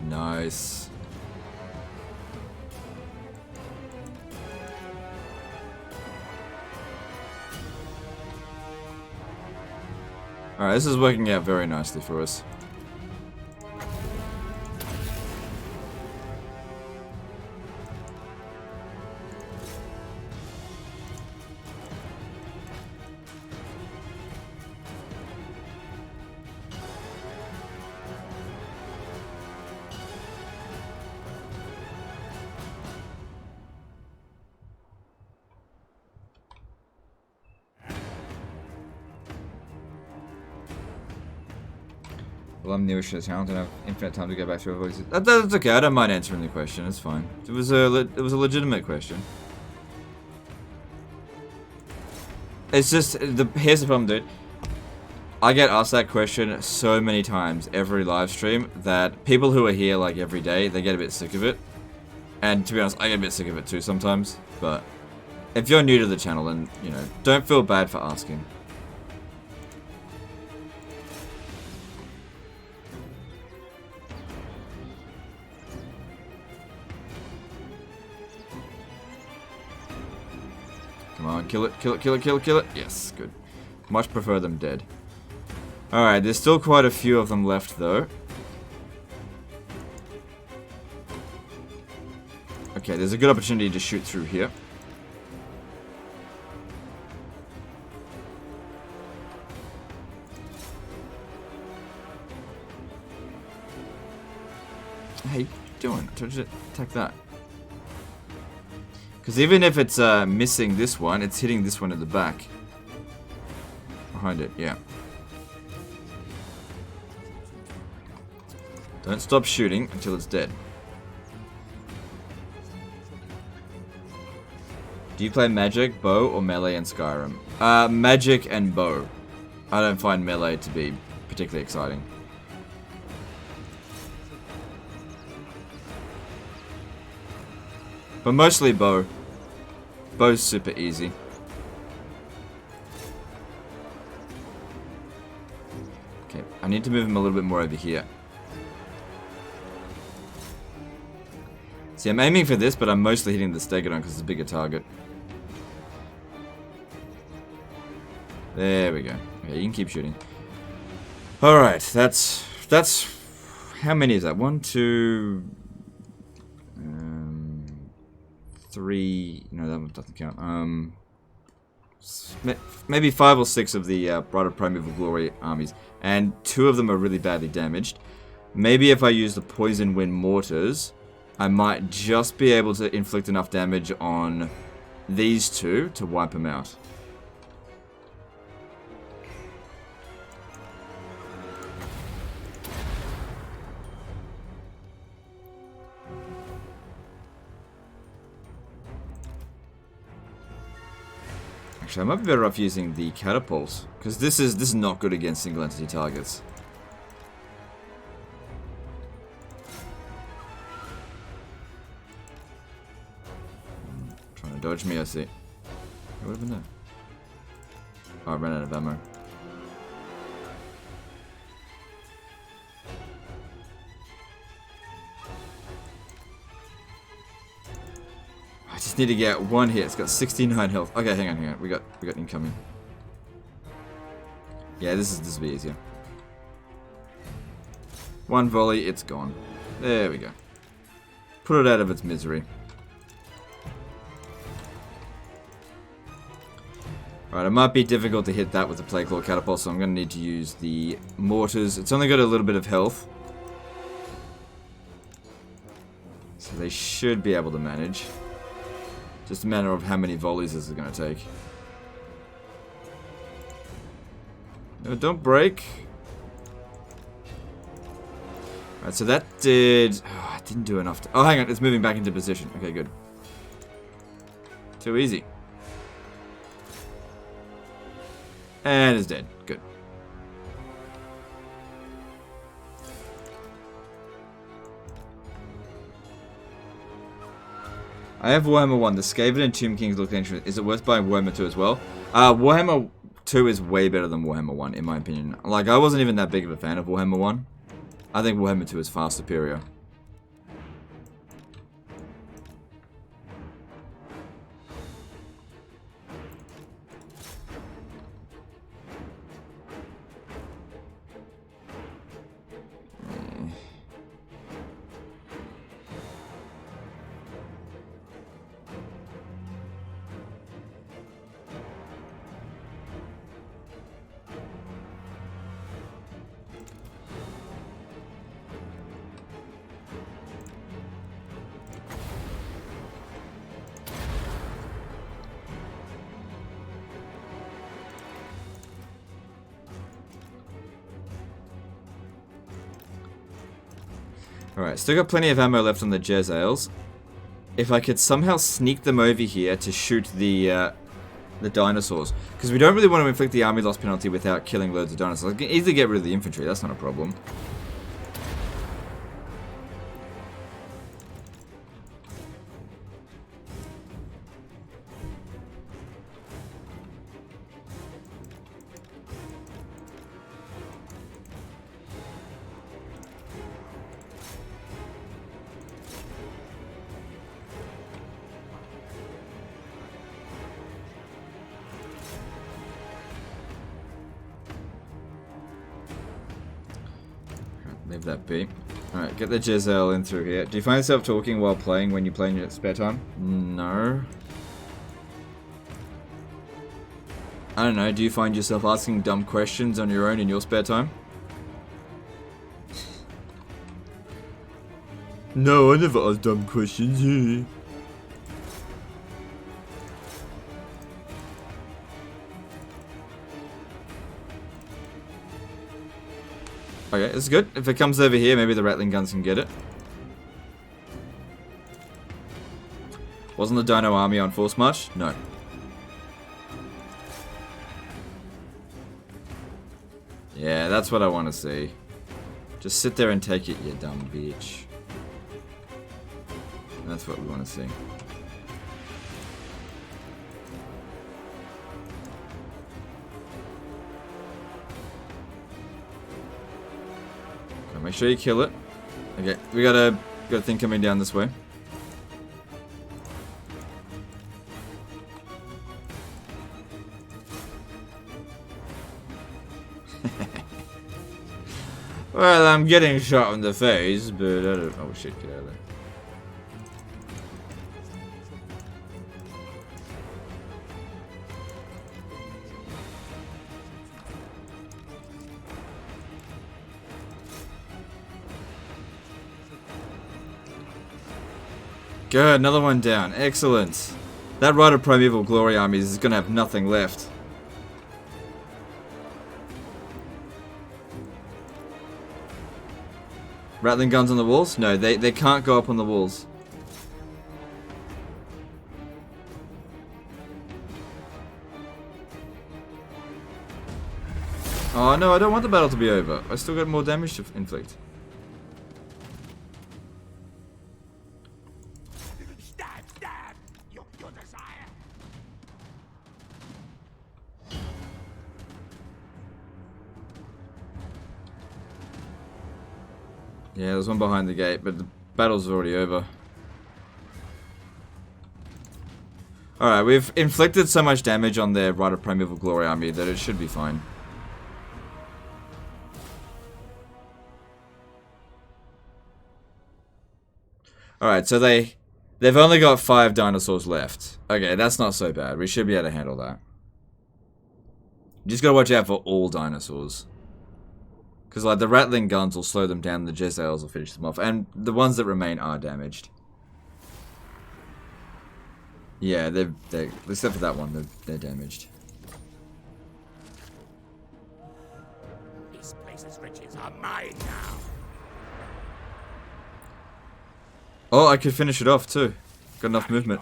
Nice. Alright, this is working out very nicely for us. Well, I'm newish to the town and I have infinite time to go back to a voice. That's okay. I don't mind answering the question. It's fine. It was a legitimate question. It's just here's the problem, dude. I get asked that question so many times every live stream that people who are here like every day, they get a bit sick of it. And to be honest, I get a bit sick of it too sometimes. But if you're new to the channel, then you know, don't feel bad for asking. Come on, kill it, kill it, kill it, kill it, kill it. Yes, good. Much prefer them dead. Alright, there's still quite a few of them left, though. Okay, there's a good opportunity to shoot through here. Hey, what are you doing? I told you to attack that. Because even if it's missing this one, it's hitting this one at the back. Behind it, yeah. Don't stop shooting until it's dead. Do you play magic, bow, or melee in Skyrim? Magic and bow. I don't find melee to be particularly exciting. But mostly bow. Bow's super easy. Okay, I need to move him a little bit more over here. See, I'm aiming for this, but I'm mostly hitting the Stegodon because it's a bigger target. There we go. Okay, you can keep shooting. Alright, that's... How many is that? 1, 2... 3... No, that doesn't count. Maybe 5 or 6 of the Rite of Primeval Glory armies. And 2 of them are really badly damaged. Maybe if I use the Poison Wind Mortars, I might just be able to inflict enough damage on these 2 to wipe them out. Actually, I might be better off using the catapult, because this is not good against single entity targets. Trying to dodge me, I see. What happened there? Oh, I ran out of ammo. I just need to get one hit. It's got 69 health. Okay, hang on. We got incoming. Yeah, this will be easier. One volley, it's gone. There we go. Put it out of its misery. Alright, it might be difficult to hit that with the Plague Claw catapult, so I'm going to need to use the mortars. It's only got a little bit of health. So they should be able to manage. Just a matter of how many volleys this is going to take. No, don't break. Alright, so that did... Oh, it didn't do enough to... Oh, hang on, it's moving back into position. Okay, good. Too easy. And it's dead. Good. I have Warhammer 1. The Skaven and Tomb Kings look interesting. Is it worth buying Warhammer 2 as well? Warhammer 2 is way better than Warhammer 1, in my opinion. Like, I wasn't even that big of a fan of Warhammer 1. I think Warhammer 2 is far superior. Alright, still got plenty of ammo left on the Jezzails. If I could somehow sneak them over here to shoot the dinosaurs. Because we don't really want to inflict the army loss penalty without killing loads of dinosaurs. I can easily get rid of the infantry, that's not a problem. Leave that be. Alright, get the Jezzail in through here. Do you find yourself talking while playing when you play in your spare time? No. I don't know, do you find yourself asking dumb questions on your own in your spare time? No, I never ask dumb questions. Okay, it's good. If it comes over here, maybe the Rattling guns can get it. Wasn't the Dino army on force march? No. Yeah, that's what I want to see. Just sit there and take it, you dumb bitch. That's what we want to see. Make sure you kill it. Okay, we got a thing coming down this way. Well, I'm getting shot in the face, but I don't... Oh shit, get out of there. Good, another one down. Excellent. That Rite of Primeval Glory army is going to have nothing left. Rattling guns on the walls? No, they can't go up on the walls. Oh no, I don't want the battle to be over. I still got more damage to inflict. Stab, stab! Your desire! Yeah, there's one behind the gate, but the battle's already over. Alright, we've inflicted so much damage on their Rite of Primeval Glory army that it should be fine. Alright, so they've only got 5 dinosaurs left. Okay, that's not so bad. We should be able to handle that. You just gotta watch out for all dinosaurs. Because like the rattling guns will slow them down, the Jezzails will finish them off, and the ones that remain are damaged. Yeah, they're except for that one, they're damaged. This place's riches are mine now. Oh, I could finish it off too. Got enough movement.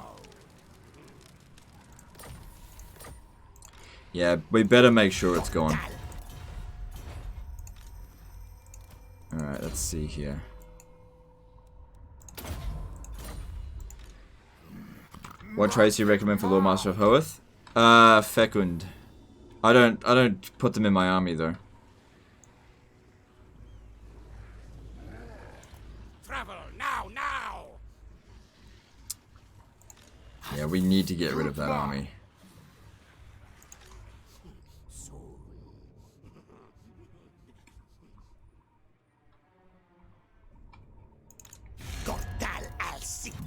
Yeah, we better make sure it's gone. Alright, let's see here. What traits do you recommend for Lord Master of Hoeth? Fecund. I don't put them in my army though. Travel now, now! Yeah, we need to get rid of that army.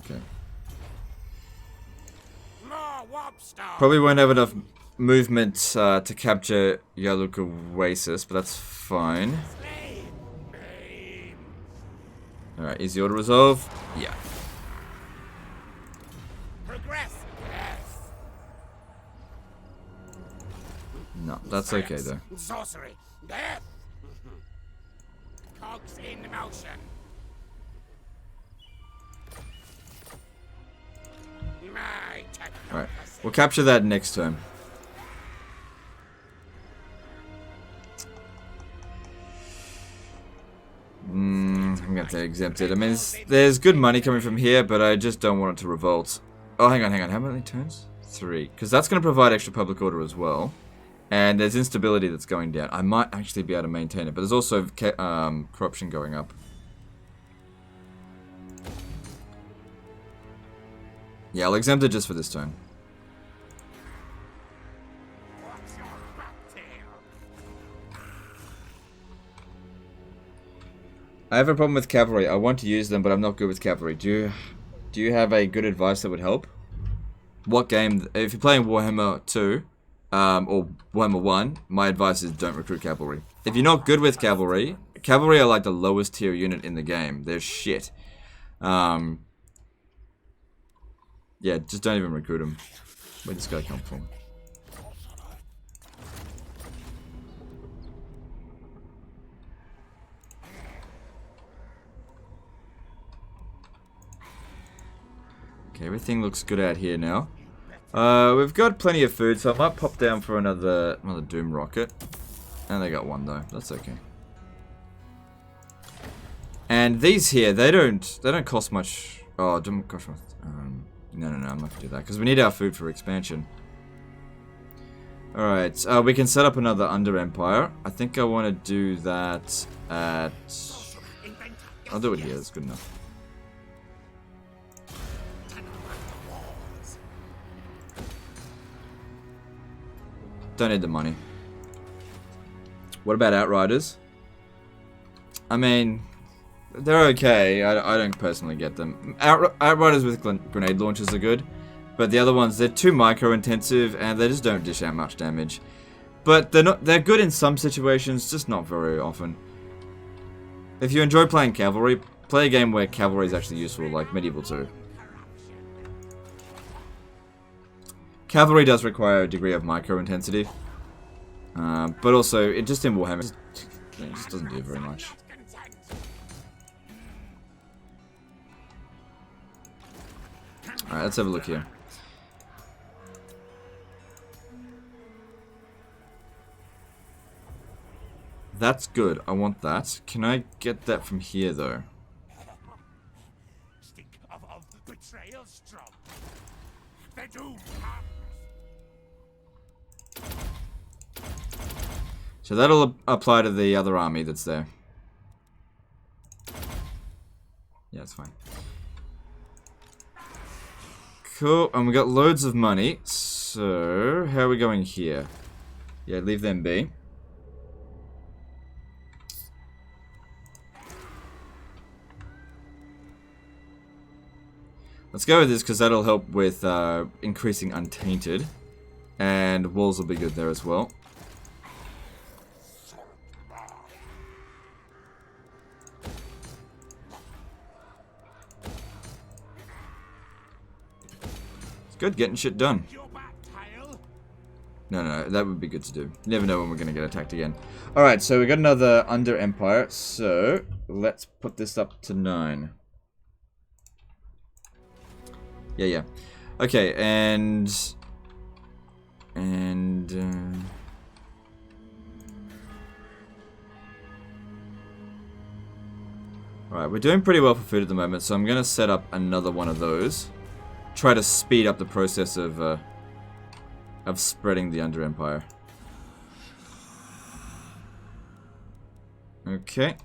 Okay. Probably won't have enough movement to capture Yaluk Oasis, but that's fine. Alright, easy auto resolve. Yeah. Progress. Yes. No, that's okay though. Sorcery. Death. Cogs in motion. Alright, we'll capture that next turn. I'm gonna have to exempt it. I mean, there's good money coming from here, but I just don't want it to revolt. Oh, hang on. How many turns? 3. Because that's going to provide extra public order as well. And there's instability that's going down. I might actually be able to maintain it, but there's also corruption going up. Yeah, I'll exempt it just for this turn. I have a problem with cavalry. I want to use them, but I'm not good with cavalry. Do you have a good advice that would help? What game? If you're playing Warhammer 2 or Warhammer 1, my advice is don't recruit cavalry. If you're not good with cavalry, cavalry are like the lowest tier unit in the game. They're shit. Yeah, just don't even recruit them. Where'd this guy come from? Okay, everything looks good out here now. We've got plenty of food, so I might pop down for another Doom Rocket. And they got one though. That's okay. And these here, they don't cost much. Oh, don't cost much. No, I'm not gonna do that because we need our food for expansion. All right, we can set up another Under-Empire. I think I want to do that at. I'll do it here. That's good enough. Don't need the money. What about Outriders? I mean, they're okay. I don't personally get them. Outriders with grenade launchers are good, but the other ones, they're too micro-intensive and they just don't dish out much damage. But they're good in some situations, just not very often. If you enjoy playing cavalry, play a game where cavalry is actually useful, like Medieval 2. Cavalry does require a degree of micro-intensity, but also, just in Warhammer, it just doesn't do very much. Alright, let's have a look here. That's good. I want that. Can I get that from here, though? Stink of betrayal strong. The doom comes. So that'll apply to the other army that's there. Yeah, it's fine. Cool, and we got loads of money. So, how are we going here? Yeah, leave them be. Let's go with this because that'll help with increasing untainted. And walls will be good there as well. It's good getting shit done. No, that would be good to do. You never know when we're going to get attacked again. Alright, so we got another under empire. So, let's put this up to 9. Yeah. Okay, and... Alright, we're doing pretty well for food at the moment, so I'm going to set up another one of those. Try to speed up the process of spreading the under empire. Okay.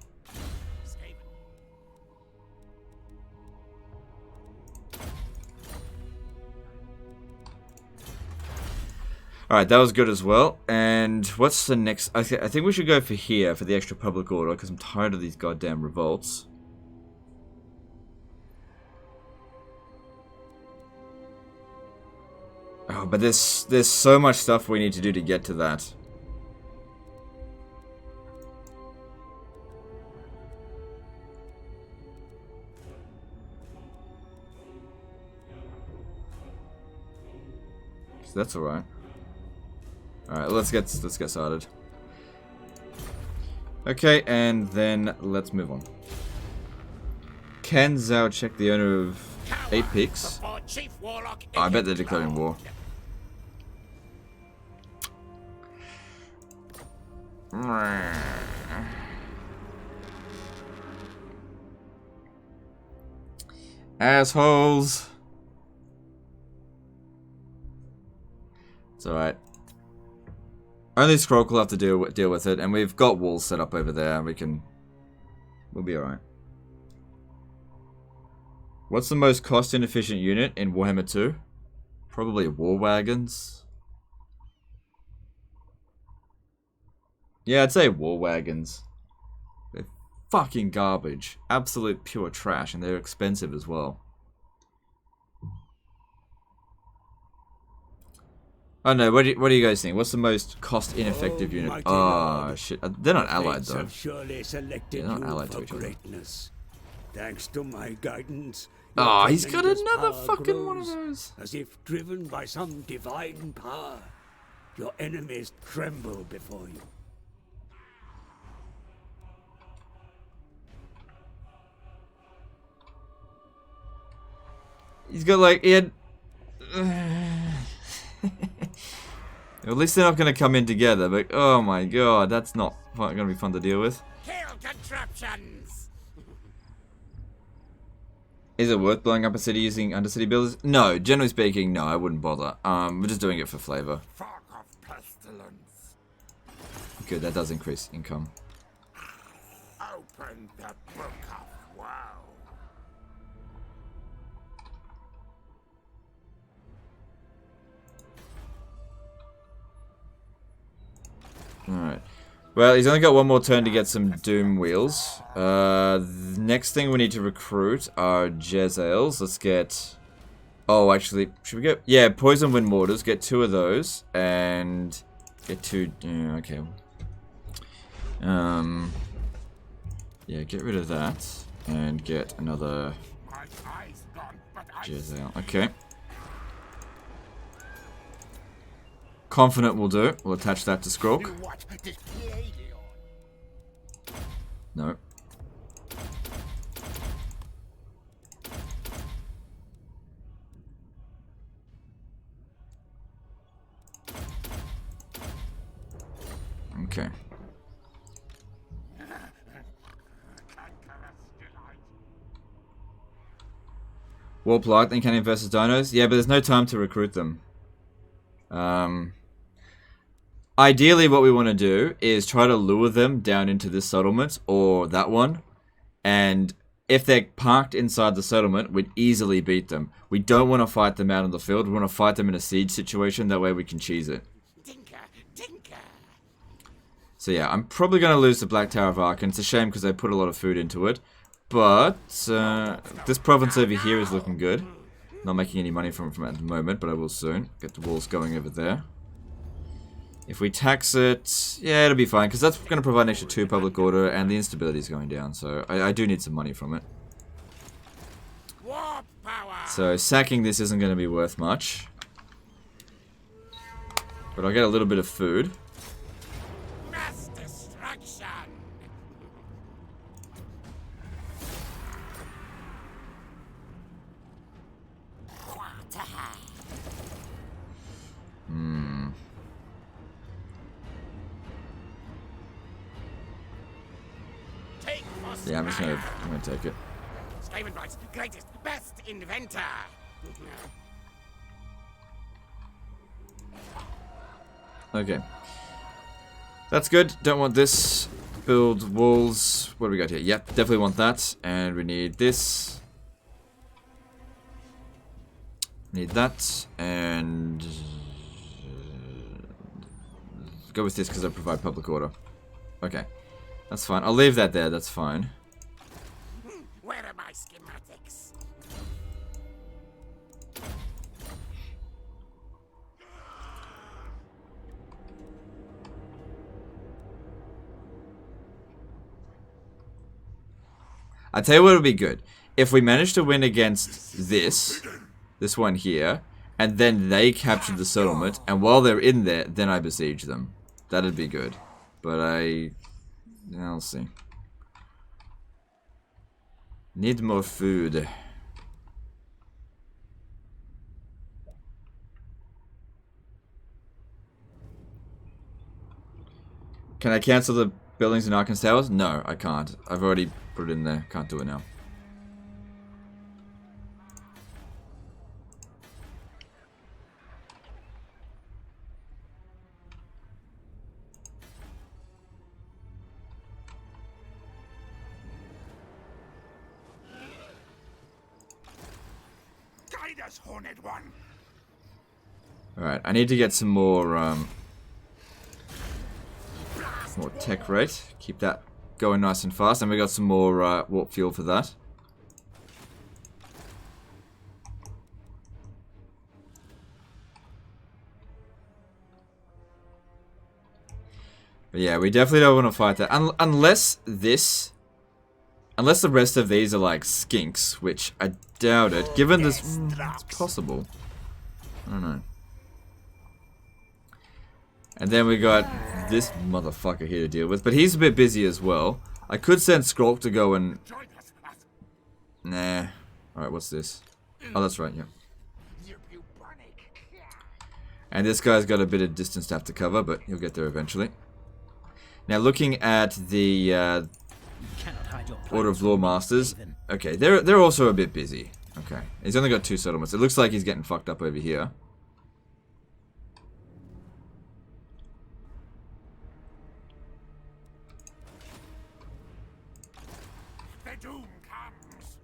Alright, that was good as well. And what's the next? I think we should go for here for the extra public order because I'm tired of these goddamn revolts. Oh, but there's so much stuff we need to do to get to that. So that's alright. Alright, let's get started. Okay, and then let's move on. Can Zhao check the owner of 8 Peaks? Oh, I bet they're declaring war. Assholes. It's alright. Only Skryre will have to deal with it, and we've got walls set up over there. We'll be alright. What's the most cost inefficient unit in Warhammer 2? Probably war wagons. Yeah, I'd say war wagons. They're fucking garbage. Absolute pure trash, and they're expensive as well. Oh no, what do you guys think? What's the most cost ineffective unit? Oh shit, they're not allied though. They're not allied to each other. Thanks to my guidance. Oh, he's got another fucking one of those. As if driven by some divine power, your enemies tremble before you. He's got like at least they're not going to come in together, but oh my god, that's not going to be fun to deal with. Kill contraptions. Is it worth blowing up a city using undercity builders? No, generally speaking, no, I wouldn't bother. We're just doing it for flavor. Fog of pestilence. Good, that does increase income. Open the book of woe. Alright. Well, he's only got one more turn to get some Doom Wheels. The next thing we need to recruit are Jezzails. Let's get... Oh, actually, should we go... Yeah, Poison Wind Mortars. Get 2 of those. And get 2... Yeah, okay. Yeah, get rid of that. And get another Jezzail. Okay. Confident will do. We'll attach that to Skryre. No. Okay. Warp Lightning Cannon versus Dinos? Yeah, but there's no time to recruit them. Ideally, what we want to do is try to lure them down into this settlement or that one. And if they're parked inside the settlement, we'd easily beat them. We don't want to fight them out on the field. We want to fight them in a siege situation. That way we can cheese it. Tinker, tinker. So yeah, I'm probably going to lose the Black Tower of Ark. And it's a shame because they put a lot of food into it. But this province over here is looking good. Not making any money from it at the moment, but I will soon. Get the walls going over there. If we tax it, yeah, it'll be fine, because that's going to provide an extra 2 public order, and the instability is going down, so I do need some money from it. Warp power. So sacking this isn't going to be worth much. But I'll get a little bit of food. Mass destruction. Take for Yeah, I'm gonna take it. Skavenbright's greatest, best inventor. Okay. That's good. Don't want this. Build walls. What do we got here? Yep, definitely want that. And we need this. Need that. And go with this because I provide public order. Okay. That's fine. I'll leave that there. That's fine. Where are my schematics? I tell you what would be good. If we manage to win against this one here, and then they capture the settlement, and while they're in there, then I besiege them. That'd be good. But I'll see. Need more food. Can I cancel the buildings in Arkansas Towers? No, I can't. I've already put it in there. Can't do it now. Guide us, Horned One. Alright, I need to get some more tech rate. Keep that going nice and fast. And we got some more warp fuel for that. But yeah, we definitely don't want to fight that. Unless the rest of these are like skinks, which I doubt it. Given this, it's possible. I don't know. And then we got this motherfucker here to deal with, but he's a bit busy as well. I could send Skryre to go and... Nah. Alright, what's this? Oh, that's right, yeah. And this guy's got a bit of distance to have to cover, but he'll get there eventually. Now, looking at the Order of Law Masters. Okay, they're also a bit busy. Okay, he's only got 2 settlements. It looks like he's getting fucked up over here. The doom comes.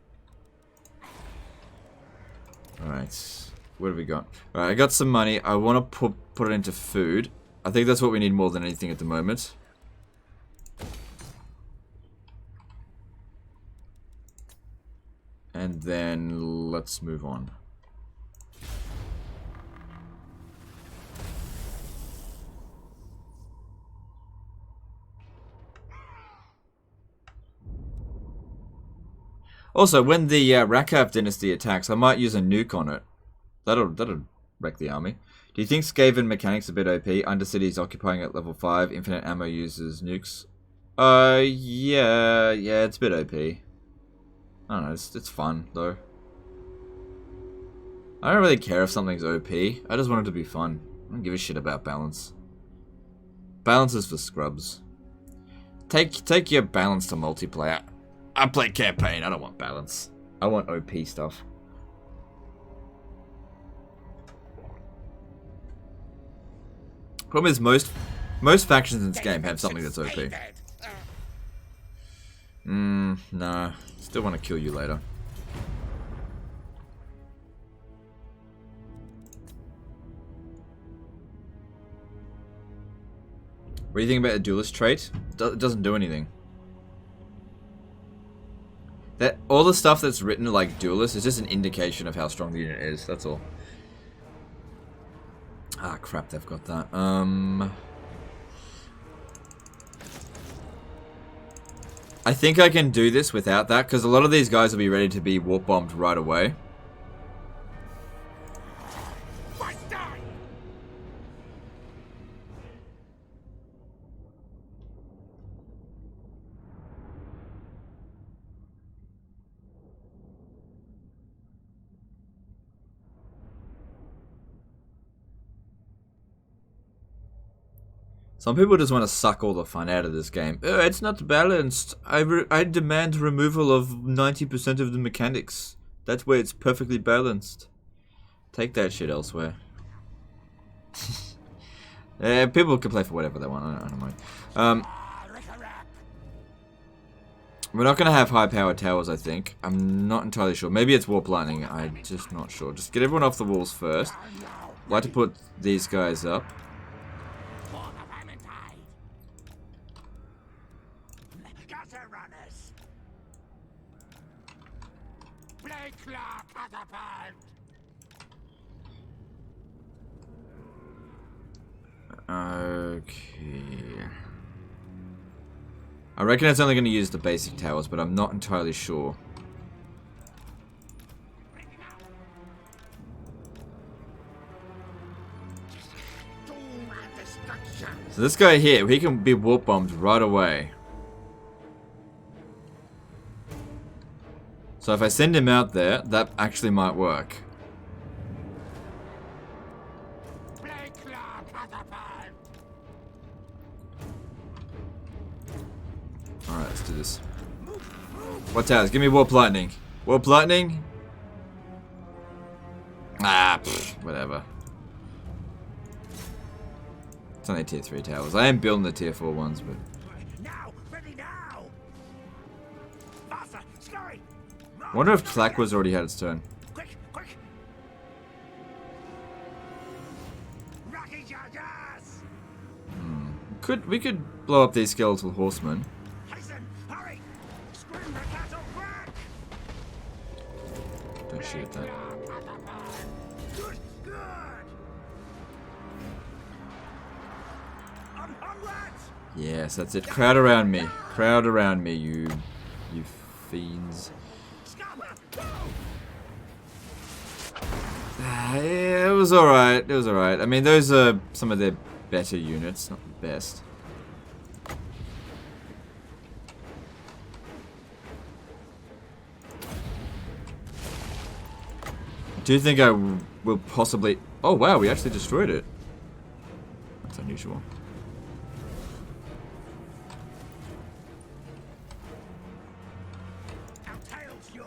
Alright, what have we got? Alright, I got some money. I want to put it into food. I think that's what we need more than anything at the moment. And then let's move on. Also, when the Rakaf dynasty attacks, I might use a nuke on it. That'll wreck the army. Do you think Skaven mechanics a bit OP? Undercities occupying at level 5, infinite ammo uses nukes. Yeah, it's a bit OP. I don't know, it's fun, though. I don't really care if something's OP. I just want it to be fun. I don't give a shit about balance. Balance is for scrubs. Take your balance to multiplayer. I play campaign, I don't want balance. I want OP stuff. Problem is, most factions in this game have something that's OP. No. Still want to kill you later. What do you think about the duelist trait? It doesn't do anything. All the stuff that's written like duelist is just an indication of how strong the unit is, that's all. Ah, crap, they've got that. I think I can do this without that, because a lot of these guys will be ready to be warp bombed right away. Some people just want to suck all the fun out of this game. It's not balanced. I demand removal of 90% of the mechanics. That's where it's perfectly balanced. Take that shit elsewhere. People can play for whatever they want. I don't mind. We're not going to have high-powered towers, I think. I'm not entirely sure. Maybe it's warp lightning. I'm just not sure. Just get everyone off the walls first. I'd like to put these guys up. Okay. I reckon it's only going to use the basic towers, but I'm not entirely sure. So this guy here, he can be warp bombed right away. So if I send him out there, that actually might work. Alright, let's do this. What towers? Give me warp lightning. Warp lightning? Ah, whatever. It's only tier 3 towers. I am building the tier 4 ones, but... Now, ready now. Faster, Skryre. I wonder if Tlakwa's already had its turn. Quick, quick. Rocky charges. We could blow up these skeletal horsemen. Hasten, hurry. Scream the cattle back. Don't shoot at that. Good, good. Onwards. Yes, that's it. Crowd around me. Crowd around me, you fiends. Yeah, it was alright. It was alright. I mean, those are some of their better units, not the best. I do think I will possibly... Oh wow, we actually destroyed it. That's unusual. Our tail's yours.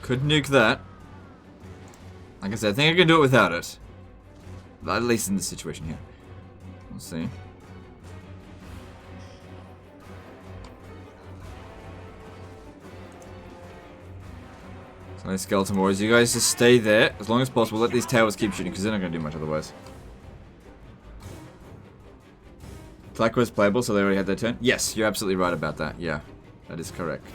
Could nuke that. Like I said, I think I can do it without it. At least in this situation here. We'll see. So nice skeleton warriors. You guys just stay there as long as possible. Let these towers keep shooting because they're not going to do much otherwise. Tlakwa's playable, so they already had their turn? Yes, you're absolutely right about that. Yeah, that is correct.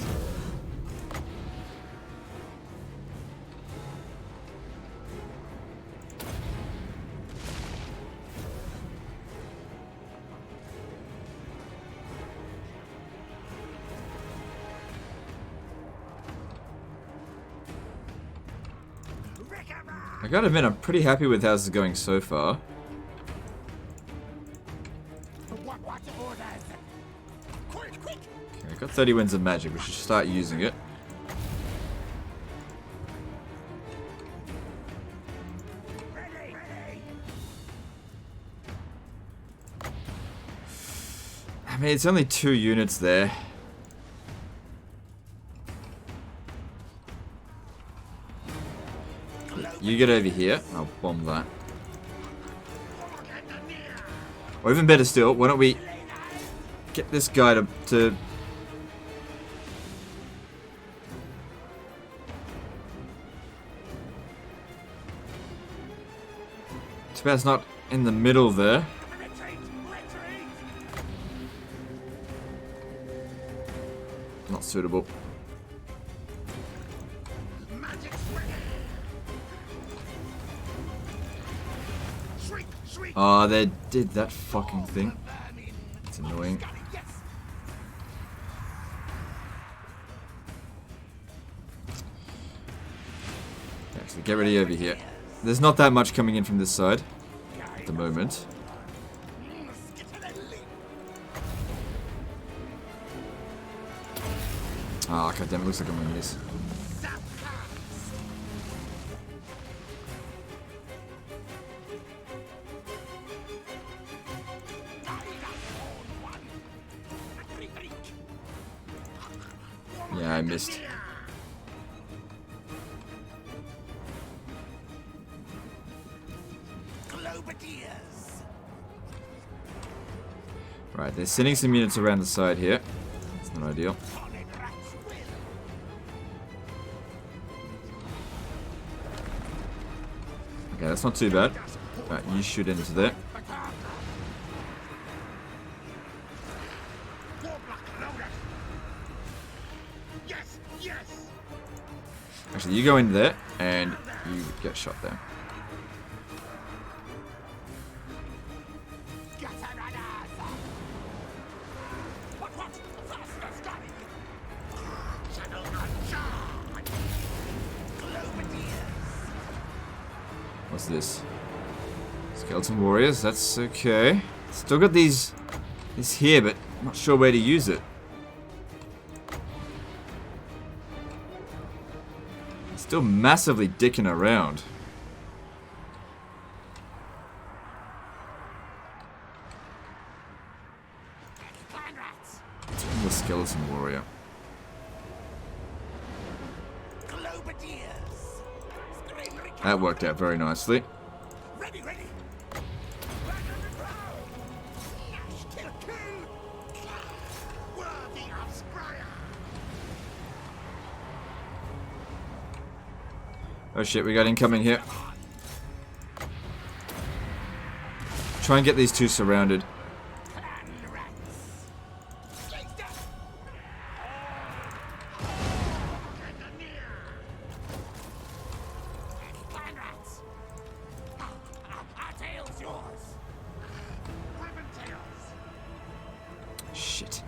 I gotta admit, I'm pretty happy with how this is going so far. Okay, I got 30 winds of magic. We should start using it. mean, it's only 2 units there. You get over here. I'll bomb that. Or even better still, why don't we get this guy to too bad it's not in the middle there. Not suitable. Oh, they did that fucking thing. It's annoying. Actually, get ready over here. There's not that much coming in from this side at the moment. Ah, god damn it, looks like I'm gonna miss. Yeah, I missed. Right, they're sending some units around the side here. That's not ideal. Okay, that's not too bad. Right, you shoot into there. Actually, you go in there, and you get shot there. What's this? Skeleton warriors, that's okay. Still got these here, but not sure where to use it. Still massively dicking around. The skeleton warrior. That worked out very nicely. Oh shit, we got incoming here. Try and get these two surrounded. Shit.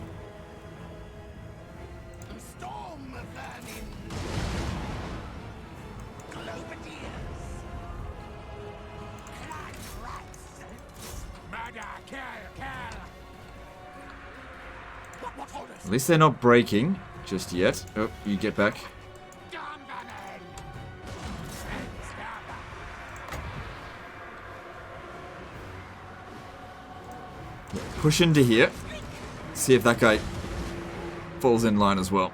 At least they're not breaking just yet. Oh, you get back. Push into here. See if that guy falls in line as well.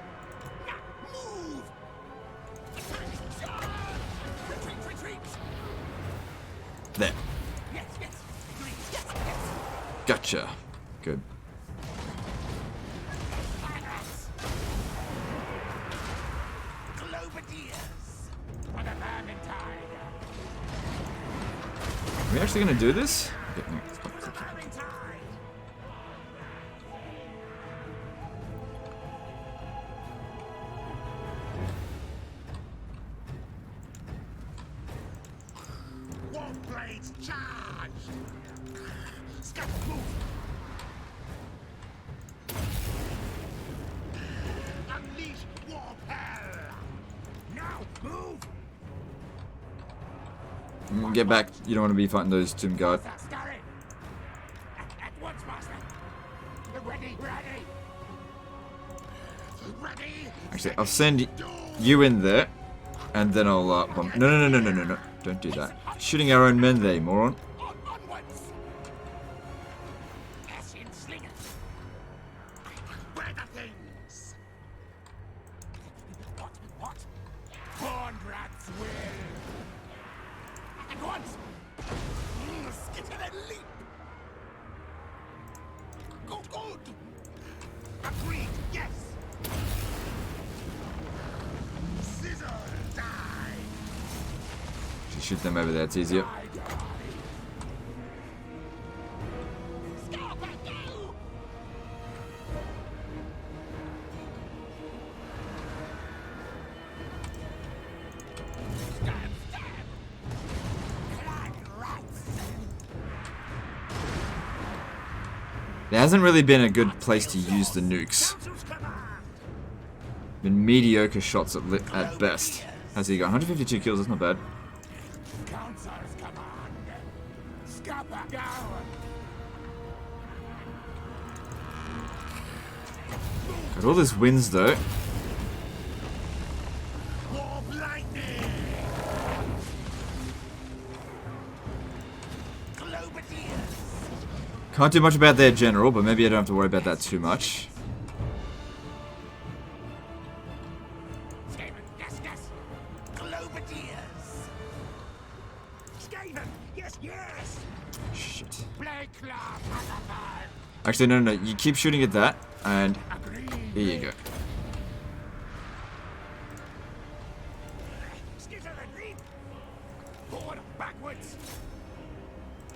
There. Gotcha. Good. Are we actually going to do this? Okay, no, stop. Warblades charge! Unleash warp hell! Now move! Get back. You don't want to be fighting those Tomb Guard. At once, master. Ready, ready. Ready. Actually, I'll send you in there, and then I'll bomb. No. Don't do that. Shooting our own men there, you moron. Onwards. will. At once. Skitter and leap. Go good. Agreed. Yes. Scissor die. Just shoot them over there, it's easier. There hasn't really been a good place to use the nukes. Been mediocre shots at best. How's he got? 152 kills, that's not bad. Council's command. Scupper down. Got all this wins though. War lightning. Globadiers. Can't do much about their general, but maybe I don't have to worry about that too much. Skaven, yes, yes. Globadiers. Skaven, yes, yes. Shit. Blade Claw, Pacify. Actually, no, no, no. You keep shooting at that, and here you go. Skitter and leap. Forward, backwards.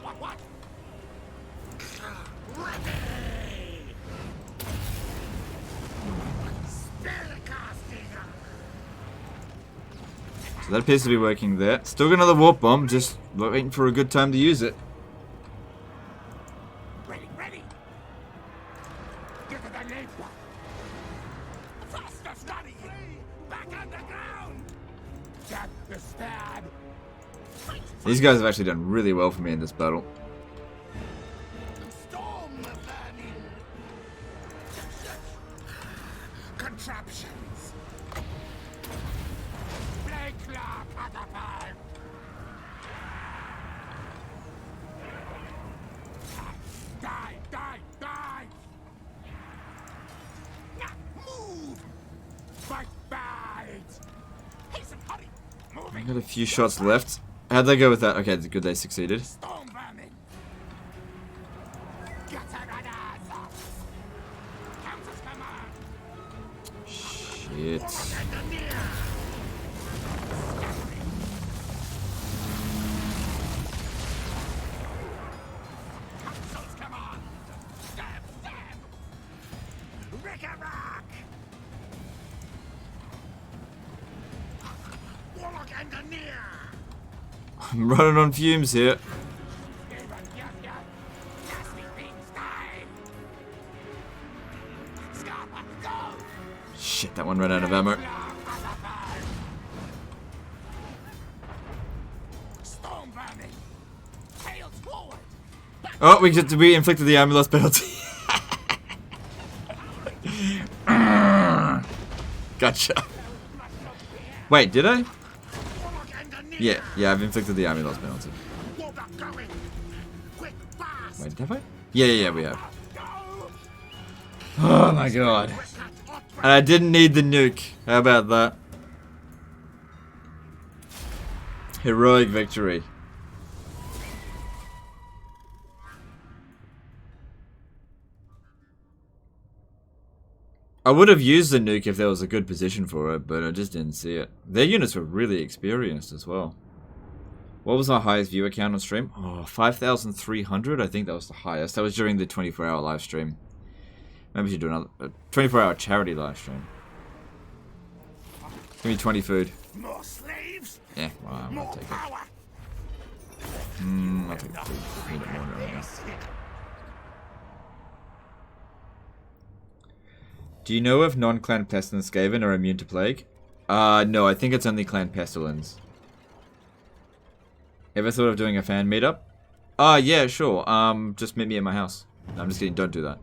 What? Ready. Spellcasting. So that appears to be working there. Still got another warp bomb, just waiting for a good time to use it. Ready. Get to the leap. Faster, study. Back underground. Get the stab. These guys have actually done really well for me in this battle. Storm burning. Contraptions. Blade Claw, Pacify. Die. Now, move. Bite. Hasten, hurry. I Moving. got a few shots left. How'd they go with that? Okay, good, they succeeded. Storm vermin. Get another. Council's command. Shit. Engineer. Council's command. Stab. Rick-a-rack. Warlock engineer. I'm running on fumes here. Nasty beans die. Scarpa, go. Shit, that one ran out of ammo. Storm vermin. Tails forward. Oh, we inflicted the army loss penalty. Gotcha. Wait, did I? Warlock engineer. Yeah, I've inflicted the army loss penalty. Warlock going. Quick, fast. Wait, have I? Yeah, we have. Go. Oh my god. And I didn't need the nuke. How about that? Heroic victory. I would have used the nuke if there was a good position for it, but I just didn't see it. Their units were really experienced as well. What was our highest viewer count on stream? Oh, 5,300? I think that was the highest. That was during the 24-hour live stream. Maybe we should do another 24-hour charity live stream. Give me 20 food. More slaves. Yeah, well, I'll More take it. power. I'll take the food. Need it more right now. Do you know if non-clan pestilence Skaven are immune to plague? No, I think it's only clan pestilence. Ever thought of doing a fan meetup? Yeah, sure. Just meet me at my house. No, I'm just kidding, don't do that.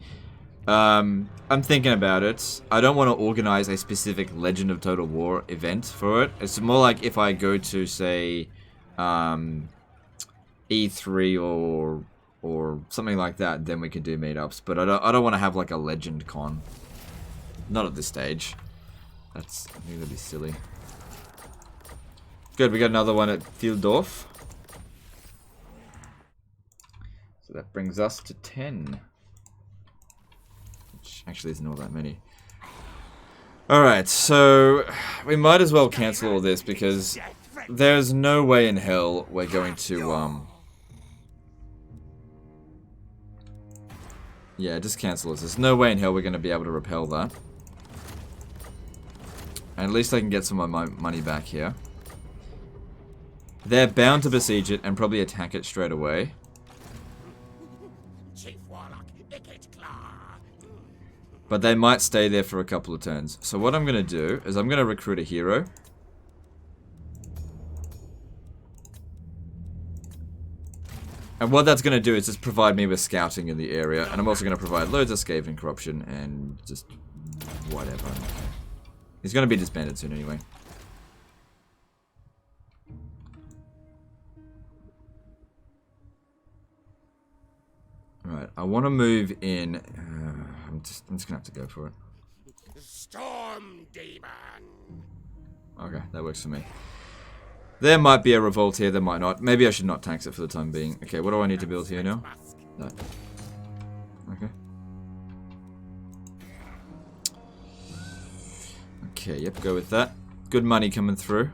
I'm thinking about it. I don't want to organize a specific Legend of Total War event for it. It's more like if I go to, say, E3 or something like that, then we could do meetups. But I don't want to have like a Legend Con. Not at this stage. I think that'd be silly. Good, we got another one at Fieldorf. So that brings us to 10. Which actually isn't all that many. Alright, so we might as well cancel all this because there's no way in hell we're going to, yeah, just cancel this. There's no way in hell we're going to be able to repel that. And at least I can get some of my money back here. They're bound to besiege it and probably attack it straight away. Chief Warlock, Ikit Claw. But they might stay there for a couple of turns. So what I'm going to do is I'm going to recruit a hero. And what that's going to do is just provide me with scouting in the area. And I'm also going to provide loads of Skaven corruption and just whatever. He's going to be disbanded soon anyway. Alright, I want to move in. I'm just going to have to go for it. Storm Demon. Okay, that works for me. There might be a revolt here, there might not. Maybe I should not tax it for the time being. Okay, what do I need to build here now? No. Okay. Okay, yep, go with that. Good money coming through.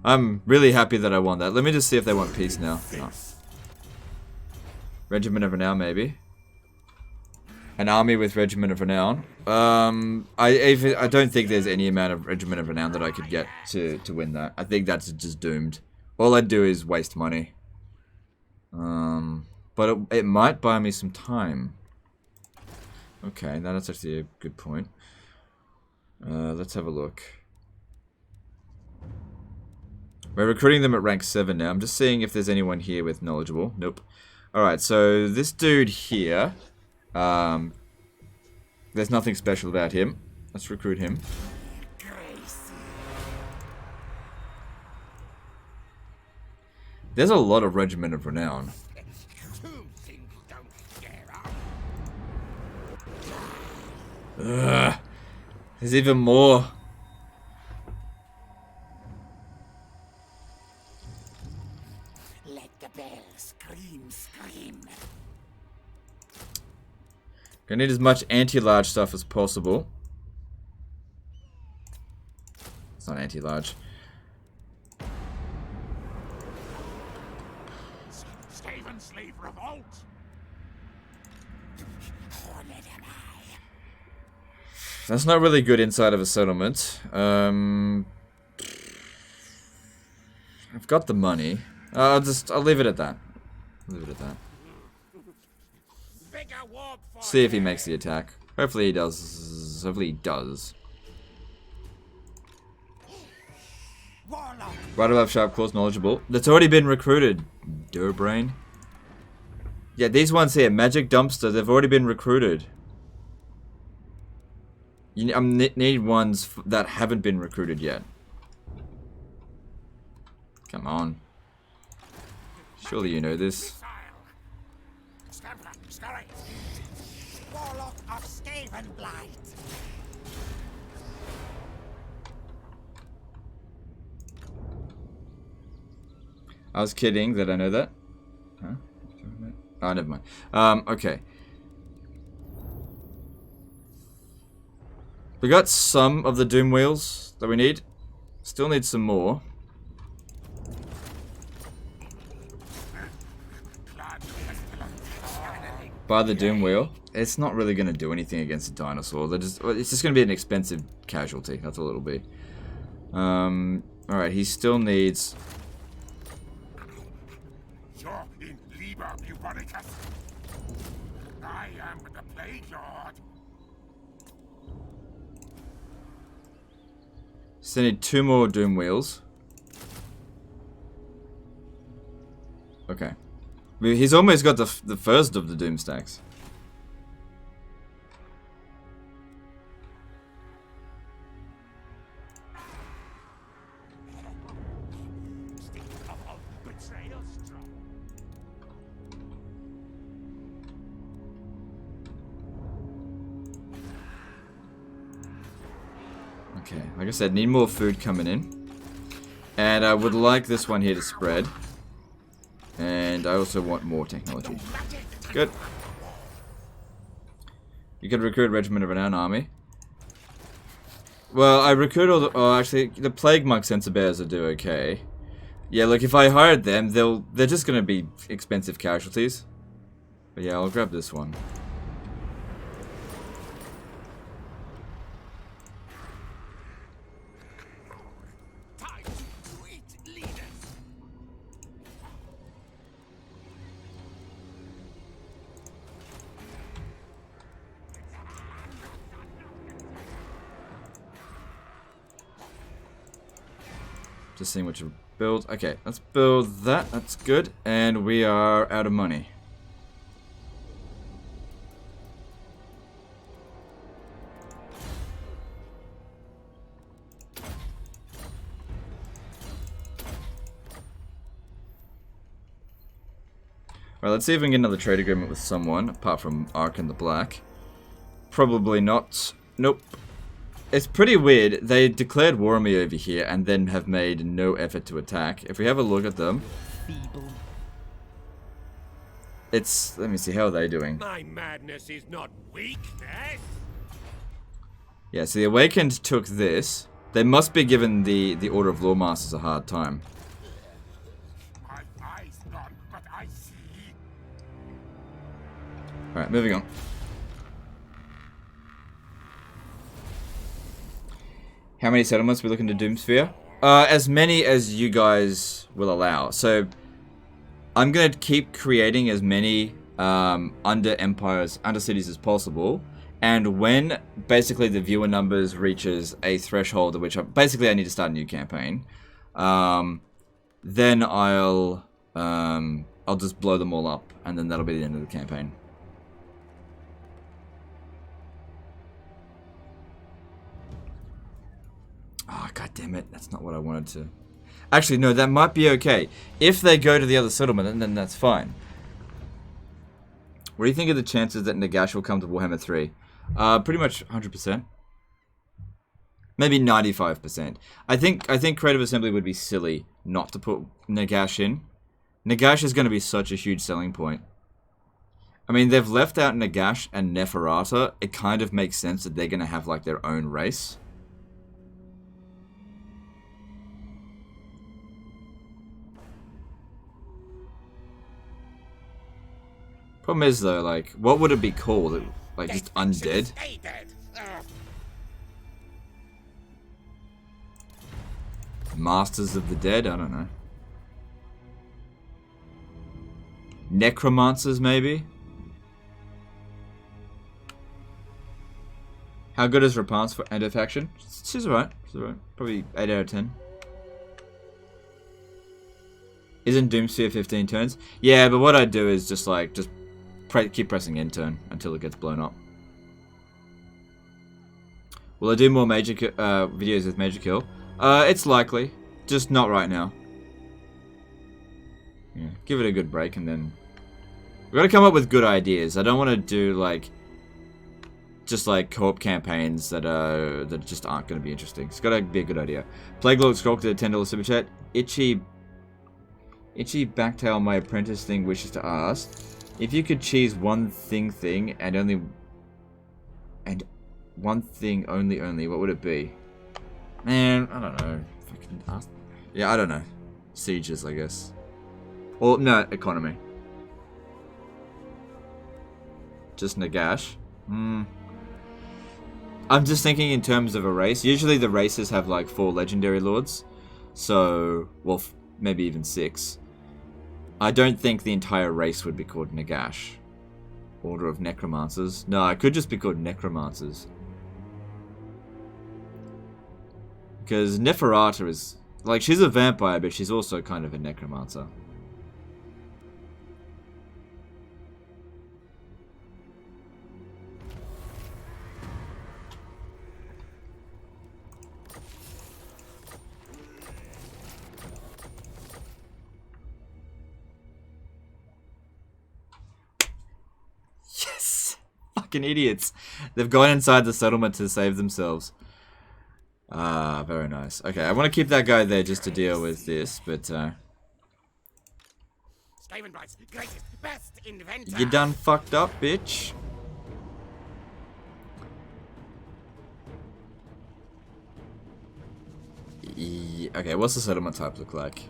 I'm really happy that I won that. Let me just see if they want peace now. No. Regiment of Renown, maybe. An army with Regiment of Renown. I don't think there's any amount of Regiment of Renown that I could get to win that. I think that's just doomed. All I'd do is waste money. But it might buy me some time. Okay, that's actually a good point. Let's have a look. We're recruiting them at rank 7 now. I'm just seeing if there's anyone here with knowledgeable. Nope. Alright, so this dude here, there's nothing special about him. Let's recruit him. There's a lot of Regiment of Renown. Ugh. There's even more. Let the bell scream. I need as much anti-large stuff as possible. It's not anti-large. Skaven slave revolt. That's not really good inside of a settlement. I've got the money. I'll leave it at that. Leave it at that. See if he makes the attack. Hopefully he does. Hopefully he does. Right above Sharp Claws, knowledgeable. That's already been recruited. Durbrain. Yeah, these ones here, Magic Dumpster, they've already been recruited. I need ones that haven't been recruited yet. Come on. Surely you know this. Skryre. Warlock of Skaven Blight. I was kidding that I know that. Huh? Oh, never mind. Okay. We got some of the Doom Wheels that we need. Still need some more. Buy the Doom Wheel. It's not really going to do anything against a dinosaur. It's just going to be an expensive casualty. That's all it'll be. Alright, he still needs... You're in Liber Bubaricus. I am the Plague Lord. Still need 2 more Doom Wheels. Okay. He's almost got the first of the Doom stacks. Okay, like I said, need more food coming in. And I would like this one here to spread. And I also want more technology. Good. You can recruit a regiment of renowned army. Well, I recruit all the... Oh, actually, the Plague Monk Sensor Bears will do okay. Yeah, look, if I hired them, they're just going to be expensive casualties. But yeah, I'll grab this one. Just seeing what you build. Okay, let's build that. That's good. And we are out of money. Alright, let's see if we can get another trade agreement with someone, apart from Ark and the Black. Probably not. Nope. It's pretty weird. They declared war on me over here and then have made no effort to attack. If we have a look at them... It's... Let me see, how are they doing? My madness is not weakness. Yeah, so the Awakened took this. They must be giving the Order of Lawmasters a hard time. My eyes gone, but I see. Alright, moving on. How many settlements are we looking to Doomsphere? As many as you guys will allow. So, I'm going to keep creating as many under-empires, under-cities as possible. And when, basically, the viewer numbers reaches a threshold at which basically I need to start a new campaign, then I'll just blow them all up, and then that'll be the end of the campaign. Oh, god damn it. That's not what I wanted to... Actually, no, that might be okay. If they go to the other settlement, then that's fine. What do you think of the chances that Nagash will come to Warhammer 3? Pretty much 100%. Maybe 95%. I think Creative Assembly would be silly not to put Nagash in. Nagash is going to be such a huge selling point. I mean, they've left out Nagash and Neferata. It kind of makes sense that they're going to have, like, their own race. Problem is, though, like, what would it be called? Like, just undead? Masters of the Dead? I don't know. Necromancers, maybe? How good is Rapance for End of Faction? She's alright. She's alright. Probably 8 out of 10. Isn't Doomsphere 15 turns? Yeah, but what I'd do is just, like, keep pressing end turn until it gets blown up. Will I do more major videos with Major Kill? It's likely. Just not right now. Yeah, give it a good break and then... We've got to come up with good ideas. I don't want to do, like... Just, like, co-op campaigns that just aren't going to be interesting. It's got to be a good idea. Plague Lord Skulk to $10 super chat. Itchy Backtail, my apprentice thing wishes to ask... If you could choose one thing and one thing only, what would it be? Man, I don't know. Fucking ask. Yeah, I don't know. Sieges, I guess. Or no, economy. Just Nagash. I'm just thinking in terms of a race. Usually the races have like 4 legendary lords, so well, maybe even 6. I don't think the entire race would be called Nagash. Order of Necromancers. No, it could just be called Necromancers. Because Neferata is... Like, she's a vampire, but she's also kind of a necromancer. Fucking idiots. They've gone inside the settlement to save themselves. Ah, very nice. Okay, I want to keep that guy there just to deal with this, but Skavenbright's greatest, best inventor. you done fucked up, bitch. Okay, what's the settlement type look like?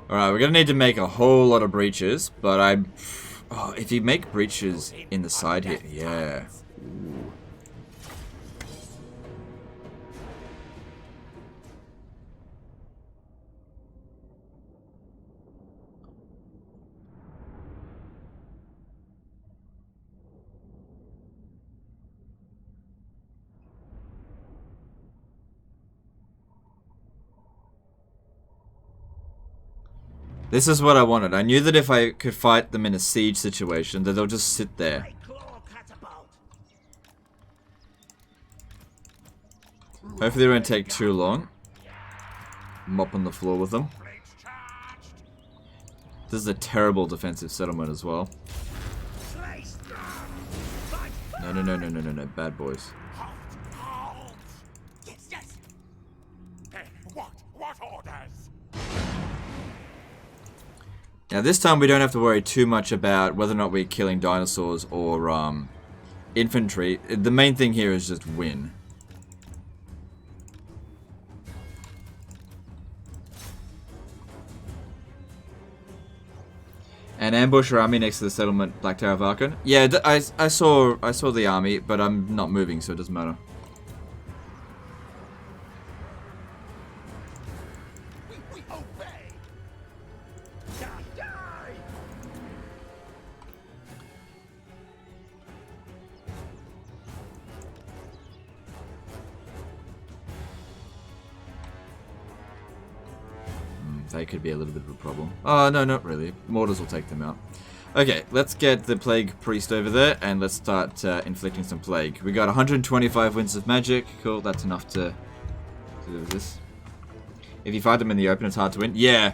Alright, we're gonna need to make a whole lot of breaches, but oh, if you make breaches in the side here, yeah. Ooh. This is what I wanted. I knew that if I could fight them in a siege situation, that they'll just sit there. Hopefully they won't take too long. Mop on the floor with them. This is a terrible defensive settlement as well. No, bad boys. Yes. Hey, what orders? Now this time we don't have to worry too much about whether or not we're killing dinosaurs or infantry. The main thing here is just win. And ambush our army next to the settlement, Black Tower of Archon. Yeah, I saw the army, but I'm not moving, so it doesn't matter. We obey. Die. They could be a little bit of a problem. Oh, no, not really. Mortars will take them out. Okay, let's get the Plague Priest over there, and let's start inflicting some Plague. We got 125 Winds of Magic. Cool, that's enough to do this. If you fight them in the open, it's hard to win. Yeah,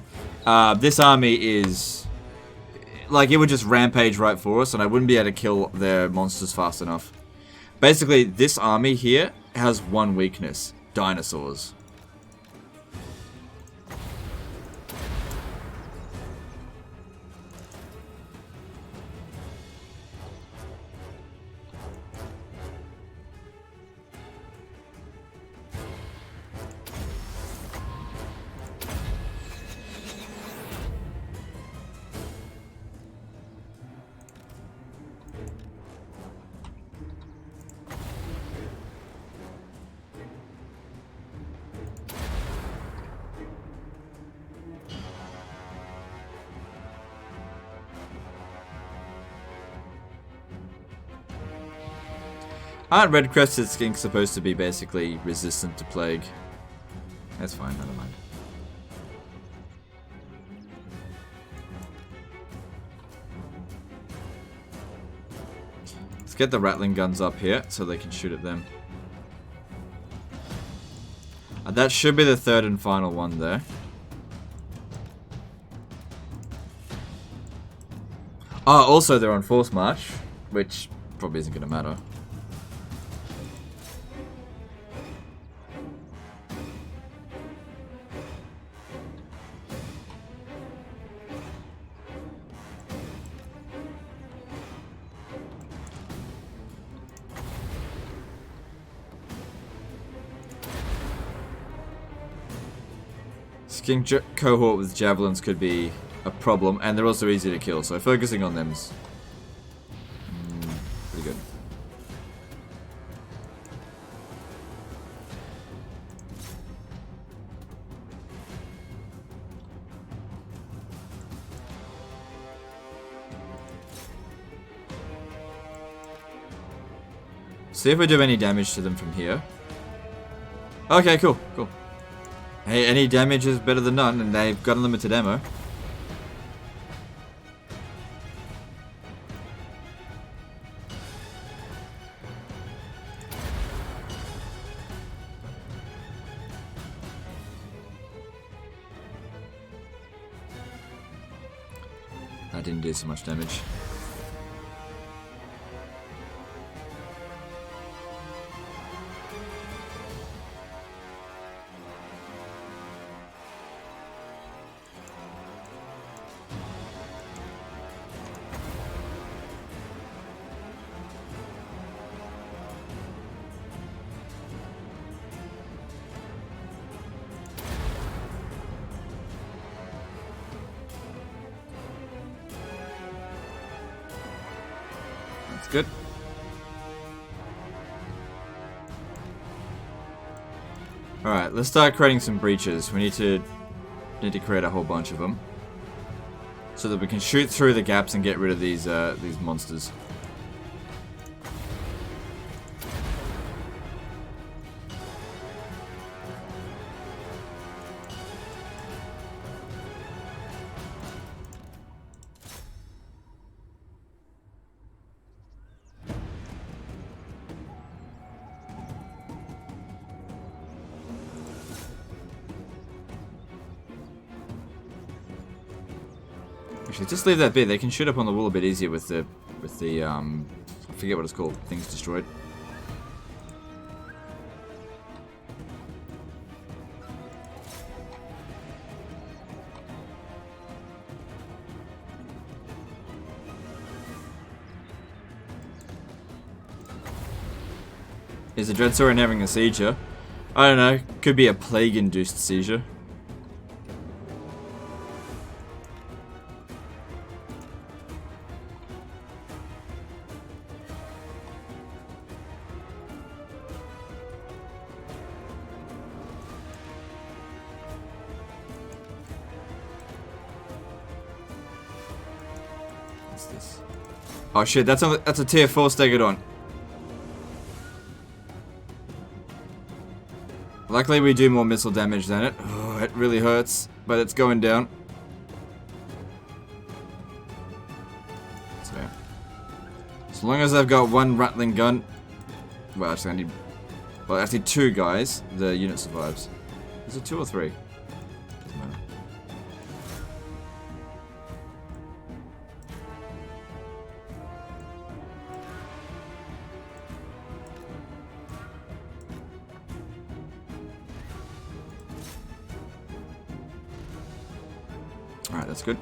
this army is... like, it would just rampage right for us, and I wouldn't be able to kill their monsters fast enough. Basically, this army here has one weakness. Dinosaurs. Aren't red-crested skinks supposed to be basically resistant to plague? That's fine, never mind. Let's get the rattling guns up here so they can shoot at them. That should be the third and final one there. Oh, also they're on force march, which probably isn't going to matter. Skink cohort with javelins could be a problem, and they're also easy to kill, so focusing on them's pretty good. See if we do any damage to them from here. Okay, cool. Hey, any damage is better than none, and they've got unlimited ammo. That didn't do so much damage. good. Alright, let's start creating some breaches. We need to create a whole bunch of them. So that we can shoot through the gaps and get rid of these monsters. Actually, just leave that bit. They can shoot up on the wall a bit easier with the I forget what it's called. Things destroyed. Is the Dreadsaurian having a seizure? I don't know. Could be a plague-induced seizure. What's this? Oh shit! That's a tier 4 Stegodon. Luckily we do more missile damage than it. Oh, it really hurts, but it's going down. So, as long as I've got one rattling gun, well actually I need, well actually 2 guys, the unit survives. Is it 2 or 3? Doesn't matter. Alright, that's good.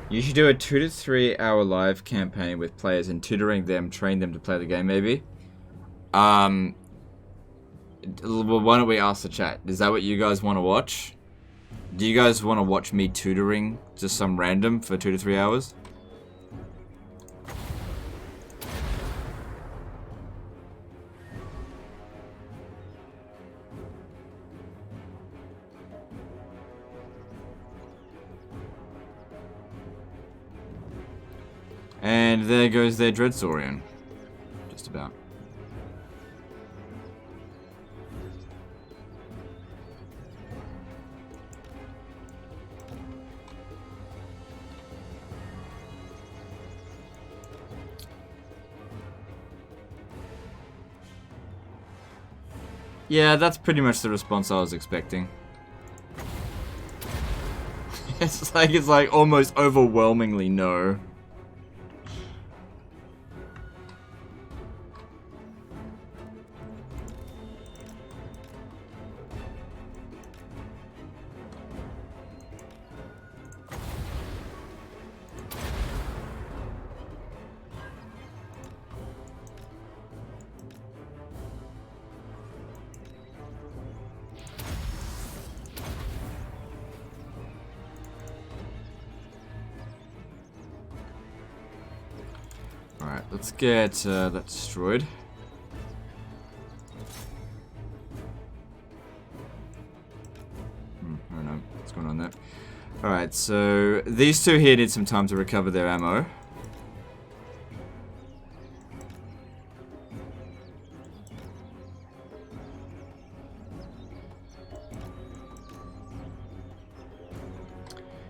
You should do a 2 to 3 hour live campaign with players and tutoring them, train them to play the game maybe. Well, why don't we ask the chat? Is that what you guys want to watch? Do you guys want to watch me tutoring just some random for 2 to 3 hours? And there goes their Dreadsaurian. Just about. Yeah, that's pretty much the response I was expecting. It's like almost overwhelmingly no. Alright, let's get that destroyed. I don't know what's going on there. Alright, so these two here need some time to recover their ammo.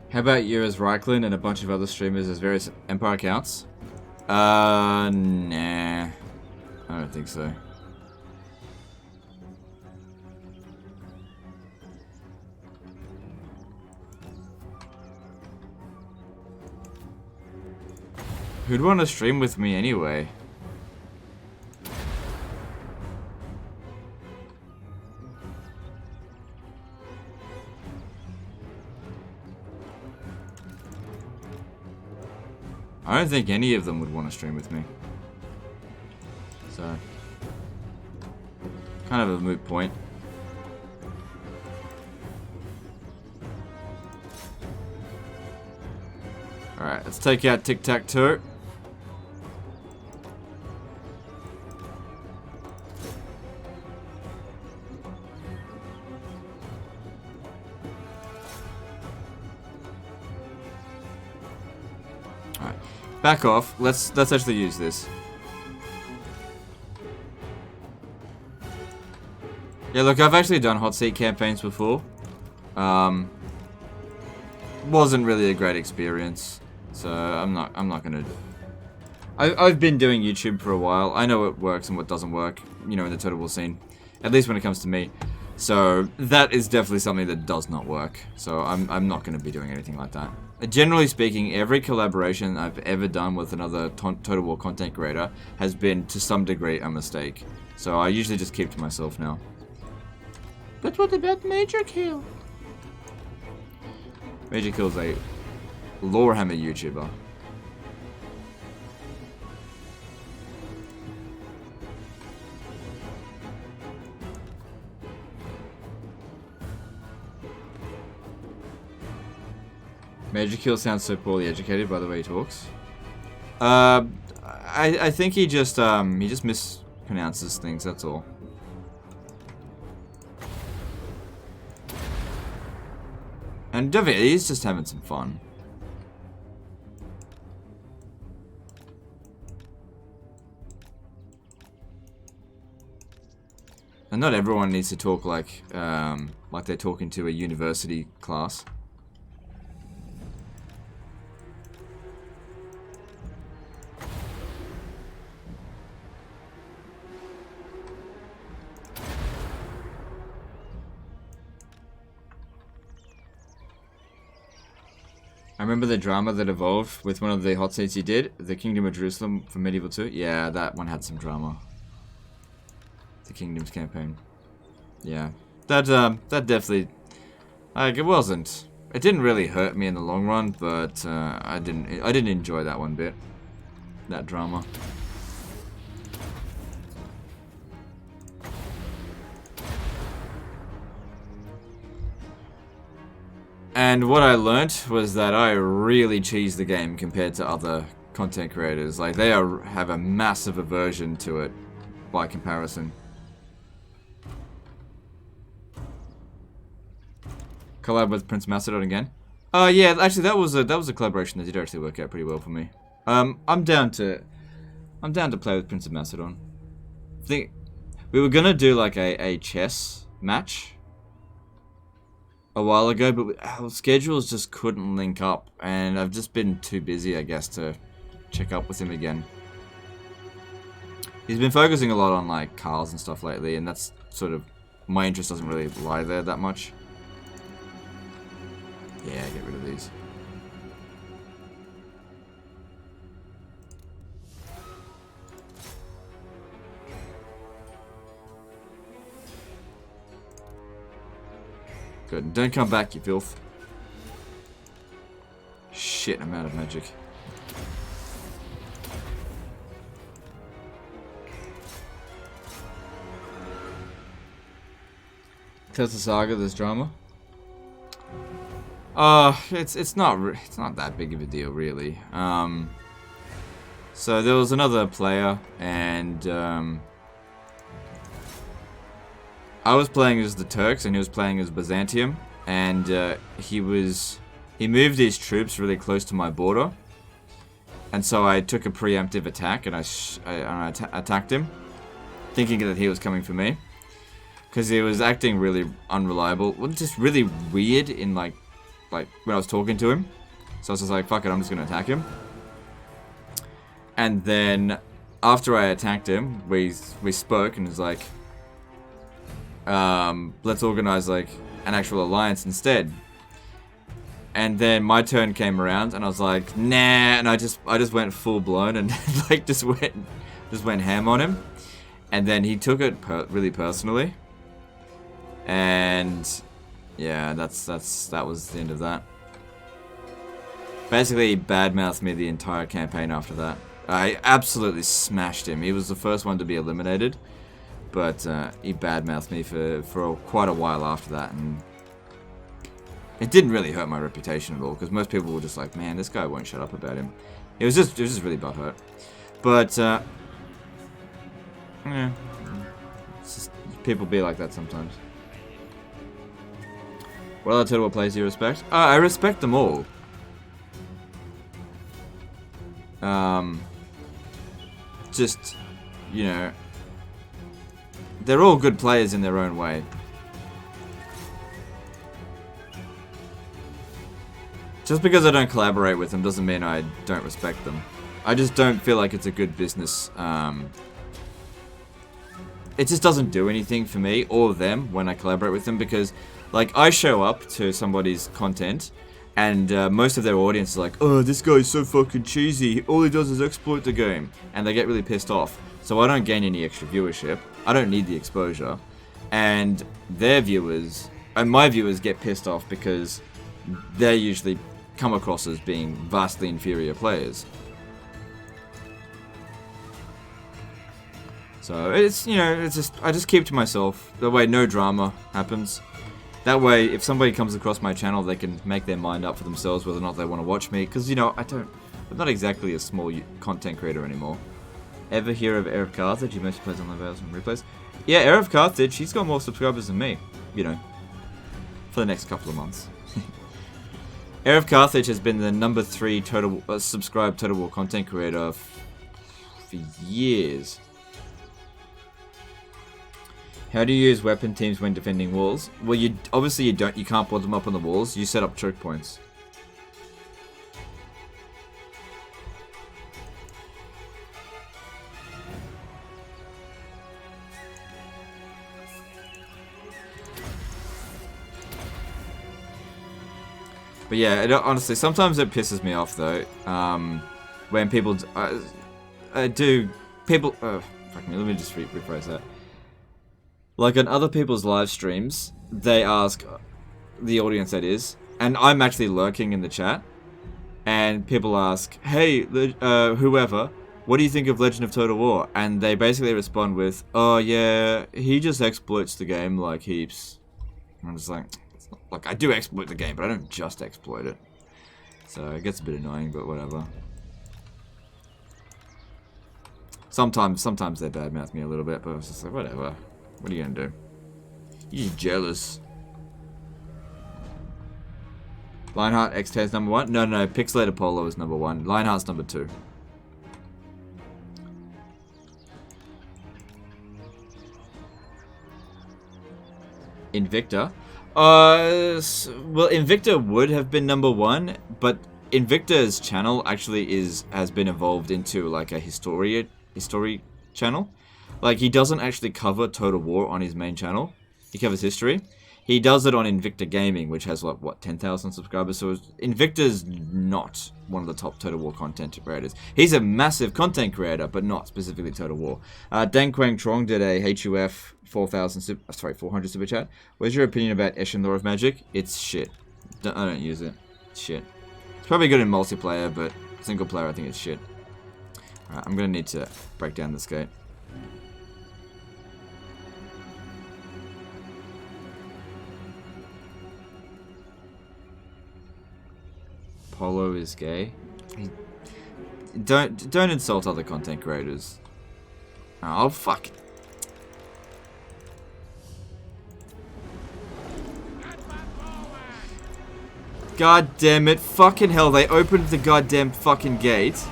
How about you as Reiklin and a bunch of other streamers as various Empire accounts? Nah. I don't think so. Who'd want to stream with me anyway? I don't think any of them would want to stream with me. So, kind of a moot point. Alright, let's take out Tic-Tac-Toe. Alright, back off. Let's actually use this. Yeah, look, I've actually done hot seat campaigns before. Wasn't really a great experience. So I'm not gonna. I've been doing YouTube for a while. I know what works and what doesn't work. You know, in the total war scene, at least when it comes to me. So that is definitely something that does not work. So I'm not gonna be doing anything like that. Generally speaking, every collaboration I've ever done with another total war content creator has been to some degree a mistake. So I usually just keep to myself now. But what about Major Kill? Major Kill's a Warhammer YouTuber. Major Kill sounds so poorly educated by the way he talks. I think he just mispronounces things, that's all. And definitely, he's just having some fun. And not everyone needs to talk like they're talking to a university class. I remember the drama that evolved with one of the hot seats you did, the Kingdom of Jerusalem from Medieval 2. Yeah, that one had some drama. The Kingdoms campaign. Yeah, that definitely, like, it didn't really hurt me in the long run, but I didn't enjoy that one bit. That drama. And what I learnt was that I really cheese the game compared to other content creators. Like, they have a massive aversion to it by comparison. Collab with Prince Macedon again? Yeah, actually that was a collaboration that did actually work out pretty well for me. I'm down to play with Prince of Macedon. I think we were gonna do like a chess match a while ago, but our schedules just couldn't link up, and I've just been too busy, I guess, to check up with him again. He's been focusing a lot on like cars and stuff lately, and that's sort of, my interest doesn't really lie there that much. Yeah, get rid of these. Good. Don't come back, you filth. Shit, I'm out of magic. Tesla Saga, there's drama. It's not that big of a deal, really. So there was another player, and I was playing as the Turks, and he was playing as Byzantium, and he moved his troops really close to my border, and so I took a preemptive attack, and I attacked him, thinking that he was coming for me, because he was acting really unreliable, just really weird in like when I was talking to him. So I was just like, fuck it, I'm just gonna attack him. And then after I attacked him, we spoke, and it was like, let's organize like an actual alliance instead. And then my turn came around, and I was like, nah, and I just went full blown and like just went ham on him. And then he took it really personally. And yeah, that was the end of that. Basically, he badmouthed me the entire campaign after that. I absolutely smashed him. He was the first one to be eliminated, but he badmouthed me for quite a while after that, and it didn't really hurt my reputation at all, because most people were just like, man, this guy won't shut up about him. It was just really butthurt. But, yeah. It's just, people be like that sometimes. What other Total War players do you respect? I respect them all. Just, you know, they're all good players in their own way. Just because I don't collaborate with them doesn't mean I don't respect them. I just don't feel like it's a good business. It just doesn't do anything for me or them when I collaborate with them, because, like, I show up to somebody's content and most of their audience is like, oh, this guy's so fucking cheesy. All he does is exploit the game. And they get really pissed off. So I don't gain any extra viewership. I don't need the exposure. And their viewers, and my viewers get pissed off because they usually come across as being vastly inferior players. So it's, you know, it's just, I just keep to myself. That way no drama happens. That way, if somebody comes across my channel, they can make their mind up for themselves whether or not they want to watch me. Because, you know, I'm not exactly a small content creator anymore. Ever hear of Erev Carthage? He mostly plays on Livestream and replays. Yeah, Erev Carthage, he's got more subscribers than me. You know, for the next couple of months. Erev Carthage has been the number 3 subscribed Total War content creator for years. How do you use weapon teams when defending walls? Well, obviously you can't put them up on the walls. You set up choke points. But yeah, honestly, sometimes it pisses me off though. When people fuck me. Let me just rephrase that. Like on other people's live streams, they ask the audience, that is, and I'm actually lurking in the chat, and people ask, hey, whoever, what do you think of Legend of Total War? And they basically respond with, oh yeah, he just exploits the game like heaps. And I'm just like, I do exploit the game, but I don't just exploit it. So it gets a bit annoying, but whatever. Sometimes they badmouth me a little bit, but I was just like, whatever. What are you gonna do? You're jealous. Lionheart X10 is number 1? No, Pixelated Polo is number 1. Lionheart's number 2. Invicta? Well, Invicta would have been number 1, but Invicta's channel actually has been evolved into like a history channel. Like, he doesn't actually cover Total War on his main channel. He covers history. He does it on Invicta Gaming, which has, like, what, 10,000 subscribers? So Invicta's not one of the top Total War content creators. He's a massive content creator, but not specifically Total War. Dan Quang Trong did a HUF 400 super chat. What's your opinion about Eshin Law of Magic? It's shit. I don't use it. It's shit. It's probably good in multiplayer, but single player, I think it's shit. Alright, I'm gonna need to break down this gate. Polo is gay. Don't insult other content creators. Oh fuck. God damn it. Fucking hell, they opened the goddamn fucking gate.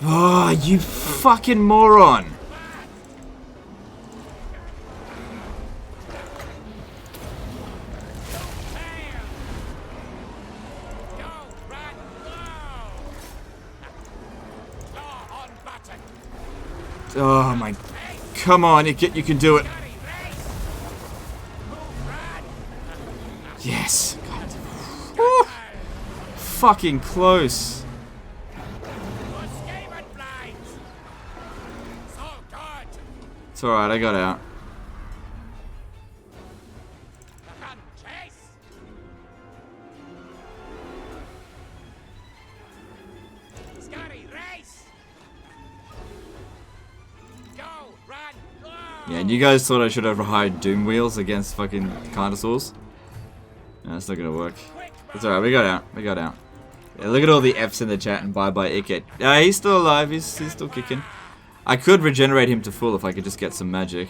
Oh, you fucking moron. Oh my, come on, Ikit, you can do it. Yes. God. Woo. Fucking close. It's alright, I got out. Yeah, and you guys thought I should have hired Doom Wheels against fucking Carnosaurs? No, that's not gonna work. It's alright, we got out. We got out. Yeah, look at all the F's in the chat and bye-bye Ikit. Yeah, he's still alive. He's still kicking. I could regenerate him to full if I could just get some magic.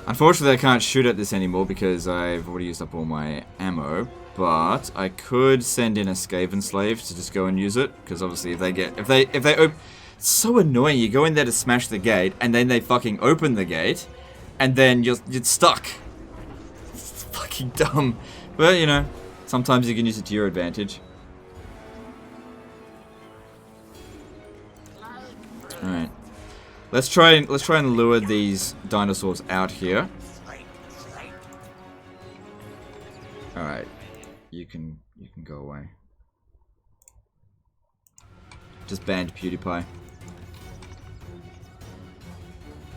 Unfortunately, I can't shoot at this anymore because I've already used up all my ammo. But I could send in a Skaven slave to just go and use it, because obviously if they open, it's so annoying. You go in there to smash the gate, and then they fucking open the gate, and then you're stuck. It's fucking dumb. But you know, sometimes you can use it to your advantage. All right, let's try and lure these dinosaurs out here. All right. You can go away. Just banned PewDiePie.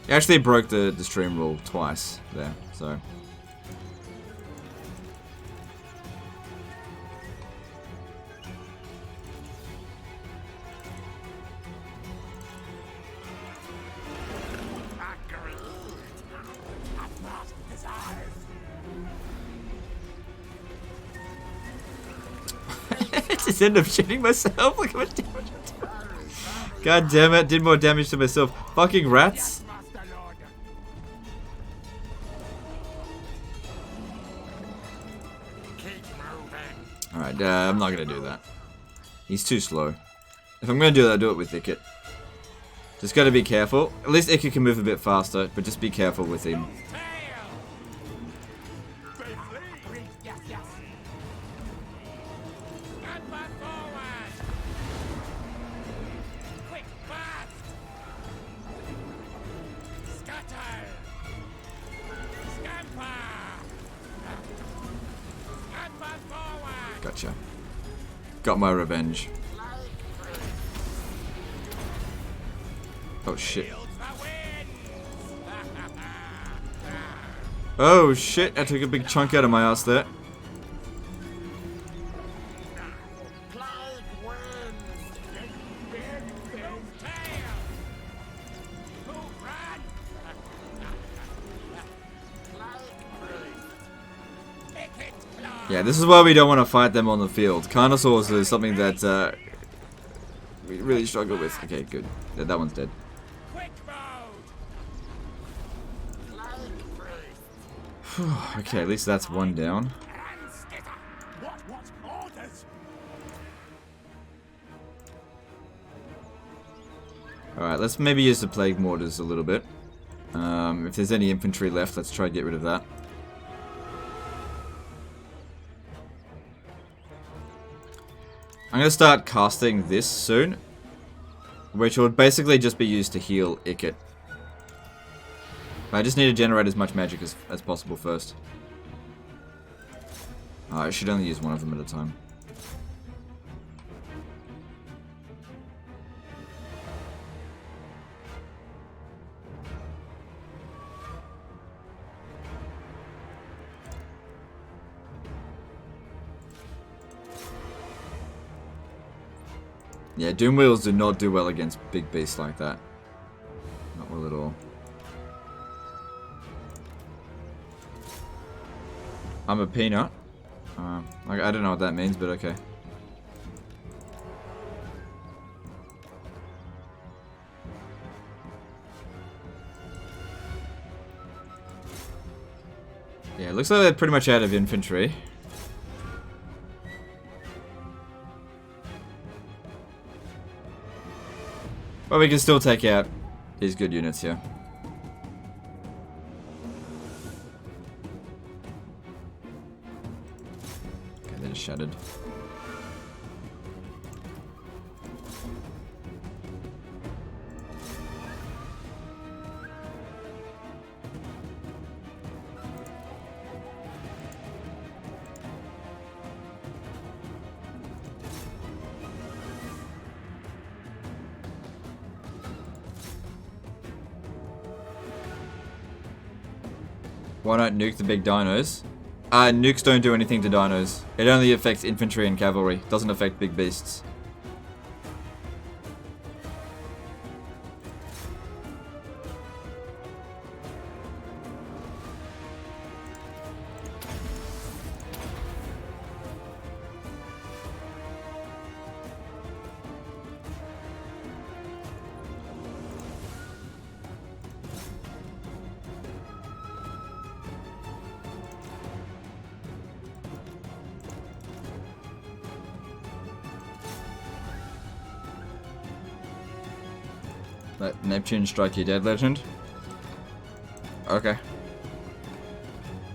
He actually broke the stream rule twice there, so. I just ended up shooting myself. Look how much damage I did. God damn it, did more damage to myself. Fucking rats. Alright, I'm not gonna do that. He's too slow. If I'm gonna do that, I'll do it with Ikit. Just gotta be careful. At least Ikit can move a bit faster, but just be careful with him. Gotcha. Got my revenge. Oh shit. Oh shit, I took a big chunk out of my ass there. Yeah, this is why we don't want to fight them on the field. Carnosaurs is something that we really struggle with. Okay, good. That one's dead. Okay, at least that's one down. Alright, let's maybe use the plague mortars a little bit. If there's any infantry left, let's try to get rid of that. I'm going to start casting this soon, which would basically just be used to heal Ikit. I just need to generate as much magic as possible first. I should only use one of them at a time. Yeah, Doom Wheels do not do well against big beasts like that. Not well at all. I'm a peanut. I don't know what that means, but okay. Yeah, it looks like they're pretty much out of infantry. But we can still take out these good units here. Okay, they're just shattered. Why not nuke the big dinos? Nukes don't do anything to dinos. It only affects infantry and cavalry. Doesn't affect big beasts. Let Neptune strike your dead legend. Okay.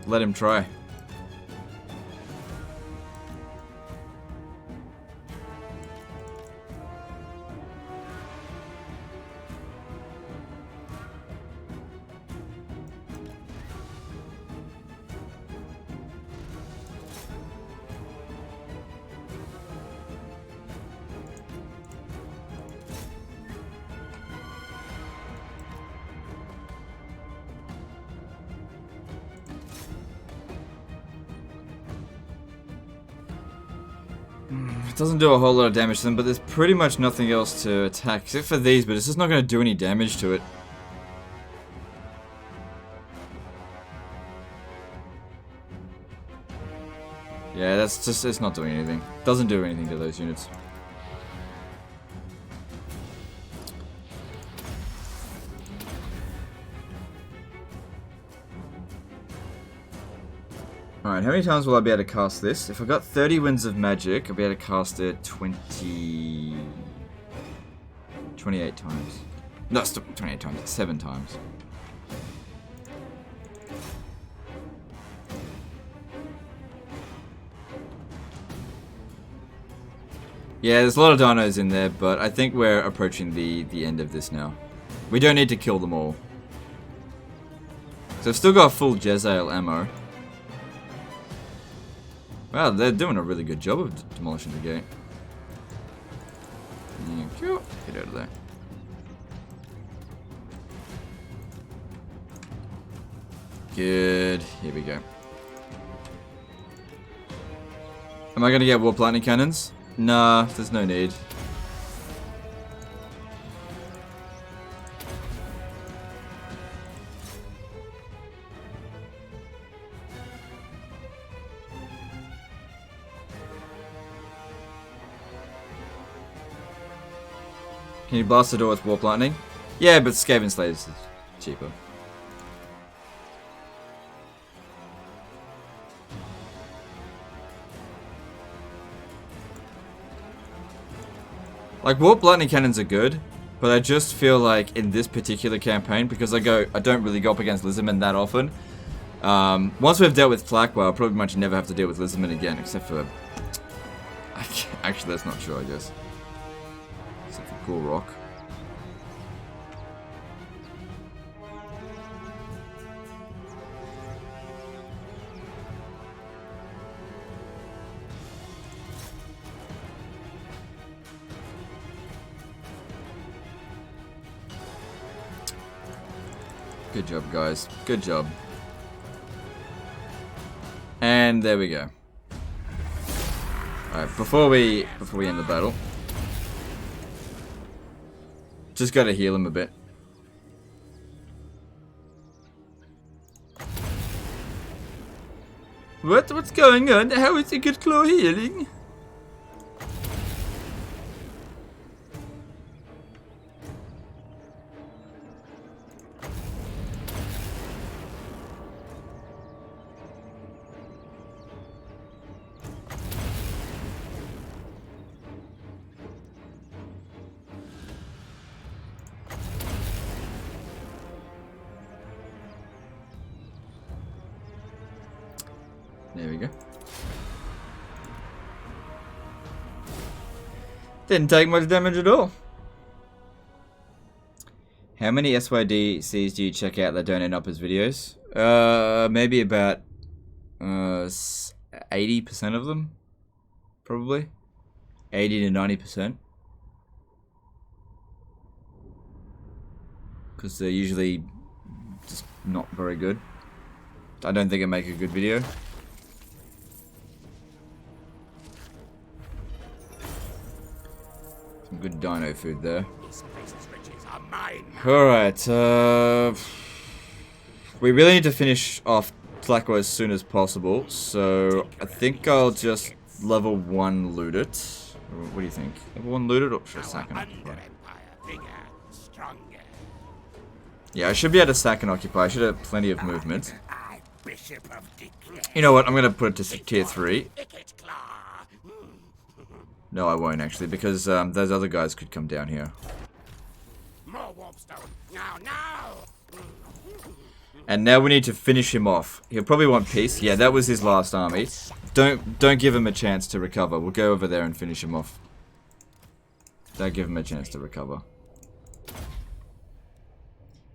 Let him try. It doesn't do a whole lot of damage to them, but there's pretty much nothing else to attack, except for these, but it's just not going to do any damage to it. Yeah, that's just, it's not doing anything. Doesn't do anything to those units. Alright, how many times will I be able to cast this? If I got 30 Winds of Magic, I'll be able to cast it 28 times. No, it's 28 times, it's 7 times. Yeah, there's a lot of dinos in there, but I think we're approaching the end of this now. We don't need to kill them all. So I've still got full Jezzail ammo. Wow, they're doing a really good job of demolishing the gate. Get out of there. Good. Here we go. Am I going to get warp lightning cannons? Nah, there's no need. Can you blast the door with warp lightning? Yeah, but Skaven Slaves is cheaper. Like, warp lightning cannons are good, but I just feel like in this particular campaign, because I don't really go up against Lizardmen that often. Once we've dealt with Flackwell, I'll probably much never have to deal with Lizardmen again, except for... Actually, that's not true, I guess. Except for Cool Rock. Good job, guys. Good job. And there we go. Alright, before we end the battle, just gotta heal him a bit. What's going on? How is Ikit Claw healing? There we go. Didn't take much damage at all. How many SYDCs do you check out that don't end up as videos? Maybe about 80% of them. Probably. 80 to 90%. Because they're usually just not very good. I don't think I make a good video. Some good dino food there. Alright, we really need to finish off Tlako as soon as possible, so I think I'll just level 1 loot it. What do you think? Level 1 loot it, or should I sack and occupy? Yeah, I should be able to sack and occupy. I should have plenty of movement. You know what, I'm going to put it to tier 3. No, I won't actually, because those other guys could come down here. More warps And now we need to finish him off. He'll probably want peace. Yeah, that was his last army. Don't give him a chance to recover. We'll go over there and finish him off. Don't give him a chance to recover.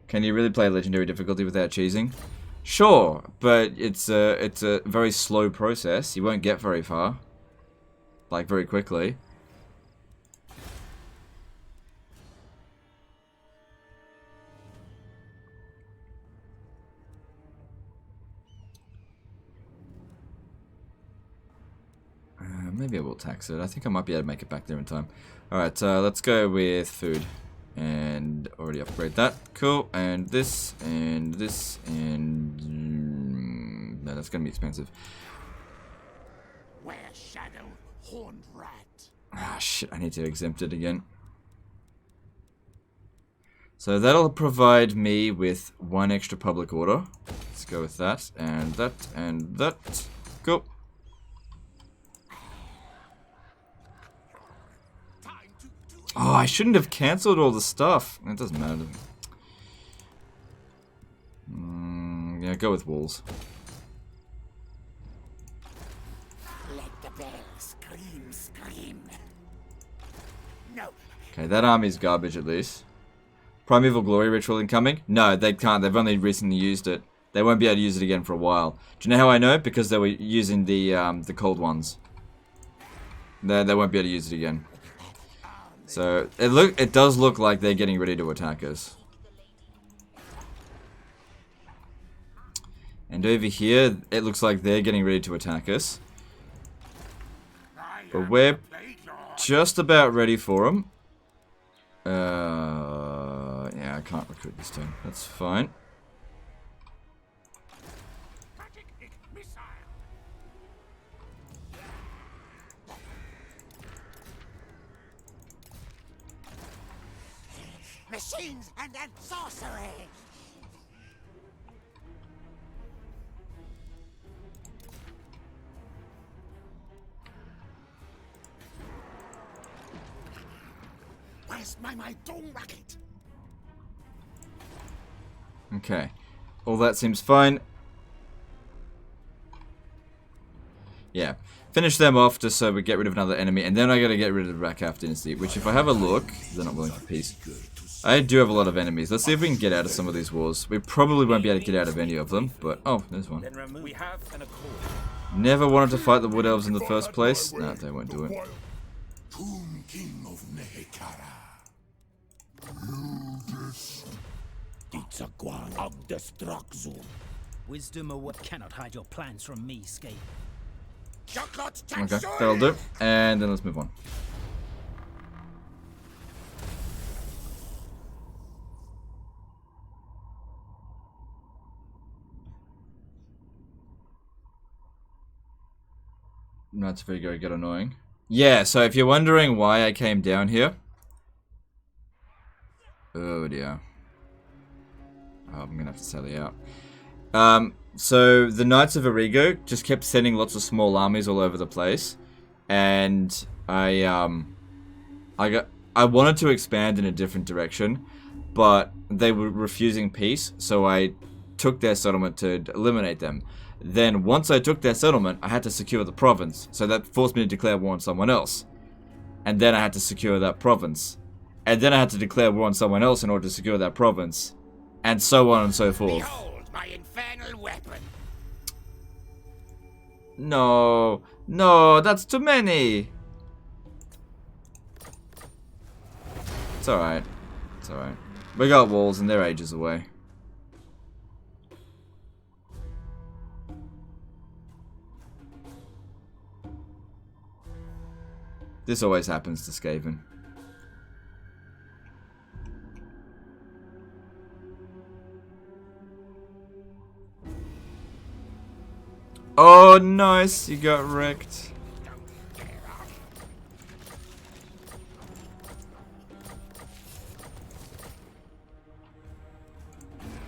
Can you really play legendary difficulty without cheesing? Sure, but it's a very slow process. You won't get very far. Like, very quickly. Maybe I will tax it. I think I might be able to make it back there in time. Alright, let's go with food. And already upgrade that. Cool. And this, and this, and... no, that's going to be expensive. Where shadow, horned rat. Ah, shit. I need to exempt it again. So that'll provide me with one extra public order. Let's go with that, and that, and that. Cool. Oh, I shouldn't have cancelled all the stuff. It doesn't matter. Yeah, go with walls. Let the bell scream, scream. No. Okay, that army's garbage at least. Primeval Glory Ritual incoming? No, they can't. They've only recently used it. They won't be able to use it again for a while. Do you know how I know? Because they were using the cold ones. They won't be able to use it again. So it does look like they're getting ready to attack us. And over here, it looks like they're getting ready to attack us. But we're just about ready for them. Yeah, I can't recruit this turn. That's fine. Machines and sorcery. Where's my dome racket? Okay. All that seems fine. Yeah. Finish them off just so we get rid of another enemy. And then I gotta get rid of the Rakaf Dynasty. Which, if I have a look, they're not willing for peace. I do have a lot of enemies. Let's see if we can get out of some of these wars. We probably won't be able to get out of any of them. But, oh, there's one. Never wanted to fight the Wood Elves in the first place. No, they won't do it. Tomb King of Nehekara. Ditzaguan of Destruction. Wisdom or what cannot hide your plans from me, Skate. Okay, that'll do. And then let's move on. That's very get annoying. Yeah, so if you're wondering why I came down here. Oh dear. Oh, I'm gonna have to sell you out. So the Knights of Origo just kept sending lots of small armies all over the place, and I wanted to expand in a different direction, but they were refusing peace, so I took their settlement to eliminate them. Then once I took their settlement, I had to secure the province, so that forced me to declare war on someone else, and then I had to secure that province, and then I had to declare war on someone else in order to secure that province, and so on and so forth. Behold my infernal weapon. No, no, that's too many. It's alright. It's alright. We got walls and they're ages away. This always happens to Skaven. Oh, nice. You got wrecked.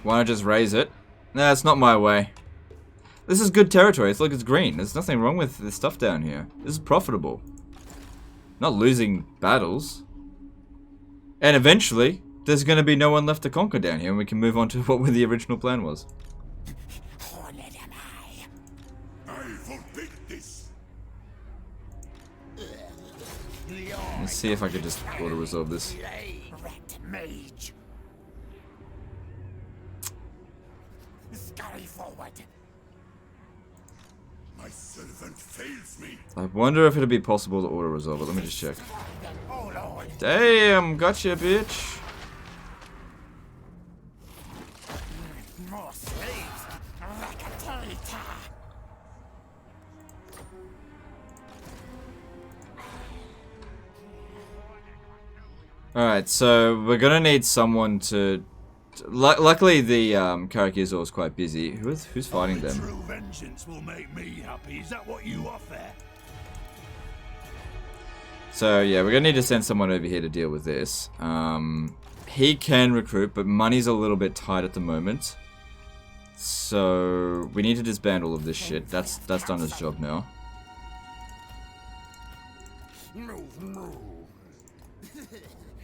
Why not just raise it? Nah, it's not my way. This is good territory. It's like it's green. There's nothing wrong with the stuff down here. This is profitable. Not losing battles. And eventually, there's going to be no one left to conquer down here, and we can move on to what the original plan was. Horned am I forbid this. Let's see if I could just auto-resolve this. Rat mage. Scurry forward. My servant fails me. I wonder if it'll be possible to auto-resolve it. Let me just check. Oh Lord. Damn, gotcha, bitch. More slaves. Rakatarita. Alright, so we're gonna need someone to... Luckily, the Karakizor is quite busy. Who's fighting them? True vengeance will make me happy. Is that what you offer? So, yeah, we're gonna need to send someone over here to deal with this. He can recruit, but money's a little bit tight at the moment. So, we need to disband all of this shit. That's done his job now. Move, move.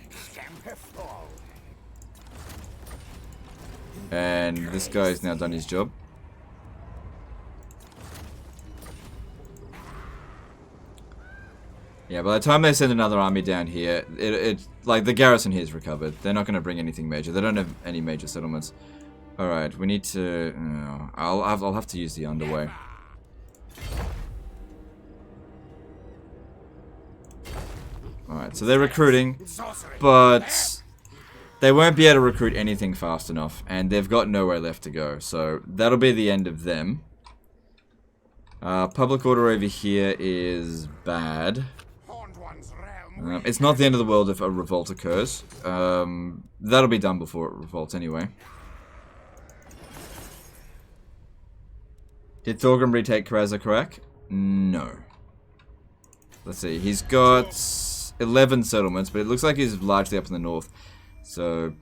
Scamper fall. And this guy's now done his job. Yeah, by the time they send another army down here, like the garrison here is recovered. They're not going to bring anything major. They don't have any major settlements. All right, we need to. I'll have to use the underway. All right, so they're recruiting, but they won't be able to recruit anything fast enough, and they've got nowhere left to go. So that'll be the end of them. Public order over here is bad. It's not the end of the world if a revolt occurs. That'll be done before it revolts anyway. Did Thorgrim retake Karazakarak? No. Let's see, he's got 11 settlements, but it looks like he's largely up in the north. So,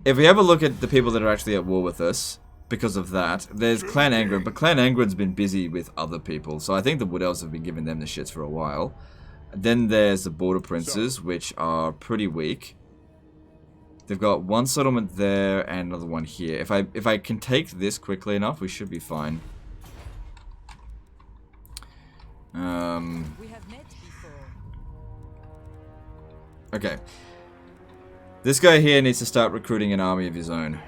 if we have a look at the people that are actually at war with us, because of that, there's Clan Angren, but Clan Angren's been busy with other people, so I think the Wood Elves have been giving them the shits for a while. Then there's the Border Princes, which are pretty weak. They've got one settlement there and another one here. If I can take this quickly enough, we should be fine. We have met before. Okay. This guy here needs to start recruiting an army of his own.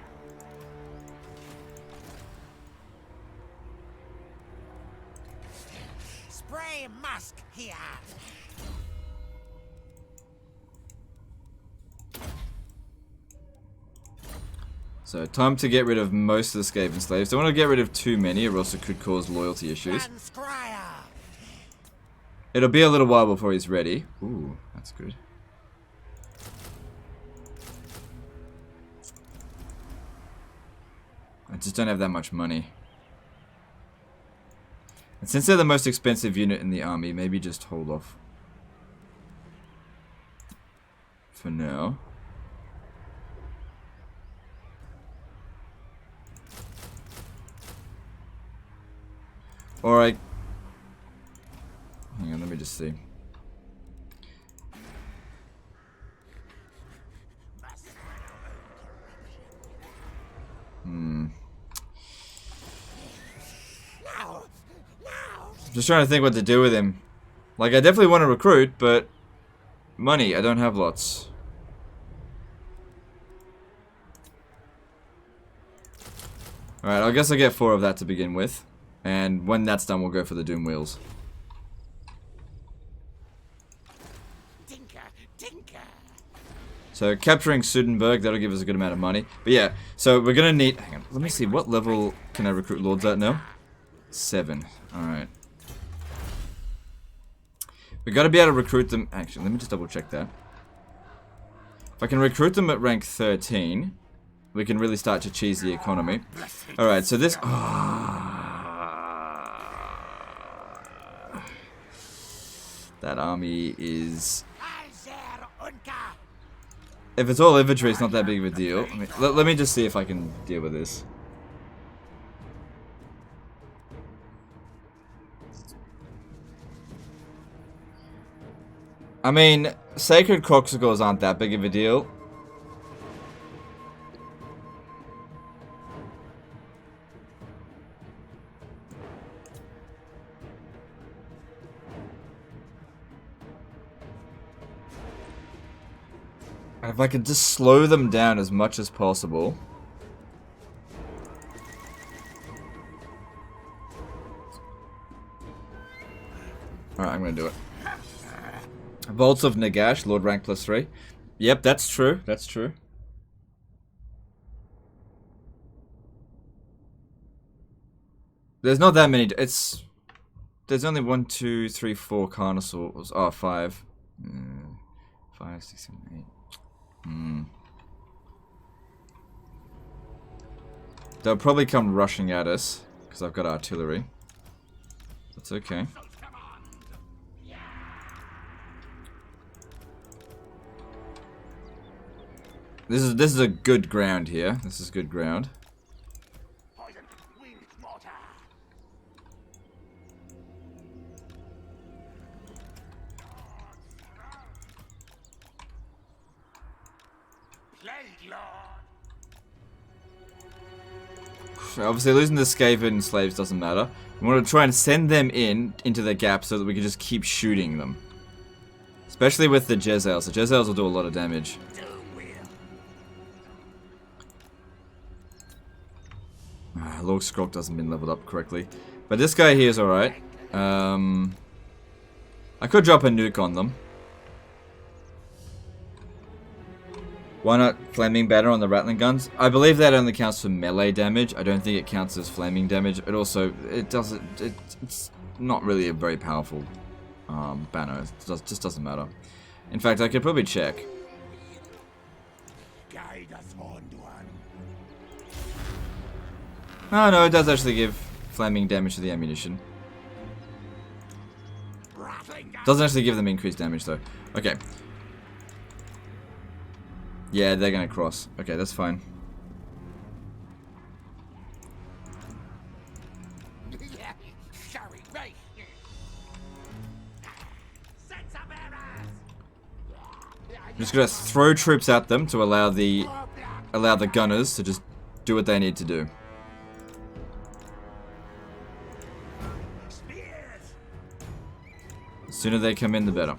Spray musk here. So, time to get rid of most of the Skaven slaves. Don't want to get rid of too many, or else it could cause loyalty issues. And Skryre. It'll be a little while before he's ready. Ooh, that's good. I just don't have that much money. And since they're the most expensive unit in the army, maybe just hold off for now. Alright. Hang on, let me just see. Just trying to think what to do with him. Like, I definitely want to recruit, but money, I don't have lots. Alright, I guess I'll get 4 of that to begin with. And when that's done, we'll go for the Doom Wheels. Tinker, tinker. So, capturing Sudenburg, that'll give us a good amount of money. But yeah, so we're gonna need... Hang on, let me see, what level can I recruit Lords at now? 7. Alright. We gotta be able to recruit them... Actually, let me just double check that. If I can recruit them at rank 13, we can really start to cheese the economy. Alright, so this... that army is... If it's all infantry, it's not that big of a deal. I mean, let me just see if I can deal with this. I mean, sacred coxicles aren't that big of a deal. If I could just slow them down as much as possible. Alright, I'm gonna do it. Bolts of Nagash, Lord rank +3. Yep, that's true. That's true. There's not that many. There's only 1, 2, 3, 4 Carnosaurs. Oh, 5. 5, 6, 7, 8. They'll probably come rushing at us because I've got artillery. That's okay. This is a good ground here. This is good ground. Obviously, losing the Skaven slaves doesn't matter. We want to try and send them into the gap so that we can just keep shooting them. Especially with the Jezzails. The Jezzails will do a lot of damage. Lord Skrok hasn't been leveled up correctly. But this guy here is alright. I could drop a nuke on them. Why not flaming batter on the rattling guns? I believe that only counts for melee damage. I don't think it counts as flaming damage. It also, it's not really a very powerful banner. It just doesn't matter. In fact, I could probably check. Oh no, it does actually give flaming damage to the ammunition. Doesn't actually give them increased damage though. Okay. Yeah, they're gonna cross. Okay, that's fine. I'm just gonna throw troops at them to allow the gunners to just do what they need to do. The sooner they come in, the better.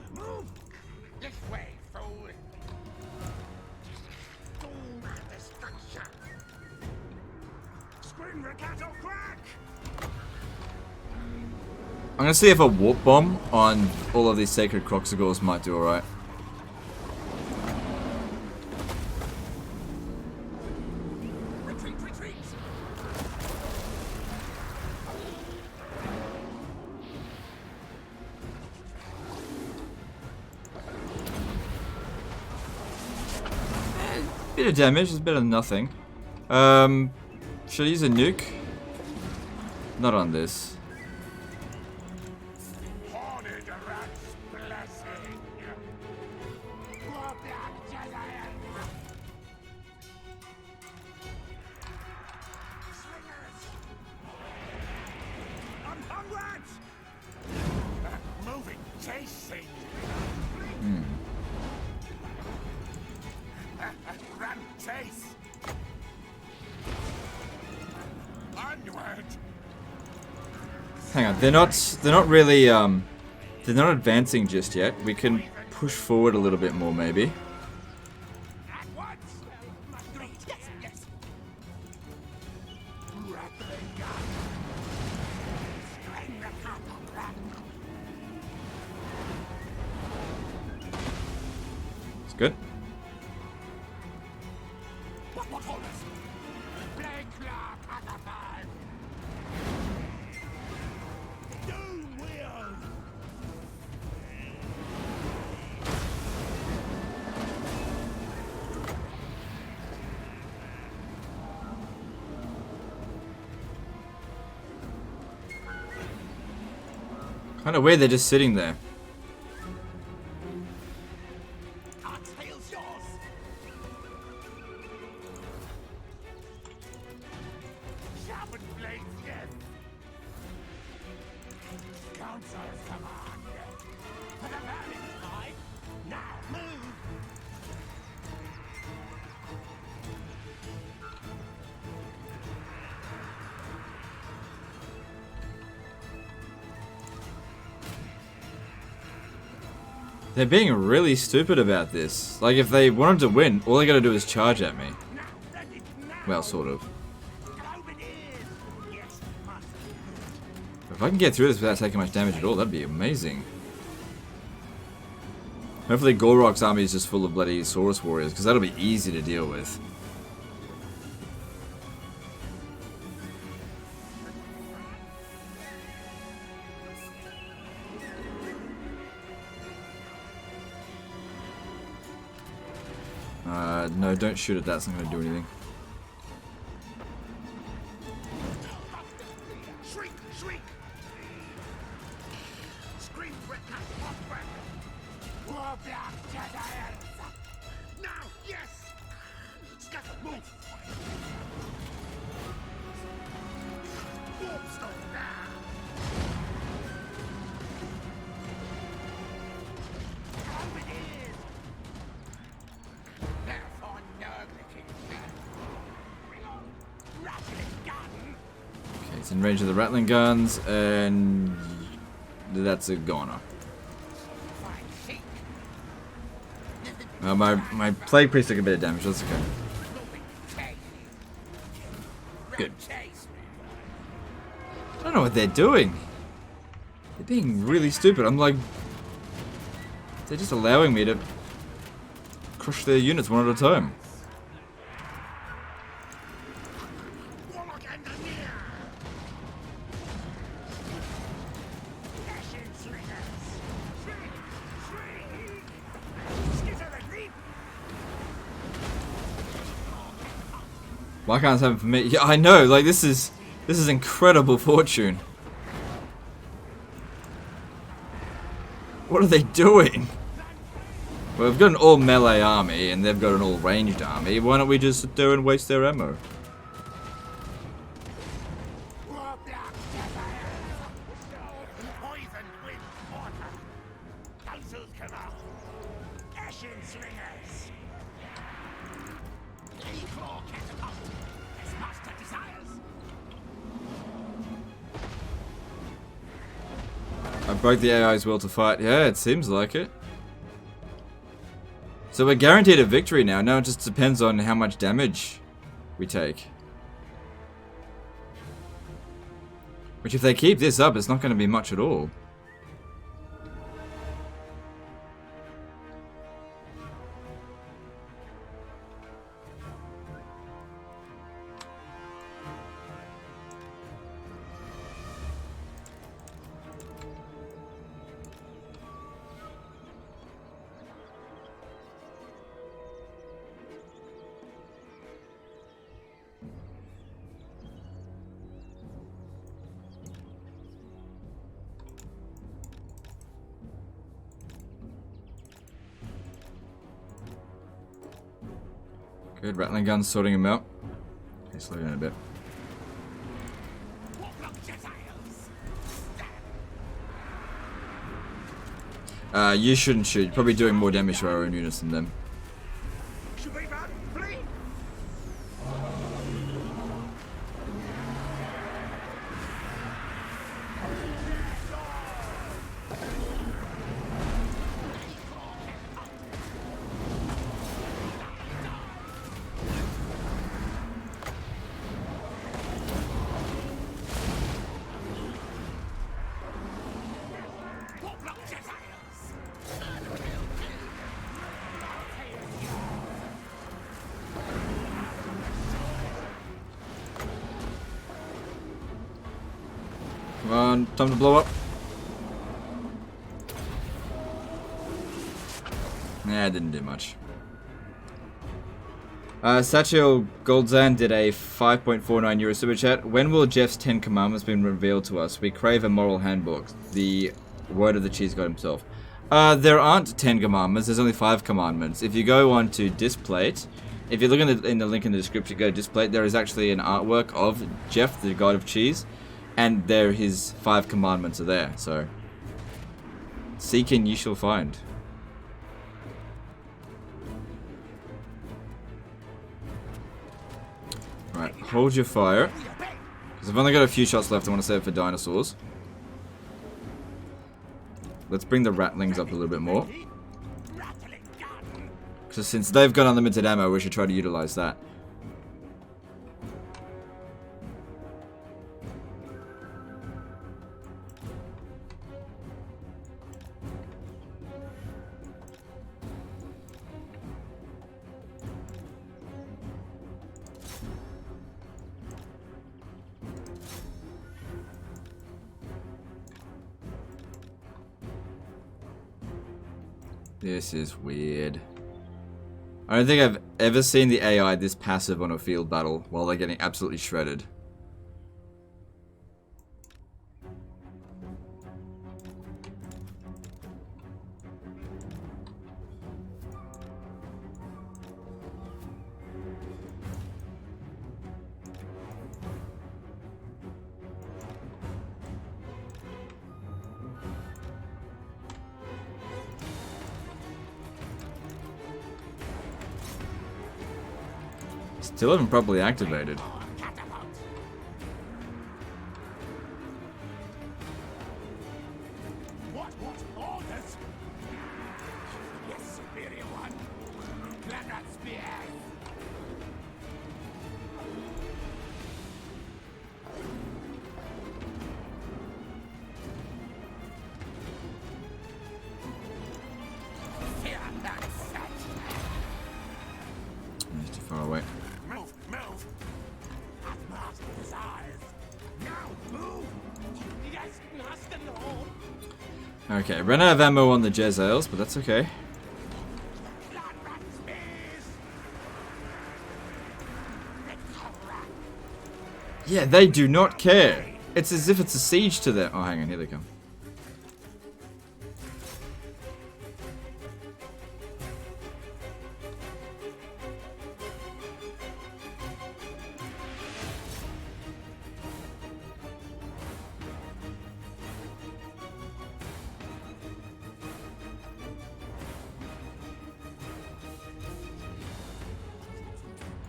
I'm gonna see if a warp bomb on all of these sacred croxigors might do alright. Bit of damage is better than nothing. Should I use a nuke? Not on this. Hang on, they're not really they're not advancing just yet. We can push forward a little bit more maybe. It's good. Kind of weird they're just sitting there. They're being really stupid about this. Like, if they wanted to win, all they gotta do is charge at me. Well, sort of. If I can get through this without taking much damage at all, that'd be amazing. Hopefully Gorok's army is just full of bloody Saurus warriors, because that'll be easy to deal with. No, don't shoot at that, it's not going to do anything. Shriek, shriek. Scream, Warhammer Jedians. Now, yes. Scatter, move. Warpstone now. Over here. Therefore, nerve the king. Bring on. Rattling gun. Okay, it's in range of the rattling guns, and that's a goner. My plague priest took a bit of damage, that's okay. Good. I don't know what they're doing. They're being really stupid. I'm like... They're just allowing me to crush their units one at a time. Why can't it happen for me? Yeah, I know. Like this is incredible fortune. What are they doing? Well, we've got an all melee army and they've got an all ranged army. Why don't we just sit there and waste their ammo? I broke the AI's will to fight. Yeah, it seems like it. So we're guaranteed a victory now. Now it just depends on how much damage we take. Which if they keep this up, it's not going to be much at all. Good, rattling guns sorting him out. Okay, slow down a bit. You shouldn't shoot. You're probably doing more damage to our own units than them. Come on, time to blow up. Nah, it didn't do much. Satchel Goldzan did a 5.49 euro super chat. When will Jeff's 10 commandments be revealed to us? We crave a moral handbook. The word of the cheese god himself. There aren't 10 commandments. There's only 5 commandments. If you go on to Displate, if you look in the link in the description, go to Displate. There is actually an artwork of Jeff, the god of cheese. And there his 5 commandments are there, so seek and ye shall find. Right, hold your fire. Because I've only got a few shots left, I want to save it for dinosaurs. Let's bring the rattlings up a little bit more. Because since they've got unlimited ammo, we should try to utilize that. This is weird. I don't think I've ever seen the AI this passive on a field battle while they're getting absolutely shredded. Still haven't properly activated. What orders? Yes, superior one. Clever spears. Fear that set. He's too far away. Move, move. I've masked his eyes. Now move. Yes, mask them all. Okay, ran out of ammo on the Jezzails, but that's okay. Clever spears. Yeah, they do not care. It's as if it's a siege to them. Oh, hang on, here they come.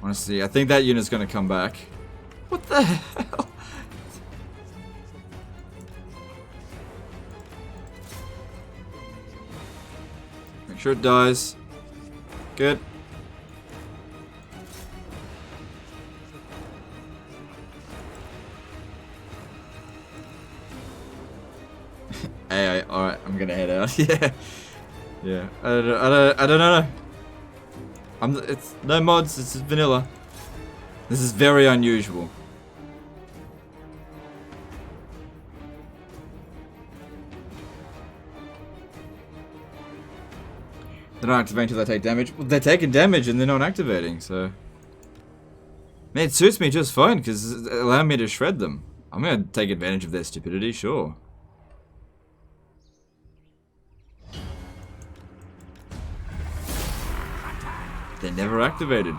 Honestly, I think that unit's gonna come back. What the hell? Make sure it dies. Good. Hey, alright, I'm gonna head out. Yeah. Yeah. I don't know. It's no mods, it's just vanilla. This is very unusual. They're not activating until they take damage. Well, they're taking damage and they're not activating, so... Man, it suits me just fine, because it allows me to shred them. I'm gonna take advantage of their stupidity, sure. They never activated.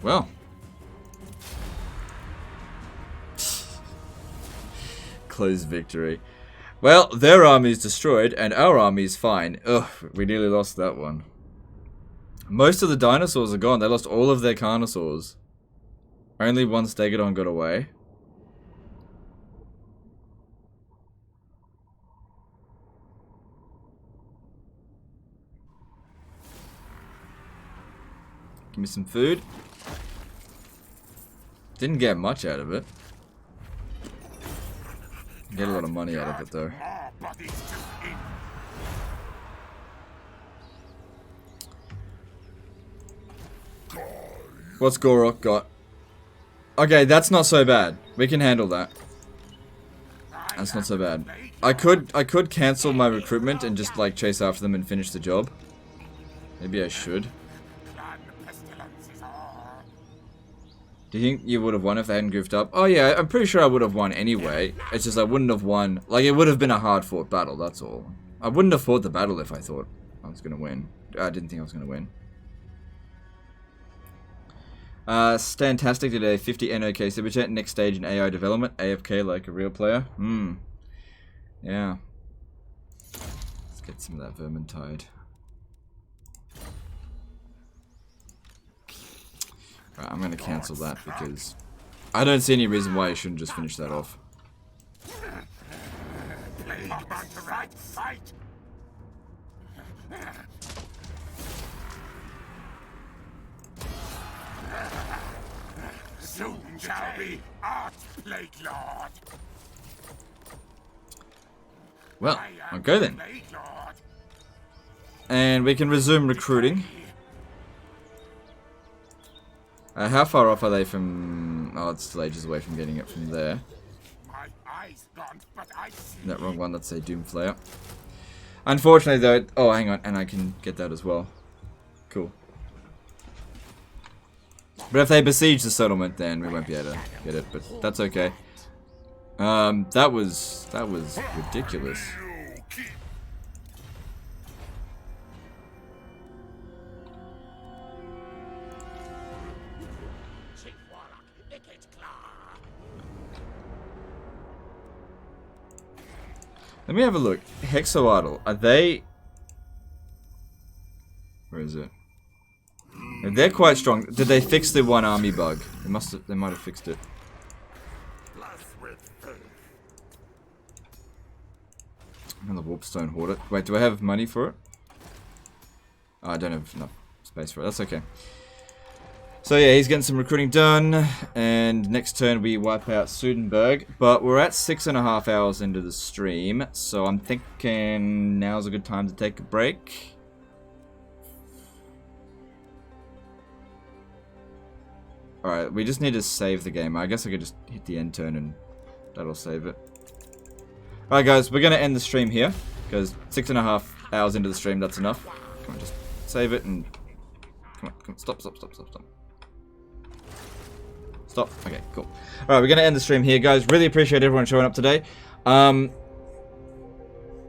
Well. Close victory. Well, their army's destroyed and our army's fine. Ugh, we nearly lost that one. Most of the dinosaurs are gone. They lost all of their carnosaurs. Only one Stegodon got away. Give me some food. Didn't get much out of it. Get a lot of money out of it though. More bodies to eat. What's Gorok got? Okay, that's not so bad. We can handle that. That's not so bad. I could cancel my recruitment and just like chase after them and finish the job. Maybe I should. Clan pestilence is all. Do you think you would have won if they hadn't goofed up? Oh yeah, I'm pretty sure I would have won anyway. It's just I wouldn't have won. Like, it would have been a hard fought battle, that's all. I wouldn't have fought the battle if I thought I was gonna win. I didn't think I was gonna win. Stantastic today, 50 NOK super chat, next stage in AI development, AFK like a real player. Yeah. Let's get some of that Vermintide. Right, I'm gonna cancel that because I don't see any reason why you shouldn't just finish that off. Plague monster, right? Fight! Soon shall be art, Plague Lord. Well, I am okay then. Plague Lord. And we can resume recruiting. How far off are they from... Oh, it's still ages away from getting it from there. My eyes gone, but I see. That wrong one, that's a Doomflayer. Unfortunately though... Oh, hang on, and I can get that as well. Cool. But if they besiege the settlement, then we won't be able to get it, but that's okay. That was ridiculous. Chief Warlock, Ikit Claw. Let me have a look. Hexoidal, are they... Where is it? They're quite strong. Did they fix the one army bug? They might have fixed it. And the Warpstone Hoarder. Wait, do I have money for it? Oh, I don't have enough space for it. That's okay. So yeah, he's getting some recruiting done, and next turn we wipe out Sudenberg. But we're at 6.5 hours into the stream, so I'm thinking now's a good time to take a break. Alright, we just need to save the game. I guess I could just hit the end turn and that'll save it. Alright guys, we're going to end the stream here, because 6.5 hours into the stream, that's enough. Come on, just save it and... Come on, stop. Stop. Okay, cool. Alright, we're going to end the stream here, guys. Really appreciate everyone showing up today. I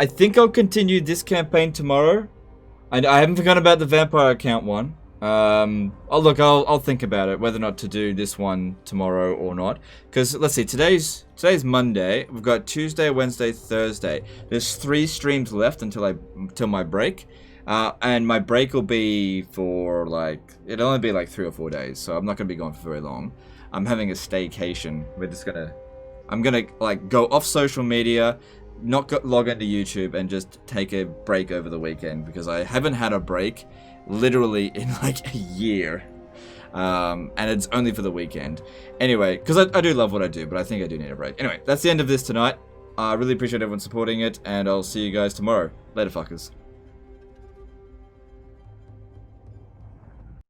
think I'll continue this campaign tomorrow. I haven't forgotten about the vampire account one. I'll think about it, whether or not to do this one tomorrow or not. Because, let's see, today's Monday. We've got Tuesday, Wednesday, Thursday. There's 3 streams left until my break. And my break will be for, like, it'll only be like 3 or 4 days. So I'm not going to be gone for very long. I'm having a staycation. I'm gonna, like, go off social media, not log into YouTube, and just take a break over the weekend. Because I haven't had a break literally in like a year, and it's only for the weekend anyway, because I do love what I do, but I think I do need a break. Anyway, that's the end of this tonight. I really appreciate everyone supporting it, and I'll see you guys tomorrow. Later, fuckers.